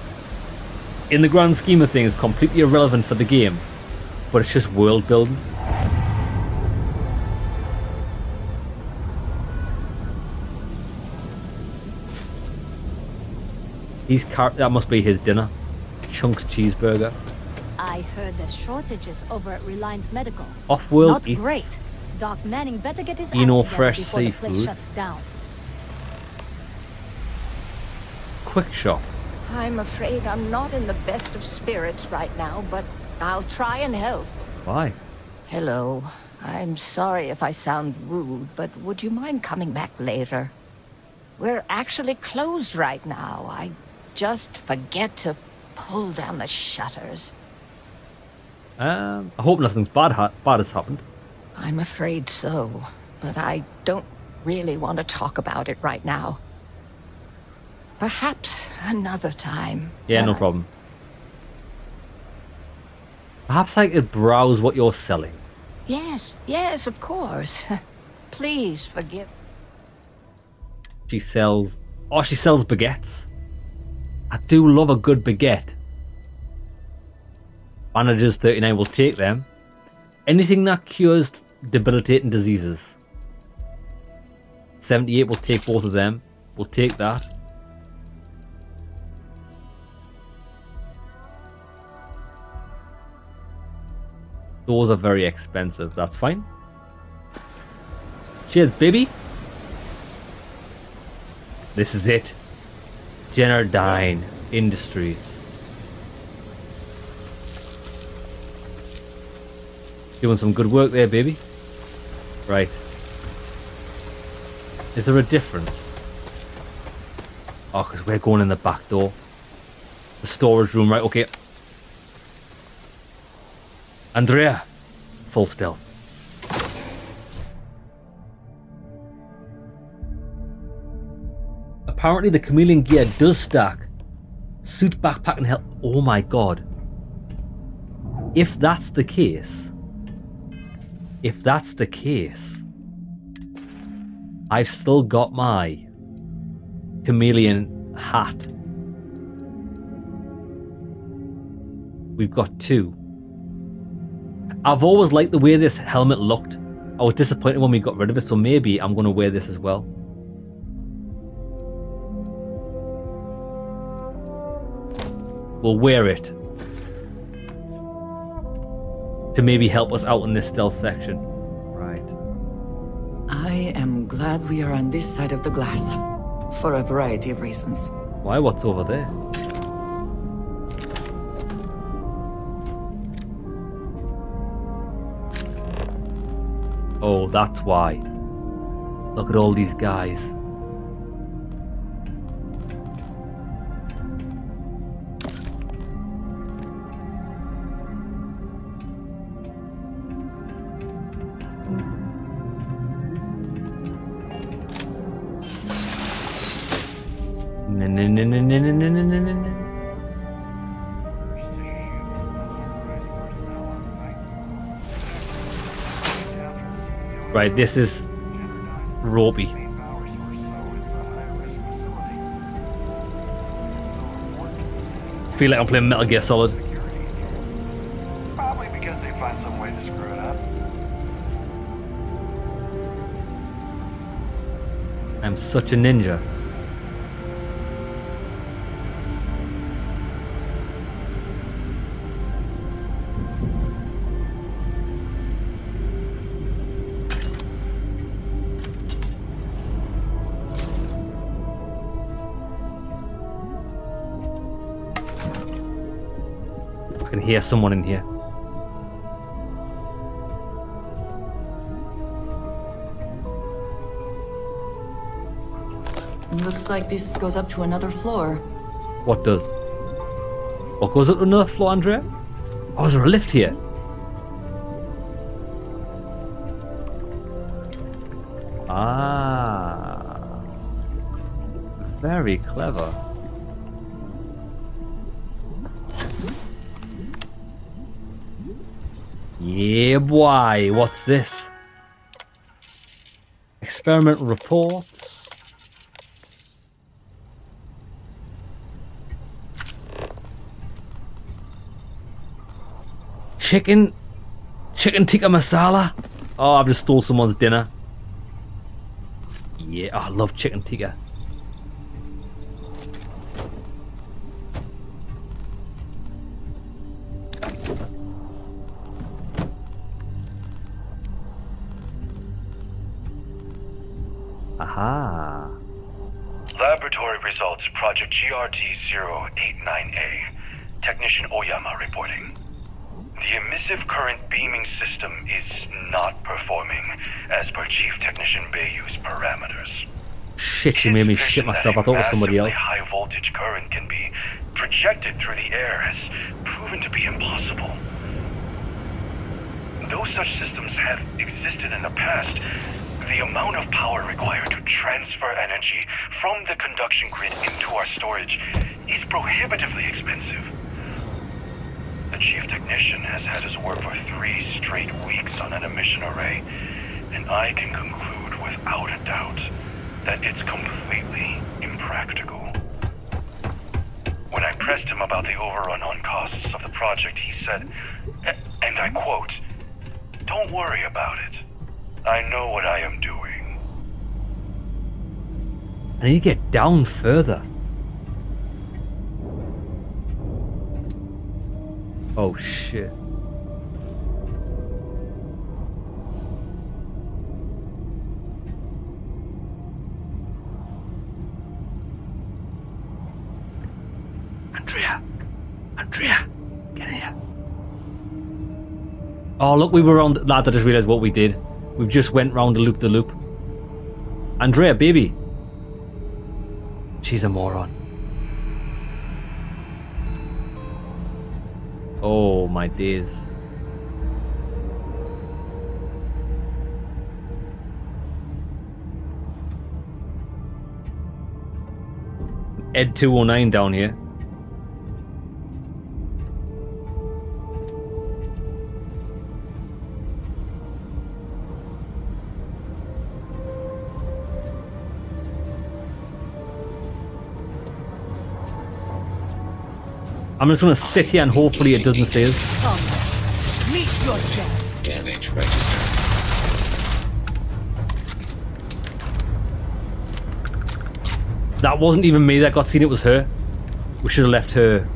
in the grand scheme of things, completely irrelevant for the game. But it's just world building. That must be his dinner. Chunks cheeseburger. I heard there's shortages over at Reliant Medical. Off-world Not eats. great. Doc Manning better get his act Eno together fresh before the place seafood. shuts down. Quick shop. I'm afraid I'm not in the best of spirits right now, but I'll try and help. Why? Hello. I'm sorry if I sound rude, but would you mind coming back later? We're actually closed right now. I just forget to pull down the shutters. I hope nothing's bad has happened. I'm afraid so, but I don't really want to talk about it right now. Perhaps another time. Yeah, no problem. Perhaps I could browse what you're selling. Yes, yes, of course. Please forgive. She sells... Oh, she sells baguettes. I do love a good baguette. Managers 39 will take them. Anything that cures debilitating diseases. 78 will take both of them. We'll take that. Those are very expensive. That's fine. Cheers, baby. This is it. Genodyne Industries. Doing some good work there, baby. Right. Is there a difference? Oh, because we're going in the back door. The storage room, right? Okay. Andrea. Full stealth. Apparently the chameleon gear does stack. Suit, backpack and help. Oh my god. If that's the case. I've still got my chameleon hat. We've got two. I've always liked the way this helmet looked. I was disappointed when we got rid of it, so maybe I'm going to wear this as well. We'll wear it to maybe help us out in this stealth section. Right. I am glad we are on this side of the glass. For a variety of reasons. Why? What's over there? Oh, that's why. Look at all these guys. Right, this is ropey. Feel like I'm playing Metal Gear Solid. Probably because they find some way to screw it up. I'm such a ninja. I can hear someone in here. Looks like this goes up to another floor. What does? What goes up to another floor, Andrea? Oh, is there a lift here? Ah. Very clever. Yeah, boy. What's this? Experiment reports. Chicken tikka masala. Oh, I've just stole someone's dinner. Yeah, oh, I love chicken tikka. Aha. Laboratory results, Project GRT-089A. Technician Oyama reporting. The emissive current beaming system is not performing as per Chief Technician Bayou's parameters. Shit, you made me shit myself. I thought it was somebody else. High voltage current can be projected through the air has proven to be impossible. Though such systems have existed in the past, the amount of power required to transfer energy from the conduction grid into our storage is prohibitively expensive. The Chief Technician has had us work for 3 straight weeks on an emission array, and I can conclude without a doubt that it's completely impractical. When I pressed him about the overrun on costs of the project, he said, and I quote, "Don't worry about it. I know what I am doing." I need to get down further. Oh shit. Andrea, get in here. Oh look, we were on, lads, I just realized what we did. We've just went round the loop. Andrea, baby. She's a moron. Oh my days. Ed 209 down here. I'm just gonna sit here and hopefully it doesn't say us. Meet your death. Damage register. That wasn't even me that got seen, it was her. We should have left her.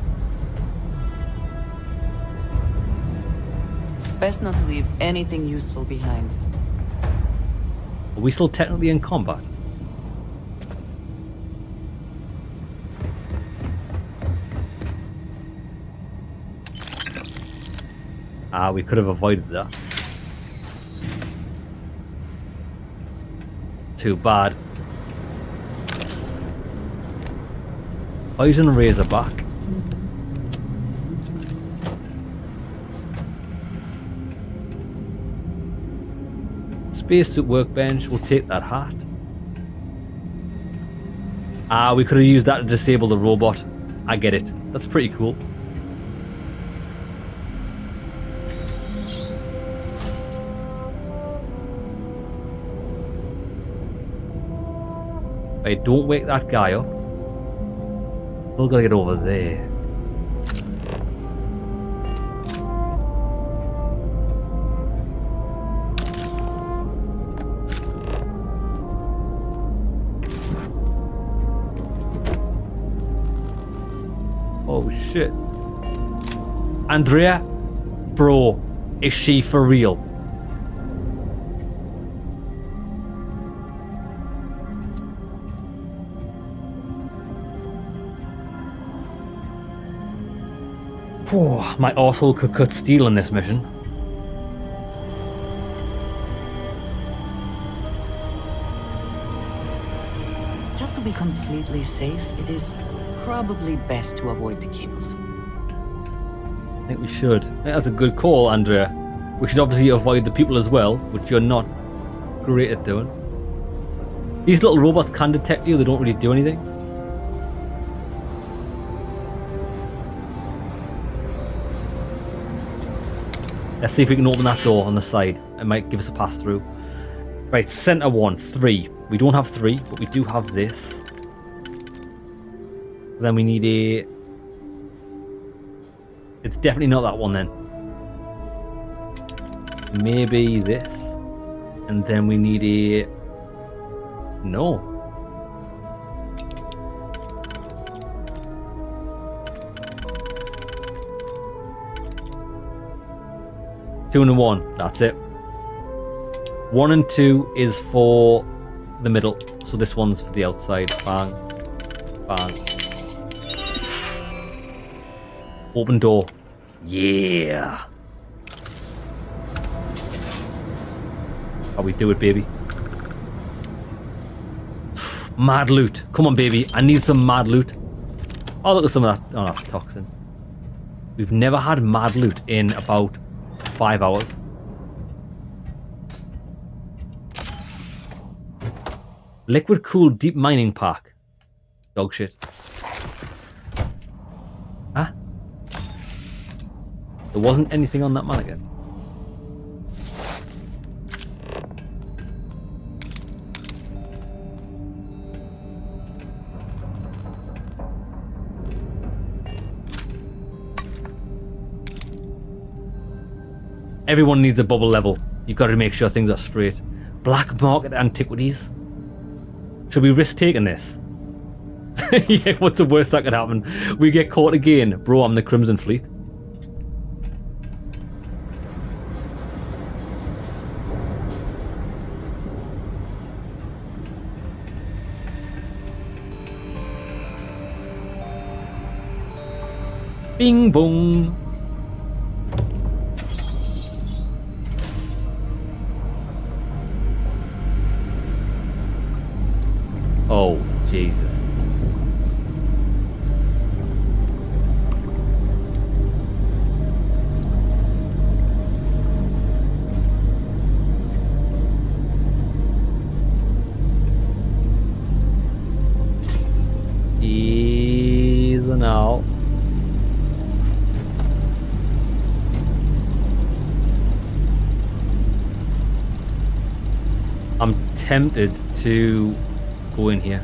Best not to leave anything useful behind. Are we still technically in combat? Ah, we could have avoided that. too bad. Poison Razorback. Spacesuit workbench. We'll take that hat. Ah, we could have used that to disable the robot. I get it. That's pretty cool. Right, don't wake that guy up. Still gotta get over there. Oh shit. Andrea? Bro, is she for real? My arsehole could cut steel in this mission. Just to be completely safe, it is probably best to avoid the cables. I think we should. That's a good call, Andrea. We should obviously avoid the people as well, which you're not great at doing. These little robots can detect you, they don't really do anything. Let's see if we can open that door on the side. It might give us a pass through. Right, center one, 3. We don't have 3, but we do have this. Then we need a... It's definitely not that one then. Maybe this. And then we need a... No. Two and a 1, that's it. 1 and 2 is for the middle, so this one's for the outside. Bang, bang. Open door. Yeah. How we do it, baby. Mad loot. Come on, baby. I need some mad loot. Oh, look at some of that. Oh, that's toxin. We've never had mad loot in about 5 hours. Liquid cooled deep mining pack. Dog shit. Huh? There wasn't anything on that mannequin. Everyone needs a bubble level. You've got to make sure things are straight. Black market antiquities. Should we risk taking this? Yeah, what's the worst that could happen? We get caught again. Bro, I'm the Crimson Fleet. Bing bong. Oh, Jesus. Easy now. I'm tempted to go in here.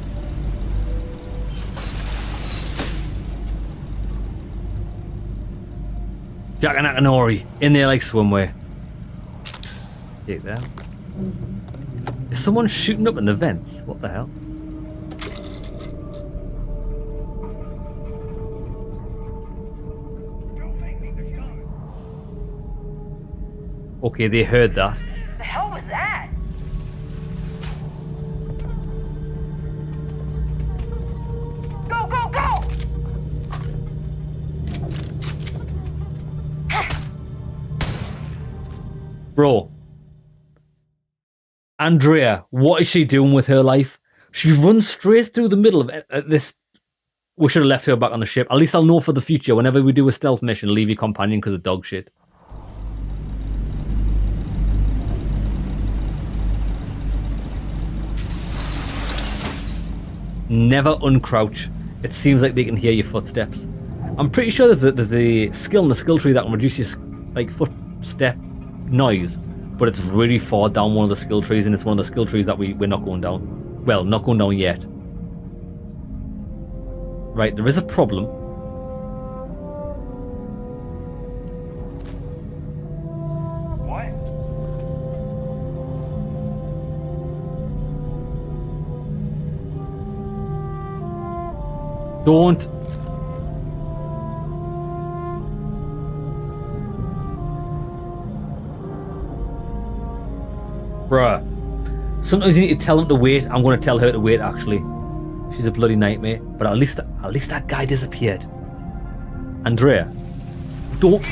Jack and Akanori in there like swimwear. Take that. Is someone shooting up in the vents? What the hell? Okay, they heard that. The hell was that? Go, go, go! Bro. Andrea, what is she doing with her life? She runs straight through the middle of this. We should have left her back on the ship. At least I'll know for the future. Whenever we do a stealth mission, leave your companion because of dog shit. Never uncrouch. It seems like they can hear your footsteps. I'm pretty sure there's a skill in the skill tree that can reduce your like footstep noise, but it's really far down one of the skill trees, and it's one of the skill trees that we're not going down. Well, not going down yet. Right, there is a problem. What? Don't. Bruh. Sometimes you need to tell him to wait. I'm going to tell her to wait, actually. She's a bloody nightmare. But at least that guy disappeared. Andrea. Don't.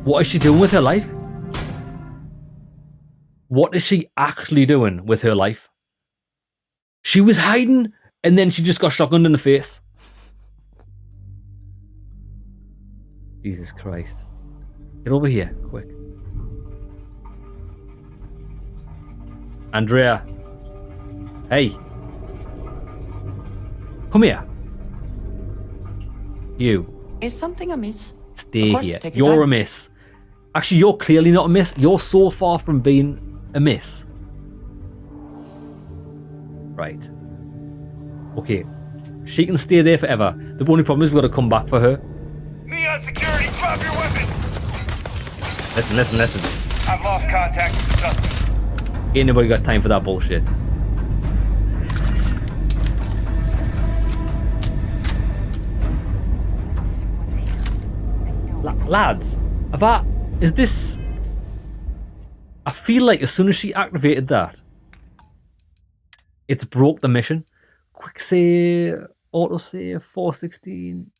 What is she doing with her life? What is she actually doing with her life? She was hiding, and then she just got shotgunned in the face. Jesus Christ. Get over here, quick. Andrea. Hey. Come here. You. Is something amiss? Stay here. You're amiss. Actually, you're clearly not amiss. You're so far from being amiss. Right. Okay. She can stay there forever. The only problem is we've got to come back for her. Neon security, drop your weapon! Listen. I've lost contact with the suspect. Ain't nobody got time for that bullshit. Lads, is this... I feel like as soon as she activated that, it's broke the mission. Quick save, auto save, 416.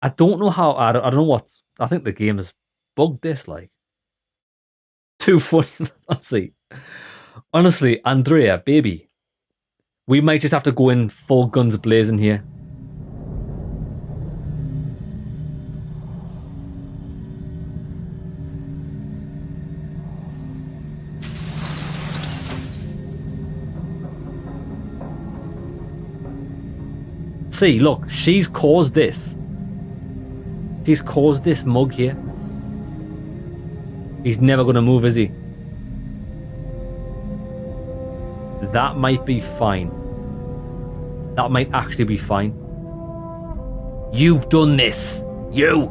I don't know how, I don't know what, I think the game has bugged this, like. Too funny, let's see. Honestly, Andrea, baby, we might just have to go in full guns blazing here. See, look, she's caused this. She's caused this mug here. He's never going to move, is he? That might be fine. That might actually be fine. You've done this. You!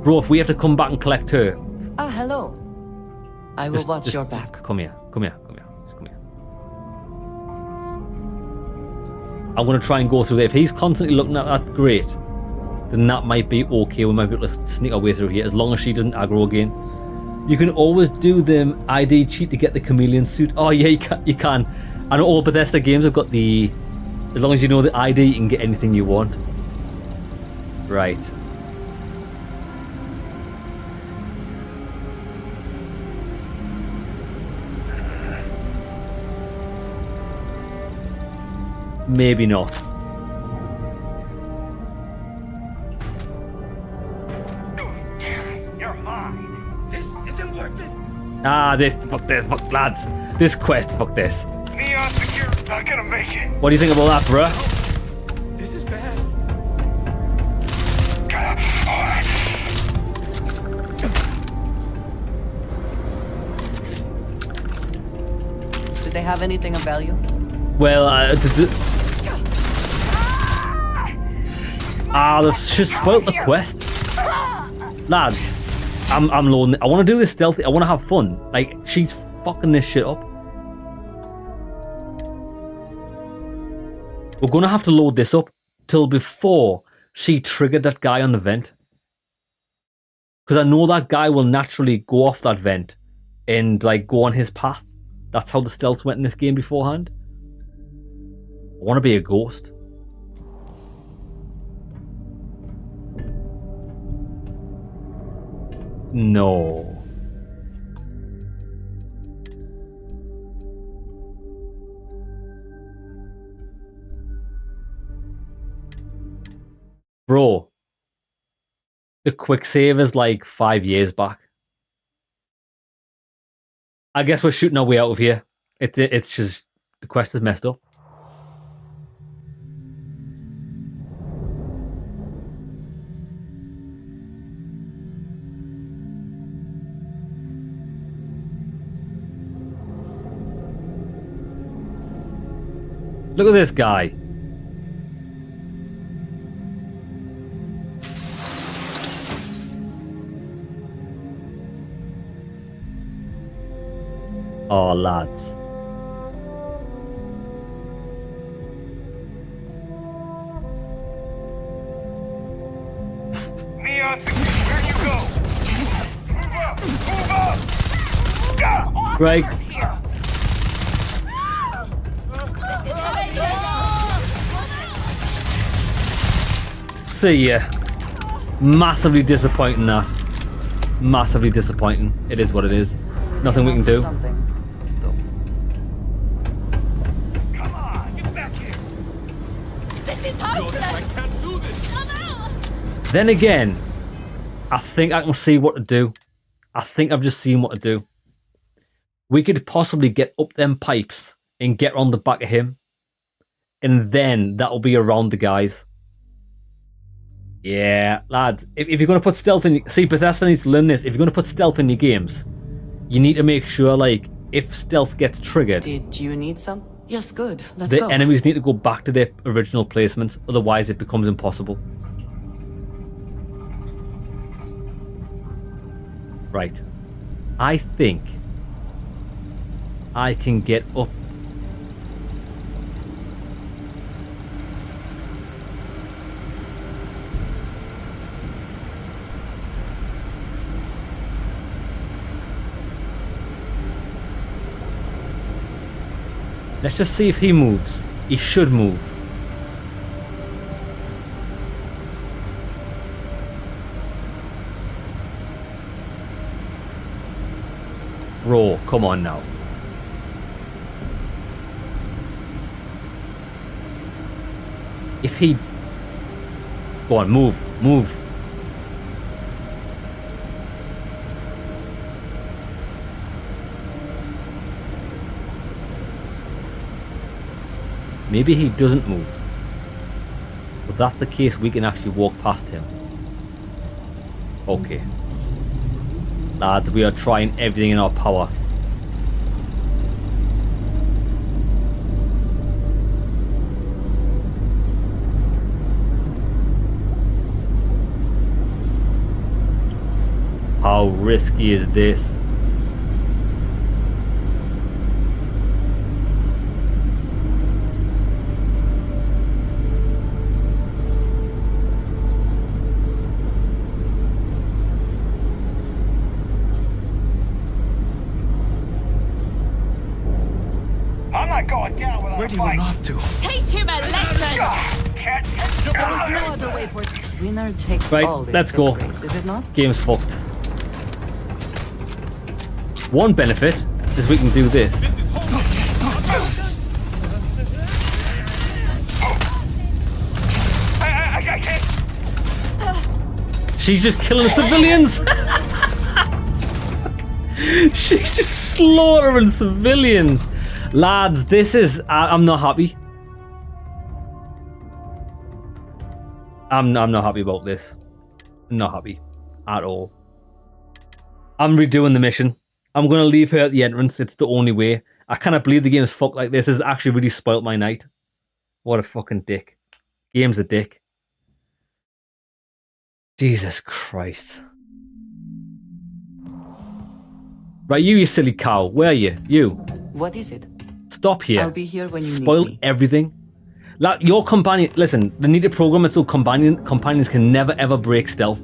Bro, if we have to come back and collect her... Ah, hello. I will watch your back. Come here. Just come here. I'm going to try and go through there. If he's constantly looking at that grate, then that might be okay. We might be able to sneak our way through here, as long as she doesn't aggro again. You can always do the ID cheat to get the chameleon suit. Oh yeah, you can. I know all Bethesda games have got the... As long as you know the ID, you can get anything you want. Right. Maybe not. You're mine. This isn't worth it. Ah, fuck lads. This quest, fuck this. Neon security, not gonna make it. What do you think about that, bruh? This is bad. Did they have anything of value? Well, they've just spoilt the quest. Lads, I'm loading it. I want to do this stealthy. I want to have fun. Like, she's fucking this shit up. We're going to have to load this up till before she triggered that guy on the vent. Because I know that guy will naturally go off that vent and, like, go on his path. That's how the stealths went in this game beforehand. I want to be a ghost. No. Bro. The quick save is like 5 years back. I guess we're shooting our way out of here. It's just the quest is messed up. Look at this guy. Oh, lads. Neon, where you go? Move up! Move up! Gah! Right. See ya. Massively disappointing, that. Massively disappointing. It is what it is. Nothing we can do. Come on, get back here! This is hopeless! I can't do this! Come out! Then again, I think I can see what to do. I think I've just seen what to do. We could possibly get up them pipes and get on the back of him. And then that'll be around the guys. Yeah, lads, if you're going to put stealth in... See, Bethesda needs to learn this. If you're going to put stealth in your games, you need to make sure, like, if stealth gets triggered... Did you need some? Yes, good. Let's go. The enemies need to go back to their original placements. Otherwise, it becomes impossible. Right. I think I can get up. Let's just see if he moves. He should move. Bro, come on now. If he... Go on, move, move. Maybe he doesn't move. If that's the case, we can actually walk past him. Okay. Lads, we are trying everything in our power. How risky is this? Where do you run off to? Teach him a lesson! There's no other way for it. Winner takes all. Right, let's go. Race, is it not? Game's fucked. One benefit is we can do this. She's just killing civilians. She's just slaughtering civilians. Lads, this is... I'm not happy. I'm not happy about this. I'm not happy at all. I'm redoing the mission. I'm going to leave her at the entrance. It's the only way. I cannot believe the game is fucked like this. This has actually really spoilt my night. What a fucking dick. Game's a dick. Jesus Christ. Right, you silly cow. Where are you? You. What is it? Stop here. I'll be here when you Spoil need me. everything. Like, your companion... Listen, they need to program it so companions can never ever break stealth.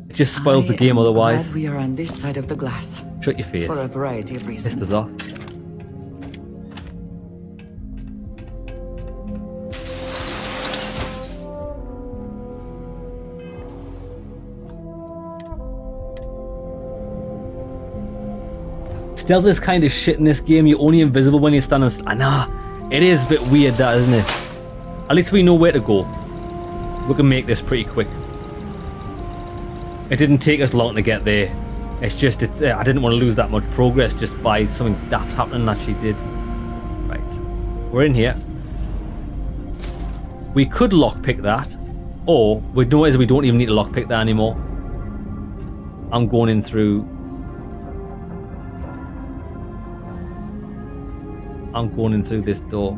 It just spoils the game otherwise. Glad we are on this side of the glass. Shut your face. For a variety of reasons. Pissed us off. Stealth is kind of shit in this game. You're only invisible when you're standing still. Nah, it is a bit weird, that, isn't it? At least we know where to go. We can make this pretty quick. It didn't take us long to get there. It's just, I didn't want to lose that much progress just by something daft happening that she did. Right. We're in here. We could lockpick that. Or, we notice we don't even need to lockpick that anymore. I'm going in through... this door.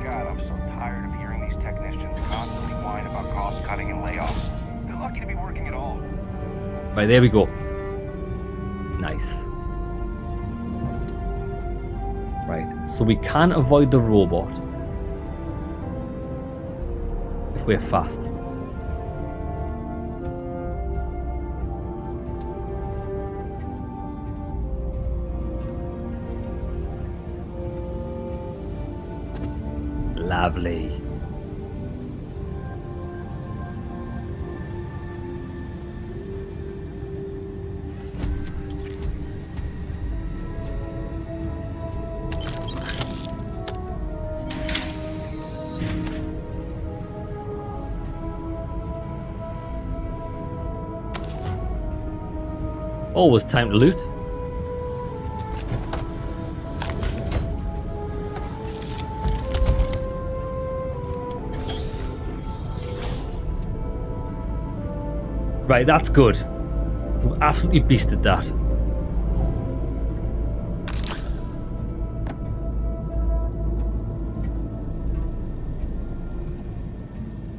God, I'm so tired of hearing these technicians constantly whine about cost cutting and layoffs. They're lucky to be working at all. Right, there we go. Nice. Right, so we can avoid the robot if we're fast. Lovely. Always time to loot. Right, that's good. We've absolutely beasted that.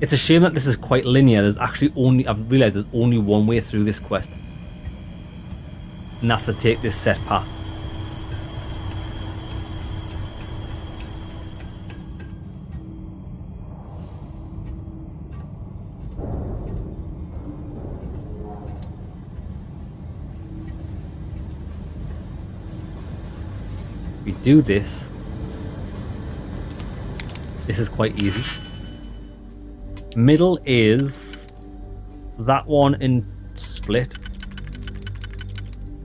It's a shame that this is quite linear. There's actually only, I've realized there's only one way through this quest. And that's to take this set path. We do this. This is quite easy. Middle is that one in split.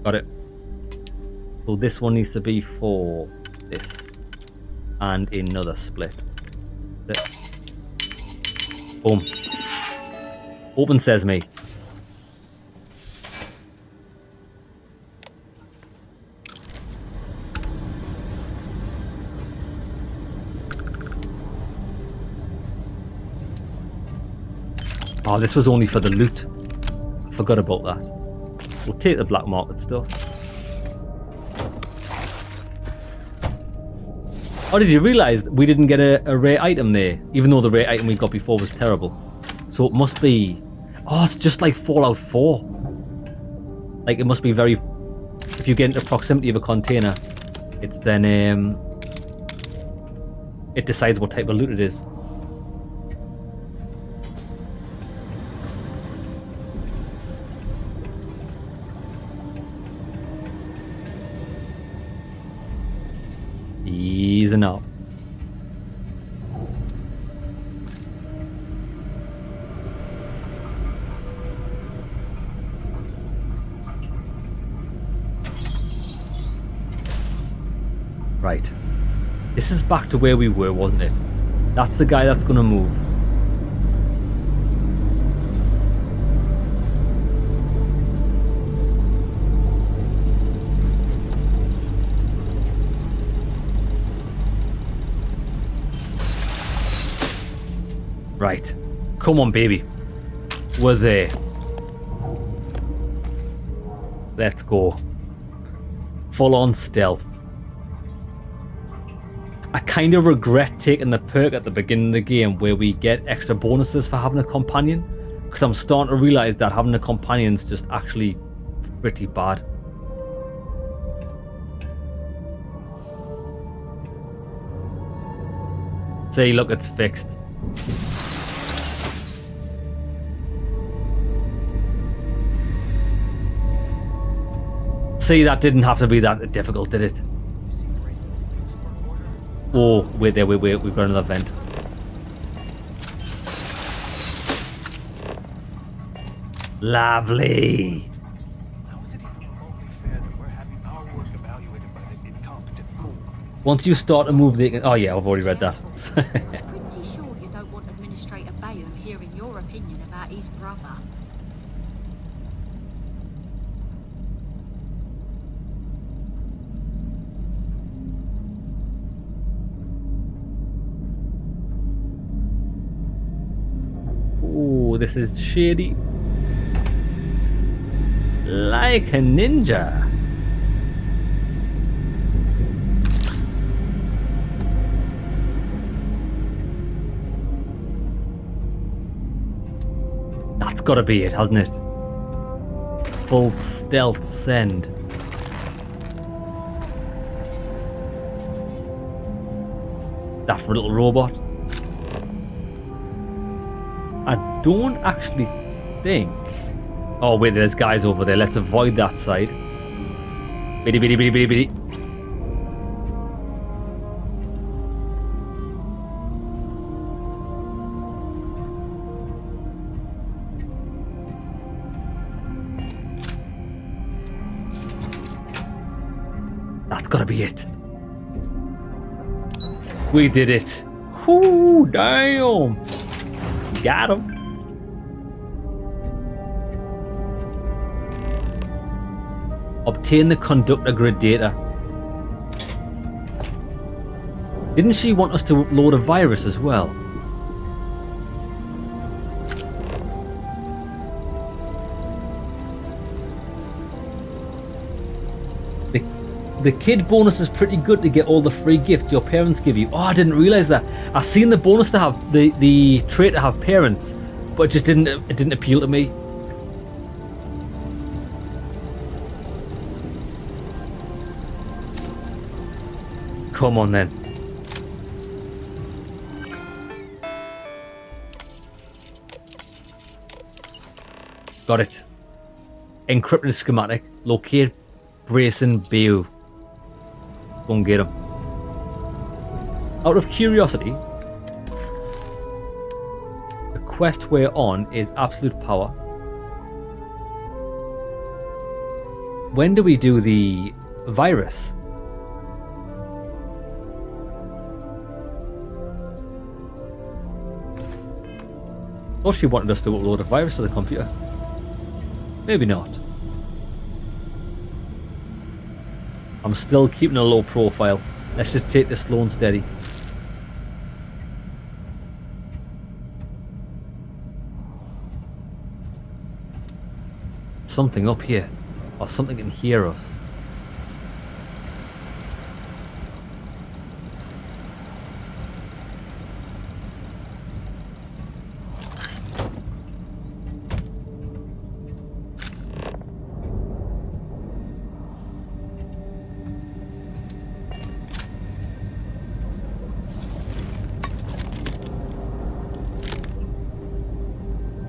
Got it. So this one needs to be for this. And another split. There. Boom. Open sesame. Oh, this was only for the loot. I forgot about that. We'll take the black market stuff. Oh, did you realise we didn't get a rare item there? Even though the rare item we got before was terrible. So it must be... Oh, it's just like Fallout 4. Like, it must be very... If you get into proximity of a container, it's then... It decides what type of loot it is. Easing up. Right. This is back to where we were, wasn't it? That's the guy that's gonna move. Right. Come on, baby. We're there. Let's go. Full on stealth. I kind of regret taking the perk at the beginning of the game where we get extra bonuses for having a companion, because I'm starting to realize that having a companion is just actually pretty bad. See, look, it's fixed. See, that didn't have to be that difficult, did it? Oh, wait there, wait, we've got another vent. Lovely. Once you start to move, they can... Oh yeah, I've already read that. Pretty sure you don't want Administrator Bayou hearing your opinion about his brother. Ooh, this is shady. Like a ninja. That's gotta be it, hasn't it? Full stealth send. That for a little robot. I don't actually think... Oh wait, there's guys over there. Let's avoid that side. Biddy biddy biddy biddy biddy. That's gotta be it. We did it. Whoo, damn. Got him. Obtain the conductor grid data. Didn't she want us to upload a virus as well? The kid bonus is pretty good to get all the free gifts your parents give you. Oh, I didn't realize that. I seen the bonus to have the trait to have parents, but it just didn't appeal to me. Come on then. Got it. Encrypted schematic. Locate Brayson Bayou. Go and get him. Out of curiosity, the quest we're on is Absolute Power. When do we do the virus? Or she wanted us to upload a virus to the computer. Maybe not. I'm still keeping a low profile. Let's just take this slow and steady. Something up here. Or something can hear us.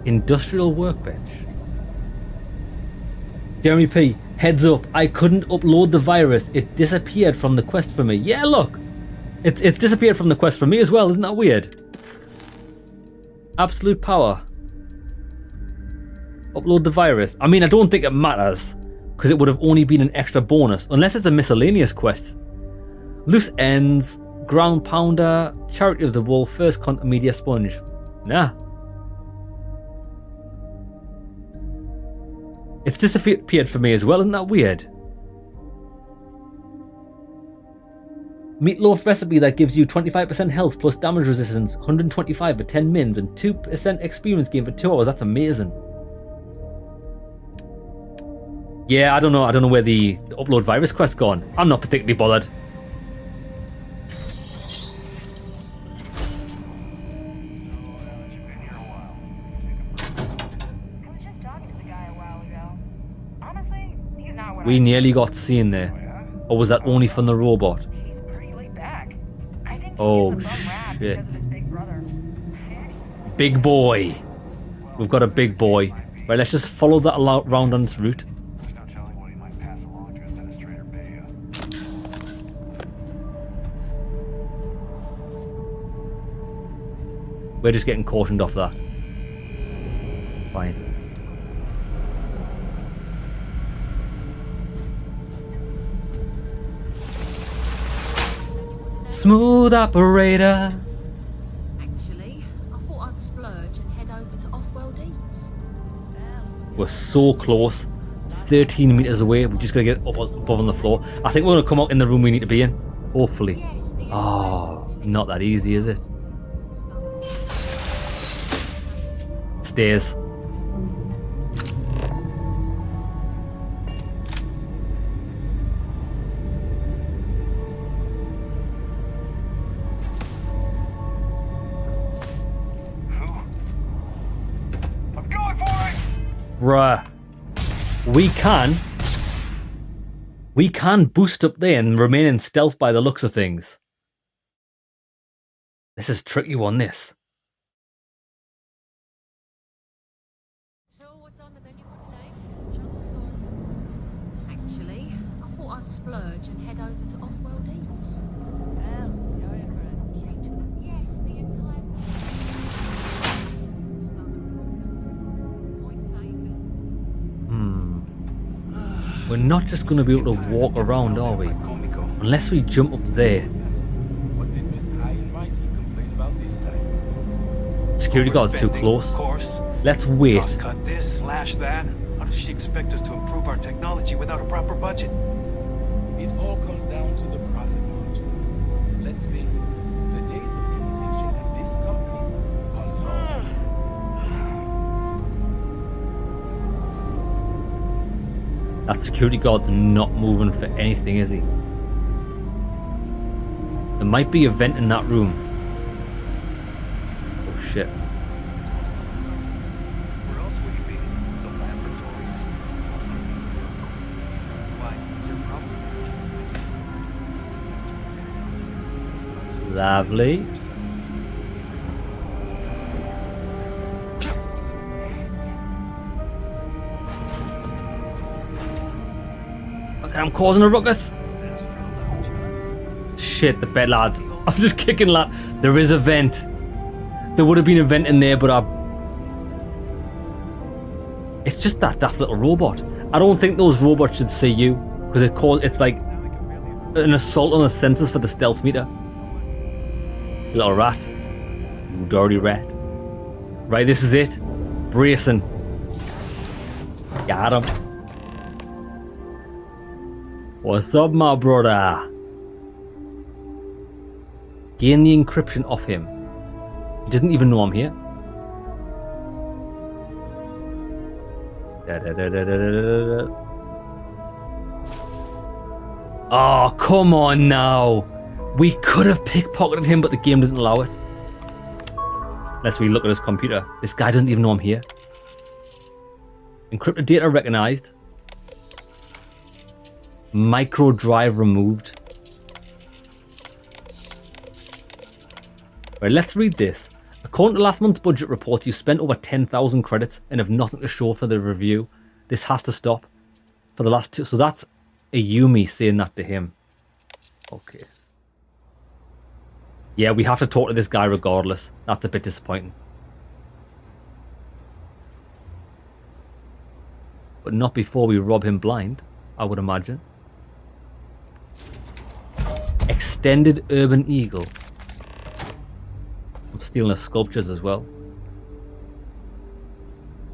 Industrial workbench. Jeremy P, heads up, I couldn't upload the virus. It disappeared from the quest for me. Yeah, look. It's disappeared from the quest for me as well. Isn't that weird? Absolute Power. Upload the virus. I mean, I don't think it matters, because it would have only been an extra bonus, unless it's a miscellaneous quest. Loose Ends, Ground Pounder, Charity of the Wolf, First Contact Media Sponge. Nah. It's disappeared for me as well, isn't that weird? Meatloaf recipe that gives you 25% health plus damage resistance, 125 for 10 mins, and 2% experience gain for 2 hours. That's amazing. Yeah, I don't know where the upload virus quest's gone. I'm not particularly bothered. We nearly got seen there. Or was that only from the robot? Oh shit. Big boy. We've got a big boy. Right, let's just follow that around on its route. We're just getting cautioned off that. Fine. Smooth operator. Actually, I thought I'd splurge and head over to Off-World Eats. We're so close. 13 meters away. We're just gonna get up above on the floor. I think we're gonna come out in the room we need to be in. Hopefully. Oh, not that easy, is it? Stairs. I'm going for it! Bruh. We can boost up there and remain in stealth by the looks of things. This is a tricky one, this. So what's on the menu for tonight? Chocolates or... Actually, I thought I'd splurge and head over to Off-World Eats. Well, you're in for a treat. Yes, the entire... We're not just going to be able to walk around, are we? Unless we jump up there. What did Miss High and Mighty complain about this time? Security guard's too close. Let's wait. Cost cut this, slash that. How does she expect us to improve our technology without a proper budget? It all comes down to the profit margins. Let's face it, the days of innovation at this company are long. That security guard's not moving for anything, is he? There might be a vent in that room. Oh shit. Where else would he be? The laboratories? Why? Is there a problem? Lovely. Okay, I'm causing a ruckus. Shit, the bed, lads. I'm just kicking, lad. There is a vent. There would have been a vent in there, but it's just that daft little robot. I don't think those robots should see you, because it's like an assault on the sensors for the stealth meter. Little rat. You dirty rat. Right, this is it. Bracing. Got him. What's up, my brother? Gain the encryption off him. He doesn't even know I'm here. Oh, come on now. We could have pickpocketed him, but the game doesn't allow it. Unless we look at his computer. This guy doesn't even know I'm here. Encrypted data recognized. Micro drive removed. Right, let's read this. According to last month's budget report, you spent over 10,000 credits and have nothing to show for the review. This has to stop. For the last two. So that's a Yumi saying that to him. Okay. Yeah, we have to talk to this guy regardless. That's a bit disappointing. But not before we rob him blind, I would imagine. Extended Urban Eagle. I'm stealing his sculptures as well.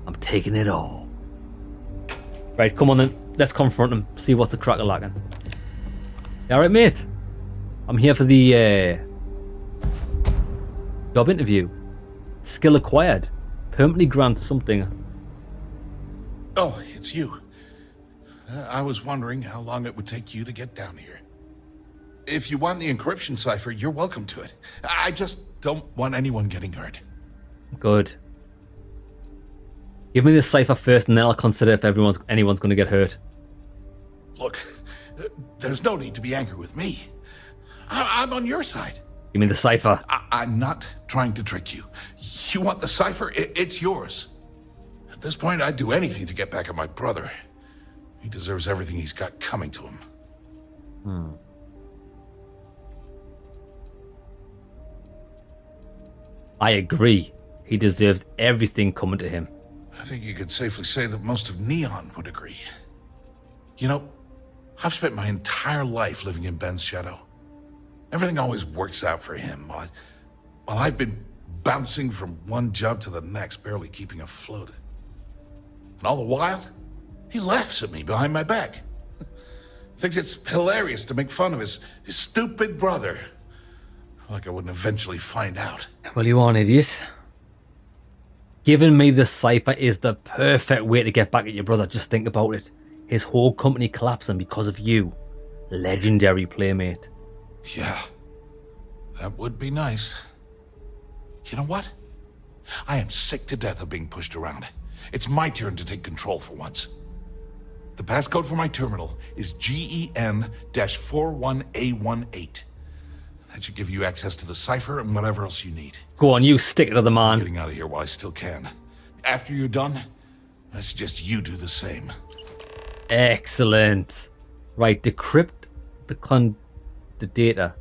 I'm taking it all. Right, come on then. Let's confront him. See what's a crack-a-lackin'. Alright, mate. I'm here for the job interview. Skill acquired. Permanently grant something. Oh, it's you. I was wondering how long it would take you to get down here. If you want the encryption cipher, you're welcome to it. I just don't want anyone getting hurt. Good. Give me the cipher first, and then I'll consider if anyone's going to get hurt. Look, there's no need to be angry with me. I'm on your side. Give me the cipher. I'm not trying to trick you. You want the cipher? It's yours. At this point, I'd do anything to get back at my brother. He deserves everything he's got coming to him. I agree. He deserves everything coming to him. I think you could safely say that most of Neon would agree. You know, I've spent my entire life living in Ben's shadow. Everything always works out for him, while I've been bouncing from one job to the next, barely keeping afloat. And all the while, he laughs at me behind my back. Thinks it's hilarious to make fun of his stupid brother. Like I wouldn't eventually find out. Well, you are an idiot. Giving me the cipher is the perfect way to get back at your brother. Just think about it. His whole company collapsing because of you. Legendary playmate. Yeah, that would be nice. You know what? I am sick to death of being pushed around. It's my turn to take control for once. The passcode for my terminal is GEN-41A18. That should give you access to the cipher and whatever else you need. Go on, you stick it to the man. I'm getting out of here while I still can. After you're done, I suggest you do the same. Excellent. Right, decrypt the data.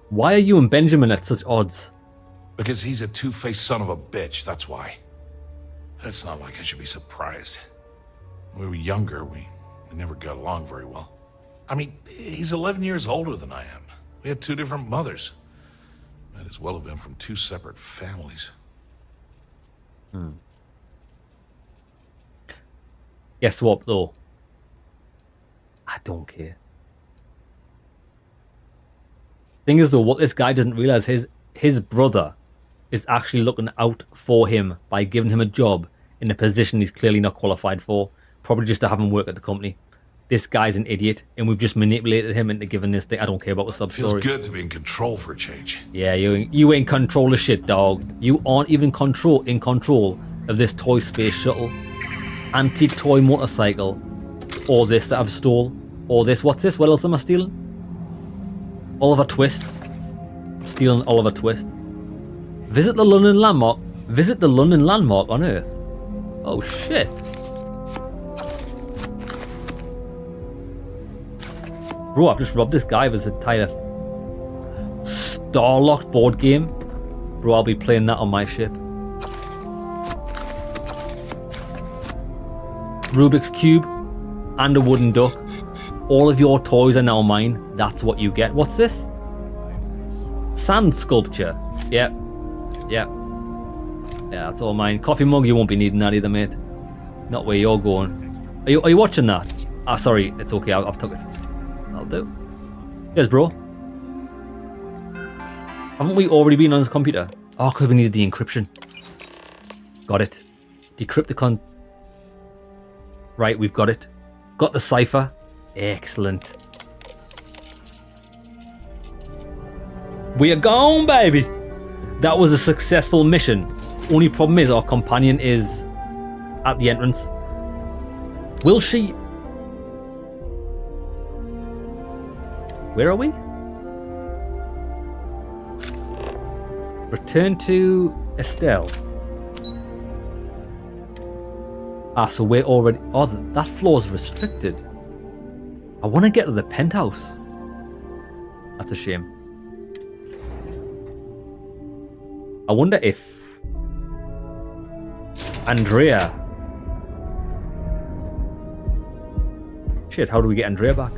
Why are you and Benjamin at such odds? Because he's a two-faced son of a bitch, that's why. It's not like I should be surprised. When we were younger, we never got along very well. I mean, he's 11 years older than I am. We had two different mothers. Might as well have been from two separate families. Guess what, though? I don't care. Thing is, though, what this guy doesn't realize, his brother is actually looking out for him by giving him a job in a position he's clearly not qualified for, probably just to have him work at the company. This guy's an idiot, and we've just manipulated him into giving this thing. I don't care about the sub-story. Feels good to be in control for a change. Yeah, you ain't control of shit, dog. You aren't even in control of this toy space shuttle, antique toy motorcycle, or this that I've stole, or this. What's this? What else am I stealing? Oliver Twist. Stealing Oliver Twist. Visit the London landmark. Visit the London landmark on Earth. Oh shit. Bro, I've just robbed this guy of his entire Starlocked board game. Bro, I'll be playing that on my ship. Rubik's Cube and a wooden duck. All of your toys are now mine. That's what you get. What's this? Sand sculpture. Yep. Yep. Yeah, that's all mine. Coffee mug, you won't be needing that either, mate. Not where you're going. Are you watching that? Ah, sorry. It's okay. I've took it. I'll do. Yes, bro. Haven't we already been on his computer? Oh, because we needed the encryption. Got it. Decrypt the Right, we've got it. Got the cipher. Excellent. We are gone, baby. That was a successful mission. Only problem is our companion is at the entrance. Will she... Where are we? Return to Estelle. Ah, so we're already... Oh, that floor's restricted. I want to get to the penthouse. That's a shame. I wonder if... Andrea... Shit, how do we get Andrea back?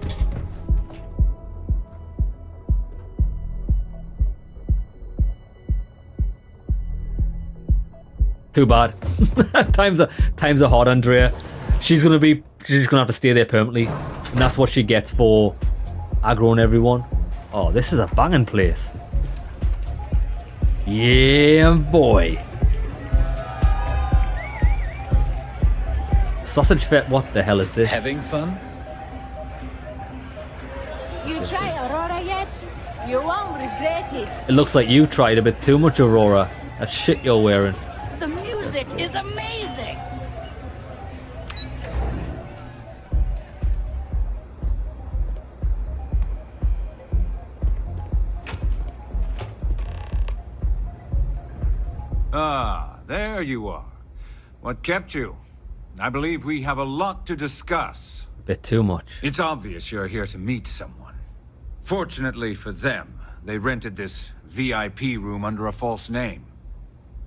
Too bad. times are hard, Andrea. She's gonna have to stay there permanently, and that's what she gets for aggroing everyone. Oh, this is a banging place. Yeah, boy. Sausage fit. What the hell is this? Having fun? You try Aurora yet? You won't regret it. It looks like you tried a bit too much, Aurora. That shit you're wearing. The music is amazing. Ah, there you are. What kept you? I believe we have a lot to discuss. A bit too much. It's obvious you're here to meet someone. Fortunately for them, they rented this VIP room under a false name.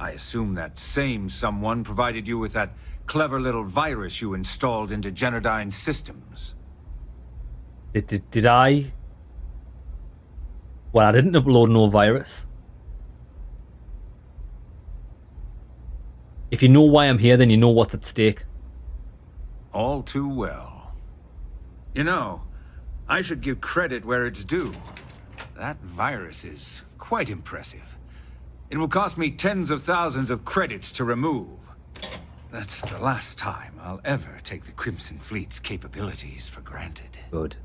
I assume that same someone provided you with that clever little virus you installed into Generdyne's systems. Did I? Well, I didn't upload no virus. If you know why I'm here, then you know what's at stake. All too well. You know, I should give credit where it's due. That virus is quite impressive. It will cost me tens of thousands of credits to remove. That's the last time I'll ever take the Crimson Fleet's capabilities for granted. Good.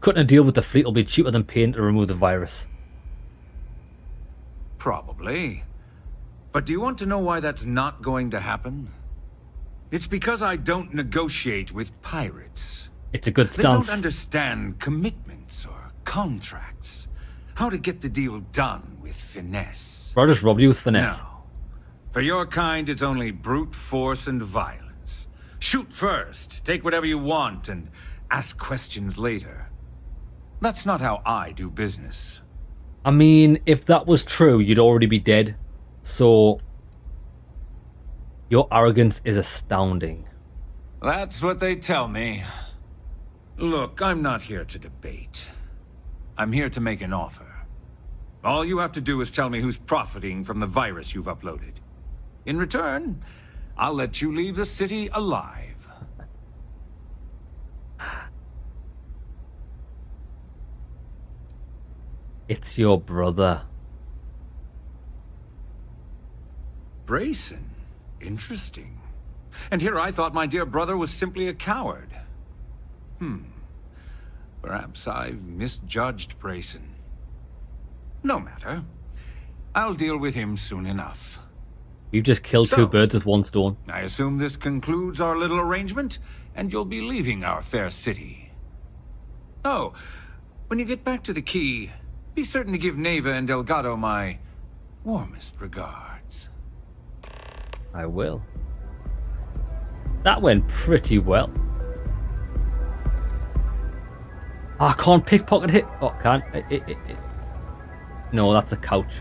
Cutting a deal with the fleet will be cheaper than paying to remove the virus. Probably. But do you want to know why that's not going to happen? It's because I don't negotiate with pirates. It's a good They stance. don't understand commitments or contracts. How to get the deal done with finesse. Bro, I just robbed you with finesse. No. For your kind, it's only brute force and violence. Shoot first, take whatever you want, and ask questions later. That's not how I do business. I mean, if that was true, you'd already be dead. So, your arrogance is astounding. That's what they tell me. Look, I'm not here to debate. I'm here to make an offer. All you have to do is tell me who's profiting from the virus you've uploaded. In return, I'll let you leave the city alive. It's your brother. Brayson. Interesting. And here I thought my dear brother was simply a coward. Perhaps I've misjudged Brayson. No matter. I'll deal with him soon enough. You've just killed two birds with one stone. I assume this concludes our little arrangement, and you'll be leaving our fair city. Oh, when you get back to the key, be certain to give Neva and Delgado my warmest regards. I will. That went pretty well. I can't pickpocket it. Oh, can't. No, that's a couch.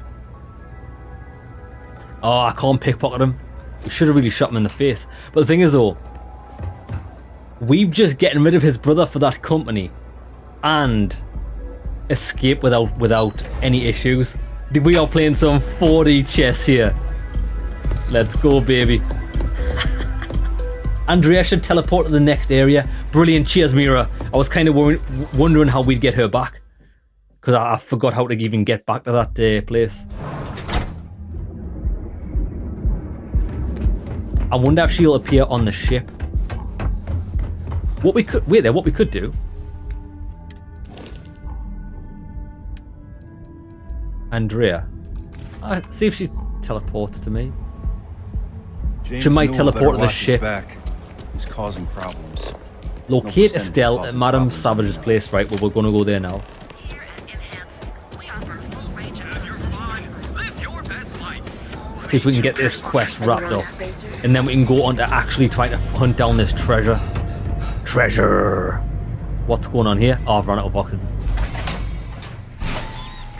Oh, I can't pickpocket him. We should have really shot him in the face. But the thing is, though, we've just getting rid of his brother for that company and escape without any issues. We are playing some 4D chess here. Let's go, baby. Andrea should teleport to the next area. Brilliant. Cheers, Mira. I was kind of wondering how we'd get her back, because I forgot how to even get back to that place. I wonder if she'll appear on the ship. What we could do. Andrea. See if she teleports to me. James She might Newell teleport better to the watch his ship. back. He's causing problems. Locate No Estelle percent at Madame Savage's place, right? Well, we're going to go there now. See if we can get this quest wrapped up. And then we can go on to actually try to hunt down this treasure. Treasure! What's going on here? Oh, I've run out of oxygen.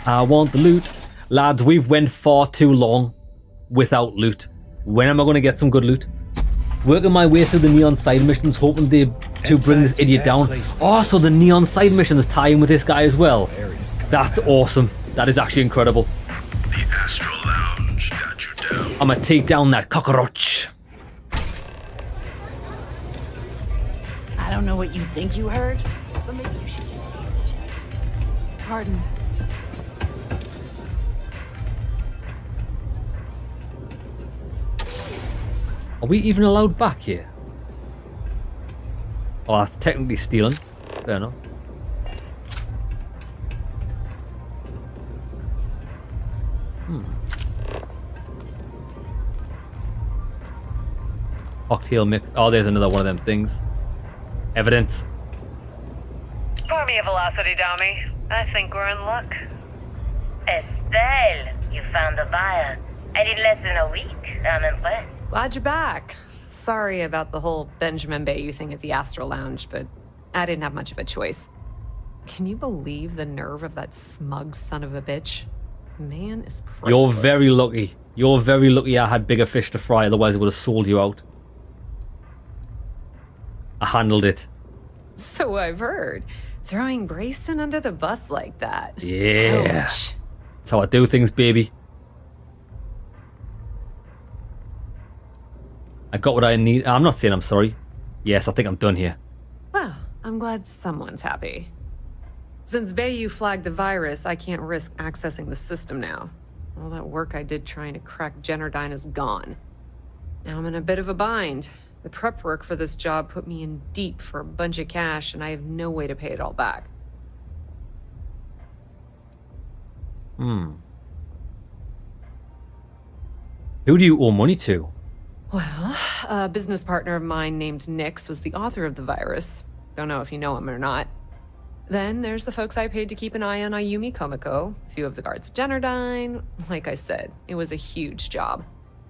I want the loot. Lads, we've went far too long without loot. When am I going to get some good loot? Working my way through the neon side missions, hoping to bring this idiot down. Oh, so the neon side missions tie in with this guy as well. That's awesome. That is actually incredible. The Astral Lounge got you down. I'm gonna take down that cockroach. I don't know what you think you heard, but maybe you should keep me in check. Pardon. Are we even allowed back here? Oh, that's technically stealing. Fair enough. Cocktail mix. Oh, there's another one of them things. Evidence. Pour me a velocity, dummy. I think we're in luck. Estelle, you found the buyer. I did less than a week. I'm impressed. Glad you're back. Sorry about the whole Benjamin Bayou thing at the Astral Lounge, but I didn't have much of a choice. Can you believe the nerve of that smug son of a bitch? The man is priceless. You're very lucky. You're very lucky I had bigger fish to fry, otherwise I would have sold you out. I handled it So I've heard. Throwing Brayson under the bus like that. Yeah. Ouch. That's how I do things, baby. I got what I need. I'm not saying I'm sorry. Yes, I think I'm done here. Well, I'm glad someone's happy. Since Bayou flagged the virus, I can't risk accessing the system now. All that work I did trying to crack Generdyne is gone. Now I'm in a bit of a bind. The prep work for this job put me in deep for a bunch of cash, and I have no way to pay it all back. Who do you owe money to? Well, a business partner of mine named Nix was the author of the virus. Don't know if you know him or not. Then there's the folks I paid to keep an eye on Ayumi Komiko, a few of the guards at Generdyne. Like I said, it was a huge job.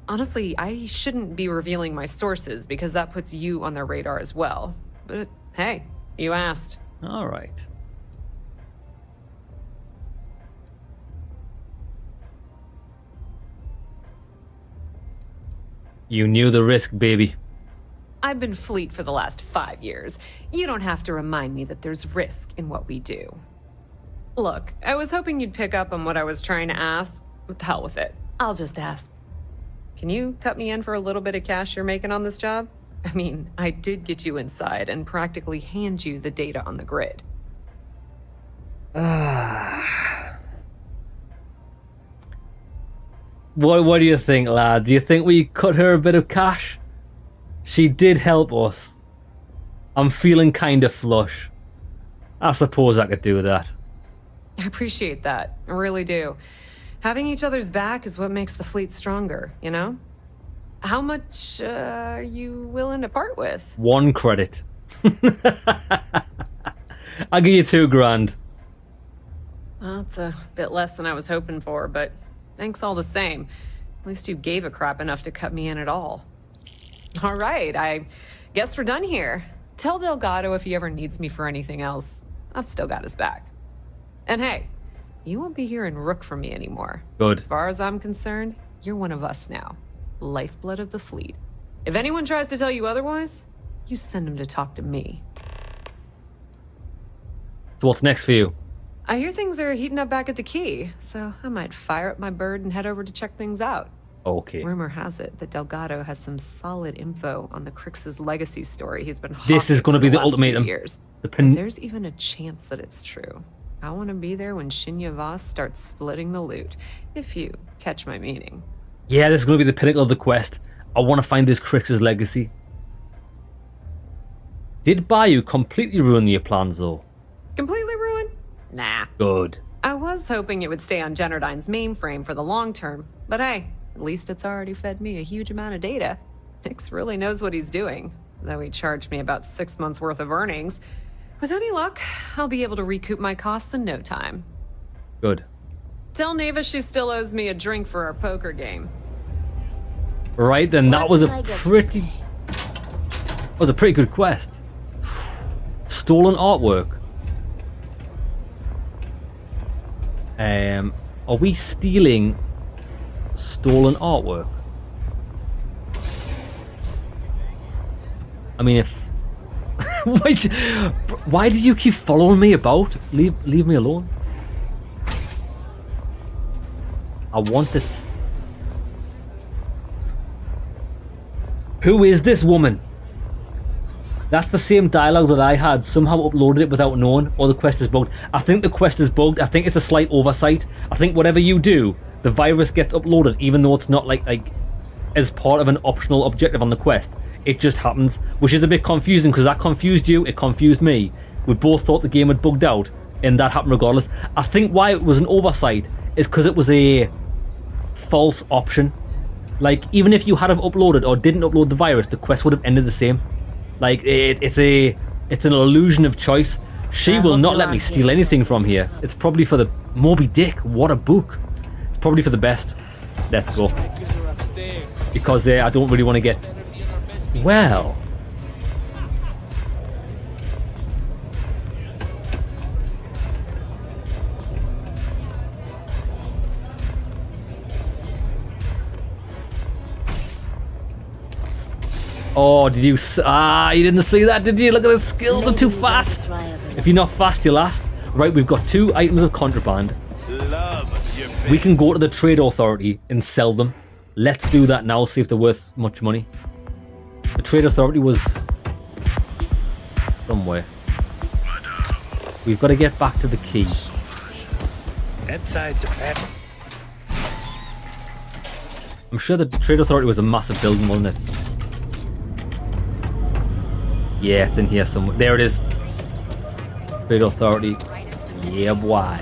Honestly, I shouldn't be revealing my sources because that puts you on their radar as well. But hey, you asked. All right. You knew the risk, baby. I've been fleet for the last 5 years. You don't have to remind me that there's risk in what we do. Look, I was hoping you'd pick up on what I was trying to ask. What the hell with it? I'll just ask. Can you cut me in for a little bit of cash you're making on this job? I mean, I did get you inside and practically hand you the data on the grid. What do you think, lads? Do you think we cut her a bit of cash? She did help us. I'm feeling kind of flush. I suppose I could do that. I appreciate that. I really do. Having each other's back is what makes the fleet stronger, you know? How much are you willing to part with? 1 credit. I'll give you 2 grand. Well, it's a bit less than I was hoping for, but thanks all the same. At least you gave a crap enough to cut me in at all. All right, I guess we're done here. Tell Delgado if he ever needs me for anything else. I've still got his back. And hey, you won't be hearing Rook from me anymore. Good. As far as I'm concerned, you're one of us now. Lifeblood of the fleet. If anyone tries to tell you otherwise, you send them to talk to me. So what's next for you? I hear things are heating up back at the Key, so I might fire up my bird and head over to check things out. Okay. Rumor has it that Delgado has some solid info on the Crix's legacy story he's been This is going to be the ultimatum. Years. If there's even a chance that it's true, I want to be there when Shinya Voss starts splitting the loot, if you catch my meaning. Yeah, this is going to be the pinnacle of the quest. I want to find this Crix's legacy. Did Bayou completely ruin your plans, though? Completely ruined? Nah. Good. I was hoping it would stay on Generdyne's mainframe for the long term, but hey, at least it's already fed me a huge amount of data. Nix really knows what he's doing, though he charged me about 6 months worth of earnings. With any luck, I'll be able to recoup my costs in no time. Good. Tell Neva she still owes me a drink for our poker game. Right then, that was a pretty good quest. Stolen artwork. Are we stealing stolen artwork? I mean, if why do you keep following me about? Leave me alone. I want this. Who is this woman? That's the same dialogue that I had. Somehow uploaded it without knowing, or the quest is bugged. I think the quest is bugged. I think it's a slight oversight. I think whatever you do, the virus gets uploaded, even though it's not like as part of an optional objective on the quest. It just happens, which is a bit confusing because that confused you, it confused me. We both thought the game had bugged out, and that happened regardless. I think why it was an oversight is because it was a false option. Like, even if you had have uploaded or didn't upload the virus, the quest would have ended the same. Like, it's an illusion of choice. She will not let me steal anything from here. It's probably for the Moby Dick. What a book. It's probably for the best. Let's go. Because I don't really want to get... Well... Oh, did you? You didn't see that, did you? Look at the skills. I'm too fast. If you're not fast, you're last. Right, we've got 2 items of contraband. We can go to the trade authority and sell them. Let's do that now. See if they're worth much money. The trade authority was somewhere. We've got to get back to the key. That side's a pet. I'm sure the trade authority was a massive building, wasn't it? Yeah, it's in here somewhere. There it is. Trade authority. Yeah, boy.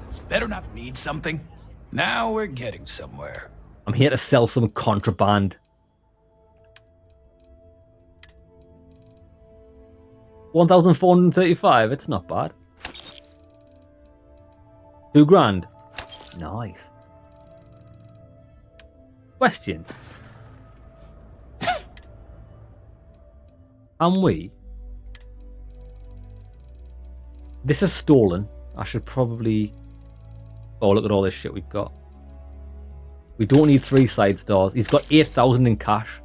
This better not mean something. Now we're getting somewhere. I'm here to sell some contraband. 1,435. It's not bad. 2 grand. Nice. Question. And we... This is stolen. I should probably... Oh, look at all this shit we've got. We don't need 3 side stars. He's got 8,000 in cash.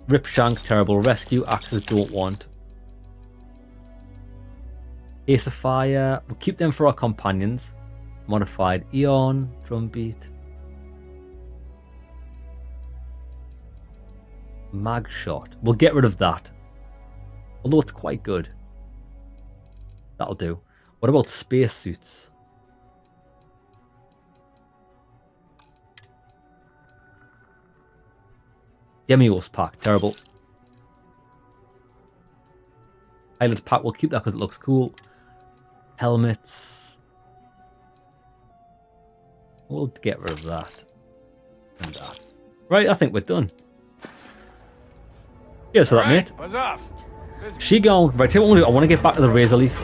Rip Shank, terrible. Rescue, axes, don't want. Ace of Fire. We'll keep them for our companions. Modified Eon, Drumbeat. Mag Shot. We'll get rid of that. Although it's quite good. That'll do. What about spacesuits? Demios pack, terrible. Pilot pack, we'll keep that because it looks cool. Helmets. We'll get rid of that. And that. Right, I think we're done. Cheers for that, mate. Buzz off. She gone. Right, tell you what I want to do. I want to get back to the Razor Leaf.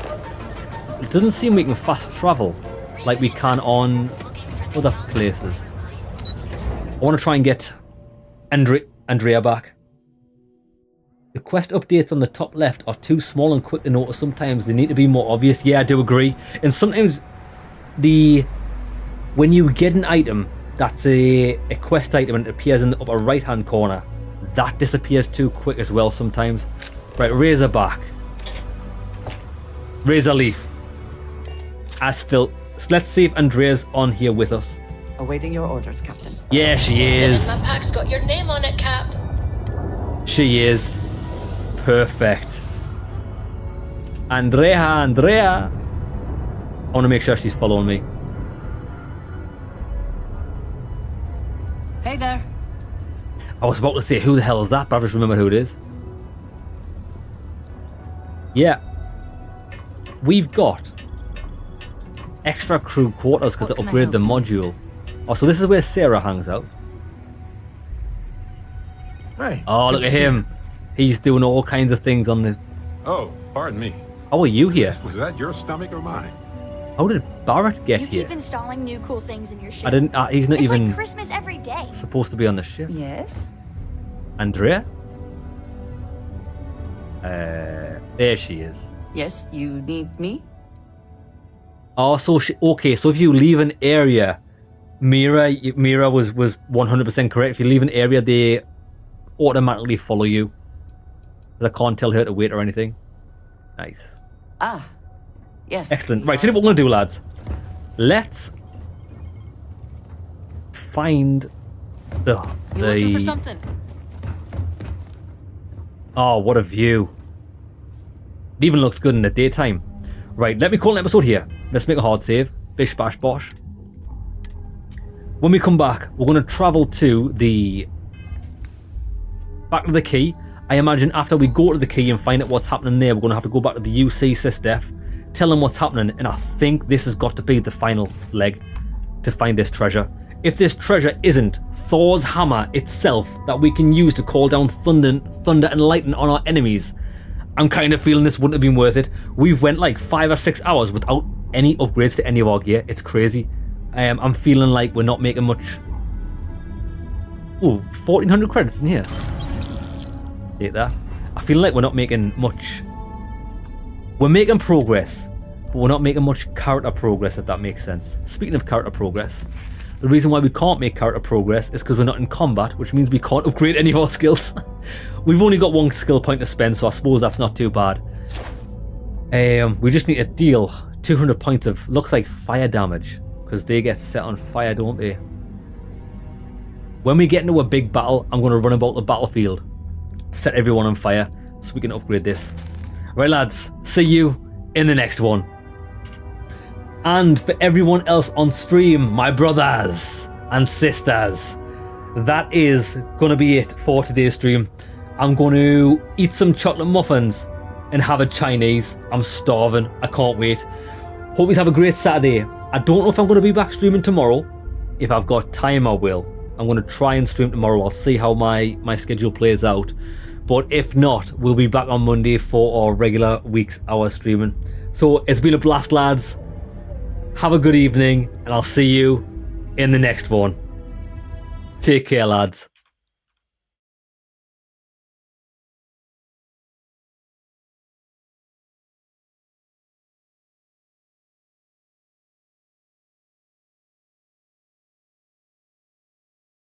It doesn't seem we can fast travel like we can on other places. I want to try and get Andrea back. The quest updates on the top left are too small and quick to notice. Sometimes they need to be more obvious. Yeah, I do agree. And sometimes when you get an item that's a quest item and it appears in the upper right hand corner, that disappears too quick as well sometimes. Right, Razorback. Razor Leaf. Let's see if Andrea's on here with us. Awaiting your orders, Captain. Yeah, she is. My pack's got your name on it, Cap. She is. Perfect. Andrea. I want to make sure she's following me. Hey there. I was about to say, who the hell is that? But I just remember who it is. Yeah. We've got extra crew quarters because to upgrade the module. Oh, so this is where Sarah hangs out. Hey. Oh, look at him. He's doing all kinds of things on this. Oh, pardon me. How are you here? Was that your stomach or mine? How did Barrett get You here? keep installing new cool things in your ship. I didn't. He's not it's even like Christmas every day. supposed to be on the ship. Yes. Andrea? There she is. Yes, you need me? Oh, so okay. So if you leave an area, Mira was 100% correct. If you leave an area, they automatically follow you. I can't tell her to wait or anything. Nice. Ah, yes. Excellent. Right, tell you what we're going to do, lads. Let's find the... You looking for something? Oh, what a view. It even looks good in the daytime. Right, let me call an episode here. Let's make a hard save. Bish, bash, bosh. When we come back, we're going to travel to the... back to the key. I imagine after we go to the key and find out what's happening there, we're going to have to go back to the UC SysDef, tell them what's happening, and I think this has got to be the final leg to find this treasure. If this treasure isn't Thor's hammer itself that we can use to call down thunder and lightning on our enemies, I'm kind of feeling this wouldn't have been worth it. We've went like 5 or 6 hours without any upgrades to any of our gear. It's crazy. I'm feeling like we're not making much. Ooh, 1,400 credits in here. Take that. I feel like we're not making much. We're making progress, but we're not making much character progress, if that makes sense. Speaking of character progress, The reason why we can't make character progress is because we're not in combat, which means we can't upgrade any of our skills. We've only got 1 skill point to spend, so I suppose that's not too bad. We just need to deal 200 points of, looks like fire damage, because they get set on fire, don't they? When we get into a big battle, I'm going to run about the battlefield, set everyone on fire, so we can upgrade this. Right, lads, see you in the next one. And for everyone else on stream, my brothers and sisters, that is going to be it for today's stream. I'm going to eat some chocolate muffins and have a Chinese. I'm starving. I can't wait. Hope you have a great Saturday. I don't know if I'm going to be back streaming tomorrow. If I've got time, I will. I'm going to try and stream tomorrow. I'll see how my schedule plays out. But if not, we'll be back on Monday for our regular week's hour streaming. So it's been a blast, lads. Have a good evening, and I'll see you in the next one. Take care, lads.